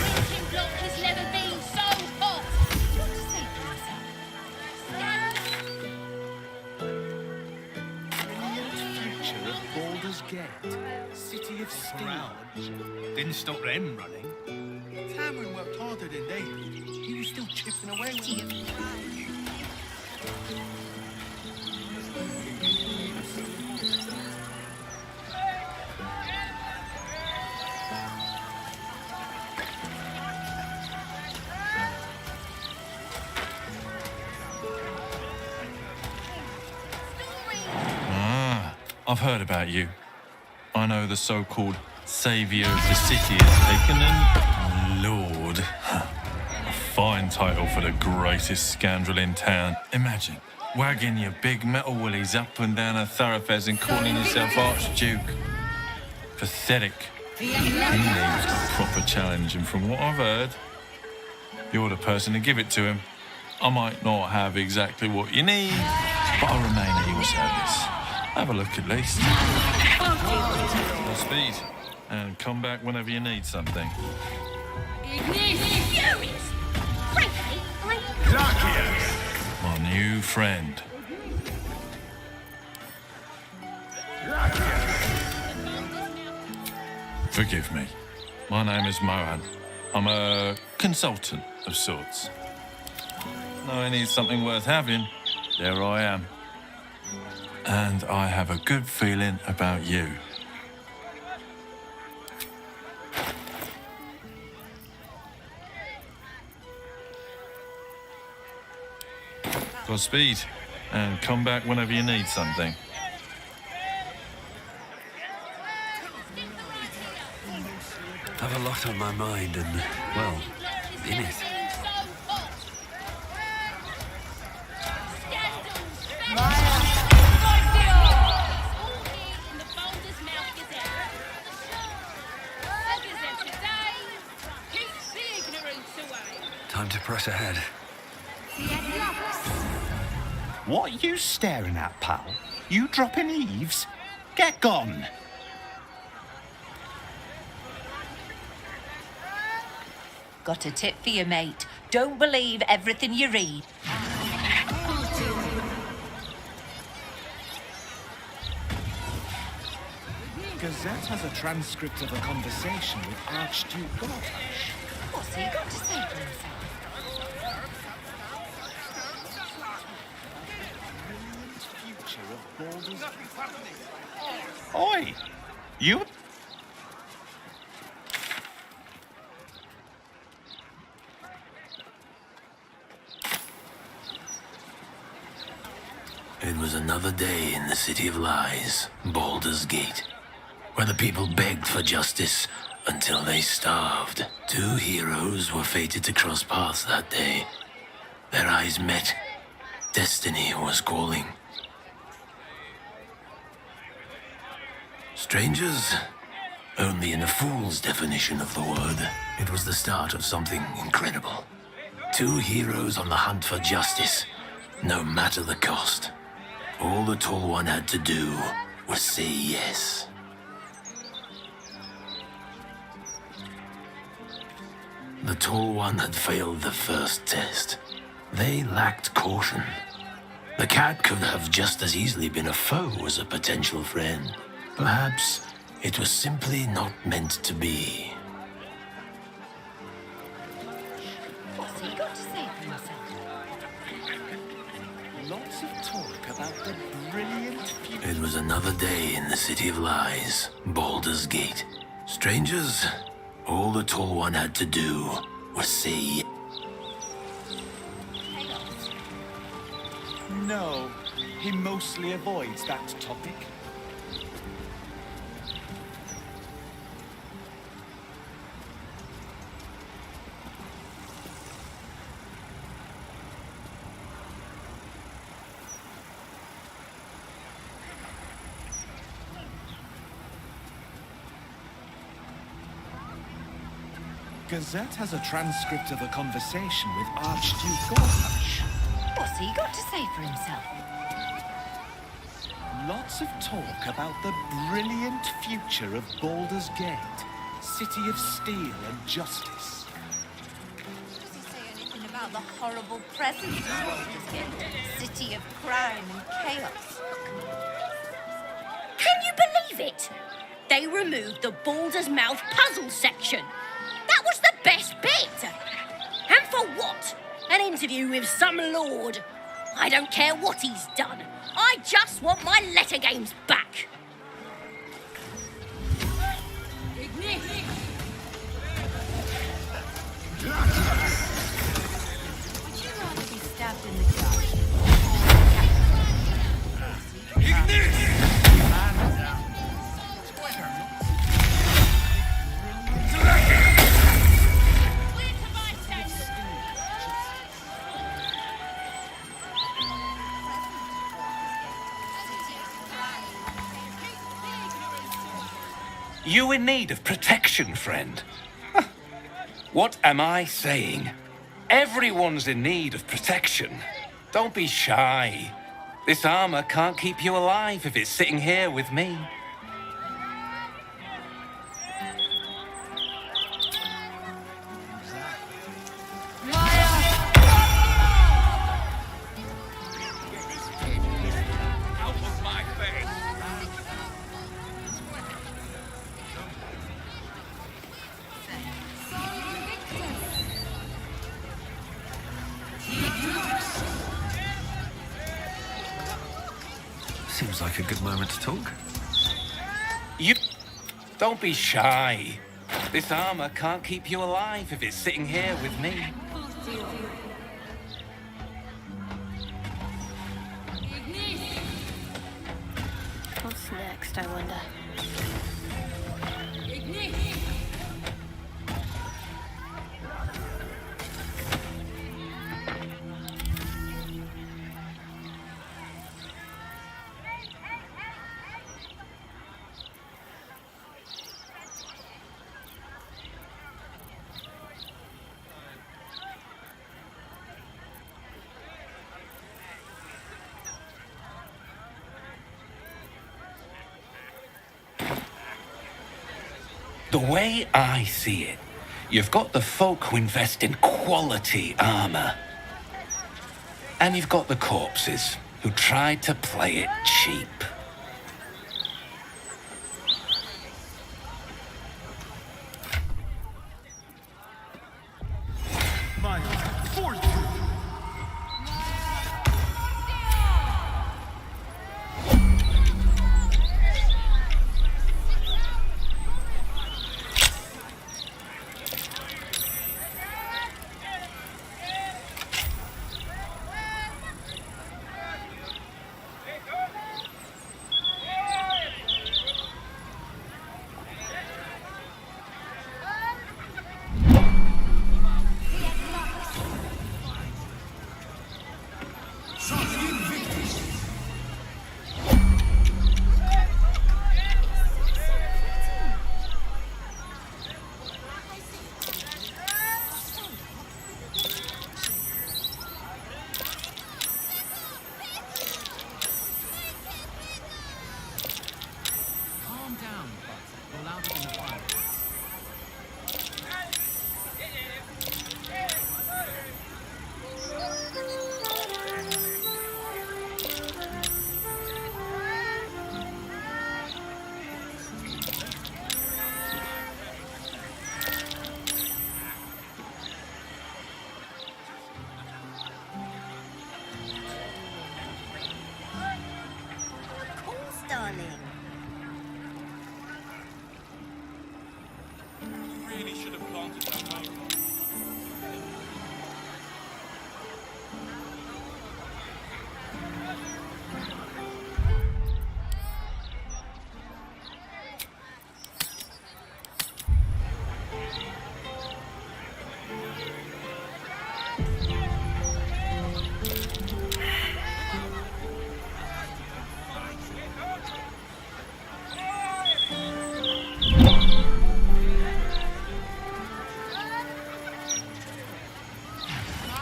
Speaker 10: Fucking block has never been so hot. What to say to myself?
Speaker 1: Future of Baldur's Gate, City of Steel. Didn't stop them running. Cameron worked harder than they did. He was still chipping away with them.
Speaker 19: I've heard about you. I know the so-called saviour of the city is taken and Lord. A fine title for the greatest scoundrel in town. Imagine wagging your big metal willies up and down a thoroughfares and calling yourself Archduke. Pathetic. He needs a proper challenge, and from what I've heard, you're the person to give it to him. I might not have exactly what you need, but I'll remain at your service. Have a look at least. More speed, and come back whenever you need something.
Speaker 10: Furious. Frankly,
Speaker 19: My new friend. Forgive me. My name is Mohan. I'm a consultant of sorts. Now I need something worth having. There I am. And I have a good feeling about you. Godspeed, and come back whenever you need something.
Speaker 2: I've a lot on my mind and, well, in it. Time to press ahead.
Speaker 18: What are you staring at, pal? You dropping eaves? Get gone.
Speaker 8: Got a tip for you, mate. Don't believe everything you read.
Speaker 1: Gazette has a transcript of a conversation with Archduke Gortash.
Speaker 8: What's he got to say for himself?
Speaker 1: Future of Baldur's
Speaker 18: Oi! You...
Speaker 21: It was another day in the City of Lies, Baldur's Gate, where the people begged for justice until they starved. Two heroes were fated to cross paths that day. Their eyes met. Destiny was calling. Strangers? Only in a fool's definition of the word. It was the start of something incredible. Two heroes on the hunt for justice, no matter the cost. All the Tall One had to do was say yes. The Tall One had failed the first test. They lacked caution. The cat could have just as easily been a foe as a potential friend. Perhaps it was simply not meant to be.
Speaker 8: What's he got to say for himself?
Speaker 1: Lots of talk about the brilliant future.
Speaker 21: It was another day in the City of Lies, Baldur's Gate. Strangers, all the Tall One had to do was say
Speaker 1: No, he mostly avoids that topic. Gazette has a transcript of a conversation with Archduke Gortash.
Speaker 8: What's he got to say for himself?
Speaker 1: Lots of talk about the brilliant future of Baldur's Gate, city of steel and justice.
Speaker 24: Does he say anything about the horrible present of Baldur's Gate, city of crime and chaos?
Speaker 13: Can you believe it? They removed the Baldur's Mouth puzzle section. That was the best bit. And for what? An interview with some lord. I don't care what he's done. I just want my letter games back.
Speaker 24: Would you rather be stabbed in the gut?
Speaker 12: You in need of protection, friend? What am I saying? Everyone's in need of protection. Don't be shy. This armor can't keep you alive if it's sitting here with me.
Speaker 2: Seems like a good moment to talk.
Speaker 12: You... Don't be shy. This armor can't keep you alive if it's sitting here with me.
Speaker 8: What's next, I wonder?
Speaker 12: The way I see it, you've got the folk who invest in quality armor. And you've got the corpses who tried to play it cheap.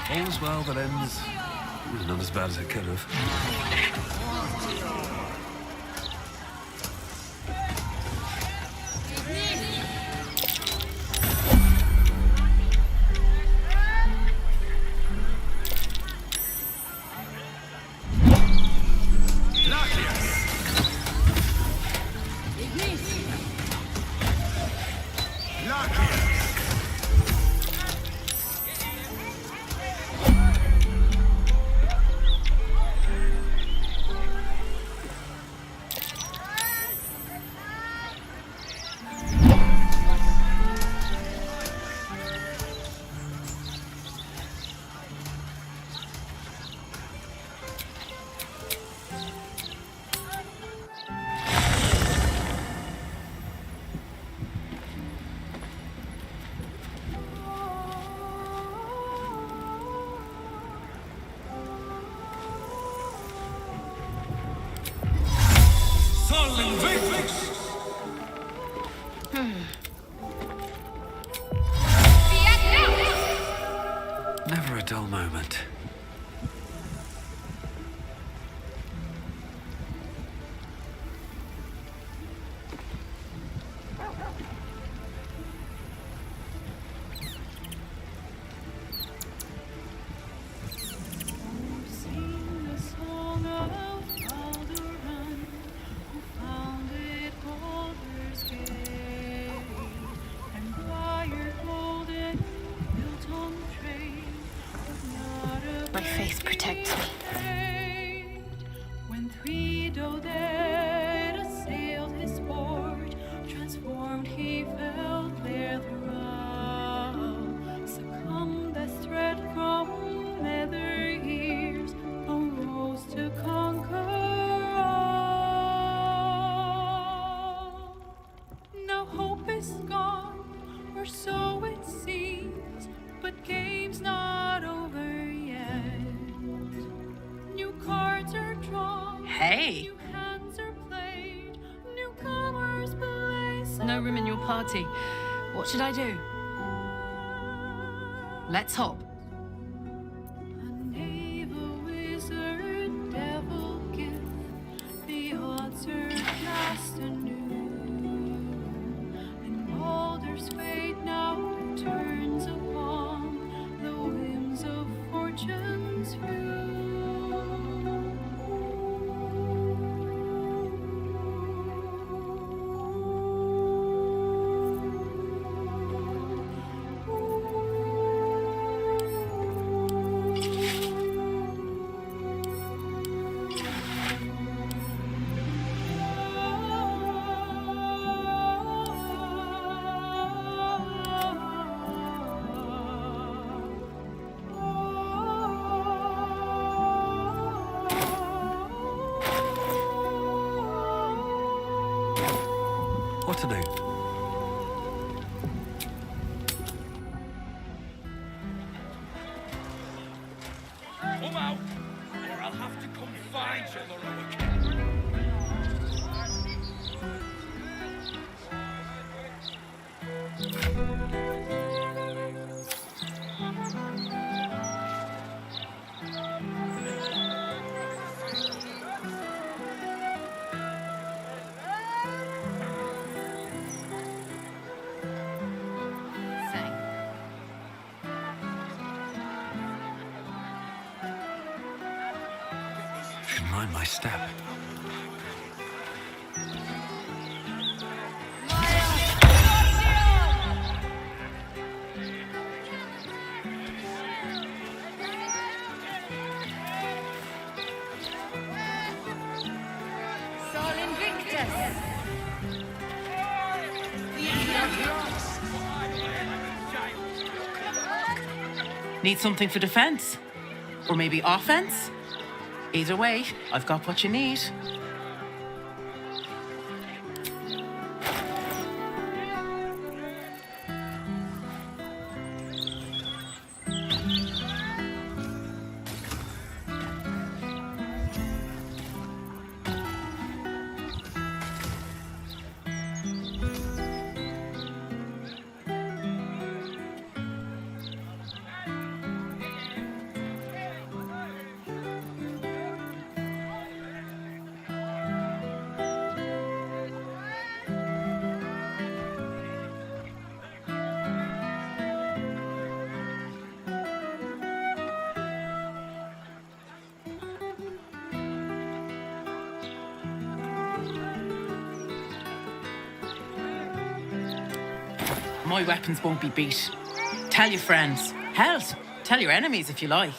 Speaker 2: All's well that ends. Not as bad as it could have. Never a dull moment.
Speaker 10: Sing the song of Baldur, who founded Baldur's Gate, and fire golden built on trade, but not a
Speaker 8: My faith protects me.
Speaker 10: me. When Thredo dead assailed his port, transformed he felt there throughout, succumbed as threat from nether years, arose to conquer all. Now hope is gone, or so it seems, but game's not over yet. New cards are drawn.
Speaker 16: Hey.
Speaker 10: New hands are played. Newcomers blaze.
Speaker 16: No room in your party. What should I do? Let's hop.
Speaker 10: Knave, a wizard, devil gift. The odds are cast anew, and Baldur's fate now turns upon the whims of fortune's view.
Speaker 2: What to do?
Speaker 7: Come out, or I'll have to come find you, Loretta.
Speaker 2: Should mind my step.
Speaker 10: Sol Invictus.
Speaker 6: Need something for defense? Or maybe offense? Either way, I've got what you need. My weapons won't be beat. Tell your friends. Hell, tell your enemies if you like.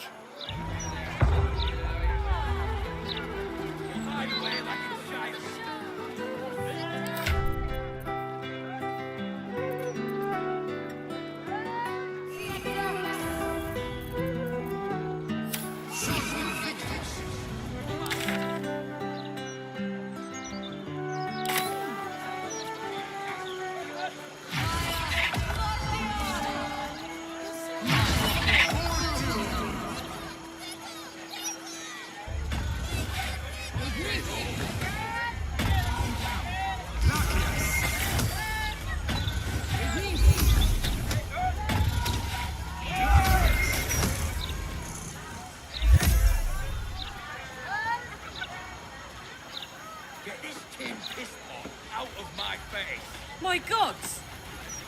Speaker 3: Get this tin piss pot out of my face.
Speaker 9: My gods!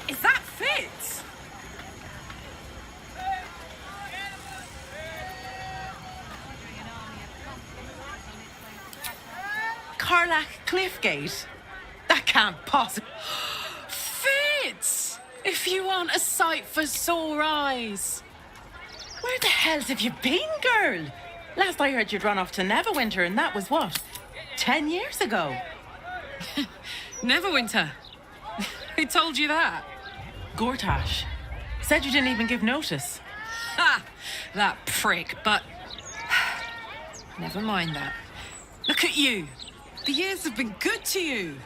Speaker 9: Is that Fitz?
Speaker 6: Carlack Cliffgate? That can't possibly...
Speaker 9: Fitz! If you aren't a sight for sore eyes.
Speaker 6: Where the hell have you been, girl? Last I heard you'd run off to Neverwinter, and that was what? 10 years ago.
Speaker 9: Neverwinter? Who told you that?
Speaker 6: Gortash. Said you didn't even give notice.
Speaker 9: Ha! That prick, but... Never mind that. Look at you. The years have been good to you.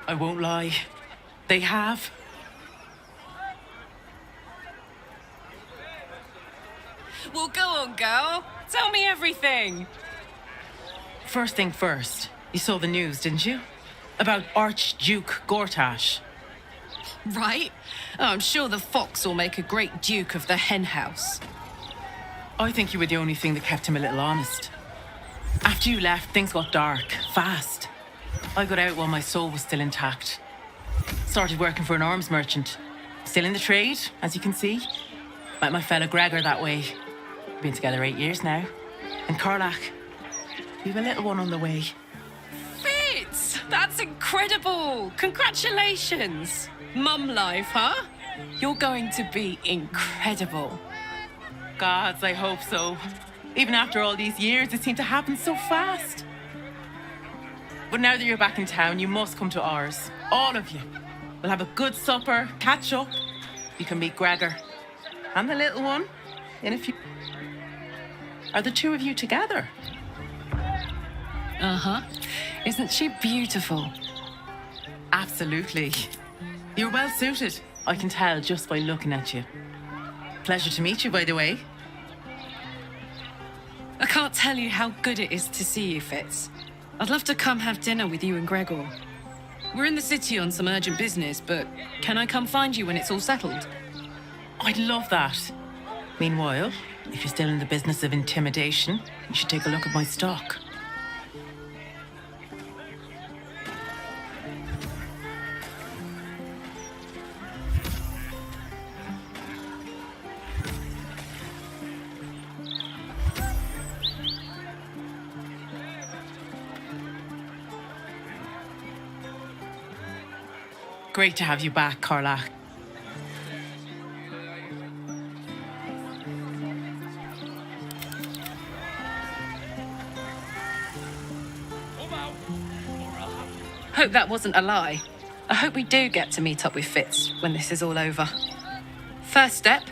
Speaker 6: I won't lie. They have.
Speaker 9: Well, go on, girl. Tell me everything.
Speaker 6: First thing first, you saw the news, didn't you? About Archduke Gortash.
Speaker 9: Right? Oh, I'm sure the fox will make a great duke of the hen house.
Speaker 6: I think you were the only thing that kept him a little honest. After you left, things got dark, fast. I got out while my soul was still intact. Started working for an arms merchant. Still in the trade, as you can see. Met my fella Gregor that way. Been together 8 years now. And Carlack, we've a little one on the way.
Speaker 9: Fitz! That's incredible! Congratulations! Mum life, huh? You're going to be incredible.
Speaker 6: Gods, I hope so. Even after all these years, it seemed to happen so fast. But now that you're back in town, you must come to ours. All of you. We'll have a good supper, catch up. You can meet Gregor. And the little one in a few... Are the two of you together?
Speaker 9: Uh-huh. Isn't she beautiful?
Speaker 6: Absolutely. You're well suited. I can tell just by looking at you. Pleasure to meet you, by the way.
Speaker 9: I can't tell you how good it is to see you, Fitz. I'd love to come have dinner with you and Gregor. We're in the city on some urgent business, but can I come find you when it's all settled?
Speaker 6: I'd love that. Meanwhile, if you're still in the business of intimidation, you should take a look at my stock. Great to have you back, Carlack.
Speaker 9: Hope that wasn't a lie. I hope we do get to meet up with Fitz when this is all over. First step,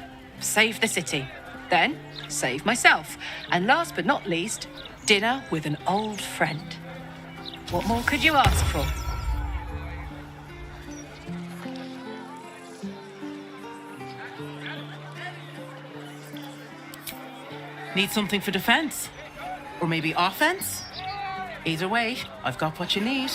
Speaker 9: save the city. Then, save myself. And last but not least, dinner with an old friend. What more could you ask for?
Speaker 6: Need something for defense? Or maybe offense? Either way, I've got what you need.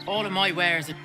Speaker 14: All of my wares are...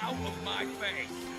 Speaker 7: Out of my face!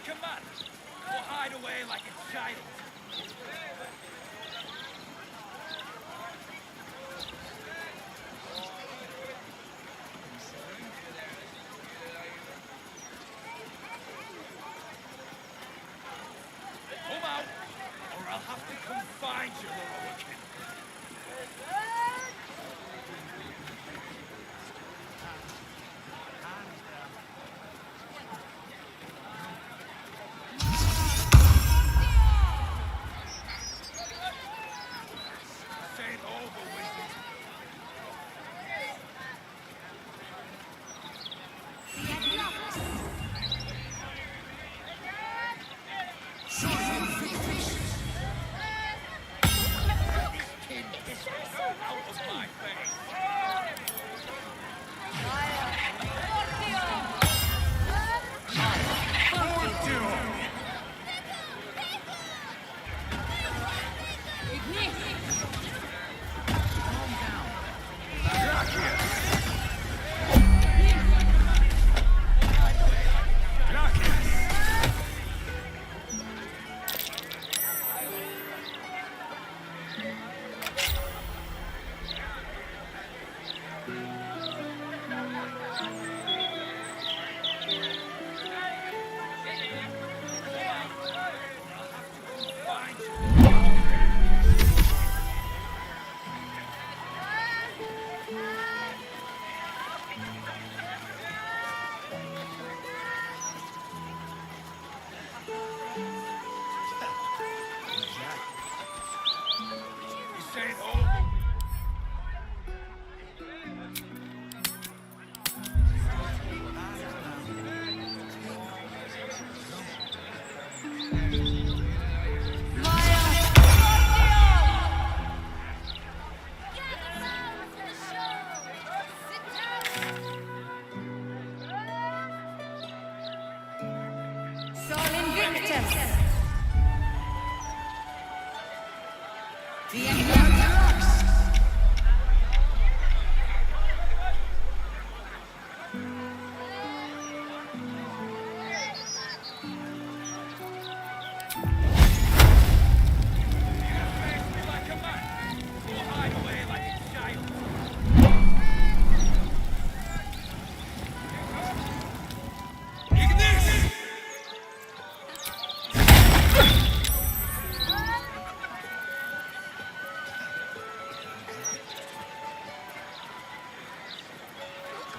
Speaker 12: like a man, or hide away like a child? Come out, or I'll have to come find you, Lorcan.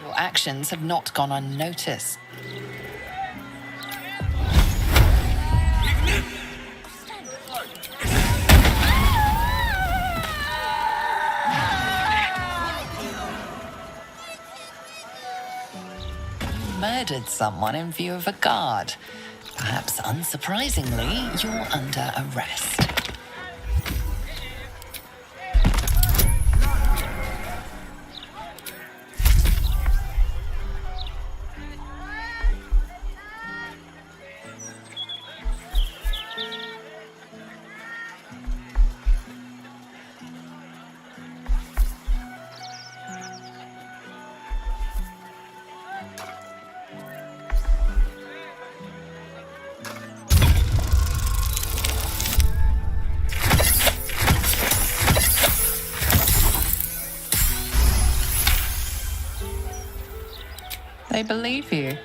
Speaker 5: Your actions have not gone unnoticed. You murdered someone in view of a guard. Perhaps unsurprisingly, you're under arrest. They believe you.